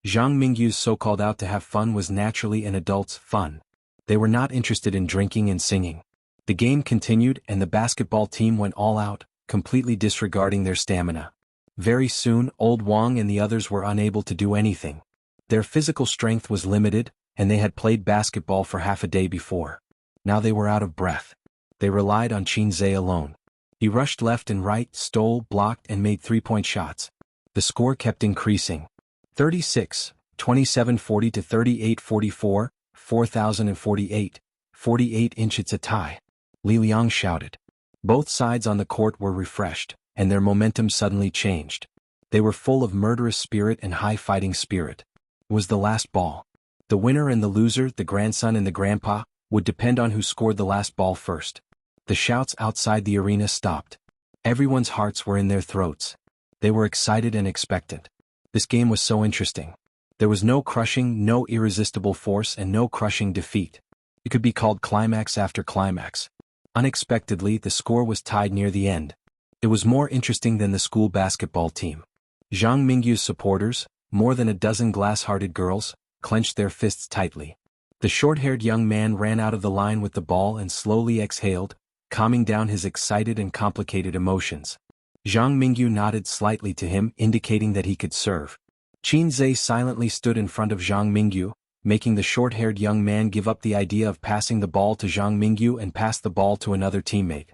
Zhang Mingyu's so-called out to have fun was naturally an adult's fun. They were not interested in drinking and singing. The game continued and the basketball team went all out, completely disregarding their stamina. Very soon, Old Wang and the others were unable to do anything. Their physical strength was limited, and they had played basketball for half a day before. Now they were out of breath. They relied on Qin Zhe alone. He rushed left and right, stole, blocked, and made 3-point shots. The score kept increasing. 36, 27-40 to 38-44, 4048, 48-inch. It's a tie. Li Liang shouted. Both sides on the court were refreshed, and their momentum suddenly changed. They were full of murderous spirit and high fighting spirit. It was the last ball. The winner and the loser, the grandson and the grandpa, would depend on who scored the last ball first. The shouts outside the arena stopped. Everyone's hearts were in their throats. They were excited and expectant. This game was so interesting. There was no crushing, no irresistible force, and no crushing defeat. It could be called climax after climax. Unexpectedly, the score was tied near the end. It was more interesting than the school basketball team. Zhang Mingyu's supporters, more than a dozen glass-hearted girls, clenched their fists tightly. The short-haired young man ran out of the line with the ball and slowly exhaled, calming down his excited and complicated emotions. Zhang Mingyu nodded slightly to him, indicating that he could serve. Qin Zhe silently stood in front of Zhang Mingyu, making the short-haired young man give up the idea of passing the ball to Zhang Mingyu and pass the ball to another teammate.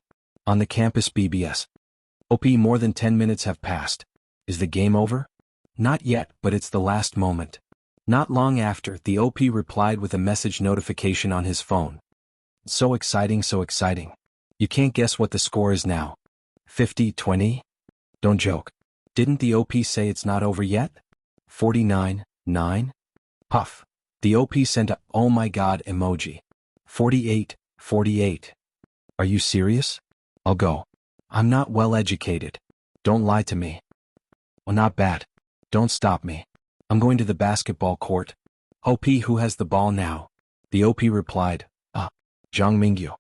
On the campus BBS. OP, more than 10 minutes have passed. Is the game over? Not yet, but it's the last moment. Not long after, the OP replied with a message notification on his phone. So exciting, so exciting. You can't guess what the score is now. 50-20? Don't joke. Didn't the OP say it's not over yet? 49-9? Puff. The OP sent a "oh my god" emoji. 48-48. Are you serious? I'll go. I'm not well educated. Don't lie to me. Well, not bad. Don't stop me. I'm going to the basketball court. OP, who has the ball now? The OP replied, Zhang Mingyu.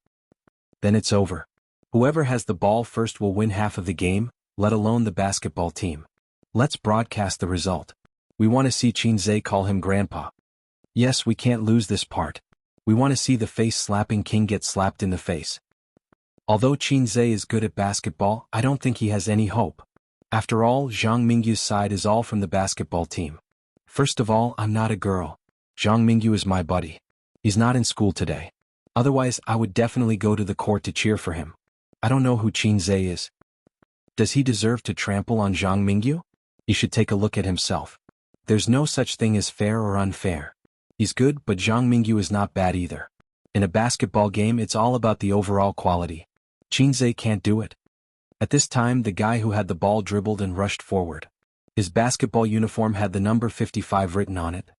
Then it's over. Whoever has the ball first will win half of the game, let alone the basketball team. Let's broadcast the result. We want to see Qin Zhe call him grandpa. Yes, we can't lose this part. We want to see the face-slapping king get slapped in the face. Although Qin Zhe is good at basketball, I don't think he has any hope. After all, Zhang Mingyu's side is all from the basketball team. First of all, I'm not a girl. Zhang Mingyu is my buddy. He's not in school today. Otherwise, I would definitely go to the court to cheer for him. I don't know who Qin Zhe is. Does he deserve to trample on Zhang Mingyu? He should take a look at himself. There's no such thing as fair or unfair. He's good, but Zhang Mingyu is not bad either. In a basketball game, it's all about the overall quality. Qin Zhe can't do it. At this time the guy who had the ball dribbled and rushed forward. His basketball uniform had the number 55 written on it.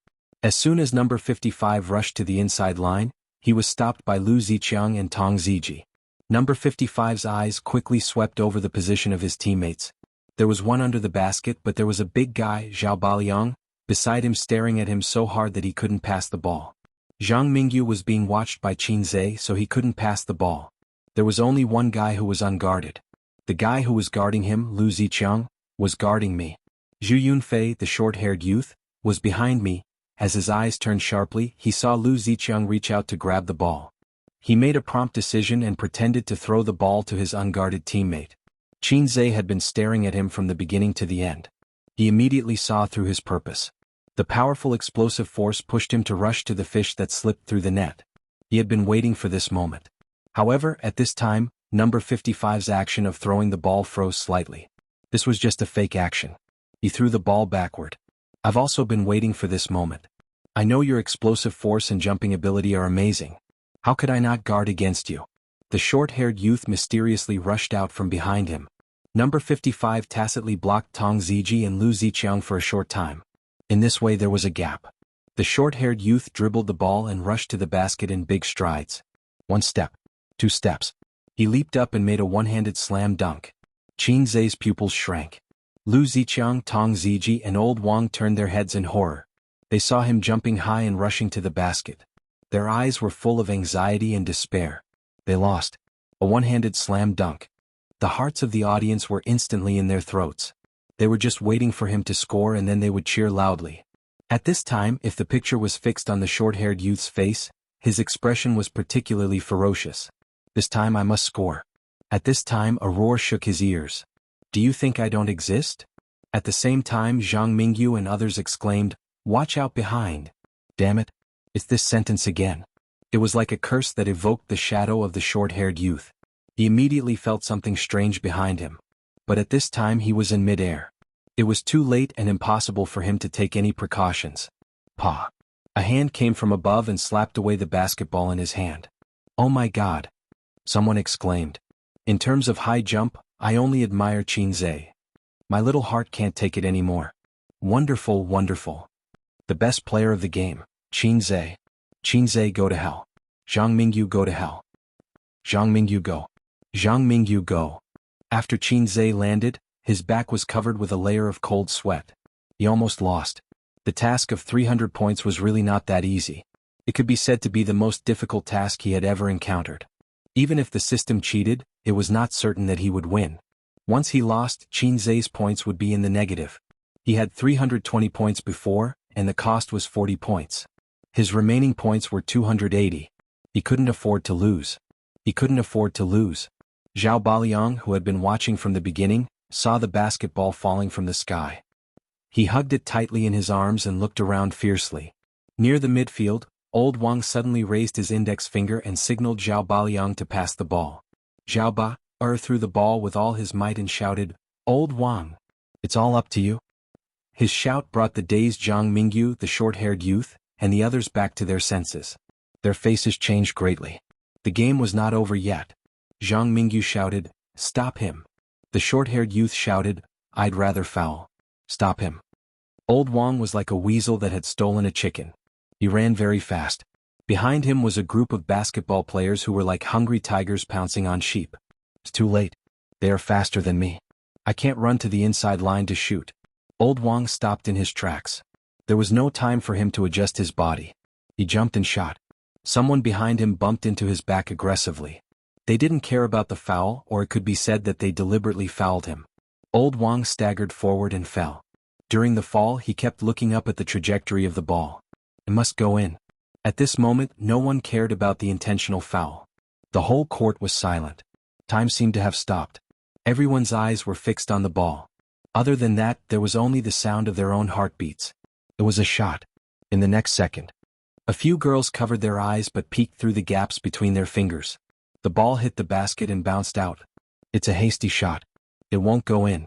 As soon as number 55 rushed to the inside line, he was stopped by Lu Ziqiang and Tong Ziji. Number 55's eyes quickly swept over the position of his teammates. There was one under the basket, but there was a big guy, Zhao Baliang, beside him staring at him so hard that he couldn't pass the ball. Zhang Mingyu was being watched by Qin Zhe, so he couldn't pass the ball. There was only one guy who was unguarded. The guy who was guarding him, Lu Ziqiang, was guarding me. Zhu Yunfei, the short-haired youth, was behind me. As his eyes turned sharply, he saw Lu Ziqiang reach out to grab the ball. He made a prompt decision and pretended to throw the ball to his unguarded teammate. Qin Zhe had been staring at him from the beginning to the end. He immediately saw through his purpose. The powerful explosive force pushed him to rush to the fish that slipped through the net. He had been waiting for this moment. However, at this time, number 55's action of throwing the ball froze slightly. This was just a fake action. He threw the ball backward. I've also been waiting for this moment. I know your explosive force and jumping ability are amazing. How could I not guard against you? The short-haired youth mysteriously rushed out from behind him. Number 55 tacitly blocked Tong Ziji and Lu Ziqiang for a short time. In this way there was a gap. The short-haired youth dribbled the ball and rushed to the basket in big strides. 1 step. 2 steps. He leaped up and made a one-handed slam dunk. Qin Zhe's pupils shrank. Lu Ziqiang, Tong Ziji and Old Wang turned their heads in horror. They saw him jumping high and rushing to the basket. Their eyes were full of anxiety and despair. They lost. A one-handed slam dunk. The hearts of the audience were instantly in their throats. They were just waiting for him to score and then they would cheer loudly. At this time, if the picture was fixed on the short-haired youth's face, his expression was particularly ferocious. This time I must score. At this time a roar shook his ears. Do you think I don't exist? At the same time Zhang Mingyu and others exclaimed, watch out behind. Damn it. It's this sentence again. It was like a curse that evoked the shadow of the short-haired youth. He immediately felt something strange behind him. But at this time he was in mid-air. It was too late and impossible for him to take any precautions. Pa! A hand came from above and slapped away the basketball in his hand. Oh my God! Someone exclaimed. In terms of high jump, I only admire Qin Zhe. My little heart can't take it anymore. Wonderful, wonderful. The best player of the game, Qin Zhe. Qin Zhe go to hell. Zhang Mingyu go to hell. Zhang Mingyu go. Zhang Mingyu go. After Qin Zhe landed, his back was covered with a layer of cold sweat. He almost lost. The task of 300 points was really not that easy. It could be said to be the most difficult task he had ever encountered. Even if the system cheated, it was not certain that he would win. Once he lost, Qin Zhe's points would be in the negative. He had 320 points before, and the cost was 40 points. His remaining points were 280. He couldn't afford to lose. He couldn't afford to lose. Zhao Baliang, who had been watching from the beginning, saw the basketball falling from the sky. He hugged it tightly in his arms and looked around fiercely. Near the midfield, Old Wang suddenly raised his index finger and signaled Zhao Baliang to pass the ball. Zhao Ba threw the ball with all his might and shouted, Old Wang, it's all up to you. His shout brought the dazed Zhang Mingyu, the short-haired youth, and the others back to their senses. Their faces changed greatly. The game was not over yet. Zhang Mingyu shouted, stop him. The short-haired youth shouted, I'd rather foul. Stop him. Old Wang was like a weasel that had stolen a chicken. He ran very fast. Behind him was a group of basketball players who were like hungry tigers pouncing on sheep. It's too late. They are faster than me. I can't run to the inside line to shoot. Old Wang stopped in his tracks. There was no time for him to adjust his body. He jumped and shot. Someone behind him bumped into his back aggressively. They didn't care about the foul, or it could be said that they deliberately fouled him. Old Wang staggered forward and fell. During the fall he kept looking up at the trajectory of the ball. It must go in. At this moment no one cared about the intentional foul. The whole court was silent. Time seemed to have stopped. Everyone's eyes were fixed on the ball. Other than that, there was only the sound of their own heartbeats. It was a shot. In the next second. A few girls covered their eyes but peeked through the gaps between their fingers. The ball hit the basket and bounced out. It's a hasty shot. It won't go in.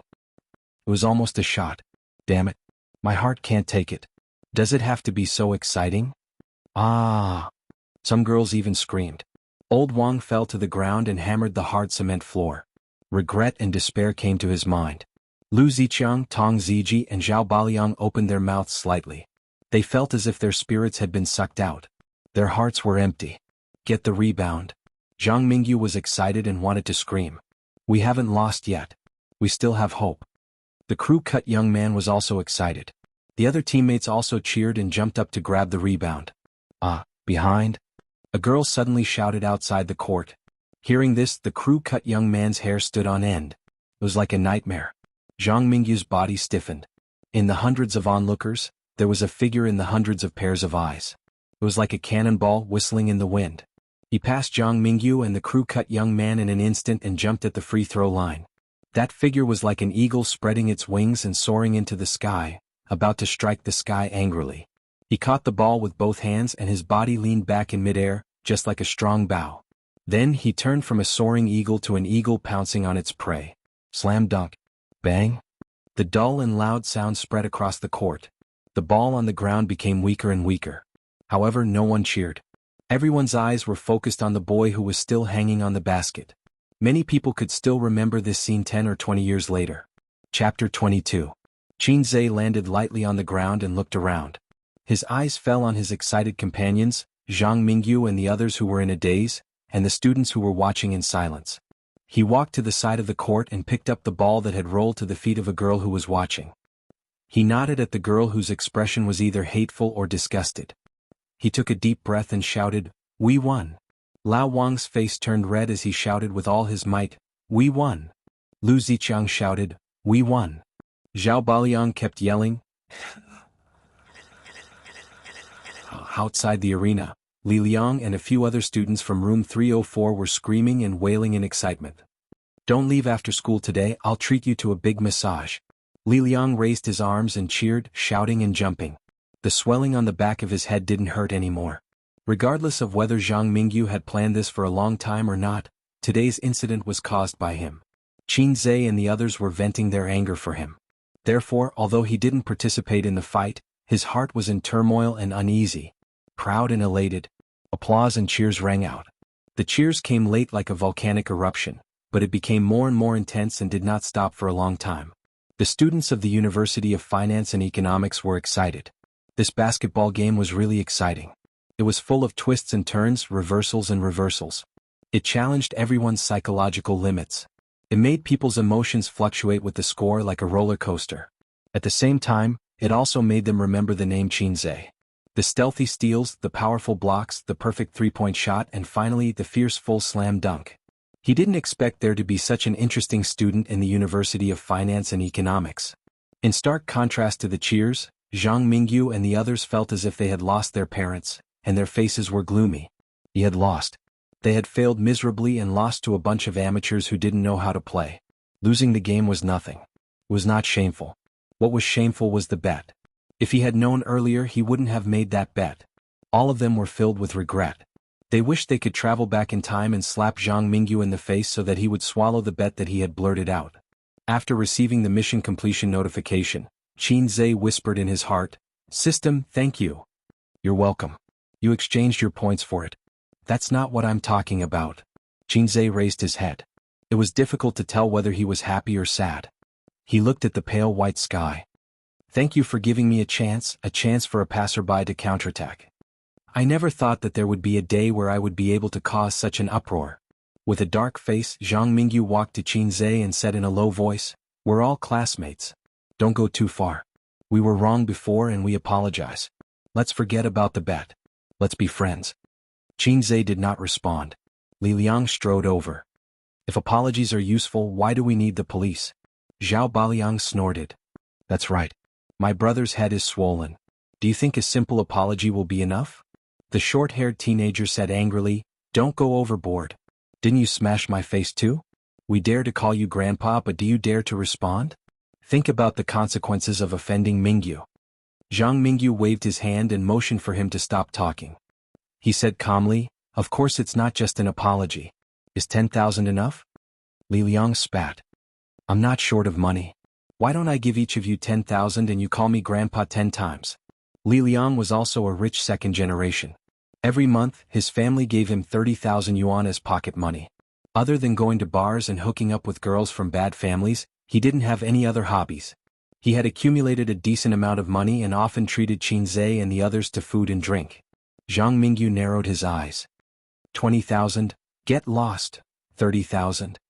It was almost a shot. Damn it. My heart can't take it. Does it have to be so exciting? Ah! Some girls even screamed. Old Wang fell to the ground and hammered the hard cement floor. Regret and despair came to his mind. Lu Ziqiang, Tong Ziji and Zhao Baliang opened their mouths slightly. They felt as if their spirits had been sucked out. Their hearts were empty. Get the rebound. Zhang Mingyu was excited and wanted to scream. We haven't lost yet. We still have hope. The crew-cut young man was also excited. The other teammates also cheered and jumped up to grab the rebound. Behind? A girl suddenly shouted outside the court. Hearing this, the crew-cut young man's hair stood on end. It was like a nightmare. Zhang Mingyu's body stiffened. In the hundreds of onlookers, there was a figure in the hundreds of pairs of eyes. It was like a cannonball whistling in the wind. He passed Zhang Mingyu and the crew-cut young man in an instant and jumped at the free throw line. That figure was like an eagle spreading its wings and soaring into the sky, about to strike the sky angrily. He caught the ball with both hands and his body leaned back in midair, just like a strong bow. Then he turned from a soaring eagle to an eagle pouncing on its prey. Slam dunk. Bang. The dull and loud sound spread across the court. The ball on the ground became weaker and weaker. However, no one cheered. Everyone's eyes were focused on the boy who was still hanging on the basket. Many people could still remember this scene 10 or 20 years later. Chapter 22. Xianxia landed lightly on the ground and looked around. His eyes fell on his excited companions, Zhang Mingyu and the others who were in a daze, and the students who were watching in silence. He walked to the side of the court and picked up the ball that had rolled to the feet of a girl who was watching. He nodded at the girl whose expression was either hateful or disgusted. He took a deep breath and shouted, "We won." Lao Wang's face turned red as he shouted with all his might, "We won." Lu Ziqiang shouted, "We won." Zhao Baliang kept yelling. Outside the arena, Li Liang and a few other students from room 304 were screaming and wailing in excitement. "Don't leave after school today, I'll treat you to a big massage." Li Liang raised his arms and cheered, shouting and jumping. The swelling on the back of his head didn't hurt anymore. Regardless of whether Zhang Mingyu had planned this for a long time or not, today's incident was caused by him. Xianxia and the others were venting their anger for him. Therefore, although he didn't participate in the fight, his heart was in turmoil and uneasy. Proud and elated, applause and cheers rang out. The cheers came late like a volcanic eruption, but it became more and more intense and did not stop for a long time. The students of the University of Finance and Economics were excited. This basketball game was really exciting. It was full of twists and turns, reversals and reversals. It challenged everyone's psychological limits. It made people's emotions fluctuate with the score like a roller coaster. At the same time, it also made them remember the name Xianxia. The stealthy steals, the powerful blocks, the perfect three-point shot, and finally the fierce full slam dunk. He didn't expect there to be such an interesting student in the University of Finance and Economics. In stark contrast to the cheers, Zhang Mingyu and the others felt as if they had lost their parents, and their faces were gloomy. He had lost. They had failed miserably and lost to a bunch of amateurs who didn't know how to play. Losing the game was nothing. It was not shameful. What was shameful was the bet. If he had known earlier, he wouldn't have made that bet. All of them were filled with regret. They wished they could travel back in time and slap Zhang Mingyu in the face so that he would swallow the bet that he had blurted out. After receiving the mission completion notification, Xianxia whispered in his heart, "System, thank you. You're welcome. You exchanged your points for it." "That's not what I'm talking about." Xianxia raised his head. It was difficult to tell whether he was happy or sad. He looked at the pale white sky. "Thank you for giving me a chance for a passerby to counterattack. I never thought that there would be a day where I would be able to cause such an uproar." With a dark face, Zhang Mingyu walked to Xianxia and said in a low voice, "We're all classmates. Don't go too far. We were wrong before and we apologize. Let's forget about the bet. Let's be friends." Xianxia did not respond. Li Liang strode over. "If apologies are useful, why do we need the police?" Zhao Baliang snorted. "That's right. My brother's head is swollen. Do you think a simple apology will be enough?" The short-haired teenager said angrily, "Don't go overboard. Didn't you smash my face too? We dare to call you grandpa, but do you dare to respond? Think about the consequences of offending Mingyu." Zhang Mingyu waved his hand and motioned for him to stop talking. He said calmly, "Of course it's not just an apology. Is 10,000 enough?" Li Liang spat. "I'm not short of money. Why don't I give each of you 10,000 and you call me grandpa 10 times? Li Liang was also a rich second generation. Every month, his family gave him 30,000 yuan as pocket money. Other than going to bars and hooking up with girls from bad families, he didn't have any other hobbies. He had accumulated a decent amount of money and often treated Xianxia and the others to food and drink. Zhang Mingyu narrowed his eyes. 20,000, get lost, 30,000.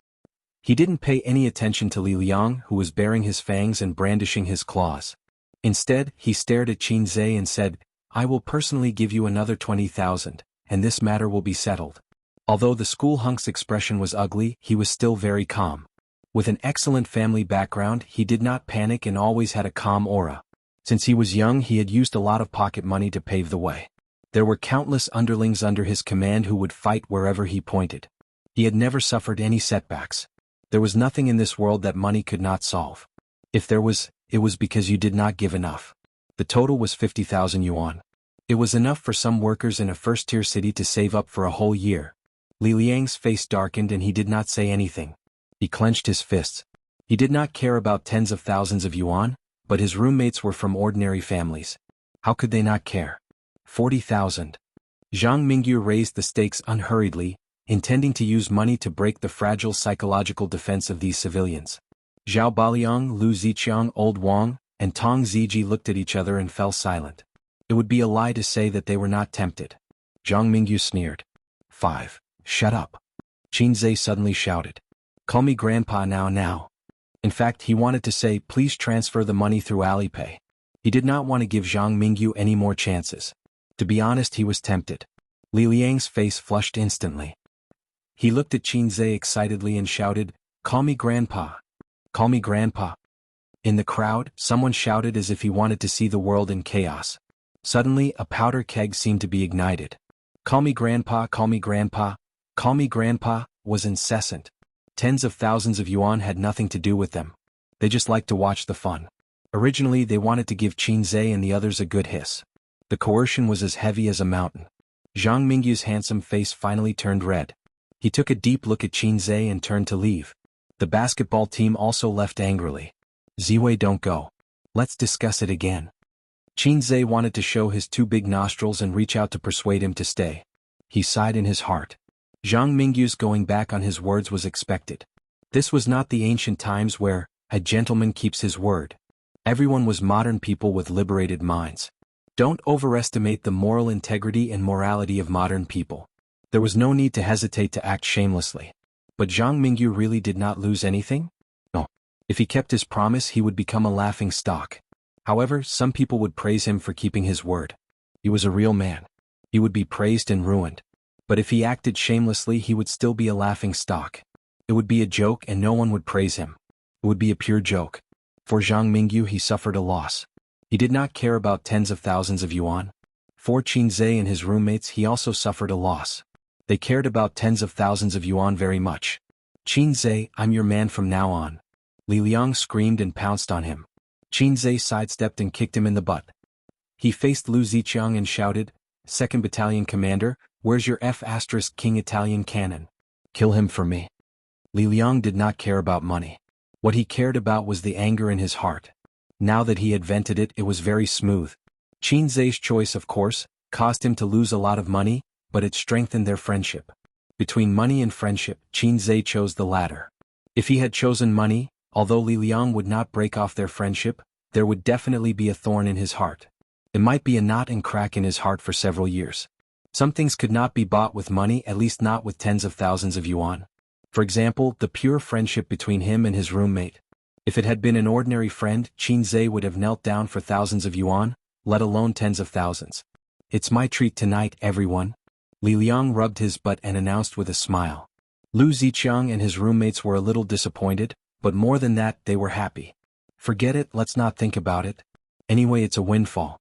He didn't pay any attention to Li Liang, who was baring his fangs and brandishing his claws. Instead, he stared at Xianxia and said, I will personally give you another 20,000, and this matter will be settled. Although the school hunk's expression was ugly, he was still very calm. With an excellent family background, he did not panic and always had a calm aura. Since he was young, he had used a lot of pocket money to pave the way. There were countless underlings under his command who would fight wherever he pointed. He had never suffered any setbacks. There was nothing in this world that money could not solve. If there was, it was because you did not give enough. The total was 50,000 yuan. It was enough for some workers in a first-tier city to save up for a whole year. Li Liang's face darkened and he did not say anything. He clenched his fists. He did not care about tens of thousands of yuan, but his roommates were from ordinary families. How could they not care? 40,000. Zhang Mingyu raised the stakes unhurriedly, intending to use money to break the fragile psychological defense of these civilians. Zhao Baliang, Lu Ziqiang, Old Wang, and Tong Ziji looked at each other and fell silent. It would be a lie to say that they were not tempted. Zhang Mingyu sneered. 5. Shut up. Xianxia suddenly shouted. Call me grandpa now. In fact, he wanted to say, please transfer the money through Alipay. He did not want to give Zhang Mingyu any more chances. To be honest, he was tempted. Li Liang's face flushed instantly. He looked at Xianxia excitedly and shouted, call me grandpa. Call me grandpa. In the crowd, someone shouted as if he wanted to see the world in chaos. Suddenly, a powder keg seemed to be ignited. Call me grandpa, call me grandpa, call me grandpa, was incessant. Tens of thousands of yuan had nothing to do with them. They just liked to watch the fun. Originally, they wanted to give Xianxia and the others a good hiss. The coercion was as heavy as a mountain. Zhang Mingyu's handsome face finally turned red. He took a deep look at Xianxia and turned to leave. The basketball team also left angrily. Ziwei, don't go. Let's discuss it again. Xianxia wanted to show his two big nostrils and reach out to persuade him to stay. He sighed in his heart. Zhang Mingyu's going back on his words was expected. This was not the ancient times where a gentleman keeps his word. Everyone was modern people with liberated minds. Don't overestimate the moral integrity and morality of modern people. There was no need to hesitate to act shamelessly. But Zhang Mingyu really did not lose anything? No. If he kept his promise, he would become a laughing stock. However, some people would praise him for keeping his word. He was a real man. He would be praised and ruined. But if he acted shamelessly, he would still be a laughing stock. It would be a joke and no one would praise him. It would be a pure joke. For Zhang Mingyu, he suffered a loss. He did not care about tens of thousands of yuan. For Xianxia and his roommates, he also suffered a loss. They cared about tens of thousands of yuan very much. Xianxia, I'm your man from now on. Li Liang screamed and pounced on him. Xianxia sidestepped and kicked him in the butt. He faced Lu Ziqiang and shouted, 2nd Battalion Commander, where's your F*King Italian cannon? Kill him for me. Li Liang did not care about money. What he cared about was the anger in his heart. Now that he had vented it, it was very smooth. Xianxia's choice, of course, caused him to lose a lot of money, but it strengthened their friendship. Between money and friendship, Xianxia chose the latter. If he had chosen money, although Li Liang would not break off their friendship, there would definitely be a thorn in his heart. It might be a knot and crack in his heart for several years. Some things could not be bought with money, at least not with tens of thousands of yuan. For example, the pure friendship between him and his roommate. If it had been an ordinary friend, Xianxia would have knelt down for thousands of yuan, let alone tens of thousands. It's my treat tonight, everyone. Li Liang rubbed his butt and announced with a smile. Lu Ziqiang and his roommates were a little disappointed, but more than that, they were happy. Forget it, let's not think about it. Anyway, it's a windfall.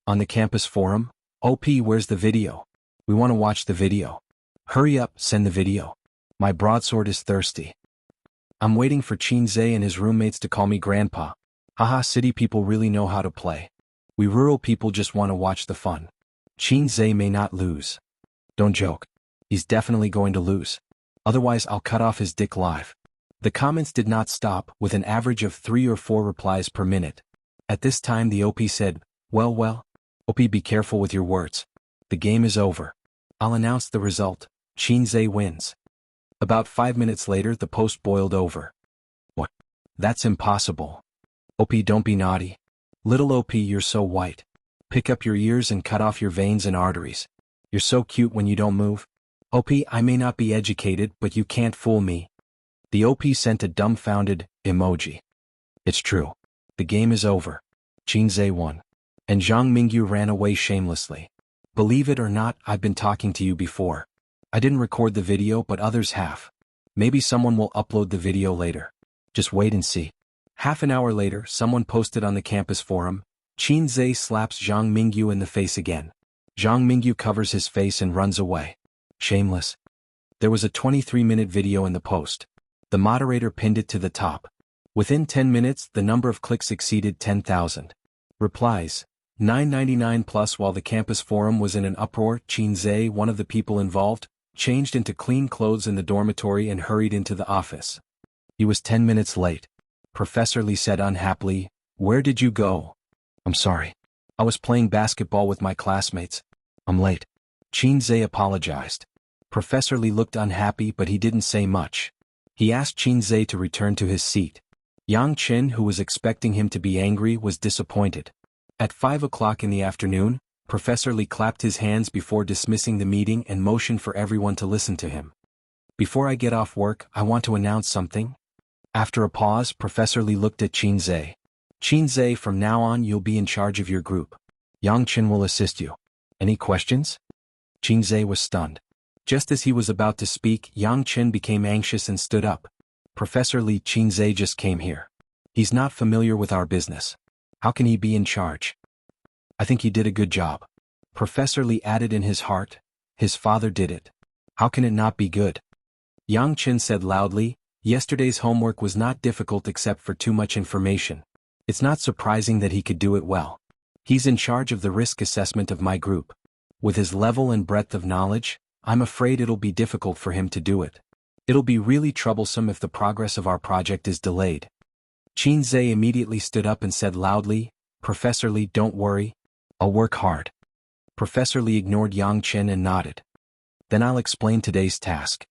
On the campus forum, OP, where's the video? We want to watch the video. Hurry up, send the video. My broadsword is thirsty. I'm waiting for Xianxia and his roommates to call me grandpa. Haha, city people really know how to play. We rural people just want to watch the fun. Xianxia may not lose. Don't joke. He's definitely going to lose. Otherwise I'll cut off his dick live. The comments did not stop, with an average of 3 or 4 replies per minute. At this time the OP said, well, OP, be careful with your words. The game is over. I'll announce the result. Xianxia wins. About 5 minutes later the post boiled over. What? That's impossible. OP, don't be naughty. Little OP, you're so white. Pick up your ears and cut off your veins and arteries. You're so cute when you don't move. OP, I may not be educated, but you can't fool me. The OP sent a dumbfounded emoji. It's true. The game is over. Qinze won. And Zhang Mingyu ran away shamelessly. Believe it or not, I've been talking to you before. I didn't record the video, but others have. Maybe someone will upload the video later. Just wait and see. Half an hour later, someone posted on the campus forum, Qinze slaps Zhang Mingyu in the face again. Zhang Mingyu covers his face and runs away. Shameless. There was a 23-minute video in the post. The moderator pinned it to the top. Within 10 minutes, the number of clicks exceeded 10,000. Replies: 999 plus. While the campus forum was in an uproar, Qinze, one of the people involved, changed into clean clothes in the dormitory and hurried into the office. He was 10 minutes late. Professor Li said unhappily, "Where did you go?" "I'm sorry. I was playing basketball with my classmates. I'm late." Qinze apologized. Professor Li looked unhappy, but he didn't say much. He asked Qinze to return to his seat. Yang Qin, who was expecting him to be angry, was disappointed. At 5 o'clock in the afternoon, Professor Li clapped his hands before dismissing the meeting and motioned for everyone to listen to him. "Before I get off work, I want to announce something." After a pause, Professor Li looked at Qinze. "Qinze, from now on you'll be in charge of your group. Yang Qin will assist you. Any questions?" Qinze was stunned. Just as he was about to speak, Yang Qin became anxious and stood up. "Professor Li, Qinze just came here. He's not familiar with our business. How can he be in charge?" "I think he did a good job." Professor Li added in his heart, "His father did it. How can it not be good?" Yang Qin said loudly, "Yesterday's homework was not difficult except for too much information. It's not surprising that he could do it well. He's in charge of the risk assessment of my group. With his level and breadth of knowledge, I'm afraid it'll be difficult for him to do it. It'll be really troublesome if the progress of our project is delayed." Qinze immediately stood up and said loudly, "Professor Li, don't worry. I'll work hard." Professor Li ignored Yang Qin and nodded. "Then I'll explain today's task.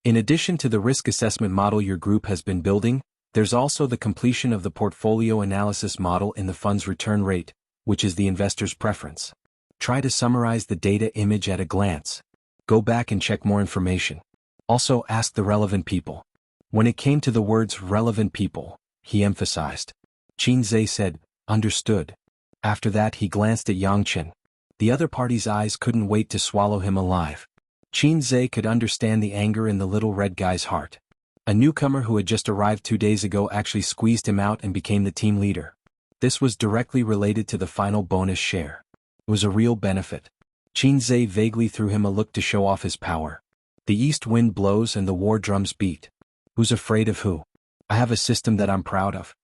In addition to the risk assessment model your group has been building, there's also the completion of the portfolio analysis model in the fund's return rate, which is the investor's preference. Try to summarize the data image at a glance. Go back and check more information. Also ask the relevant people." When it came to the words relevant people, he emphasized. Qinze said, "Understood." After that he glanced at Yang Qin. The other party's eyes couldn't wait to swallow him alive. Qinze could understand the anger in the little red guy's heart. A newcomer who had just arrived 2 days ago actually squeezed him out and became the team leader. This was directly related to the final bonus share. It was a real benefit. Qinze vaguely threw him a look to show off his power. The east wind blows and the war drums beat. Who's afraid of who? I have a system that I'm proud of.